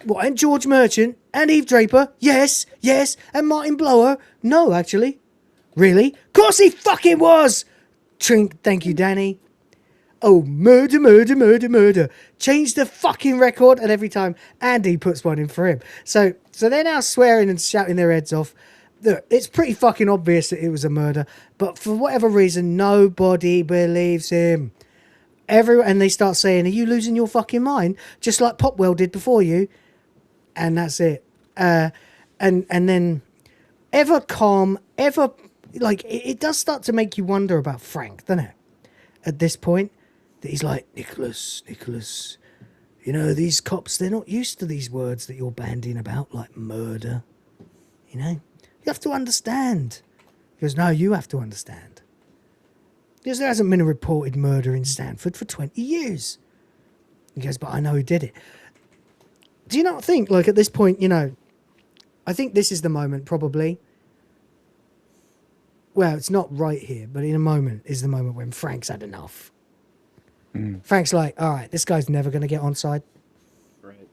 What, and George Merchant and Eve Draper? Yes, and Martin Blower? No, actually. Really? Of course he fucking was! Trink, thank you, Danny. Oh, murder, murder, murder, murder. Change the fucking record, and every time Andy puts one in for him. So they're now swearing and shouting their heads off. Look, it's pretty fucking obvious that it was a murder, but for whatever reason, nobody believes him. And they start saying, "Are you losing your fucking mind? Just like Popwell did before you." And that's it. And then ever calm, ever like it does start to make you wonder about Frank, doesn't it? At this point, that he's like, Nicholas, these cops, they're not used to these words that you're bandying about, like murder. You have to understand. He goes, "No, you have to understand. Because there hasn't been a reported murder in Stanford for 20 years. He goes, "But I know who did it." Do you not think, like, at this point, I think this is the moment, probably. Well, it's not right here, but in a moment is the moment when Frank's had enough. Frank's like, all right, this guy's never going to get onside. Right.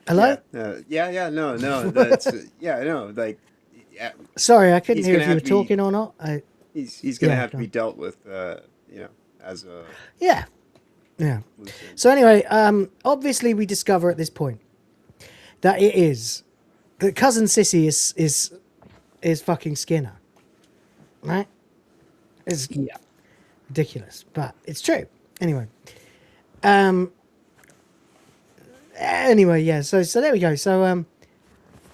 Hello? No. That's, I know. Like, yeah. Sorry, I couldn't hear if you were talking or not. He's going to have to be dealt with, as a... Yeah. So anyway, obviously we discover at this point that cousin Sissy is fucking Skinner, right? It's ridiculous, but it's true. Anyway, So there we go. So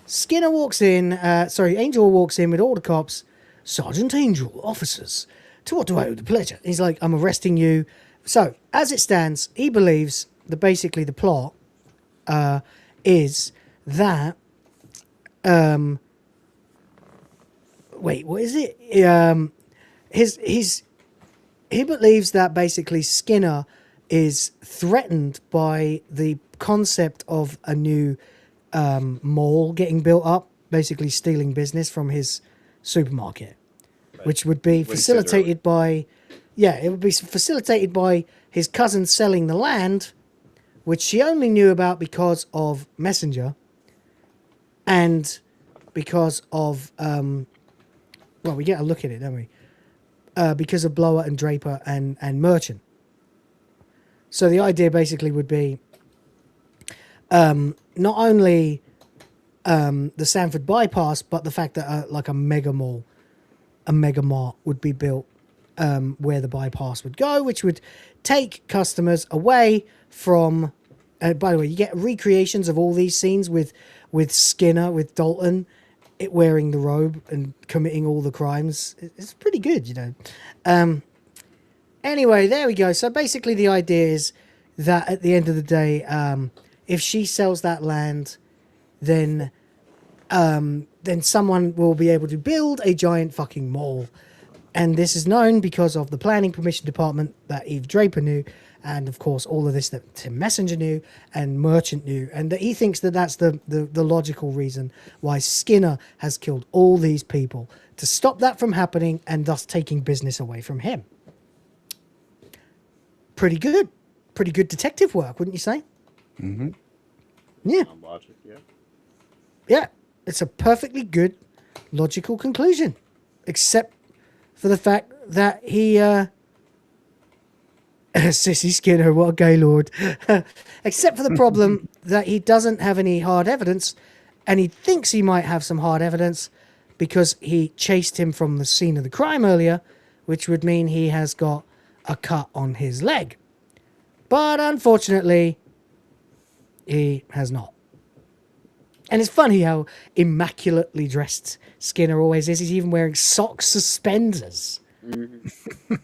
Skinner walks in. Angel walks in with all the cops. "Sergeant Angel, officers, to what do I owe the pleasure?" He's like, "I'm arresting you." So, as it stands, he believes that basically the plot is that... wait, what is it? He believes that basically Skinner is threatened by the concept of a new mall getting built up, basically stealing business from his supermarket, which would be facilitated by, it would be facilitated by his cousin selling the land, which she only knew about because of Messenger and because of, we get a look at it, don't we? Because of Blower and Draper and Merchant. So the idea basically would be not only the Sanford bypass, but the fact that like a mega mall, a mega mart would be built where the bypass would go, which would take customers away from... by the way, you get recreations of all these scenes with Skinner, with Dalton, wearing the robe and committing all the crimes. It's pretty good, you know. Anyway, there we go. So basically the idea is that at the end of the day, if she sells that land, then someone will be able to build a giant fucking mall. And this is known because of the planning permission department that Eve Draper knew, and of course all of this that Tim Messenger knew and Merchant knew, and that he thinks that that's the logical reason why Skinner has killed all these people, to stop that from happening and thus taking business away from him. Pretty good detective work, wouldn't you say? Mm-hmm. Yeah. Logic, yeah. Yeah, it's a perfectly good logical conclusion, except for the fact that he Sissy Skinner, what a gaylord. Except for the problem that he doesn't have any hard evidence, and he thinks he might have some hard evidence because he chased him from the scene of the crime earlier, which would mean he has got a cut on his leg. But unfortunately, he has not. And it's funny how immaculately dressed Skinner always is. He's even wearing sock suspenders. Mm-hmm.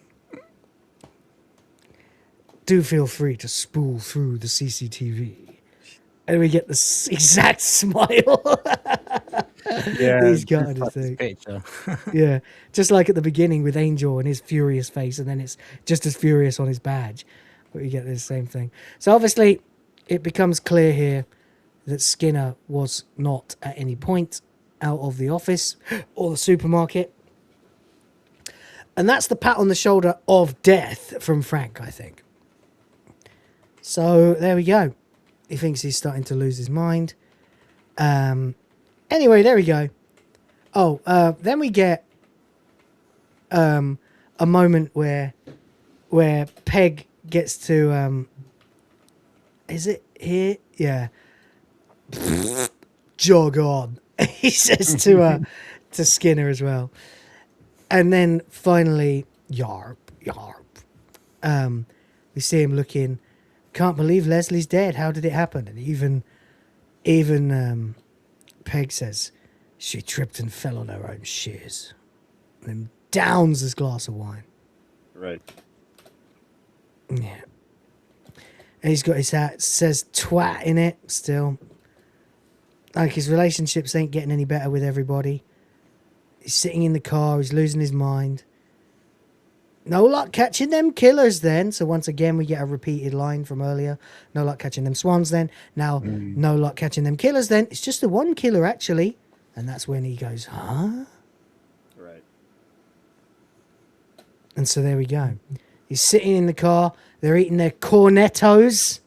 Do feel free to spool through the CCTV. And we get the exact smile he's got on his thing. Yeah, just like at the beginning with Angel and his furious face, and then it's just as furious on his badge. But you get the same thing. So obviously, it becomes clear here that Skinner was not at any point out of the office or the supermarket. And that's the pat on the shoulder of death from Frank, I think. So there we go. He thinks he's starting to lose his mind. Anyway, there we go. Oh, then we get a moment where Pegg gets to... is it here? Yeah. Jog on. He says to Skinner as well. And then finally, Yarp. We see him looking... Can't believe Leslie's dead. How did it happen? And even Pegg says she tripped and fell on her own shears. And then downs his glass of wine. Right. Yeah. And he's got his hat, says twat in it still. Like his relationships ain't getting any better with everybody. He's sitting in the car, he's losing his mind. No luck catching them killers then. So once again, we get a repeated line from earlier. No luck catching them swans then. Now, no luck catching them killers then. It's just the one killer, actually. And that's when he goes, huh? Right. And so there we go. He's sitting in the car. They're eating their cornettos.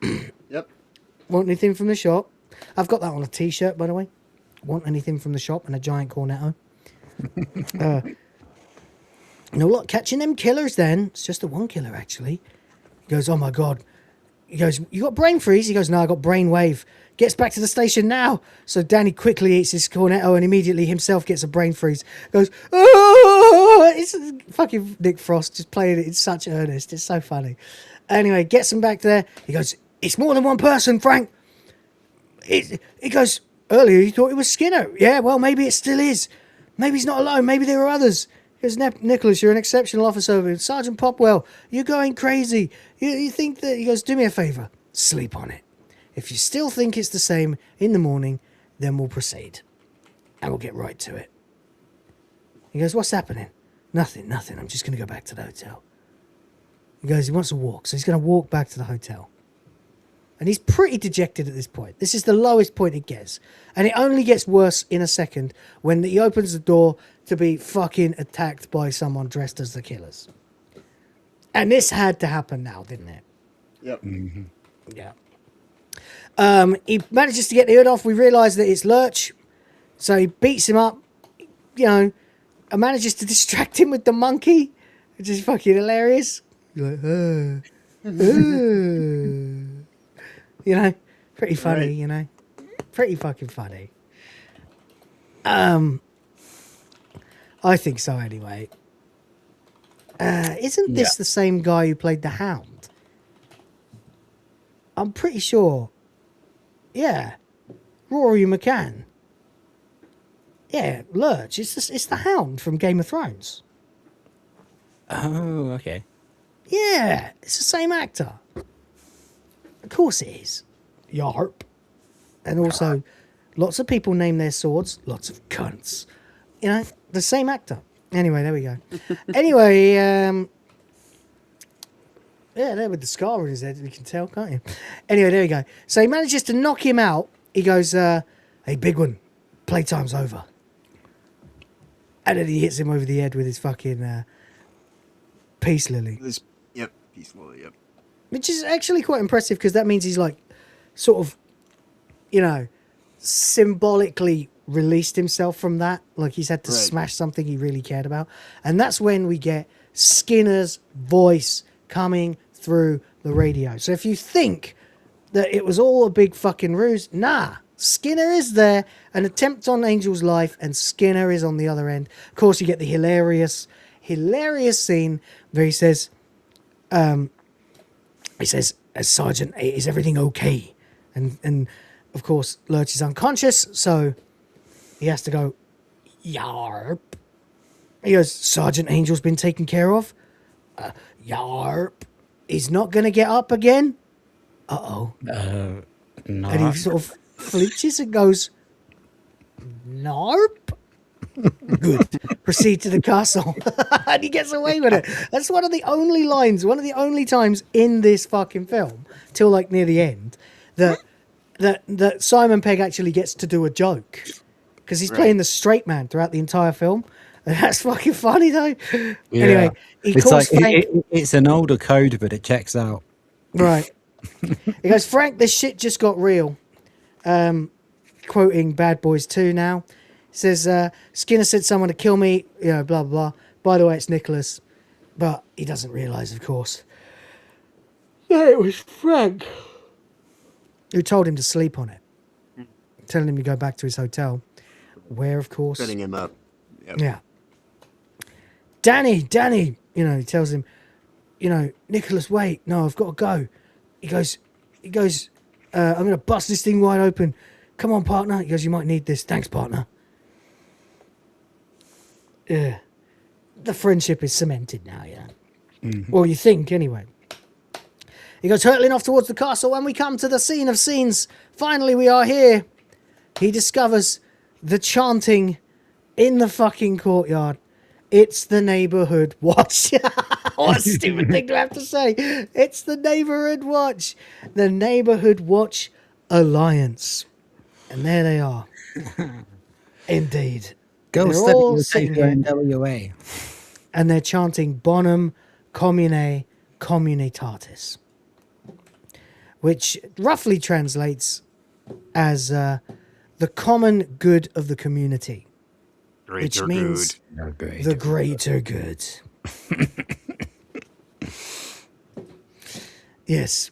Yep. Want anything from the shop? I've got that on a t-shirt, by the way. Want anything from the shop and a giant cornetto. No luck catching them killers then. It's just the one killer, actually. He goes, oh my God. He goes, you got brain freeze? He goes, no, I got brain wave. Gets back to the station now. So Danny quickly eats his cornetto and immediately himself gets a brain freeze. Goes, oh! It's fucking Nick Frost just playing it in such earnest. It's so funny. Anyway, gets him back there. He goes, it's more than one person, Frank. He goes, earlier you thought it was Skinner. Yeah, well, maybe it still is. Maybe he's not alone. Maybe there are others. He goes, Nicholas, you're an exceptional officer. Sergeant Popwell, you're going crazy. You think that... He goes, do me a favour. Sleep on it. If you still think it's the same in the morning, then we'll proceed. And we'll get right to it. He goes, what's happening? Nothing. I'm just going to go back to the hotel. He goes, he wants to walk. So he's going to walk back to the hotel. And he's pretty dejected at this point. This is the lowest point it gets. And it only gets worse in a second when he opens the door to be fucking attacked by someone dressed as the killers. And this had to happen now, didn't it? Yep. Mm-hmm. Yeah. He manages to get the hood off. We realise that it's Lurch. So he beats him up, and manages to distract him with the monkey, which is fucking hilarious. You're like, pretty funny, Right. Pretty fucking funny. I think so anyway. Isn't this the same guy who played the Hound? I'm pretty sure. Yeah. Rory McCann. Yeah, Lurch. It's the Hound from Game of Thrones. Oh, okay. Yeah, it's the same actor. Of course it is. Yarp. And also, lots of people name their swords. Lots of cunts. The same actor. Anyway, there we go. Anyway, yeah, there with the scar on his head, you can tell, can't you? Anyway, there we go. So he manages to knock him out. He goes, hey, big one, playtime's over. And then he hits him over the head with his fucking peace lily. Peace lily, yep. Which is actually quite impressive because that means he's like, sort of, symbolically released himself from that. Like he's had to smash something he really cared about. And that's when we get Skinner's voice coming through the radio. So if you think that it was all a big fucking ruse, nah. Skinner is there, an attempt on Angel's life, and Skinner is on the other end. Of course, you get the hilarious scene where he says, Sergeant, is everything okay? And of course, Lurch is unconscious, so he has to go, Yarp. He goes, Sergeant Angel's been taken care of? Yarp. He's not going to get up again? Uh-oh. No. And he sort of flinches and goes, Narp? Good. Proceed to the castle. And he gets away with it. That's one of the only lines, one of the only times in this fucking film, till like near the end, that Simon Pegg actually gets to do a joke. Because he's playing the straight man throughout the entire film. And that's fucking funny though. Yeah. Anyway, he calls Frank. It's an older code, but it checks out. Right. He goes, Frank, this shit just got real. Quoting Bad Boys 2 now. He says, Skinner said someone to kill me, blah, blah, blah. By the way, it's Nicholas. But he doesn't realise, of course, that it was Frank who told him to sleep on it. Telling him to go back to his hotel. Where, of course... Setting him up. Yep. Yeah. Danny, he tells him, Nicholas, wait, no, I've got to go. He goes, I'm going to bust this thing wide open. Come on, partner. He goes, you might need this. Thanks, partner. Yeah. The friendship is cemented now, yeah. Mm-hmm. Well, you think, anyway. He goes hurtling off towards the castle, and we come to the scene of scenes. Finally, we are here. He discovers the chanting in the fucking courtyard. It's the neighborhood watch. What a stupid thing to have to say. It's the neighborhood watch. The neighborhood watch alliance. And there they are. Indeed. Go they're all sitting here, in WA. and they're chanting Bonum Commune Communitatis, which roughly translates as the common good of the community. Greater which means good. The greater good. Yes.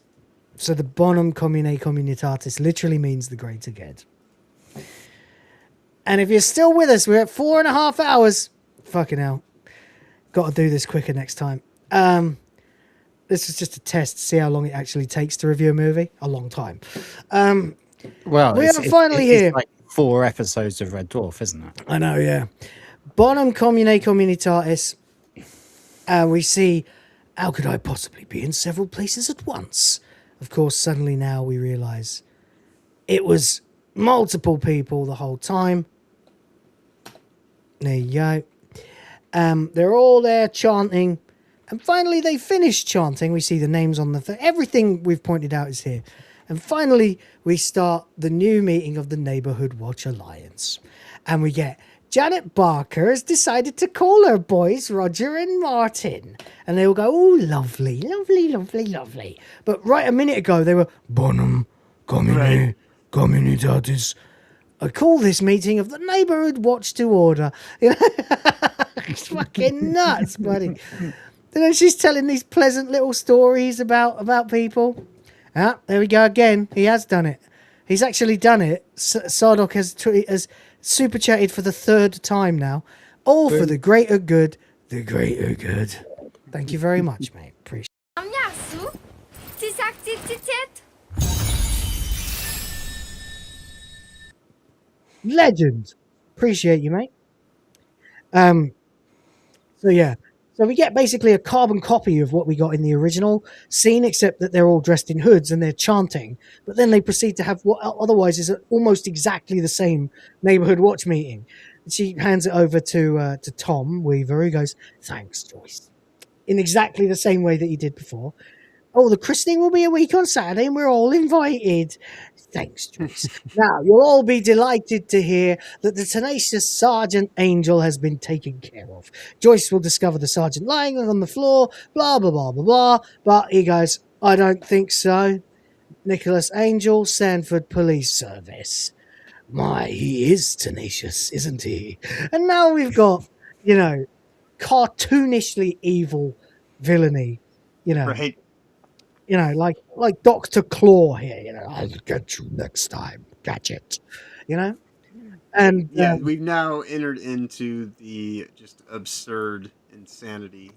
So the Bonum Commune Communitatis literally means the greater good. And if you're still with us, we're at 4.5 hours. Fucking hell. Got to do this quicker next time. This is just a test to see how long it actually takes to review a movie. A long time. Well, we are finally here. It's like 4 episodes of Red Dwarf, isn't it? I know, yeah. Bonum Commune Communitatis. We see, how could I possibly be in several places at once? Of course, suddenly now we realise it was multiple people the whole time. There you go. They're all there chanting. And finally they finish chanting. We see the names on the... everything we've pointed out is here. And finally, we start the new meeting of the Neighborhood Watch Alliance. And we get Janet Barker has decided to call her boys Roger and Martin. And they all go, oh, lovely, lovely, lovely, lovely. But right a minute ago, they were, Bonham, Communitatis. I call this meeting of the Neighborhood Watch to order. You know, it's fucking nuts, buddy. You know, she's telling these pleasant little stories about people. Ah, there we go again. He has done it. He's actually done it. Sardok has super chatted for the 3rd time now. All for the greater good. The greater good. Thank you very much, mate. Appreciate it. Legend. Appreciate you, mate. So yeah. So we get basically a carbon copy of what we got in the original scene, except that they're all dressed in hoods and they're chanting. But then they proceed to have what otherwise is almost exactly the same Neighborhood Watch meeting. She hands it over to Tom Weaver, who goes, thanks, Joyce. In exactly the same way that he did before. Oh, the christening will be a week on Saturday and we're all invited. Thanks, Joyce. Now, you'll all be delighted to hear that the tenacious Sergeant Angel has been taken care of. Joyce will discover the sergeant lying on the floor, blah, blah, blah, blah, blah. But he goes, I don't think so. Nicholas Angel, Sanford Police Service. My, he is tenacious, isn't he? And now we've got, you know, cartoonishly evil villainy, you know. Right. You know, like Dr. Claw here, you know, I'll get you next time, Gadget, you know? And yeah, we've now entered into the just absurd insanity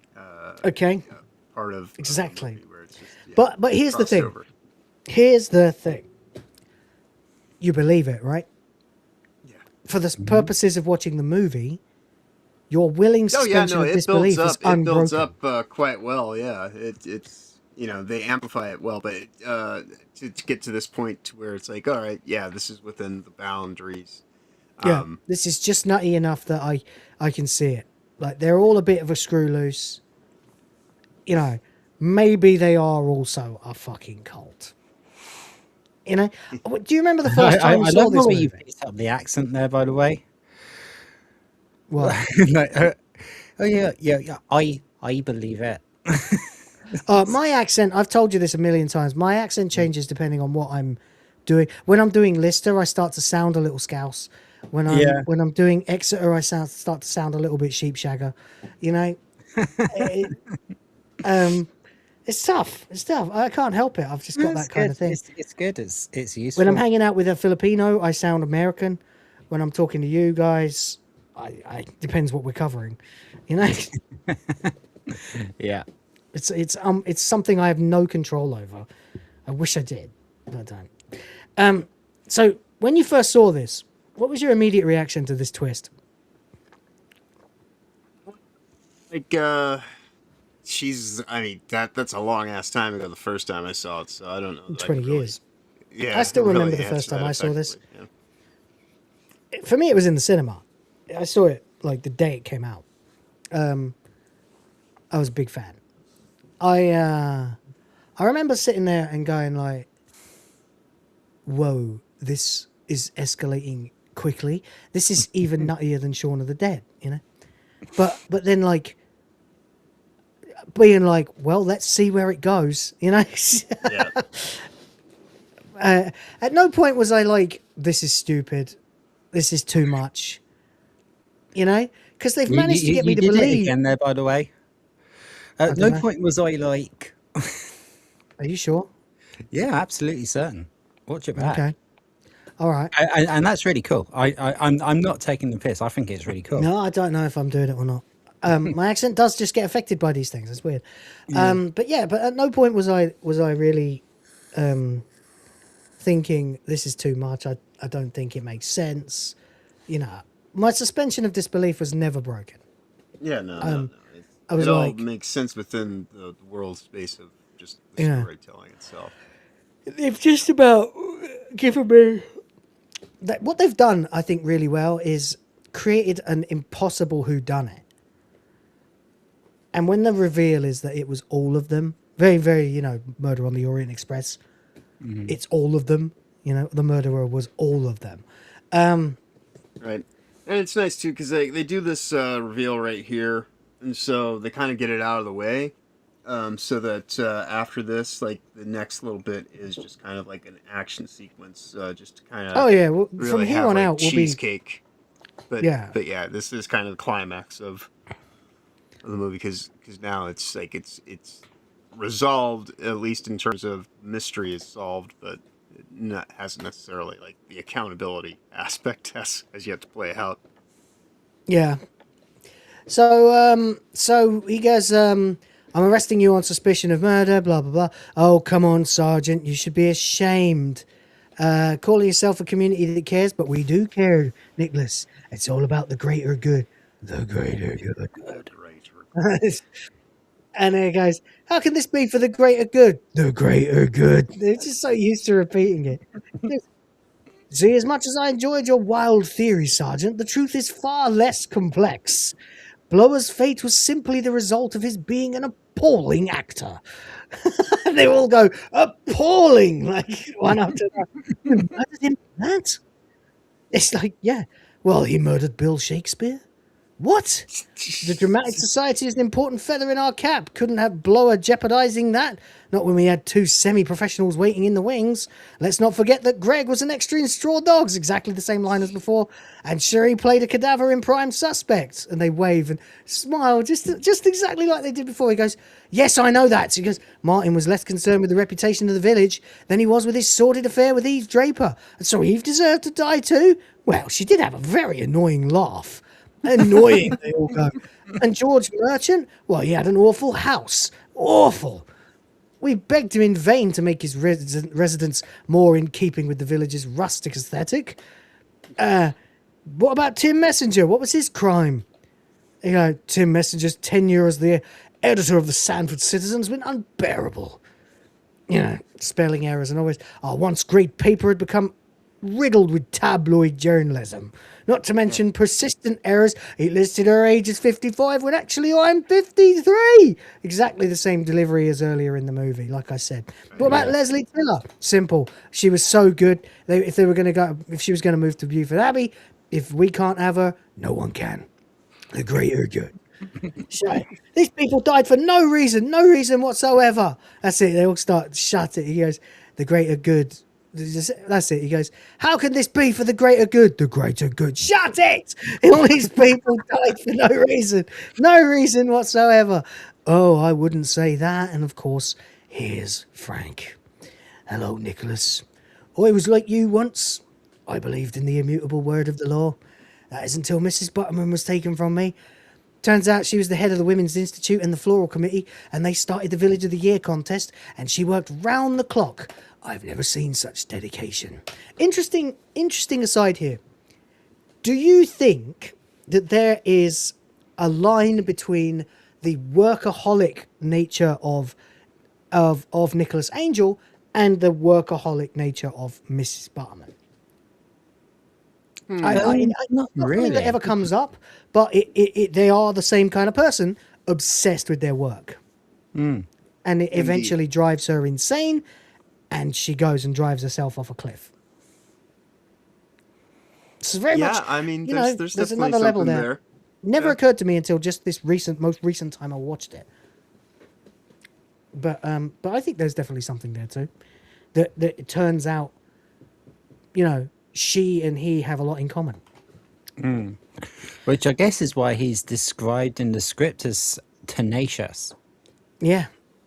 part of exactly. The movie where it's just, but here's the thing. over. Here's the thing. You believe it, right? Yeah. For the purposes of watching the movie, your willing suspension of disbelief is unbroken. It builds up quite well, yeah. It's you know, they amplify it well, but to get to this point to where it's like, all right, yeah, this is within the boundaries. Yeah, this is just nutty enough that I can see it. Like, they're all a bit of a screw loose. You know, maybe they are also a fucking cult. You know? Do you remember the first time you saw this movie? You picked up the accent there, by the way. What? Oh, yeah, I believe it. My accent, I've told you this a million times, my accent changes depending on what I'm doing. When I'm doing Lister, I start to sound a little Scouse. When I'm doing Exeter, I start to sound a little bit Sheepshagger. You know? It's tough. It's tough. I can't help it. I've just got that kind of thing. It's good. It's useful. When I'm hanging out with a Filipino, I sound American. When I'm talking to you guys, I depends what we're covering. You know? Yeah. It's something I have no control over. I wish I did, but I don't. So when you first saw this, what was your immediate reaction to this twist? Like, I mean, that's a long ass time ago. The first time I saw it, so I don't know. 20 years. Yeah, I still remember the first time I saw this. Yeah. For me, it was in the cinema. I saw it like the day it came out. I was a big fan. I remember sitting there and going like, whoa, this is escalating quickly. This is even nuttier than Shaun of the Dead, you know? But then like being like, well, let's see where it goes, you know? Yeah. At no point was I like, this is stupid. This is too much. You know? Because they've managed to get me to believe. It again there, by the way. At no point was I like... Are you sure? Yeah, absolutely certain. Watch it back. Okay. All right. And that's really cool. I'm not taking the piss. I think it's really cool. No, I don't know if I'm doing it or not. My accent does just get affected by these things. It's weird. Yeah. But at no point was I really thinking this is too much. I don't think it makes sense. You know, my suspension of disbelief was never broken. Yeah, no. I was it all like, makes sense within the world space of just the storytelling itself. They've just about given me that. What they've done, I think, really well is created an impossible whodunit. And when the reveal is that it was all of them, very, very, Murder on the Orient Express, It's all of them. You know, the murderer was all of them. Right. And it's nice, too, because they do this reveal right here, and so they kind of get it out of the way, so that after this, like, the next little bit is just kind of like an action sequence, just to kind of Well, really from here have, on like, out, cheesecake. But yeah, this is kind of the climax of the movie, because now it's like it's resolved, at least in terms of mystery is solved, but it hasn't necessarily, like, the accountability aspect has yet to play out. Yeah. So he goes, I'm arresting you on suspicion of murder, blah, blah, blah. Oh, come on, Sergeant. You should be ashamed. Calling yourself a community that cares, but we do care, Nicholas. It's all about the greater good. The greater good. And he goes, how can this be for the greater good? The greater good. They're just so used to repeating it. See, as much as I enjoyed your wild theory, Sergeant, the truth is far less complex. Blower's fate was simply the result of his being an appalling actor. And they all go, appalling, like one after that. You murdered him for that? It's like, yeah, well, he murdered Bill Shakespeare. What? The Dramatic Society is an important feather in our cap. Couldn't have Blower jeopardizing that. Not when we had two semi-professionals waiting in the wings. Let's not forget that Greg was an extra in Straw Dogs, exactly the same line as before. And Sherry played a cadaver in Prime Suspect. And they wave and smile just exactly like they did before. He goes, yes, I know that. So he goes, Martin was less concerned with the reputation of the village than he was with his sordid affair with Eve Draper. And so Eve deserved to die too? Well, she did have a very annoying laugh. Annoying, they all go. And George Merchant, well, he had an awful house. Awful. We begged him in vain to make his residence more in keeping with the village's rustic aesthetic. What about Tim Messenger? What was his crime? You know, Tim Messenger's tenure as the editor of the Sanford Citizen has been unbearable. You know, spelling errors and always. Our once great paper had become riddled with tabloid journalism. Not to mention persistent errors. It listed her age as 55 when actually I'm 53. Exactly the same delivery as earlier in the movie, like I said. What about Leslie Tiller? Simple. She was so good. If she was going to move to Beaufort Abbey, if we can't have her, no one can. The greater good. So, these people died for no reason whatsoever. That's it. They all start, shut it. He goes, the greater good. That's it. He goes, how can this be for the greater good? The greater good. Shut it! All these people died for no reason whatsoever. Oh, I wouldn't say that. And of course, here's Frank. Hello, Nicholas. I was like you once. I believed in the immutable word of the law. That is until Mrs. Butterman was taken from me. Turns out she was the head of the Women's Institute and the Floral Committee, and they started the Village of the Year contest, and she worked round the clock. I've never seen such dedication. Interesting aside here. Do you think that there is a line between the workaholic nature of Nicholas Angel and the workaholic nature of Mrs. Butterman? Not really that ever comes up, but they are the same kind of person, obsessed with their work. And it eventually drives her insane, and she goes and drives herself off a cliff. It's very much, I mean, there's another level there. Never occurred to me until just this most recent time I watched it. But I think there's definitely something there too. That it turns out, she and he have a lot in common. Which I guess is why he's described in the script as tenacious. Yeah.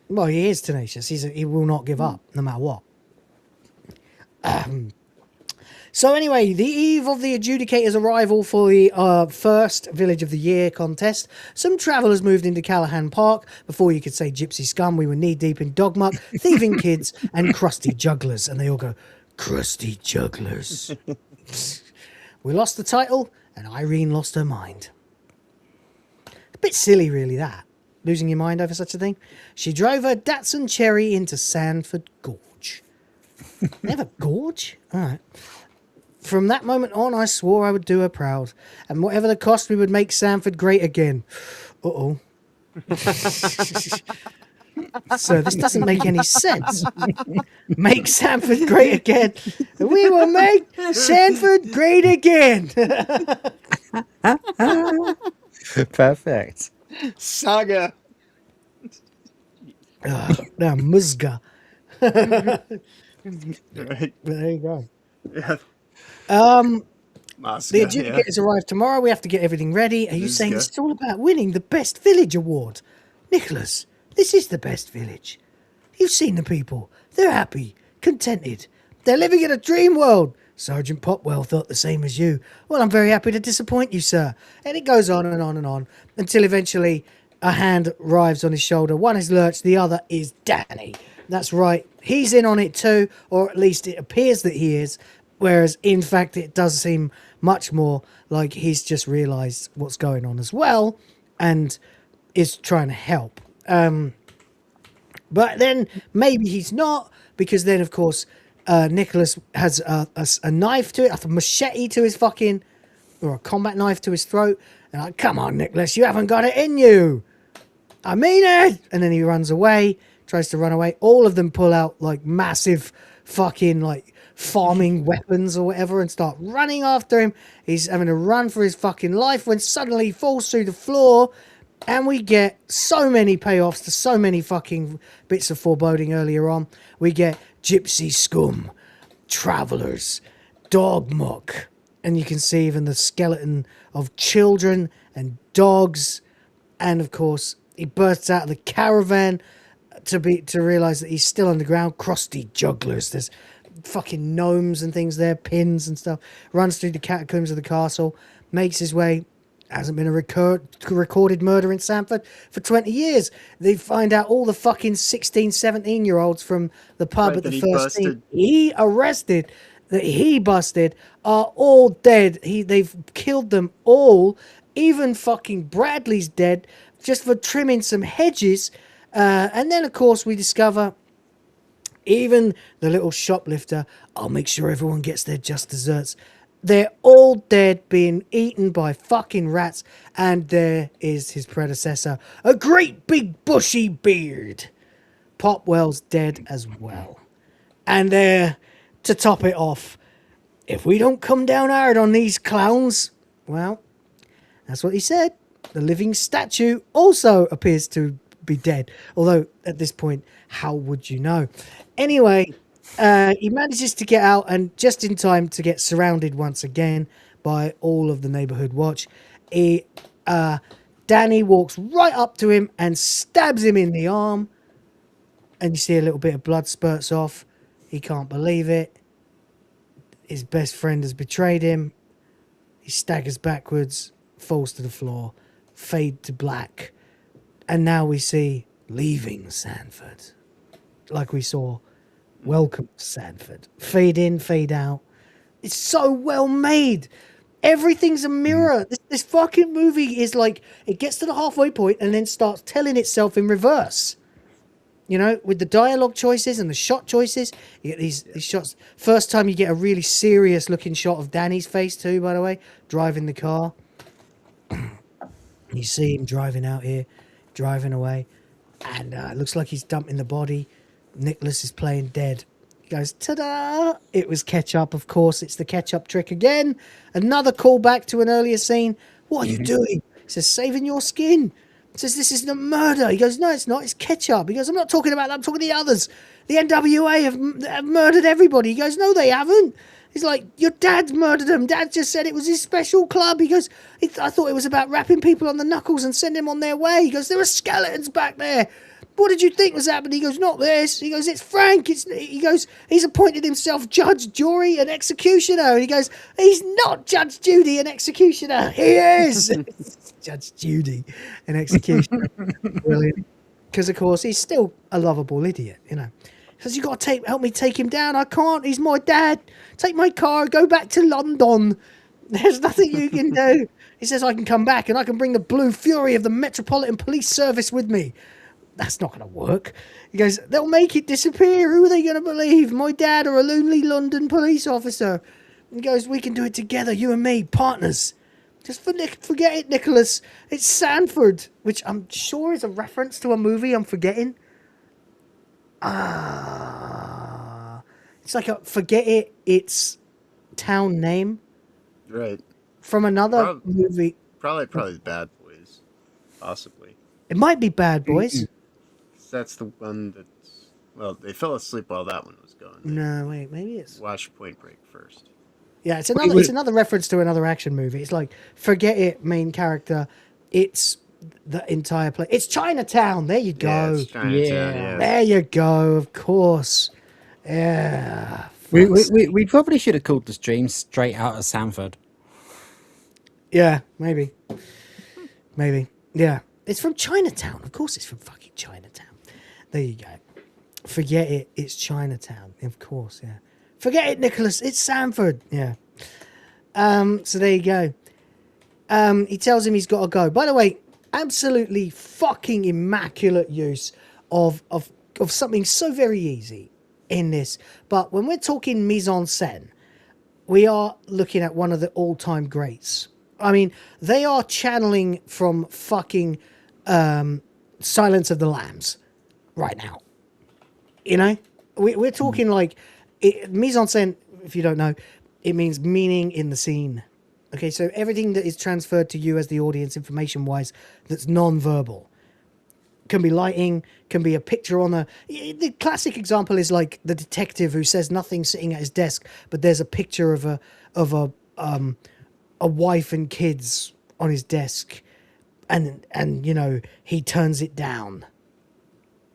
Well, he is tenacious. He will not give up, no matter what. So anyway, the eve of the adjudicator's arrival for the first Village of the Year contest, some travellers moved into Callahan Park. Before you could say gypsy scum, we were knee-deep in dog muck, thieving kids, and crusty jugglers. And they all go, crusty jugglers. We lost the title, and Irene lost her mind. A bit silly, really, that. Losing your mind over such a thing. She drove her Datsun Cherry into Sanford Gorge. They have a gorge? All right. From that moment on, I swore I would do her proud. And whatever the cost, we would make Sanford great again. Uh-oh. Sir, this doesn't make any sense. Make Sanford great again. We will make Sanford great again. Perfect. Saga. Now, Musga. Right. There you go. Yeah. The adjudicators arrive tomorrow. We have to get everything ready. Are you saying this is all about winning the Best Village Award? Nicholas, this is the best village. You've seen the people. They're happy, contented. They're living in a dream world. Sergeant Popwell thought the same as you. Well, I'm very happy to disappoint you, sir. And it goes on and on and on until eventually a hand arrives on his shoulder. One is Lurch, the other is Danny. That's right. He's in on it too, or at least it appears that he is. Whereas, in fact, it does seem much more like he's just realised what's going on as well and is trying to help. But then maybe he's not, because then, of course, Nicholas has a knife to it, a machete to his fucking, or a combat knife to his throat. And like, come on, Nicholas, you haven't got it in you. I mean it. And then he runs away, tries to run away. All of them pull out like massive fucking like farming weapons or whatever and start running after him. He's having to run for his fucking life when suddenly he falls through the floor. And we get so many payoffs to so many fucking bits of foreboding earlier on. We get gypsy scum, travelers, dog muck, and you can see even the skeleton of children and dogs. And of course, he bursts out of the caravan to realize that he's still underground. Crusty jugglers. There's fucking gnomes and things there, pins and stuff. Runs through the catacombs of the castle, makes his way. Hasn't been a recorded murder in Sanford for 20 years. They find out all the fucking 16, 17-year-olds from the pub at the first scene he arrested, that he busted, are all dead. They've killed them all. Even fucking Bradley's dead just for trimming some hedges. And then, of course, we discover even the little shoplifter, I'll make sure everyone gets their just desserts. They're all dead, being eaten by fucking rats. And there is his predecessor, a great big bushy beard. Popwell's dead as well. And there, to top it off, if we don't come down hard on these clowns, well, that's what he said. The living statue also appears to be dead. Although, at this point, how would you know? Anyway, he manages to get out, and just in time to get surrounded once again by all of the neighborhood watch. Danny walks right up to him and stabs him in the arm. And you see a little bit of blood spurts off. He can't believe it. His best friend has betrayed him. He staggers backwards, falls to the floor, fade to black. And now we see leaving Sanford. Like we saw Welcome to Sanford. Fade in, fade out. It's so well made. Everything's a mirror. This fucking movie is like, it gets to the halfway point and then starts telling itself in reverse. You know, with the dialogue choices and the shot choices. You get these shots. First time you get a really serious looking shot of Danny's face too, by the way, driving the car. You see him driving out here, driving away. And it looks like he's dumping the body. Nicholas is playing dead. He goes, ta-da! It was ketchup, of course. It's the ketchup trick again. Another callback to an earlier scene. What are you doing? He says, saving your skin. He says, this isn't a murder. He goes, no, it's not. It's ketchup. He goes, I'm not talking about that. I'm talking to the others. The NWA have murdered everybody. He goes, no, they haven't. He's like, your dad's murdered them. Dad just said it was his special club. He goes, I thought it was about wrapping people on the knuckles and sending them on their way. He goes, there are skeletons back there. What did you think was happening? He goes, not this. He goes, it's Frank. He goes, he's appointed himself judge, jury, and executioner. And he goes, he's not Judge Judy and executioner. He is. Judge Judy and executioner. Brilliant. Because, of course, he's still a lovable idiot, you know. He says, you got to help me take him down. I can't. He's my dad. Take my car. Go back to London. There's nothing you can do. He says, I can come back and I can bring the blue fury of the Metropolitan Police Service with me. That's not going to work. He goes, they'll make it disappear. Who are they going to believe? My dad or a lonely London police officer? He goes, we can do it together, you and me, partners. Just forget it, Nicholas. It's Sanford, which I'm sure is a reference to a movie I'm forgetting. It's like a forget it. It's town name Right. from another movie. Probably Bad Boys, possibly. It might be Bad Boys. That's the one that's. Well, they fell asleep while that one was going. No, wait, maybe it's. Watch Point Break first. Yeah, it's another. It's another reference to another action movie. It's like forget it, main character. It's the entire play. It's Chinatown. There you go. Yeah, it's Chinatown, yeah. There you go. Of course. Yeah. We probably should have called the stream Straight Out of Sanford. Yeah, maybe. Yeah. It's from Chinatown. Of course it's from fucking Chinatown. There you go. Forget it. It's Chinatown. Of course, yeah. Forget it, Nicholas. It's Sanford. Yeah. So there you go. He tells him he's got to go. By the way, absolutely fucking immaculate use of something so very easy in this. But when we're talking mise en scène, we are looking at one of the all-time greats. I mean, they are channeling from fucking Silence of the Lambs right now. You know? We're talking like... mise en scène, if you don't know, it means meaning in the scene. Okay, so everything that is transferred to you as the audience information-wise that's non-verbal. Can be lighting, can be a picture on a... The classic example is like the detective who says nothing sitting at his desk, but there's a picture of a wife and kids on his desk, and you know, he turns it down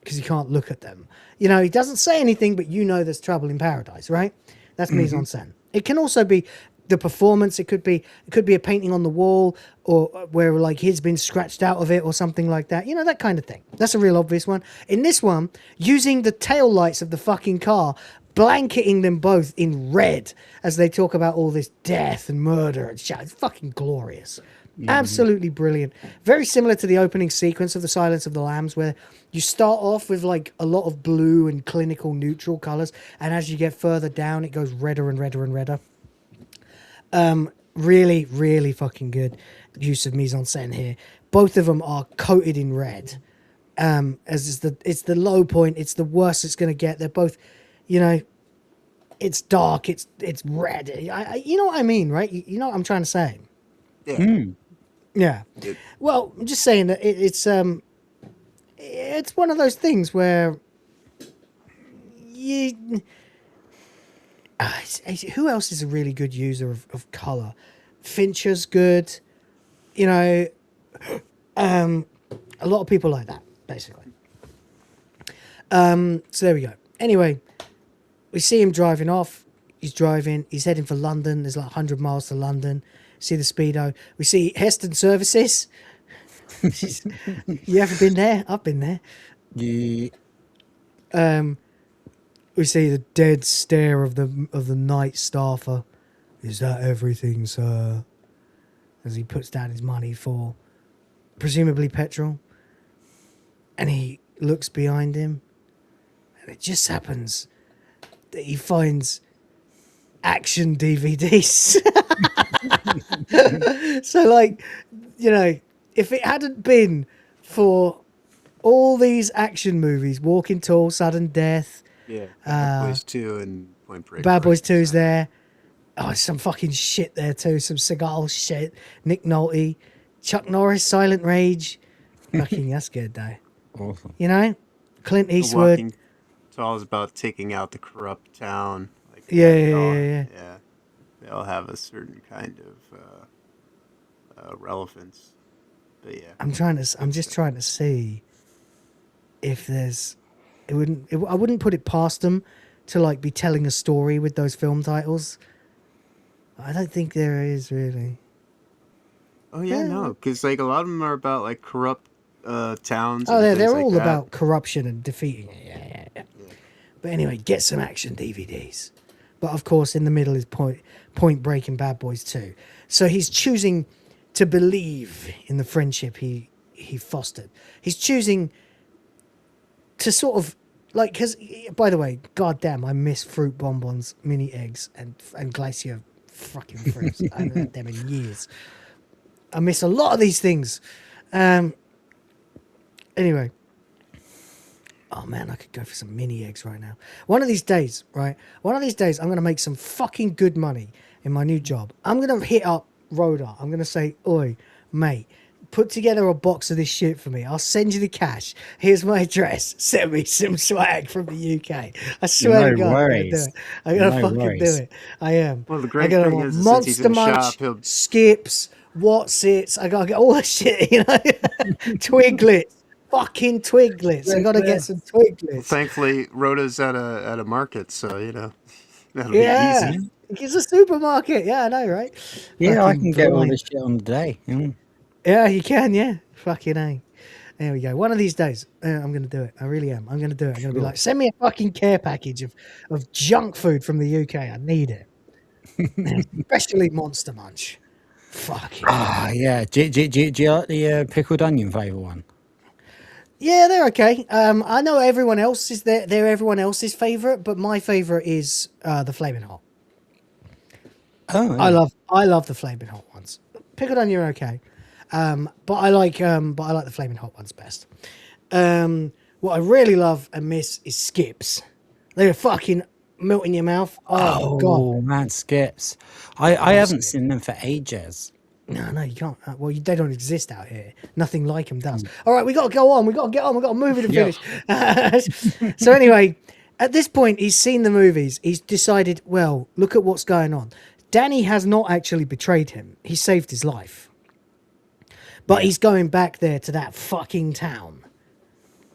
because he can't look at them. You know, he doesn't say anything, but you know there's trouble in paradise, right? That's mise en scène. It can also be the performance. It could be a painting on the wall, or where like he's been scratched out of it or something like that. You know, that kind of thing. That's a real obvious one. In this one, using the tail lights of the fucking car, blanketing them both in red as they talk about all this death and murder and shit. It's fucking glorious. Absolutely brilliant. Very similar to the opening sequence of The Silence of the Lambs, where you start off with like a lot of blue and clinical neutral colors, and as you get further down, it goes redder and redder and redder. Really, really fucking good use of mise en scène here. Both of them are coated in red. As it's the low point, it's the worst it's going to get. They're both, you know, it's dark, it's red. You know what I mean, right? You know what I'm trying to say? Yeah. Yeah. Well, I'm just saying that it's one of those things where you. Who else is a really good user of color? Fincher's good, you know. A lot of people like that, basically. So there we go. Anyway, we see him driving off. He's driving. He's heading for London. There's like 100 miles to London. See the Speedo. We see Heston Services. You ever been there? I've been there. Yeah. We see the dead stare of the night staffer. Is that everything, sir? As he puts down his money for presumably petrol. And he looks behind him. And it just happens that he finds action DVDs. So, like, you know, if it hadn't been for all these action movies, Walking Tall, Sudden Death, yeah, Bad Boys 2 and Point Break. Bad Boys 2's there. Oh, some fucking shit there too. Some Seagal shit. Nick Nolte, Chuck Norris, Silent Rage. Fucking, that's good though. Awesome. You know, Clint Eastwood. It's all about taking out the corrupt town. Like Yeah. They all have a certain kind of relevance. But yeah, I'm just trying to see if there's. I wouldn't put it past them to like be telling a story with those film titles. I don't think there is really. Oh yeah, no, because like a lot of them are about like corrupt towns. Oh, and they're things all like that. about corruption and defeating it. Yeah. But anyway, get some action DVDs. But of course, in the middle is Point Break and Bad Boys 2. So he's choosing to believe in the friendship he fostered. He's choosing to sort of like, because by the way, goddamn, I miss fruit bonbons, mini eggs, and glacier fucking fruits. I haven't had them in years. I miss a lot of these things. Anyway, Oh man, I could go for some mini eggs right now. One of these days, right? One of these days, I'm going to make some fucking good money in my new job. I'm going to hit up Rhoda. I'm going to say, oi, mate, put together a box of this shit for me. I'll send you the cash. Here's my address. Send me some swag from the UK. I swear to God, I'm going to do it. I'm going to fucking do it. I am. Well, the great thing is since he's Monster in the Munch, shop, Skips, What's-Its. I got to get all the shit, you know? Twiglets. Fucking Twiglets. I got to get some Twiglets. thankfully, Rhoda's at a market, so, you know, that'll be easy. It's a supermarket. Yeah, I know, right? Yeah, I Fucking can get all blind. this shit on the day. Yeah, you can, yeah. Fucking A. There we go. One of these days, I'm going to do it. I really am. I'm going to do it. I'm going to be like, send me a fucking care package of junk food from the UK. I need it. Especially Monster Munch. Fucking yeah. Do you like the pickled onion flavour one? Yeah, they're okay. I know everyone else is they're everyone else's favourite, but my favourite is the Flaming Hot. Oh, yeah. I love the Flaming Hot ones. Pickled onion are okay. But I like the Flaming Hot ones best. What I really love and miss is Skips. They're fucking melt in your mouth. Oh God, man, Skips. I haven't seen them for ages. No, you can't. Well, they don't exist out here. Nothing like them does. All right, we got to go on. We got to get on. We got to move it and finish. So anyway, at this point, he's seen the movies. He's decided, well, look at what's going on. Danny has not actually betrayed him. He saved his life. But he's going back there to that fucking town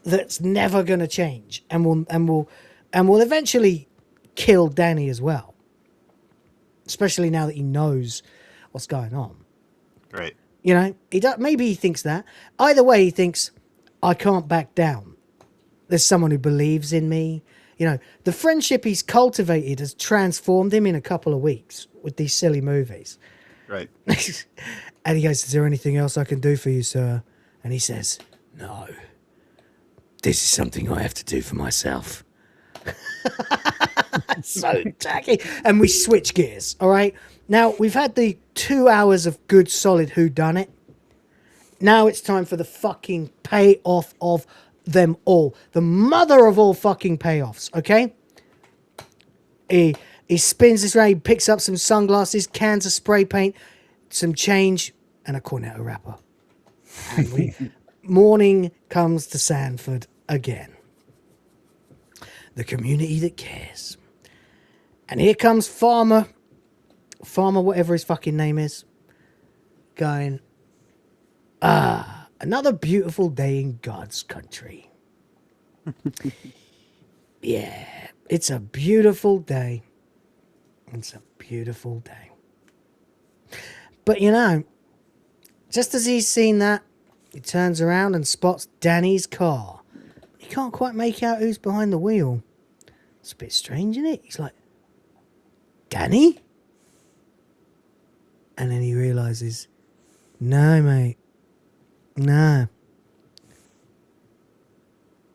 that's never going to change and will eventually kill Danny as well. Especially now that he knows what's going on. Right. You know, maybe he thinks that. Either way, he thinks, I can't back down. There's someone who believes in me. You know, the friendship he's cultivated has transformed him in a couple of weeks with these silly movies. Right. And he goes, is there anything else I can do for you, sir? And he says, no. This is something I have to do for myself. So tacky. And we switch gears, all right? Now, we've had the 2 hours of good, solid whodunit. Now it's time for the fucking payoff of them all. The mother of all fucking payoffs, okay? He spins this around, he picks up some sunglasses, cans of spray paint, some change, and a Cornetto wrapper. And morning comes to Sanford again. The community that cares. And here comes Farmer whatever his fucking name is, going, another beautiful day in God's country. Yeah, it's a beautiful day. It's a beautiful day. But you know, just as he's seen that, he turns around and spots Danny's car. He can't quite make out who's behind the wheel. It's a bit strange, isn't it? He's like, Danny? And then he realises, no, mate. No.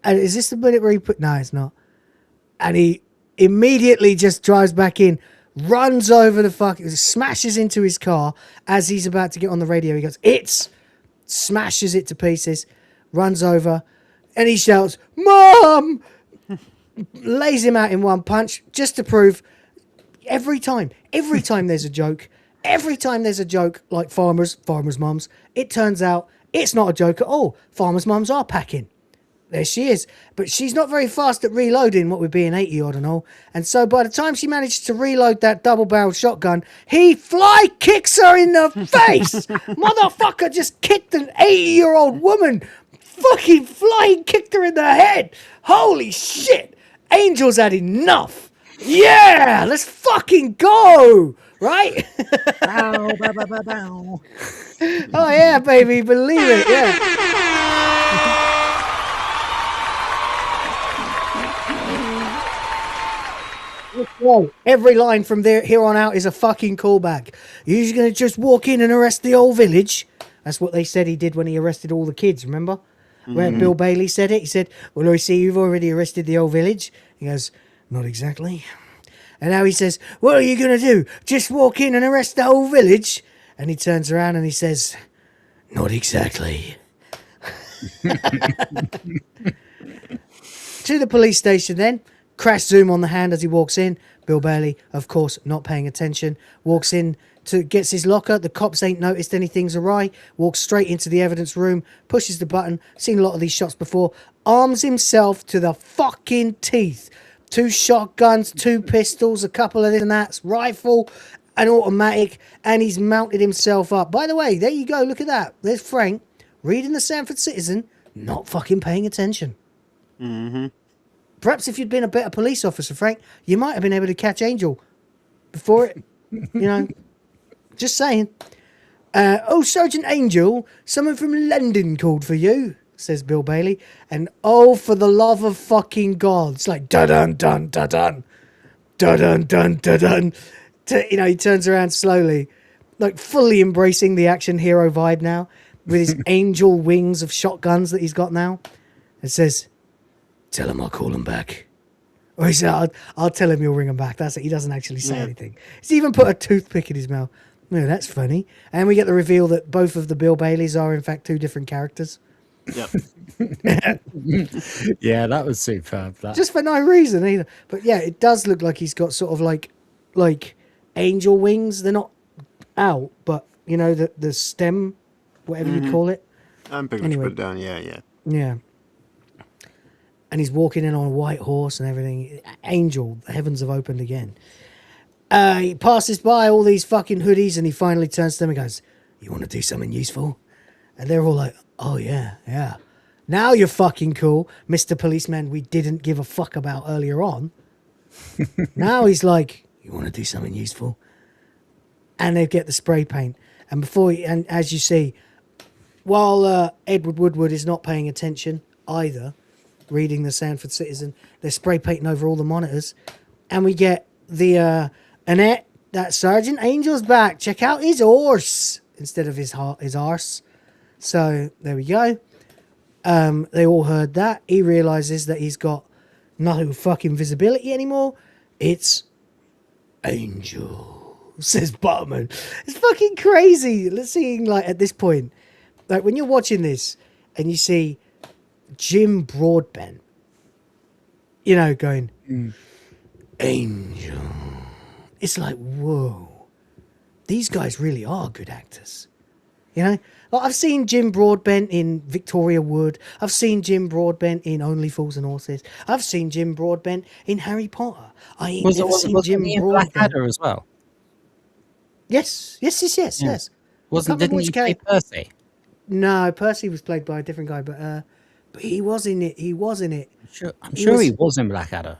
And is this the minute where he put... No, it's not. And he immediately just drives back in, runs over the fucking... smashes into his car as he's about to get on the radio. He goes, it's... smashes it to pieces, runs over, and he shouts, Mom! Lays him out in one punch just to prove every time there's a joke, like farmers' mums, it turns out it's not a joke at all. Farmers' mums are packing. There she is. But she's not very fast at reloading, what would be an 80-odd and all. And so by the time she manages to reload that double-barreled shotgun, he fly kicks her in the face. Motherfucker just kicked an 80-year-old woman. Fucking flying kicked her in the head. Holy shit. Angel's had enough. Yeah, let's fucking go. Right? Bow, bow, bow, bow, bow. Oh, yeah, baby. Believe it. Yeah. Whoa. Every line from here on out is a fucking callback. You're going to just walk in and arrest the whole village? That's what they said he did when he arrested all the kids, remember? Where Bill Bailey said it. He said, well, I see you've already arrested the whole village. He goes, not exactly. And now he says, what are you going to do? Just walk in and arrest the whole village? And he turns around and he says, not exactly. To the police station then. Crash zoom on the hand as he walks in. Bill Bailey, of course, not paying attention, walks in gets his locker. The cops ain't noticed anything's awry. Walks straight into the evidence room, pushes the button. Seen a lot of these shots before. Arms himself to the fucking teeth. 2 shotguns, 2 pistols, a couple of this and that, rifle, an automatic, and he's mounted himself up. By the way, there you go. Look at that. There's Frank reading the Sanford Citizen, not fucking paying attention. Mm-hmm. Perhaps if you'd been a better police officer, Frank, you might have been able to catch Angel before it, just saying. Oh, Sergeant Angel, someone from London called for you, says Bill Bailey. And oh, for the love of fucking God, it's like dun dun dun dun dun dun dun dun. He turns around slowly, like fully embracing the action hero vibe now, with his angel wings of shotguns that he's got now, and says, "Tell him I'll call him back." Or he said, I'll tell him you'll ring him back. That's it. He doesn't actually say anything. He's even put a toothpick in his mouth. No, that's funny. And we get the reveal that both of the Bill Baileys are, in fact, 2 different characters. Yep. Yeah, that was superb. That. Just for no reason either. But yeah, it does look like he's got sort of like angel wings. They're not out, but, the stem, whatever you call it. I'm pretty much put it down. Yeah. Yeah. And he's walking in on a white horse and everything. Angel, the heavens have opened again. He passes by all these fucking hoodies and he finally turns to them and goes, "You want to do something useful?" And they're all like, "Oh, yeah. Now you're fucking cool, Mr. Policeman we didn't give a fuck about earlier on." Now he's like, "You want to do something useful?" And they get the spray paint. And and as you see, while Edward Woodward is not paying attention either, reading the Sanford Citizen, they're spray painting over all the monitors, and we get the Annette, that Sergeant Angel's back. Check out his horse instead of his arse. So there we go. They all heard that. He realizes that he's got no fucking visibility anymore. It's Angel, says Butterman. It's fucking crazy. Let's see, like at this point, like when you're watching this and you see Jim Broadbent, going, Angel. It's like, whoa, these guys really are good actors. Like I've seen Jim Broadbent in Victoria Wood. I've seen Jim Broadbent in Only Fools and Horses. I've seen Jim Broadbent in Harry Potter. I ain't never seen Jim Broadbent. Blackadder as well? Yes. Yeah. Didn't he play Percy? No, Percy was played by a different guy, but he was in it. He was in it. I'm sure he was in Blackadder.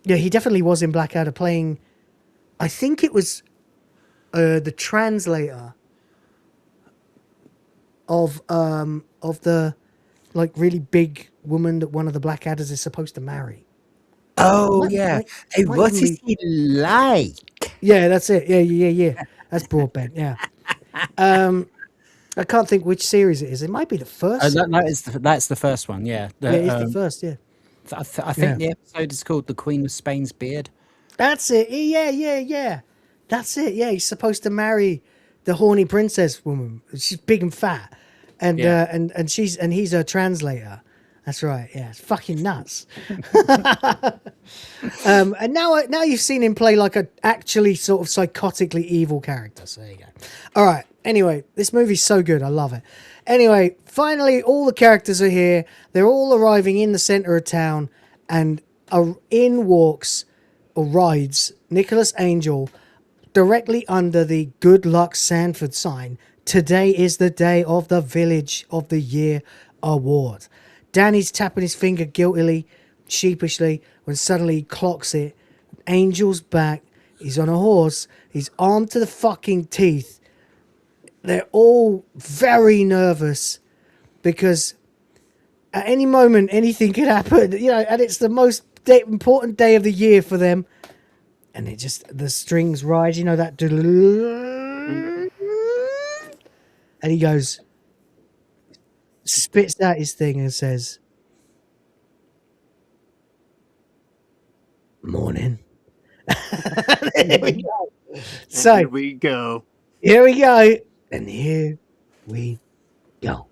Yeah, he definitely was in Blackadder playing, I think it was the translator of the like really big woman that one of the Blackadders is supposed to marry. Oh, yeah. Hey, what is he like? Yeah, that's it. Yeah. That's Broadbent, yeah. I can't think which series it is. It might be the first. That's the first one, yeah. It's the first, yeah. I think the episode is called The Queen of Spain's Beard. That's it. Yeah. That's it. Yeah, he's supposed to marry the horny princess woman. She's big and fat, and he's her translator. That's right. Yeah, it's fucking nuts. And now you've seen him play like a actually sort of psychotically evil character. So there you go. All right. Anyway, this movie's so good. I love it. Anyway, finally, all the characters are here. They're all arriving in the center of town, and in walks or rides Nicholas Angel directly under the Good Luck Sanford sign. Today is the day of the Village of the Year award. Danny's tapping his finger guiltily, sheepishly, when suddenly he clocks it. Angel's back. He's on a horse. He's armed to the fucking teeth. They're all very nervous because at any moment anything could happen, and it's the most important day of the year for them. And the strings rise, that. And he goes, spits out his thing and says, "Morning." Here we go. So here we go. Here we go. And here we go.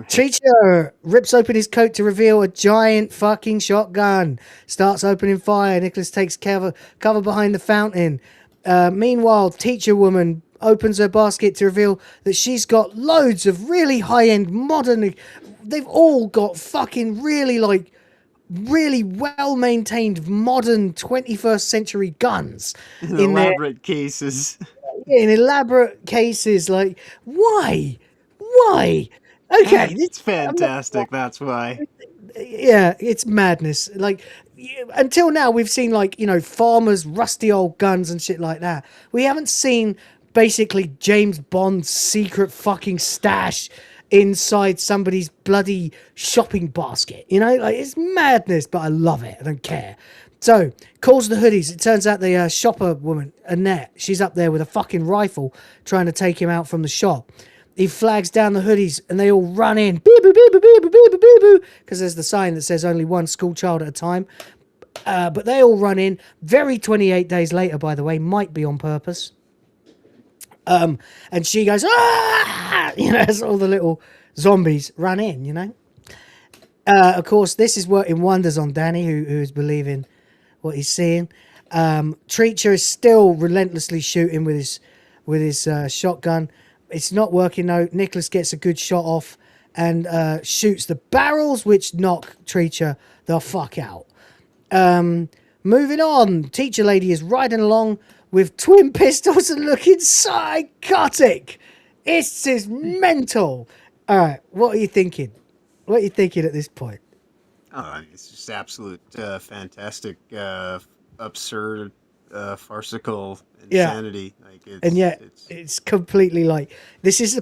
Treacher rips open his coat to reveal a giant fucking shotgun. Starts opening fire. Nicholas takes cover behind the fountain. Meanwhile, teacher woman opens her basket to reveal that she's got loads of really high-end modern... They've all got fucking really well-maintained modern 21st century guns. In elaborate cases. In elaborate cases. Like, why? Okay. It's fantastic, that's why. Yeah, it's madness. Like, until now, we've seen, like, farmers' rusty old guns and shit like that. We haven't seen, basically, James Bond's secret fucking stash inside somebody's bloody shopping basket. Like, it's madness, but I love it. I don't care. So, calls the hoodies. It turns out the shopper woman, Annette, she's up there with a fucking rifle trying to take him out from the shop. He flags down the hoodies and they all run in. Because there's the sign that says only one school child at a time. But they all run in. Very 28 days later, by the way. Might be on purpose. And she goes, ah! As all the little zombies run in, Of course, this is working wonders on Danny, who's believing what he's seeing. Treacher is still relentlessly shooting with his shotgun. It's not working though. Nicholas gets a good shot off and shoots the barrels, which knock Treacher the fuck out. Moving on, teacher lady is riding along with twin pistols and looking psychotic. It's just mental. All right, what are you thinking? What are you thinking at this point? Oh, I mean, it's just absolute fantastic, absurd, farcical insanity. It's completely like this is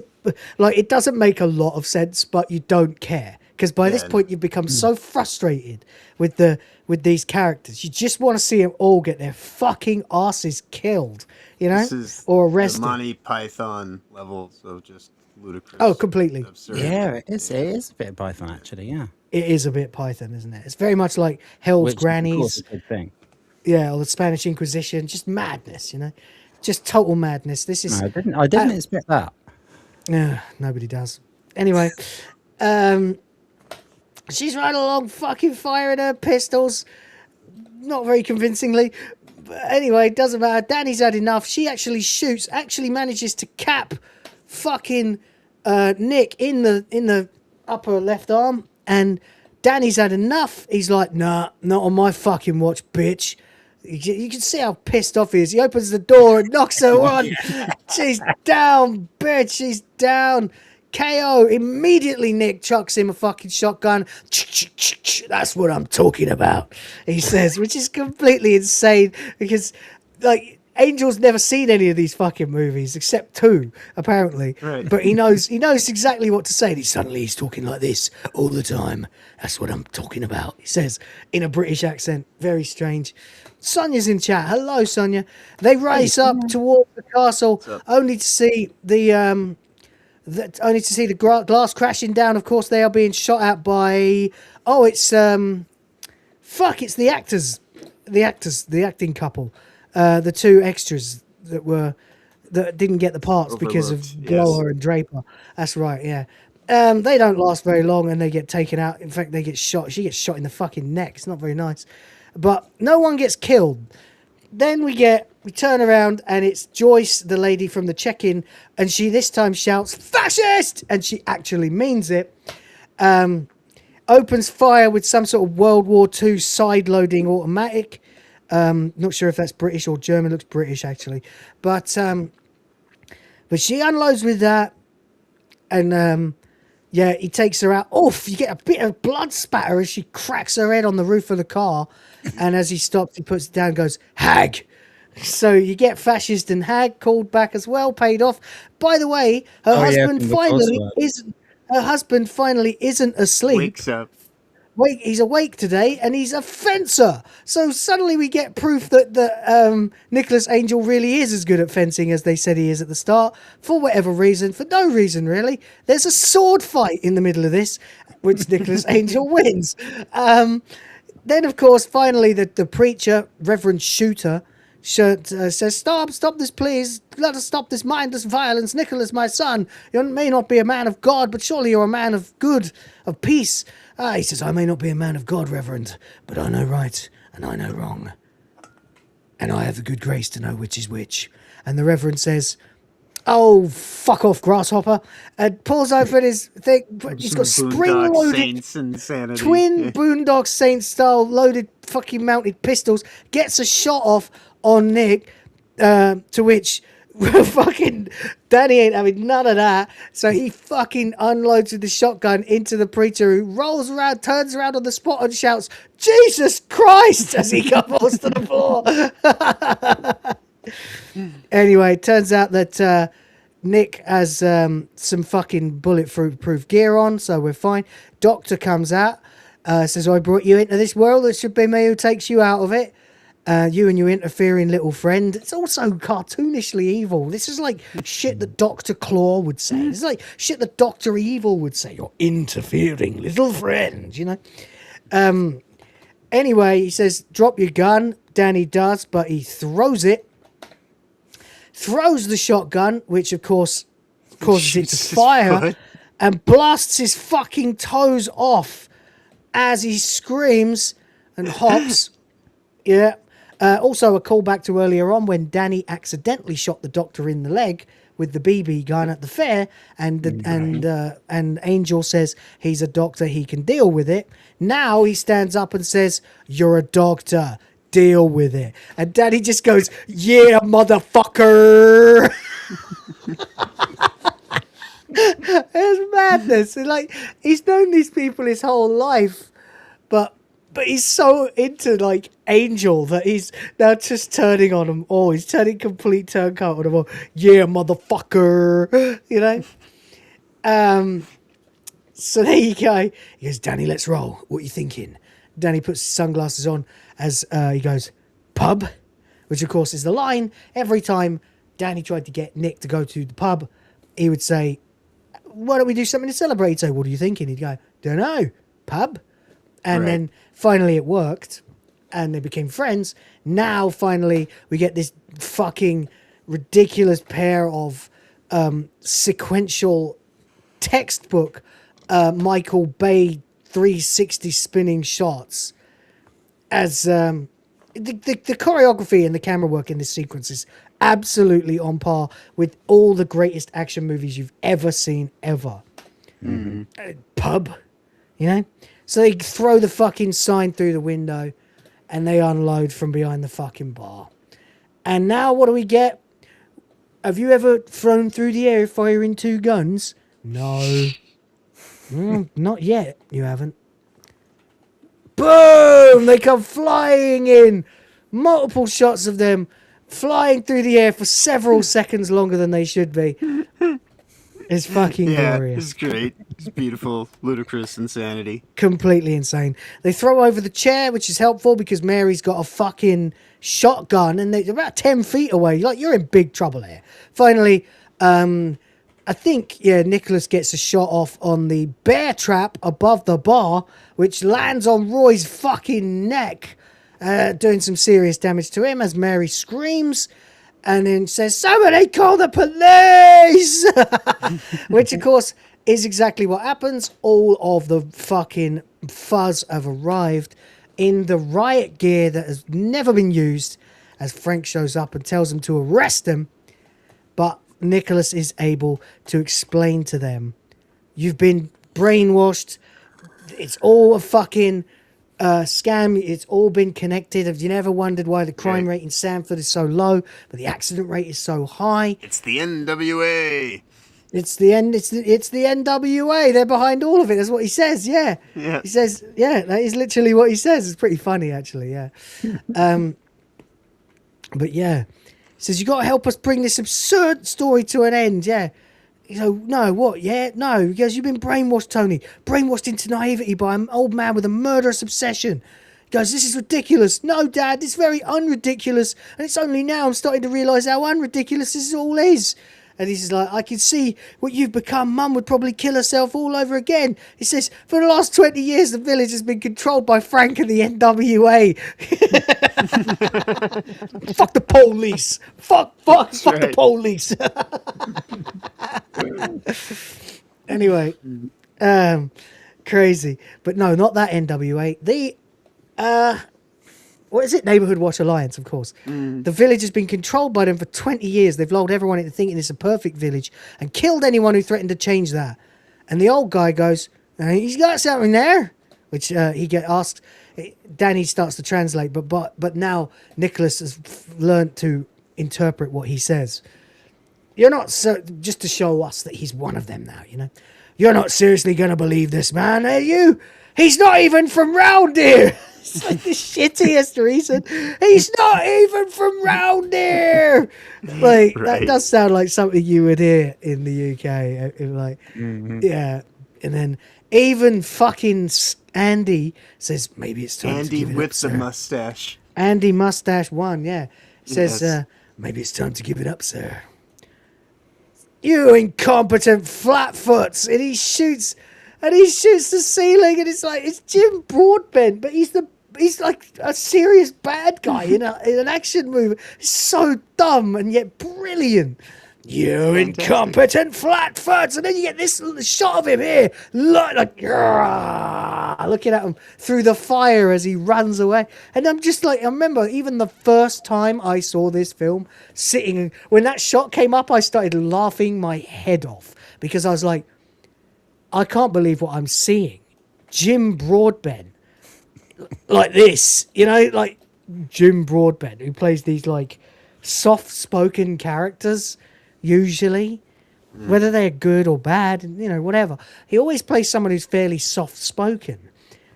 it doesn't make a lot of sense, but you don't care because by this point you've become so frustrated with these characters. You just want to see them all get their fucking asses killed, or arrested. The Monty Python levels of just ludicrous. Oh, completely. Absurd. Yeah, it is a bit of Python actually. Yeah, it is a bit Python, isn't it? It's very much like Hell's Grannies. Of course, a good thing. Yeah, or the Spanish Inquisition, just madness, just total madness. This is. No, I didn't expect that. Yeah, nobody does. Anyway, she's right along, fucking firing her pistols, not very convincingly. But anyway, doesn't matter. Danny's had enough. She actually shoots, actually manages to cap fucking Nick in the upper left arm, and Danny's had enough. He's like, nah, not on my fucking watch, bitch. You can see how pissed off he is. He opens the door and knocks her on. She's down, bitch. She's down. KO. Immediately, Nick chucks him a fucking shotgun. That's what I'm talking about, he says, which is completely insane because, like, Angel's never seen any of these fucking movies except two, apparently. Right. But he knows exactly what to say. And he's talking like this all the time. That's what I'm talking about, he says in a British accent. Very strange. Sonia's in chat. Hello, Sonia. They race up towards the castle only to see the glass crashing down. Of course, they are being shot at by it's the actors, the acting couple. The two extras that didn't get the parts because of Blower and Draper. That's right, yeah. They don't last very long and they get taken out. In fact, they get shot. She gets shot in the fucking neck. It's not very nice. But no one gets killed. Then we turn around and it's Joyce, the lady from the check-in, and she this time shouts, "Fascist!" And she actually means it. Opens fire with some sort of World War II side-loading automatic. Not sure if that's British or German. Looks British actually, but she unloads with that, and he takes her out. Oof! You get a bit of blood spatter as she cracks her head on the roof of the car, and as he stops, he puts it down, and goes hag. So you get fascist and hag called back as well, paid off. By the way, her husband finally isn't asleep. Wakes up. He's awake today, and he's a fencer. So suddenly we get proof that Nicholas Angel really is as good at fencing as they said he is at the start, for whatever reason, for no reason really. There's a sword fight in the middle of this, which Nicholas Angel wins. Then, of course, finally the preacher, Reverend Shooter, says, stop this, please. Let us stop this mindless violence. Nicholas, my son, you may not be a man of God, but surely you're a man of good, of peace. He says, I may not be a man of God, Reverend, but I know right and I know wrong. And I have the good grace to know which is which. And the Reverend says, oh, fuck off, grasshopper. And pulls open his thing. He's got spring-loaded twin Boondock Saints style loaded fucking mounted pistols. Gets a shot off on Nick, to which fucking Danny ain't having none of that. So he fucking unloads with the shotgun into the preacher, who rolls around, turns around on the spot and shouts, Jesus Christ, as he falls to the floor. Anyway, it turns out that Nick has some fucking bulletproof gear on, so we're fine. Doctor comes out, says, I brought you into this world. It should be me who takes you out of it. You and your interfering little friend. It's also cartoonishly evil. This is like shit that Dr. Claw would say. This is like shit that Dr. Evil would say. Your interfering little friend, you know? Anyway, he says, drop your gun. Danny does, but he throws it. Throws the shotgun, which of course causes it to fire, and blasts his fucking toes off as he screams and hops. Yeah. Also a callback to earlier on when Danny accidentally shot the doctor in the leg with the BB gun at the fair, and Angel says he's a doctor, he can deal with it. Now he stands up and says, you're a doctor, deal with it. And Danny just goes, yeah, motherfucker. It's madness. Like, he's known these people his whole life, but he's so into like Angel that he's now just turning on them all. He's turning complete turncoat on them all. Yeah, motherfucker. You know? So there you go. He goes, Danny, let's roll. What are you thinking? Danny puts his sunglasses on as he goes, pub, which of course is the line. Every time Danny tried to get Nick to go to the pub, he would say, why don't we do something to celebrate? He'd say, what are you thinking? He'd go, don't know, pub. And then finally it worked and they became friends. Now finally we get this fucking ridiculous pair of sequential textbook Michael Bay 360 spinning shots as the choreography and the camera work in this sequence is absolutely on par with all the greatest action movies you've ever seen ever. Pub, you know? So they throw the fucking sign through the window and they unload from behind the fucking bar. And now what do we get? Have you ever flown through the air firing two guns? No. Not yet, you haven't. Boom! They come flying in. Multiple shots of them flying through the air for several seconds longer than they should be. It's fucking glorious. It's great. It's beautiful, ludicrous insanity. Completely insane. They throw over the chair, which is helpful because Mary's got a fucking shotgun and they're about 10 feet away. Like, you're in big trouble here. Finally, I think, Nicholas gets a shot off on the bear trap above the bar, which lands on Roy's fucking neck, doing some serious damage to him as Mary screams. And then says, somebody call the police! Which, of course, is exactly what happens. All of the fucking fuzz have arrived in the riot gear that has never been used as Frank shows up and tells them to arrest them. But Nicholas is able to explain to them, you've been brainwashed. It's all a fucking scam. It's all been connected. Have you never wondered why the crime rate in Sanford is so low, but the accident rate is so high? It's the NWA. It's the NWA. They're behind all of it. That's what he says. Yeah. He says, that is literally what he says. It's pretty funny, actually. Yeah. But yeah, he says, you got to help us bring this absurd story to an end. Yeah. You know, no, what? Yeah, no. He goes, you've been brainwashed, Tony. Brainwashed into naivety by an old man with a murderous obsession. He goes, this is ridiculous. No, Dad, it's very unridiculous. And it's only now I'm starting to realise how unridiculous this all is. And he's like, I can see what you've become. Mum would probably kill herself all over again. He says, for the last 20 years, the village has been controlled by Frank and the NWA. Fuck the police. Fuck the police. Anyway, crazy. But no, not that NWA. The, what is it? Neighborhood Watch Alliance, of course. The village has been controlled by them for 20 years. They've lulled everyone into thinking it's a perfect village and killed anyone who threatened to change that. And the old guy goes, he's got something there, which he get asked. Danny starts to translate, but now Nicholas has learned to interpret what he says. You're not just to show us that he's one of them now, you know. You're not seriously going to believe this man, are you? He's not even from round here. It's like the shittiest reason. He's not even from round here. Like that does sound like something you would hear in the UK. Like, yeah. And then even fucking Andy says, maybe it's time to give it up, with sir. the mustache. Andy Mustache 1, yeah. Says, Yes. maybe it's time to give it up, sir. You incompetent flatfoots. And he shoots the ceiling, and it's like, it's Jim Broadbent, but he's like a serious bad guy in an action movie. It's so dumb and yet brilliant. You incompetent flatfoots. And then you get this shot of him here, looking at him through the fire as he runs away. And I'm just like, I remember even the first time I saw this film, when that shot came up, I started laughing my head off because I was like, I can't believe what I'm seeing. Jim Broadbent. Like this, you know, like Jim Broadbent, who plays these like soft-spoken characters, usually, whether they're good or bad, you know, whatever. He always plays someone who's fairly soft-spoken.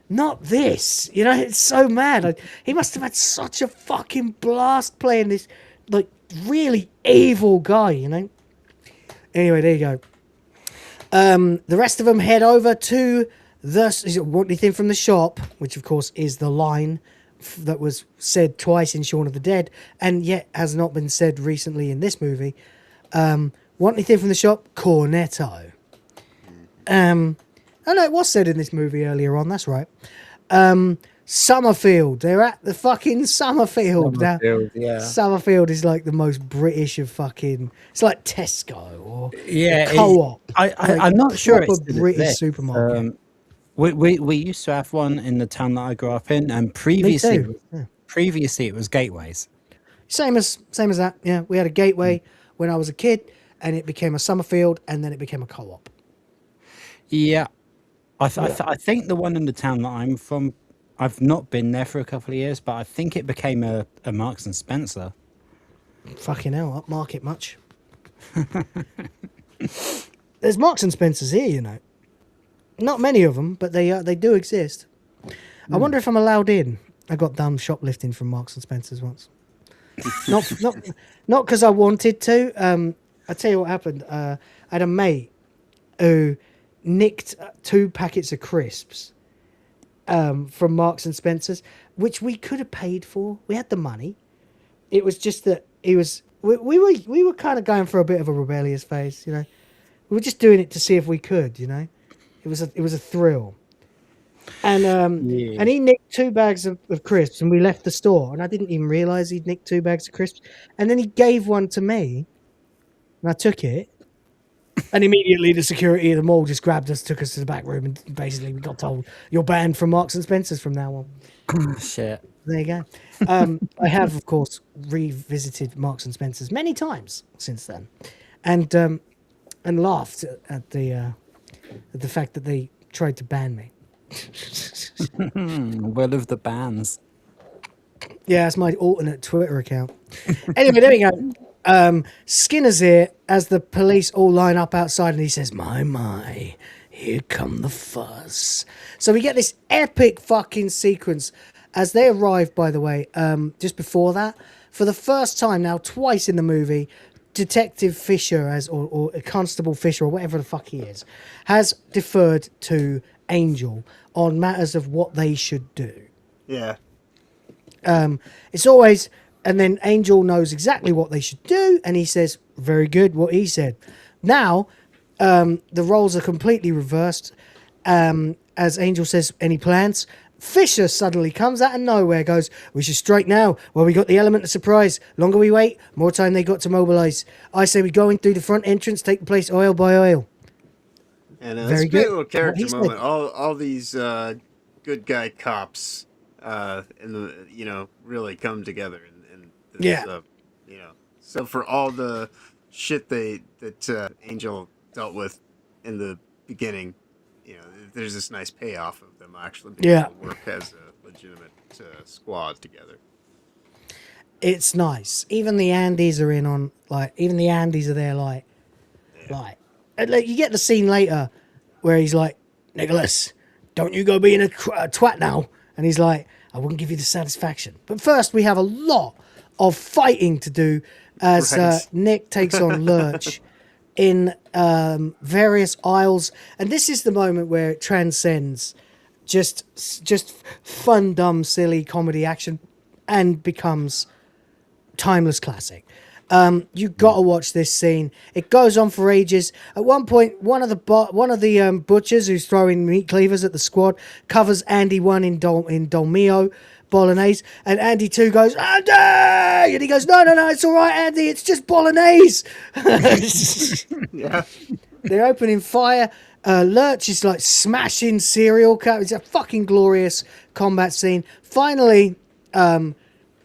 Not this, you know, it's so mad. He must have had such a fucking blast playing this, like, really evil guy, you know. Anyway, there you go. The rest of them head over to want anything from the shop, which of course is the line that was said twice in Shaun of the Dead and yet has not been said recently in this movie. Want anything from the shop? Cornetto. Oh no, it was said in this movie earlier on, that's right. Summerfield. They're at the fucking Summerfield. Yeah. Summerfield is like the most British of fucking... It's like Tesco or Yeah, Co-op. I'm not sure it's a British supermarket. We used to have one in the town that I grew up in, and previously it was Gateways. Same as that. Yeah, we had a Gateway when I was a kid, and it became a Summerfield, and then it became a Co-op. Yeah, I think the one in the town that I'm from, I've not been there for a couple of years, but I think it became a Marks and Spencer. Fucking hell, upmarket much. There's Marks and Spencers here, you know. Not many of them, but they do exist. I wonder if I'm allowed in. I got done shoplifting from Marks and Spencers once. not because I wanted to. I tell you what happened. I had a mate who nicked 2 packets of crisps from Marks and Spencers, which we could have paid for. We had the money. It was just that we were kind of going for a bit of a rebellious phase, you know. We were just doing it to see if we could, you know. It was a thrill. And and he nicked 2 bags of crisps, and we left the store, and I didn't even realize he'd nicked 2 bags of crisps. And then he gave one to me, and I took it. And immediately the security of the mall just grabbed us, took us to the back room, and basically we got told, you're banned from Marks and Spencers from now on. Shit. There you go. I have, of course, revisited Marks and Spencers many times since then, and laughed at the fact that they tried to ban me. Well, of the bans. Yeah, it's my alternate Twitter account. Anyway, there we go. Skinner's here as the police all line up outside, and he says, my, here come the fuzz. So we get this epic fucking sequence as they arrive, by the way, just before that. For the first time now, twice in the movie, Detective Fisher, or Constable Fisher, or whatever the fuck he is, has deferred to Angel on matters of what they should do. Yeah. It's always... And then Angel knows exactly what they should do, and he says, Very good. What he said. Now, the roles are completely reversed. As Angel says, any plans? Fisher suddenly comes out of nowhere, goes, we should strike now. Well, we got the element of surprise. Longer we wait, more time they got to mobilize. I say we go in through the front entrance, take the place oil by oil. And it's Very a great good. little character What he moment. said. All these good guy cops, really come together. And this, Yeah. So for all the shit that Angel dealt with in the beginning, there's this nice payoff of them actually being able to work as a legitimate squad together. It's nice. Even the Andes are in on, even the Andes are there, and, you get the scene later where he's like, Nicholas, don't you go being a twat now. And he's like, I wouldn't give you the satisfaction. But first, we have a lot of fighting to do as Nick takes on Lurch in various aisles. And this is the moment where it transcends just fun, dumb, silly comedy action and becomes timeless classic. You've got to watch this scene. It goes on for ages. At one point, one of the butchers who's throwing meat cleavers at the squad covers Andy 1 in Dolmio Bolognese, and Andy 2 goes, Andy! And he goes, no, it's all right, Andy, it's just Bolognese. Yeah. They're opening fire. Lurch is like smashing cereal cup. It's a fucking glorious combat scene. Finally,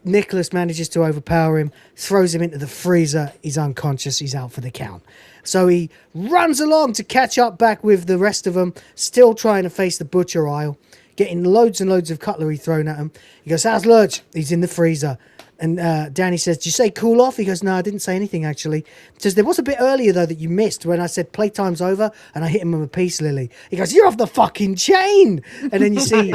Nicholas manages to overpower him, throws him into the freezer. He's unconscious. He's out for the count. So he runs along to catch up back with the rest of them, still trying to face the butcher aisle, getting loads and loads of cutlery thrown at him. He goes, how's Lurch? He's in the freezer. And Danny says, did you say cool off? He goes, no, I didn't say anything, actually. He says, there was a bit earlier, though, that you missed when I said playtime's over and I hit him with a peace lily. He goes, you're off the fucking chain. And then you see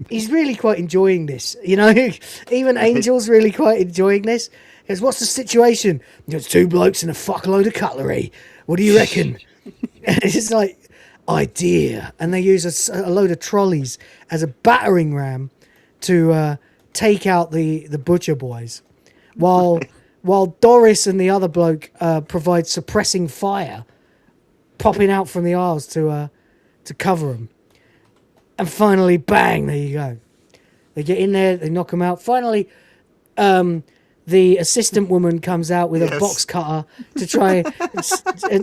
he's really quite enjoying this. Even Angel's really quite enjoying this. He goes, what's the situation? He goes, 2 blokes and a fuckload of cutlery. What do you reckon? And it's like, idea. And they use a load of trolleys as a battering ram to take out the butcher boys, while Doris and the other bloke provide suppressing fire, popping out from the aisles to cover them. And finally, bang! There you go. They get in there, they knock them out. Finally, the assistant woman comes out with a box cutter to try,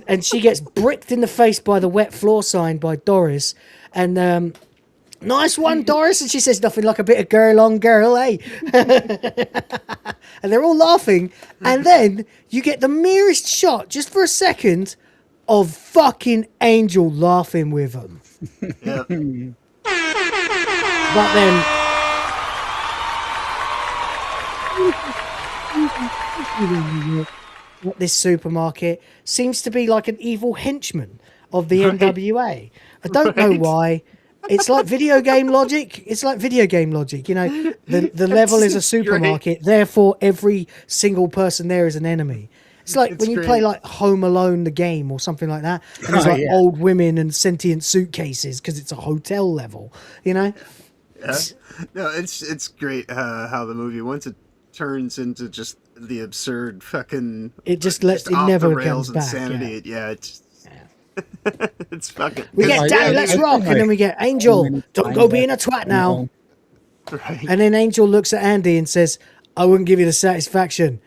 and she gets bricked in the face by the wet floor sign by Doris, and. Nice one, Doris. And she says, nothing like a bit of girl on girl, eh? And they're all laughing. And then you get the merest shot, just for a second, of fucking Angel laughing with them. Yep. But then... this supermarket seems to be like an evil henchman of the NWA. I don't know why. It's like video game logic. The level is a supermarket. Therefore, every single person there is an enemy. It's like when you play like Home Alone, the game, or something like that. And there's like old women and sentient suitcases because it's a hotel level, Yeah. No, it's great how the movie, once it turns into just the absurd fucking... It just never comes back. Insanity. It's fucking... We get Daddy, let's rock, and then we get Angel, don't go being a twat now. Right. And then Angel looks at Andy and says, I wouldn't give you the satisfaction.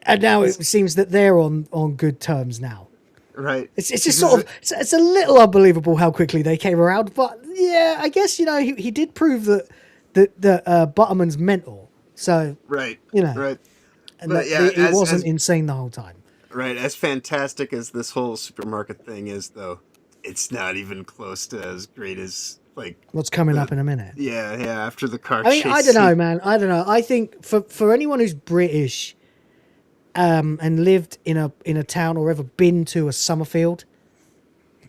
And now it seems that they're on good terms now. Right. It's just sort of, it's a little unbelievable how quickly they came around, but yeah, I guess, he did prove that Butterman's mental. So, right. Right. And but he wasn't insane the whole time. Right, as fantastic as this whole supermarket thing is, though, it's not even close to as great as, what's coming up in a minute. Yeah, after the car chase. I don't know, man. I don't know. I think for anyone who's British and lived in a town or ever been to a Summerfield,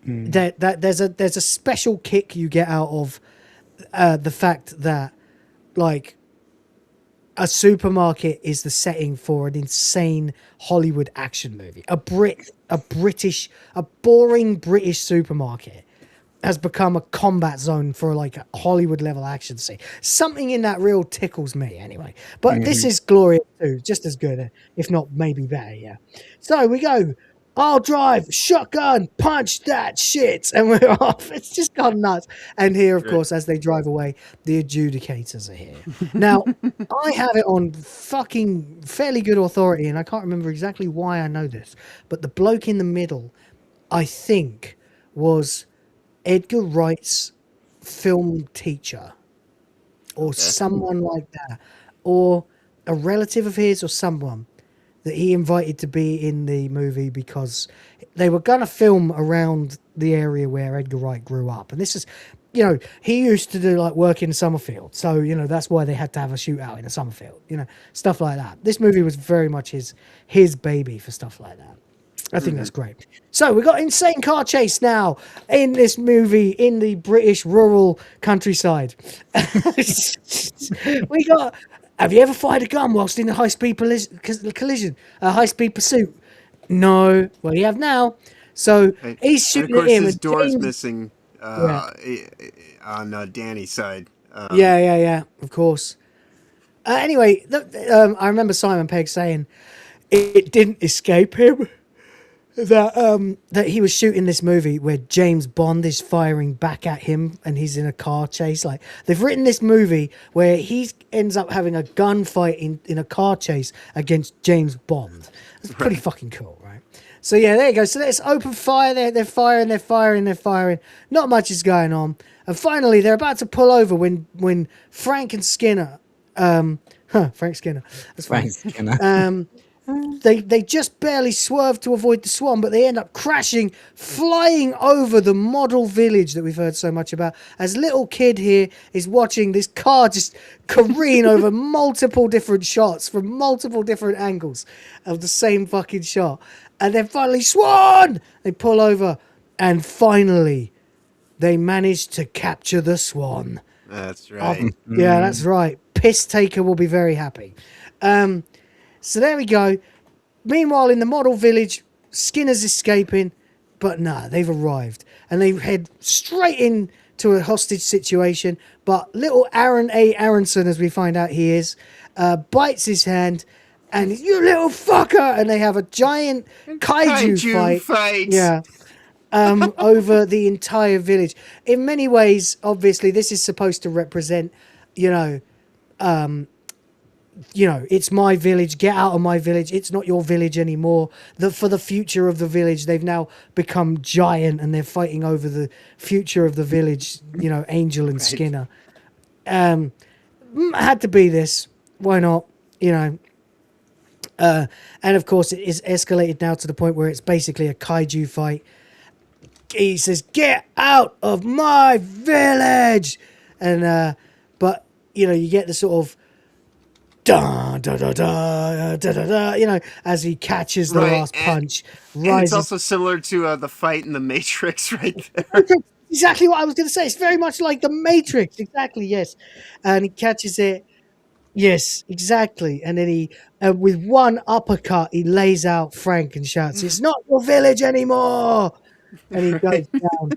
there's a special kick you get out of the fact that, a supermarket is the setting for an insane Hollywood action movie. A boring British supermarket has become a combat zone for like a Hollywood level action scene. Something in that reel tickles me anyway. But this is glorious too, just as good, if not maybe better. Yeah. So we go. I'll drive, shotgun, punch that shit, and we're off. It's just gone nuts. And here, of course, as they drive away, the adjudicators are here. Now, I have it on fucking fairly good authority, and I can't remember exactly why I know this, but the bloke in the middle, I think, was Edgar Wright's film teacher, or someone like that, or a relative of his, or someone that he invited to be in the movie because they were going to film around the area where Edgar Wright grew up. And this is, you know, he used to do like work in Summerfield. So, you know, that's why they had to have a shootout in a Summerfield, you know, stuff like that. This movie was very much his baby for stuff like that. I think that's great. So we got insane car chase now in this movie in the British rural countryside. We got... Have you ever fired a gun whilst in a high-speed collision? A high-speed pursuit? No. Well, you have now. So he's shooting at him. His door's missing on Danny's side. Yeah. Of course. Anyway, I remember Simon Pegg saying it didn't escape him that he was shooting this movie where James Bond is firing back at him and he's in a car chase. Like, they've written this movie where he ends up having a gunfight in a car chase against James Bond. That's pretty fucking cool, right? So yeah, there you go. So let's open fire. They're firing. Not much is going on. And finally, they're about to pull over when Frank and Skinner, Frank Skinner. That's Frank Skinner. They just barely swerve to avoid the swan, but they end up crashing, flying over the model village that we've heard so much about. As little kid here is watching this car just careen over multiple different shots from multiple different angles of the same fucking shot. And then finally, swan! They pull over, and finally, they manage to capture the swan. That's right. Yeah, that's right. Piss Taker will be very happy. So there we go. Meanwhile, in the model village, Skinner's escaping, but nah, they've arrived. And they head straight into a hostage situation. But little Aaron A. Aronson, as we find out he is, bites his hand, and you little fucker! And they have a giant kaiju fight. Yeah. Over the entire village. In many ways, obviously, this is supposed to represent, it's my village. Get out of my village. It's not your village anymore. For the future of the village, they've now become giant and they're fighting over the future of the village. Angel and Skinner. Had to be this. Why not? And of course, it is escalated now to the point where it's basically a kaiju fight. He says, "Get out of my village!" And but you get the sort of da da da da da da da, as he catches the last punch. And it's also similar to the fight in the Matrix, right there. Exactly what I was going to say. It's very much like the Matrix. Exactly, yes. And he catches it. Yes, exactly. And then he, with one uppercut, he lays out Frank and shouts, "It's not your village anymore!" And he goes down.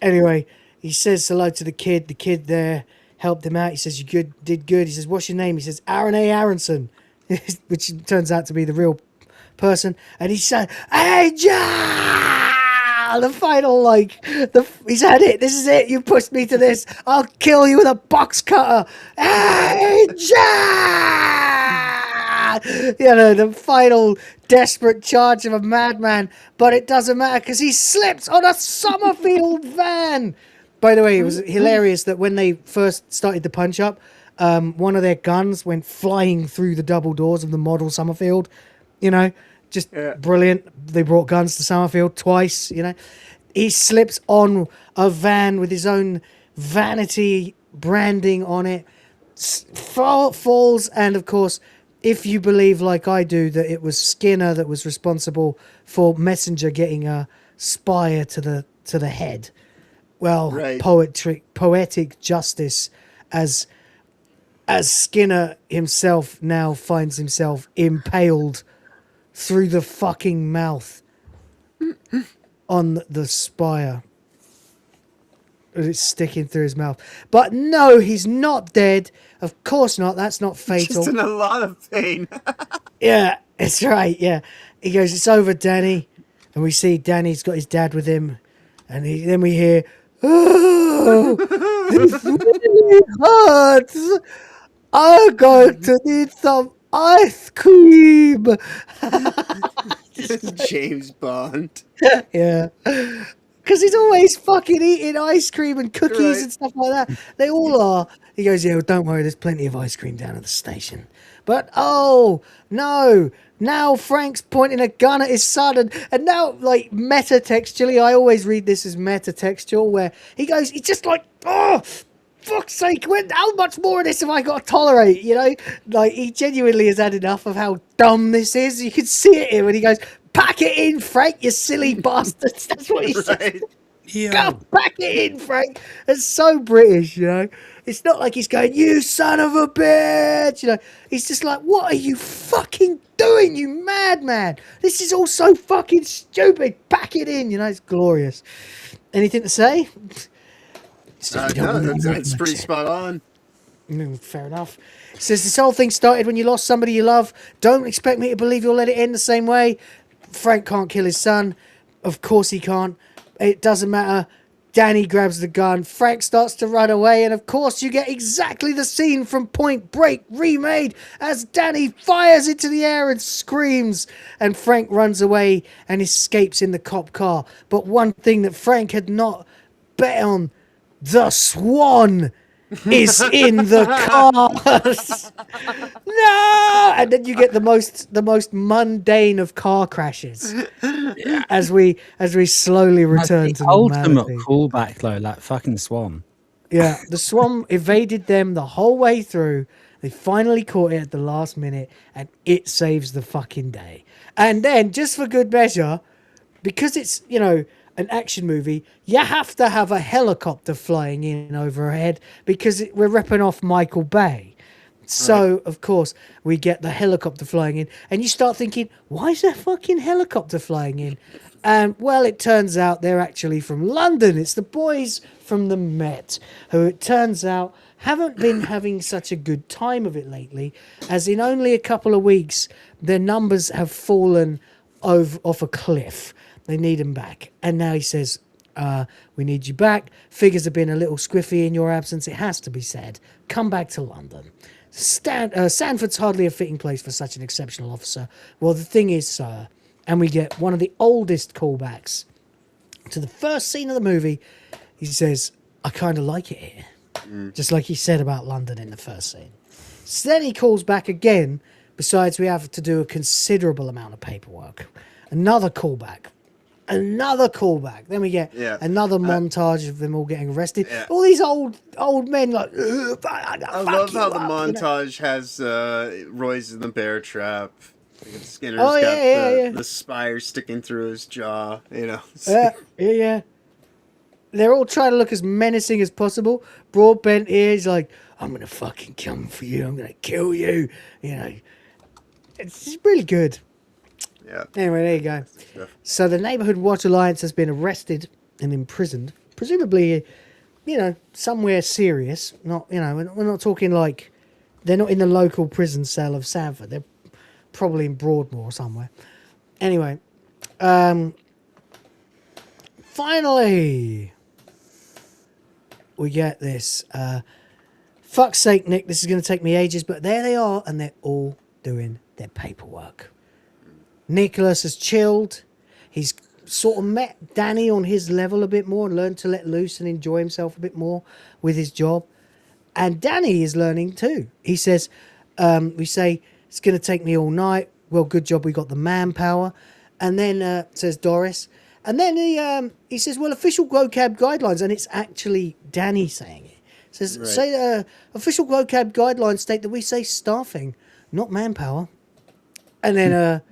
Anyway, he says hello to the kid. The kid there helped him out. He says, "You did good." He says, "What's your name?" He says, "Aaron A. Aronson," which turns out to be the real person. And he said, "Angel!" The final, he's had it. This is it. You pushed me to this. I'll kill you with a box cutter. Angel! The final desperate charge of a madman. But it doesn't matter because he slips on a Summerfield van. By the way, it was hilarious that when they first started the punch up, one of their guns went flying through the double doors of the model Summerfield. Just brilliant. They brought guns to Summerfield twice, He slips on a van with his own vanity branding on it, falls, and of course, if you believe like I do that it was Skinner that was responsible for Messenger getting a spire to the head, well, right. Poetic justice as Skinner himself now finds himself impaled through the fucking mouth on the spire. And it's sticking through his mouth. But no, he's not dead. Of course not. That's not fatal. Just in a lot of pain. Yeah, that's right. Yeah. He goes, it's over, Danny. And we see Danny's got his dad with him. And then we hear, oh, this really hurts. I'm going to need some ice cream. James Bond. Yeah. Because he's always fucking eating ice cream and cookies and stuff like that. They all are. He goes, yeah, well, don't worry, there's plenty of ice cream down at the station. But, oh, no. Now Frank's pointing a gun at his son. And now, like, metatextually, I always read this as metatextual, where he goes, he's just like, oh, fuck's sake, how much more of this have I got to tolerate, you know? Like, he genuinely has had enough of how dumb this is. You can see it here when he goes, pack it in, Frank, you silly bastards. That's what he says. Yeah. Go pack it in, Frank. It's so British, you know? It's not like he's going, you son of a bitch, you know? He's just like, what are you fucking doing, you madman? This is all so fucking stupid. Pack it in, you know? It's glorious. Anything to say? No, that's pretty spot on. Fair enough. It says this whole thing started when you lost somebody you love. Don't expect me to believe you'll let it end the same way. Frank can't kill his son. Of course he can't. It doesn't matter. Danny grabs the gun. Frank starts to run away. And of course you get exactly the scene from Point Break remade as Danny fires into the air and screams. And Frank runs away and escapes in the cop car. But one thing that Frank had not bet on, the Swan is in the car. No! And then you get the most mundane of car crashes as we slowly return to ultimate normality. callback though, that fucking Swan. Yeah, the Swan evaded them the whole way through. They finally caught it at the last minute, and it saves the fucking day. And then, just for good measure, because it's, you know, an action movie, you have to have a helicopter flying in overhead because we're ripping off Michael Bay. So, of course, we get the helicopter flying in, and you start thinking, why is there fucking helicopter flying in? And, well, it turns out they're actually from London. It's the boys from the Met, who it turns out haven't been having such a good time of it lately, as in only a couple of weeks, their numbers have fallen off a cliff. They need him back. And now he says, we need you back. Figures have been a little squiffy in your absence. It has to be said. Come back to London. Sanford's hardly a fitting place for such an exceptional officer. Well, the thing is, sir, and we get one of the oldest callbacks to the first scene of the movie. He says, I kind of like it here. Just like he said about London in the first scene. So then he calls back again. Besides, we have to do a considerable amount of paperwork. Another callback. Then we get another montage of them all getting arrested. Yeah. All these old men like. I love how the montage has Roy's in the bear trap. Skinner's got the spire sticking through his jaw. You know. Yeah. They're all trying to look as menacing as possible. Broadbent ears like, I'm gonna fucking come for you. I'm gonna kill you. You know, it's really good. Yeah. Anyway, there you go. So the Neighborhood Watch Alliance has been arrested and imprisoned, presumably, you know, somewhere serious. Not, you know, we're not talking like they're not in the local prison cell of Sanford. They're probably in Broadmoor or somewhere. Anyway, finally, we get this. Fuck's sake, Nick, this is going to take me ages, but there they are, and they're all doing their paperwork. Nicholas has chilled. He's sort of met Danny on his level a bit more and learned to let loose and enjoy himself a bit more with his job. And Danny is learning too. He says, we say, it's going to take me all night. Well, good job we got the manpower. And then, says Doris. And then he says, well, official vocab guidelines. And it's actually Danny saying it. Says, official vocab guidelines state that we say staffing, not manpower. And then,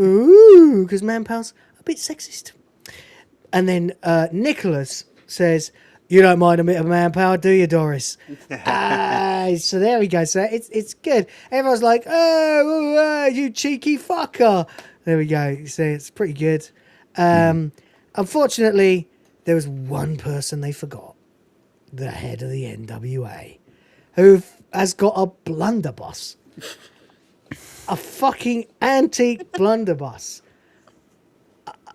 ooh, because manpower's a bit sexist. And then Nicholas says, you don't mind a bit of manpower, do you, Doris? So there we go. So it's good. Everyone's like, oh, you cheeky fucker. There we go. So it's pretty good. Unfortunately, there was one person they forgot. the head of the NWA, who has got a blunderbuss. A fucking antique blunderbuss.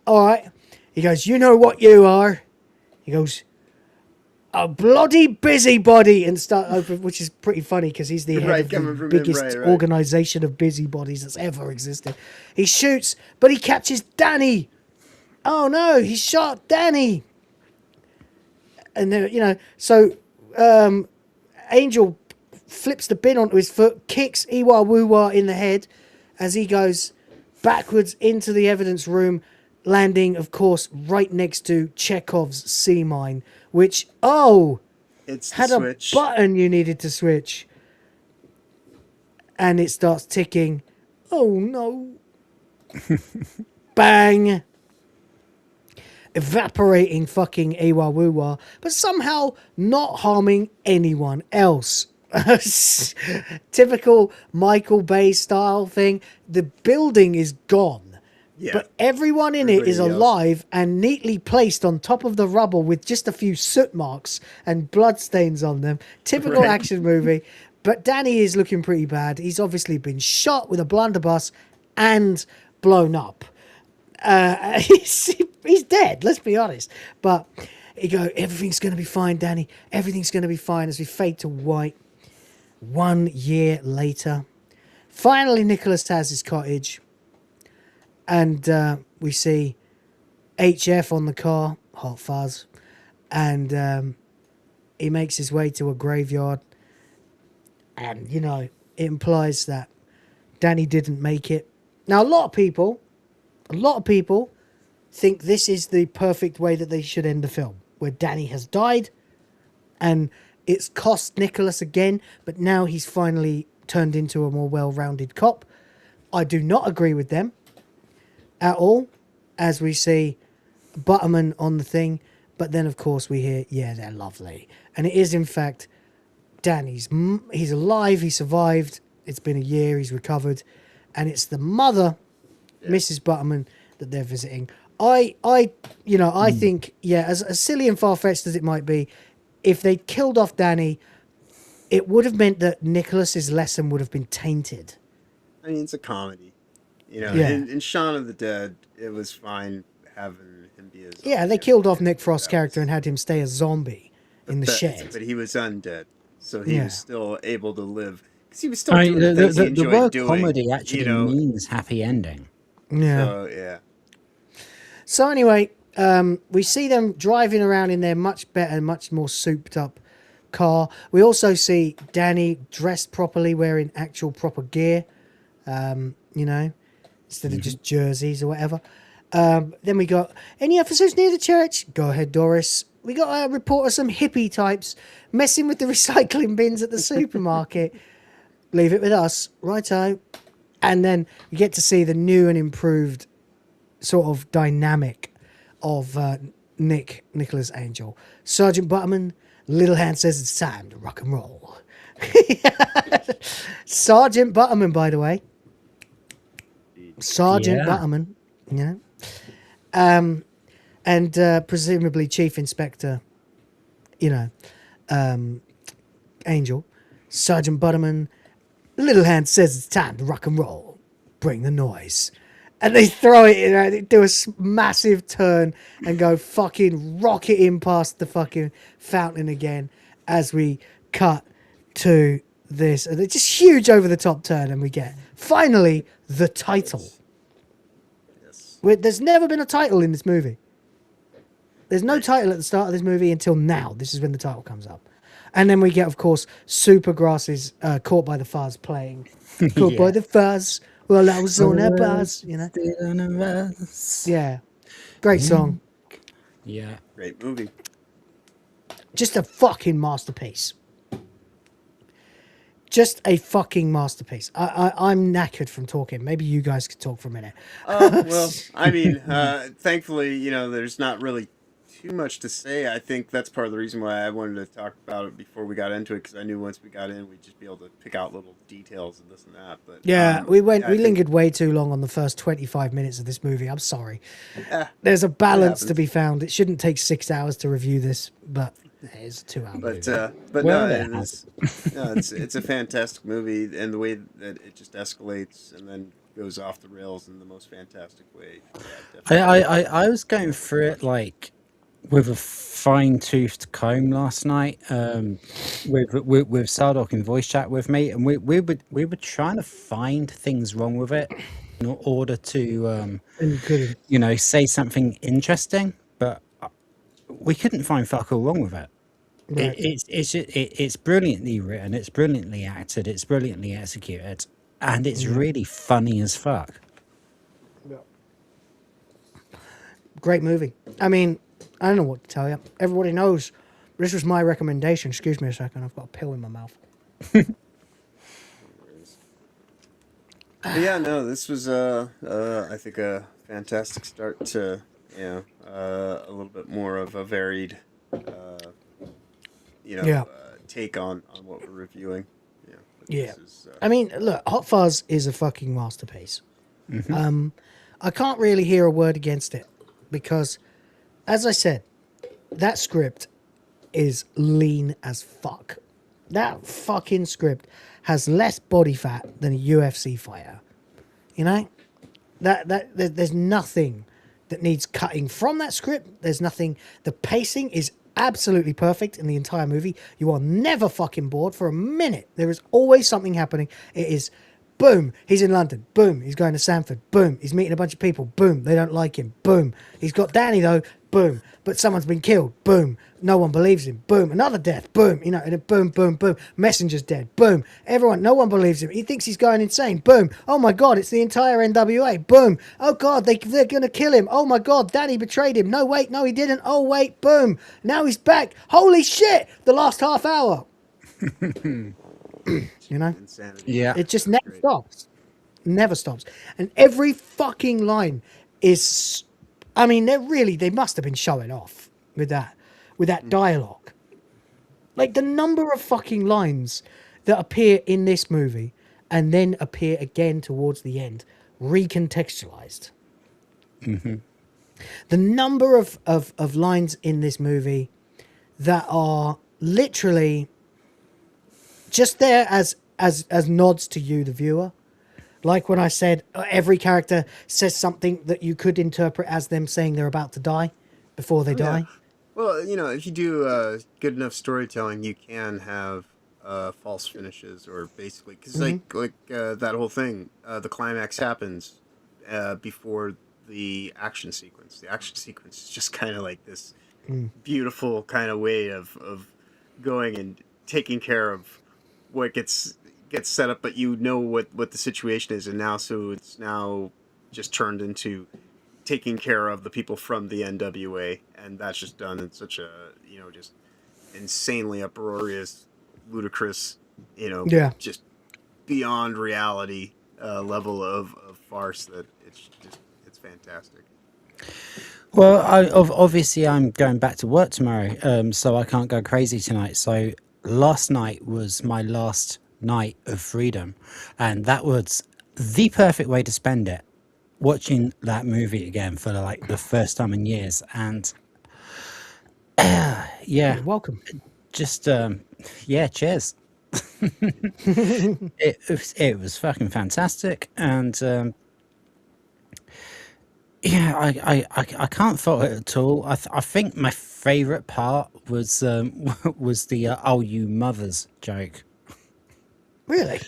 All right. He goes, you know what you are? He goes, a bloody busybody, and which is pretty funny because he's the head of the biggest organization of busybodies that's ever existed. He shoots, but he catches Danny. Oh no, he shot Danny. And then, so Angel flips the bin onto his foot, kicks Iwa Wuwa in the head as he goes backwards into the evidence room, landing, of course, right next to Chekhov's sea mine, which, had a button you needed to switch. And it starts ticking. Oh, no. Bang. Evaporating fucking Iwa Wuwa, but somehow not harming anyone else. Typical Michael Bay style thing. The building is gone, but everyone in it is alive and neatly placed on top of the rubble with just a few soot marks and blood stains on them. Typical action movie. But Danny is looking pretty bad. He's obviously been shot with a blunderbuss and blown up. He's dead, let's be honest. But he go, everything's going to be fine, Danny. Everything's going to be fine, as we fade to white. 1 year later, finally Nicholas has his cottage, and we see HF on the car, Hot Fuzz, and he makes his way to a graveyard, and it implies that Danny didn't make it. Now a lot of people think this is the perfect way that they should end the film, where Danny has died and it's cost Nicholas again, but now he's finally turned into a more well-rounded cop. I do not agree with them at all, as we see Butterman on the thing, but then of course we hear, yeah, they're lovely. And it is in fact Danny's. He's alive, he survived, it's been a year, he's recovered, and it's the mother, Mrs. Butterman, that they're visiting. I think, as silly and far-fetched as it might be, if they'd killed off Danny, it would have meant that Nicholas's lesson would have been tainted. I mean, it's a comedy. In Shaun of the Dead, it was fine having him be a zombie. Yeah, they killed off Nick Frost's character and had him stay a zombie in the shed. But he was undead, so he was still able to live. Because he was still doing the word comedy actually means happy ending. Yeah. So anyway, we see them driving around in their much better, much more souped up car. We also see Danny dressed properly, wearing actual proper gear, instead of just jerseys or whatever. Then we got, any officers near the church? Go ahead, Doris. We got a report of some hippie types messing with the recycling bins at the supermarket. Leave it with us. Righto. And then you get to see the new and improved sort of dynamic of Nicholas Angel. Sergeant Butterman, Little Hand says it's time to rock and roll. Sergeant Butterman, by the way. Sergeant Butterman, and presumably Chief Inspector, Angel. Sergeant Butterman, Little Hand says it's time to rock and roll. Bring the noise. And they throw it in, they do a massive turn and go fucking rocketing past the fucking fountain again as we cut to this. And it's just huge over the top turn, and we get finally the title. Yes. There's never been a title in this movie. There's no title at the start of this movie until now. This is when the title comes up. And then we get, of course, Supergrass's Caught by the Fuzz playing. Caught by the Fuzz. Well, I was on a buzz, Yeah. Great song. Yeah. Great movie. Just a fucking masterpiece. Just a fucking masterpiece. I'm knackered from talking. Maybe you guys could talk for a minute. Well, I mean, thankfully, there's not really too much to say. I think that's part of the reason why I wanted to talk about it before we got into it, because I knew once we got in, we'd just be able to pick out little details and this and that. But yeah, we lingered way too long on the first 25 minutes of this movie. I'm sorry. There's a balance to be found. It shouldn't take 6 hours to review this, but It's a 2 hour But movie. but Well, no, it has. it's a fantastic movie, and the way that it just escalates and then goes off the rails in the most fantastic way. Yeah, I was going through it like with a fine-toothed comb last night, with Sardok in voice chat with me, and we were trying to find things wrong with it in order to And you couldn't. say something interesting, but we couldn't find fuck all wrong with it. Right. It's brilliantly written, it's brilliantly acted, it's brilliantly executed, and it's really funny as fuck. Great movie. I mean, I don't know what to tell you. Everybody knows this was my recommendation. Excuse me a second. I've got a pill in my mouth. But yeah, no, this was I think a fantastic start to a little bit more of a varied take on what we're reviewing. Yeah. I mean, look, Hot Fuzz is a fucking masterpiece. I can't really hear a word against it because, as I said, that script is lean as fuck. That fucking script has less body fat than a UFC fighter. You know? There's nothing that needs cutting from that script. There's nothing. The pacing is absolutely perfect in the entire movie. You are never fucking bored for a minute. There is always something happening. It is boom, he's in London. Boom, he's going to Sanford. Boom, he's meeting a bunch of people. Boom, they don't like him. Boom, he's got Danny though. Boom, but someone's been killed. Boom, no one believes him. Boom, another death. Boom, and then boom, boom, boom. Messenger's dead. Boom, no one believes him. He thinks he's going insane. Boom, oh my God, it's the entire NWA. Boom, oh God, they're going to kill him. Oh my God, Danny betrayed him. No, wait, no, he didn't. Oh, wait, boom, now he's back. Holy shit, the last half hour. Yeah, it just never stops. Never stops. And every fucking line is, I mean, they must have been showing off with that dialogue. Like the number of fucking lines that appear in this movie and then appear again towards the end, recontextualized. The number of lines in this movie that are literally just there as nods to you, the viewer. Like when I said every character says something that you could interpret as them saying they're about to die before they die. Well, if you do good enough storytelling, you can have false finishes, or basically, because like that whole thing, the climax happens before the action sequence. The action sequence is just kind of like this beautiful kind of way of going and taking care of what gets set up, but what the situation is, and it's now just turned into taking care of the people from the NWA, and that's just done in such a just insanely uproarious, ludicrous, just beyond reality level of farce that it's fantastic. Well, obviously I'm going back to work tomorrow, so I can't go crazy tonight. So last night was my last night of freedom, and that was the perfect way to spend it, watching that movie again for like the first time in years. And You're welcome. Just cheers. it was fucking fantastic, and I can't fault it at all. I think my favorite part was the "oh you mothers" joke. Really?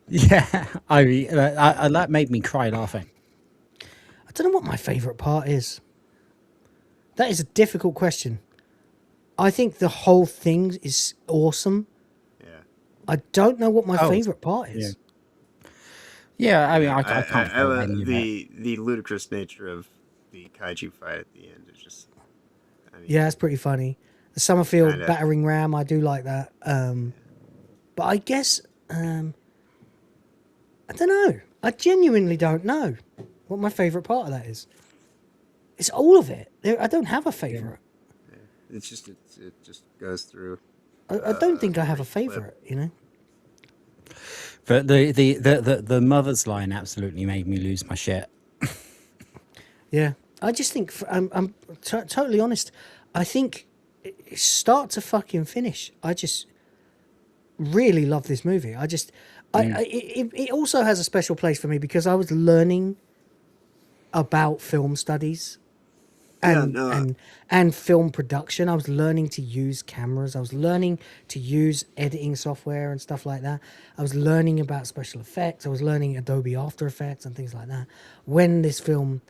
Yeah, I that made me cry laughing. I don't know what my favorite part is. That is a difficult question. I think the whole thing is awesome. Yeah. I don't know what my favorite part is. Yeah, I mean, I can't. The ludicrous nature of the kaiju fight at the end is just. Yeah, it's pretty funny. The Summerfield battering ram, I do like that. But I guess I don't know. I genuinely don't know what my favorite part of that is. It's all of it. I don't have a favorite. Yeah. It's just it just goes through. I don't think I have a favorite. But the mother's line absolutely made me lose my shit. Yeah, I just think I'm totally honest. I think start to fucking finish, I just really love this movie. It also has a special place for me because I was learning about film studies and film production. I was learning to use cameras. I was learning to use editing software and stuff like that. I was learning about special effects. I was learning Adobe After Effects and things like that. When this film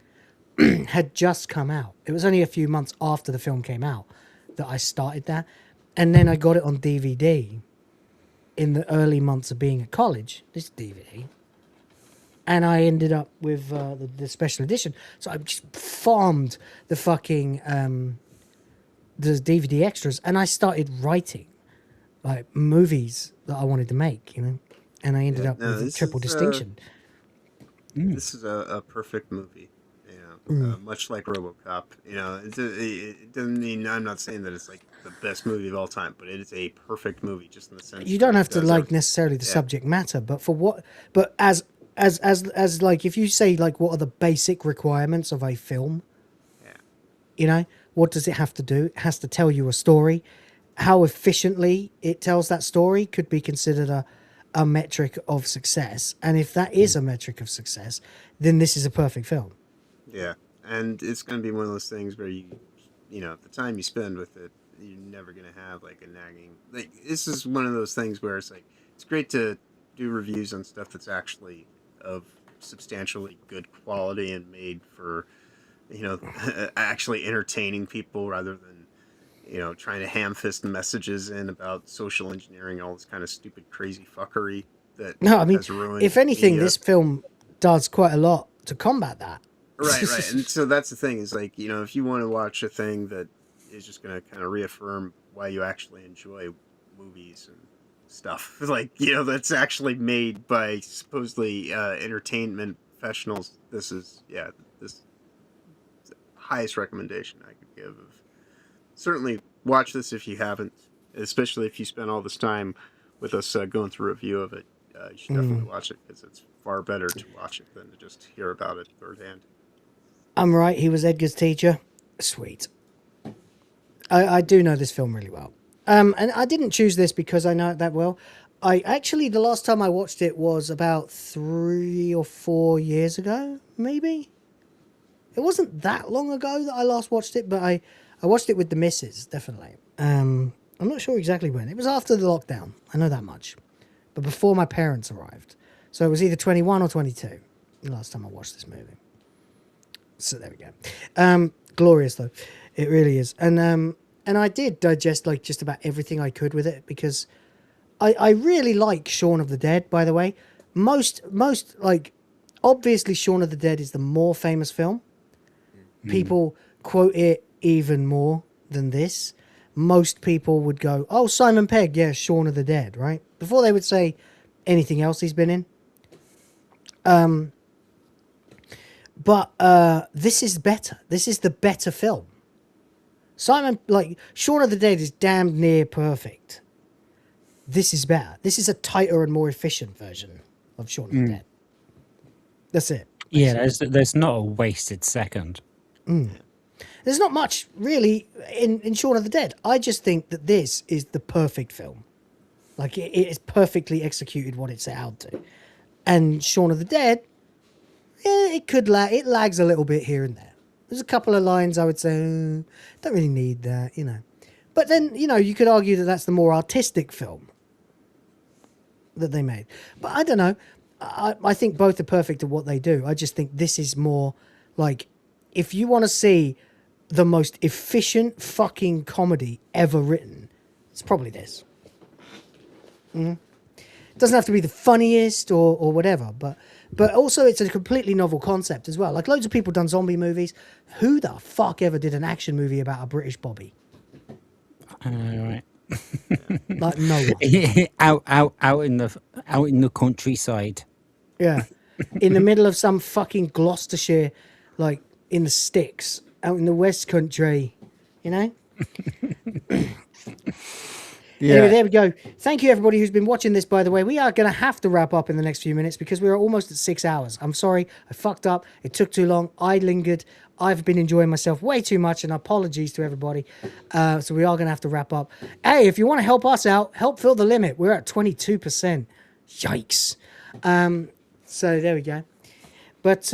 had just come out, it was only a few months after the film came out that I started that. And then I got it on DVD in the early months of being at college, this DVD. And I ended up with the special edition. So I just farmed the fucking the DVD extras, and I started writing like movies that I wanted to make, And I ended up with a triple distinction. This is a perfect movie, much like RoboCop. It doesn't mean I'm not saying that it's like the best movie of all time, but it is a perfect movie just in the sense you don't have to like everything. necessarily the subject matter, but as like if you say like what are the basic requirements of a film, what does it have to do? It has to tell you a story. How efficiently it tells that story could be considered a metric of success, and if that is a metric of success, then this is a perfect film. Yeah, and it's going to be one of those things where the time you spend with it, you're never going to have like a nagging. Like this is one of those things where it's like it's great to do reviews on stuff that's actually of substantially good quality and made for, actually entertaining people rather than, trying to ham-fist messages in about social engineering and all this kind of stupid, crazy fuckery that has ruined if anything, media. this film does quite a lot to combat that. Right. And so that's the thing is like, if you want to watch a thing that is just going to kind of reaffirm why you actually enjoy movies and stuff like that's actually made by supposedly entertainment professionals, this is this highest recommendation I could give of certainly watch this if you haven't, especially if you spent all this time with us going through a review of it. You should definitely watch it because it's far better to watch it than to just hear about it third hand. I'm right, he was Edgar's teacher. Sweet. I do know this film really well. And I didn't choose this because I know it that well. The last time I watched it was about 3 or 4 years ago, maybe. It wasn't that long ago that I last watched it, but I watched it with the missus, definitely. I'm not sure exactly when. It was after the lockdown. I know that much. But before my parents arrived. So it was either 21 or 22 the last time I watched this movie. So there we go. Glorious, though. It really is. And I did digest like just about everything I could with it because I really like Shaun of the Dead, by the way. Most like obviously Shaun of the Dead is the more famous film. People quote it even more than this. Most people would go, "Oh, Simon Pegg, yeah, Shaun of the Dead," right? Before they would say anything else he's been in. But this is better. This is the better film. Shaun of the Dead is damn near perfect. This is better. This is a tighter and more efficient version of Shaun of the Dead. That's it. Yeah, there's not a wasted second. There's not much, really, in Shaun of the Dead. I just think that this is the perfect film. Like, it is perfectly executed what it set out to. And Shaun of the Dead, it lags a little bit here and there. There's a couple of lines I would say, don't really need that, But then, you could argue that that's the more artistic film that they made. But I don't know. I think both are perfect at what they do. I just think this is more like, if you want to see the most efficient fucking comedy ever written, it's probably this. It doesn't have to be the funniest or whatever, but also it's a completely novel concept as well. Like loads of people done zombie movies. Who the fuck ever did an action movie about a British Bobby? Right. Like no one. out in the countryside. Yeah. In the middle of some fucking Gloucestershire, like in the sticks, out in the West Country, Yeah, Anyway, there we go. Thank you, everybody who's been watching this, by the way. We are going to have to wrap up in the next few minutes because we are almost at 6 hours. I'm sorry. I fucked up. It took too long. I lingered. I've been enjoying myself way too much, and apologies to everybody. So we are going to have to wrap up. Hey, if you want to help us out, help fill the limit. We're at 22%. Yikes. So there we go. But,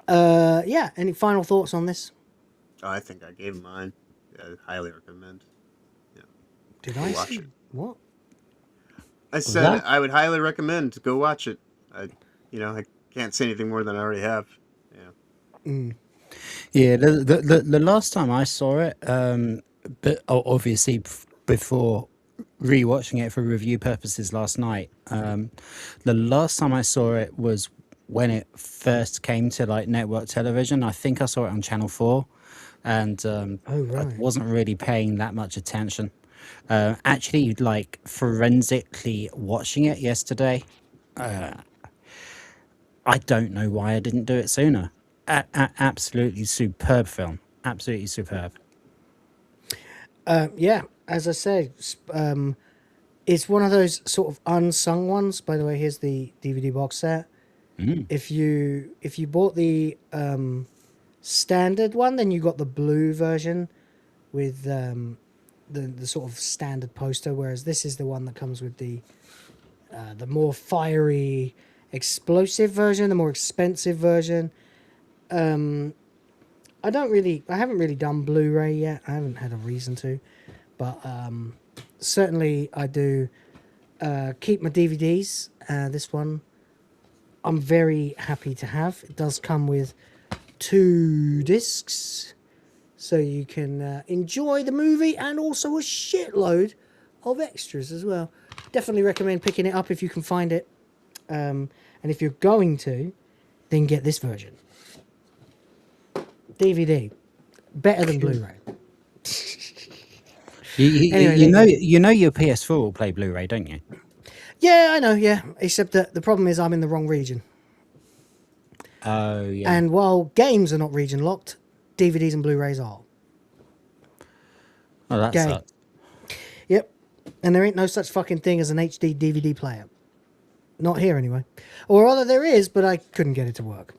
yeah, any final thoughts on this? Oh, I think I gave mine. I highly recommend. Yeah. Did go I watch see? it? What? I said I would highly recommend to go watch it. I can't say anything more than I already have. Yeah. Yeah, the last time I saw it, but obviously before rewatching it for review purposes last night, the last time I saw it was when it first came to like network television. I think I saw it on Channel 4, and I wasn't really paying that much attention. Actually, like forensically watching it yesterday, I don't know why I didn't do it sooner. Absolutely superb film. Absolutely superb. Yeah, as I said, it's one of those sort of unsung ones. By the way, here's the DVD box set. If you bought the standard one, then you got the blue version with the sort of standard poster, whereas this is the one that comes with the more fiery, explosive version, the more expensive version. I haven't really done Blu-ray yet. I haven't had a reason to, but certainly I do keep my DVDs. This one I'm very happy to have. It does come with 2 discs, so you can enjoy the movie and also a shitload of extras as well. Definitely recommend picking it up if you can find it. And if you're going to, then get this version. DVD. Better than Blu-ray. You know your PS4 will play Blu-ray, don't you? Yeah, I know, yeah. Except that the problem is I'm in the wrong region. Oh, yeah. And while games are not region locked, DVDs and Blu-rays are. Oh, that sucks. Yep. And there ain't no such fucking thing as an HD DVD player. Not here anyway. Or rather there is, but I couldn't get it to work.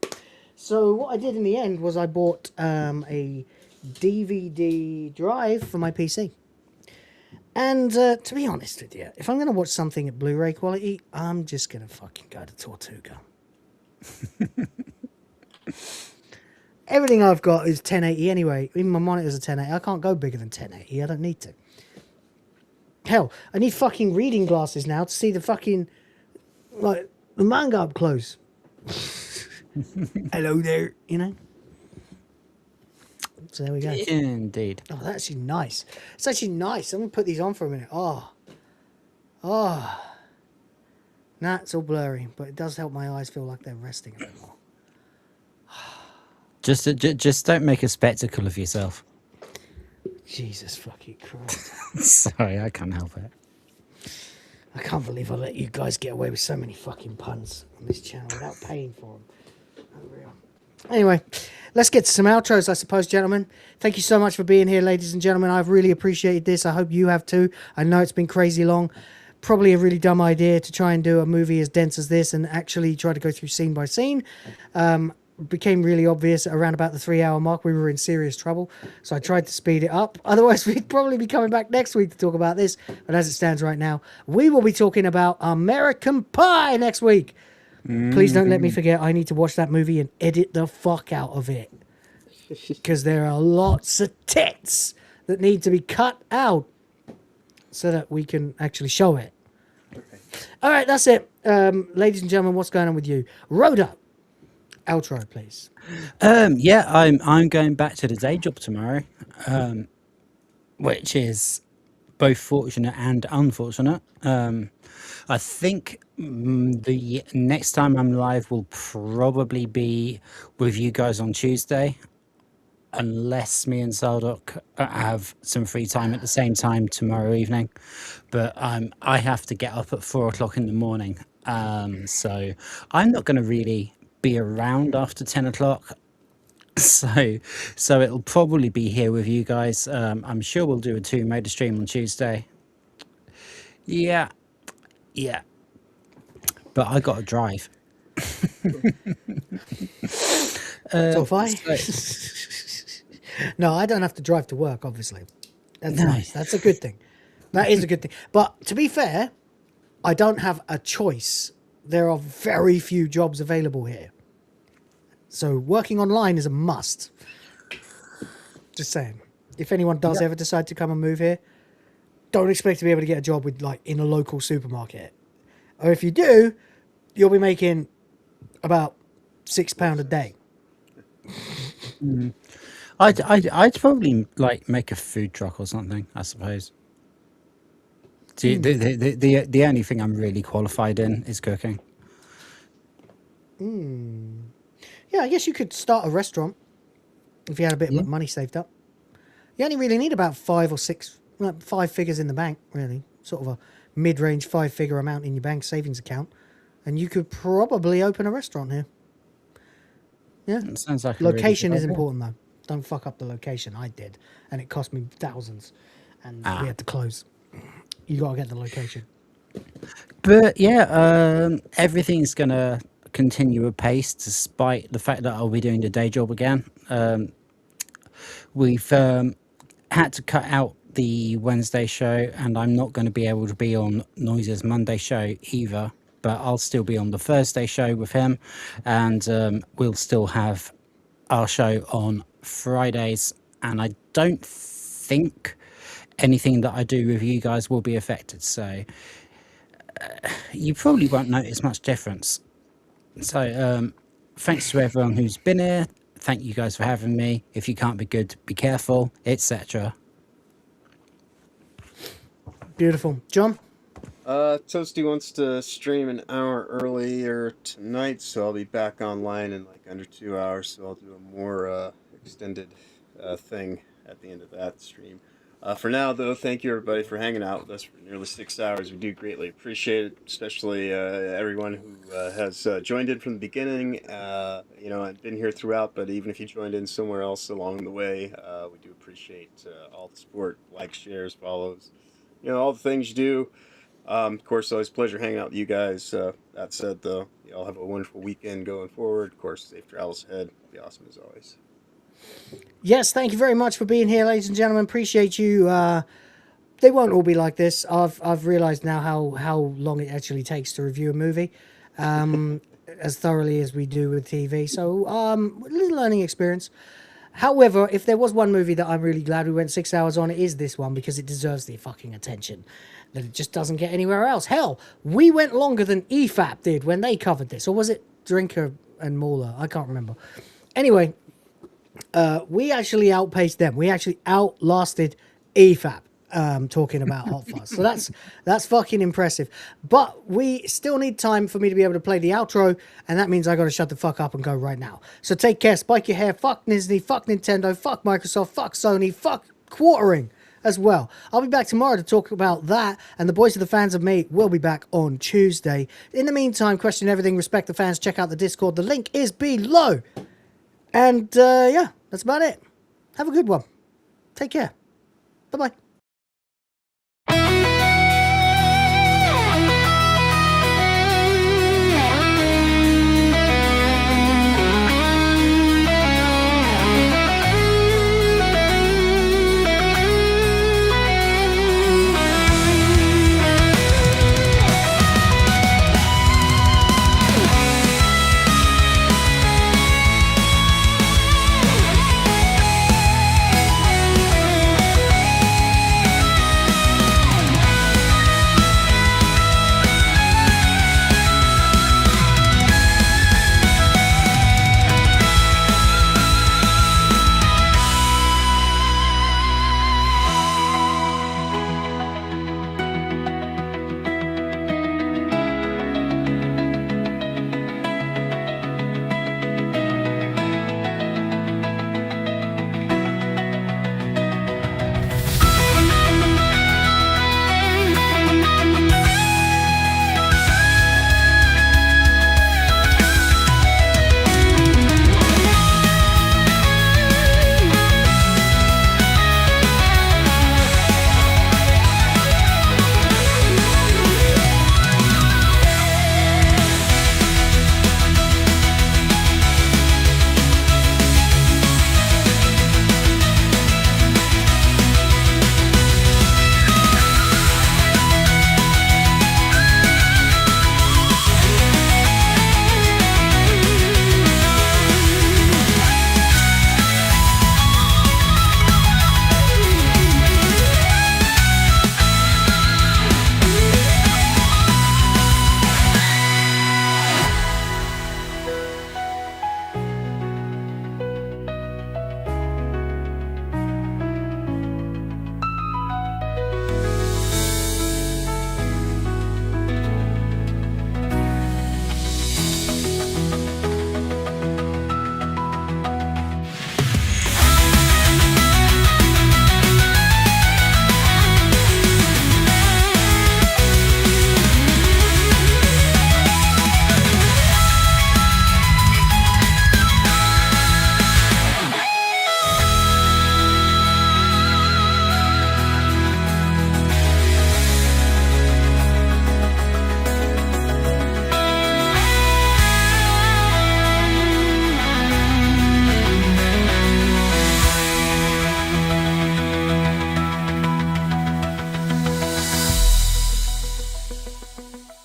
So what I did in the end was I bought a DVD drive for my PC. And to be honest with you, if I'm going to watch something at Blu-ray quality, I'm just going to fucking go to Tortuga. Everything I've got is 1080 anyway. Even my monitor's a 1080. I can't go bigger than 1080. I don't need to. Hell, I need fucking reading glasses now to see the fucking, like, the manga up close. Hello there, you know? So there we go. Indeed. Oh, that's actually nice. It's actually nice. I'm going to put these on for a minute. Oh. Nah, it's all blurry, but it does help my eyes feel like they're resting a bit more. Just don't make a spectacle of yourself. Jesus fucking Christ. Sorry, I can't help it. I can't believe I let you guys get away with so many fucking puns on this channel without paying for them. Unreal. Anyway, let's get to some outros, I suppose, gentlemen. Thank you so much for being here, ladies and gentlemen. I've really appreciated this. I hope you have too. I know it's been crazy long. Probably a really dumb idea to try and do a movie as dense as this and actually try to go through scene by scene. Became really obvious around about the 3-hour mark. We were in serious trouble, so I tried to speed it up. Otherwise, we'd probably be coming back next week to talk about this. But as it stands right now, we will be talking about American Pie next week. Please don't let me forget. I need to watch that movie and edit the fuck out of it, because there are lots of tits that need to be cut out so that we can actually show it. All right, that's it. Ladies and gentlemen, what's going on with you? Rhoda, outro, please. Yeah, I'm going back to the day job tomorrow, which is both fortunate and unfortunate. I think the next time I'm live will probably be with you guys on Tuesday, unless me and Saldok have some free time at the same time tomorrow evening. But I have to get up at 4 o'clock in the morning, so I'm not going to really be around after 10 o'clock. So it'll probably be here with you guys. I'm sure we'll do a Tomb Raider stream on Tuesday. Yeah, but I got to drive. So if I... No, I don't have to drive to work, obviously. That's nice. That's a good thing. That is a good thing. But to be fair, I don't have a choice. There are very few jobs available here. So working online is a must. Just saying. If anyone does ever decide to come and move here, don't expect to be able to get a job with in a local supermarket. Or if you do, you'll be making about £6 a day. I'd probably make a food truck or something, I suppose. The only thing I'm really qualified in is cooking. Yeah, I guess you could start a restaurant if you had a bit of money saved up. You only really need about 5 figures in the bank, really. Sort of a mid-range 5-figure amount in your bank savings account. And you could probably open a restaurant here. Yeah. It sounds like location is important, though. Don't fuck up the location. I did. And it cost me thousands. And we had to close. You got to get the location. But yeah, everything's going to continue apace despite the fact that I'll be doing the day job again. We've had to cut out the Wednesday show, and I'm not going to be able to be on Noise's Monday show either, but I'll still be on the Thursday show with him, and we'll still have our show on Fridays, and I don't think anything that I do with you guys will be affected, so you probably won't notice much difference. So thanks to everyone who's been here. Thank you guys for having me. If you can't be good, be careful, etc. Beautiful. John? Toasty wants to stream an hour earlier tonight, so I'll be back online in under 2 hours, so I'll do a more extended thing at the end of that stream. For now, though, thank you everybody for hanging out with us for nearly 6 hours. We do greatly appreciate it, especially everyone who has joined in from the beginning, and been here throughout, but even if you joined in somewhere else along the way, we do appreciate all the support, likes, shares, follows, all the things you do. Of course, always a pleasure hanging out with you guys. That said, though, y'all have a wonderful weekend going forward. Of course, safe travels ahead. Be awesome as always. Yes, thank you very much for being here, ladies and gentlemen. Appreciate you. They won't all be like this. I've realized now how long it actually takes to review a movie, as thoroughly as we do with TV. So, a little learning experience. However, if there was one movie that I'm really glad we went 6 hours on, it is this one, because it deserves the fucking attention that it just doesn't get anywhere else. Hell, we went longer than EFAP did when they covered this. Or was it Drinker and Mauler? I can't remember. Anyway, we actually outpaced them. We actually outlasted EFAP talking about Hot Fuzz. So that's fucking impressive. But we still need time for me to be able to play the outro, and that means I got to shut the fuck up and go right now. So take care, spike your hair, fuck Disney, fuck Nintendo, fuck Microsoft, fuck Sony, fuck quartering as well. I'll be back tomorrow to talk about that, and the boys of the fans of me will be back on Tuesday. In the meantime, question everything, respect the fans, check out the Discord. The link is below. And yeah, that's about it. Have a good one. Take care. Bye-bye.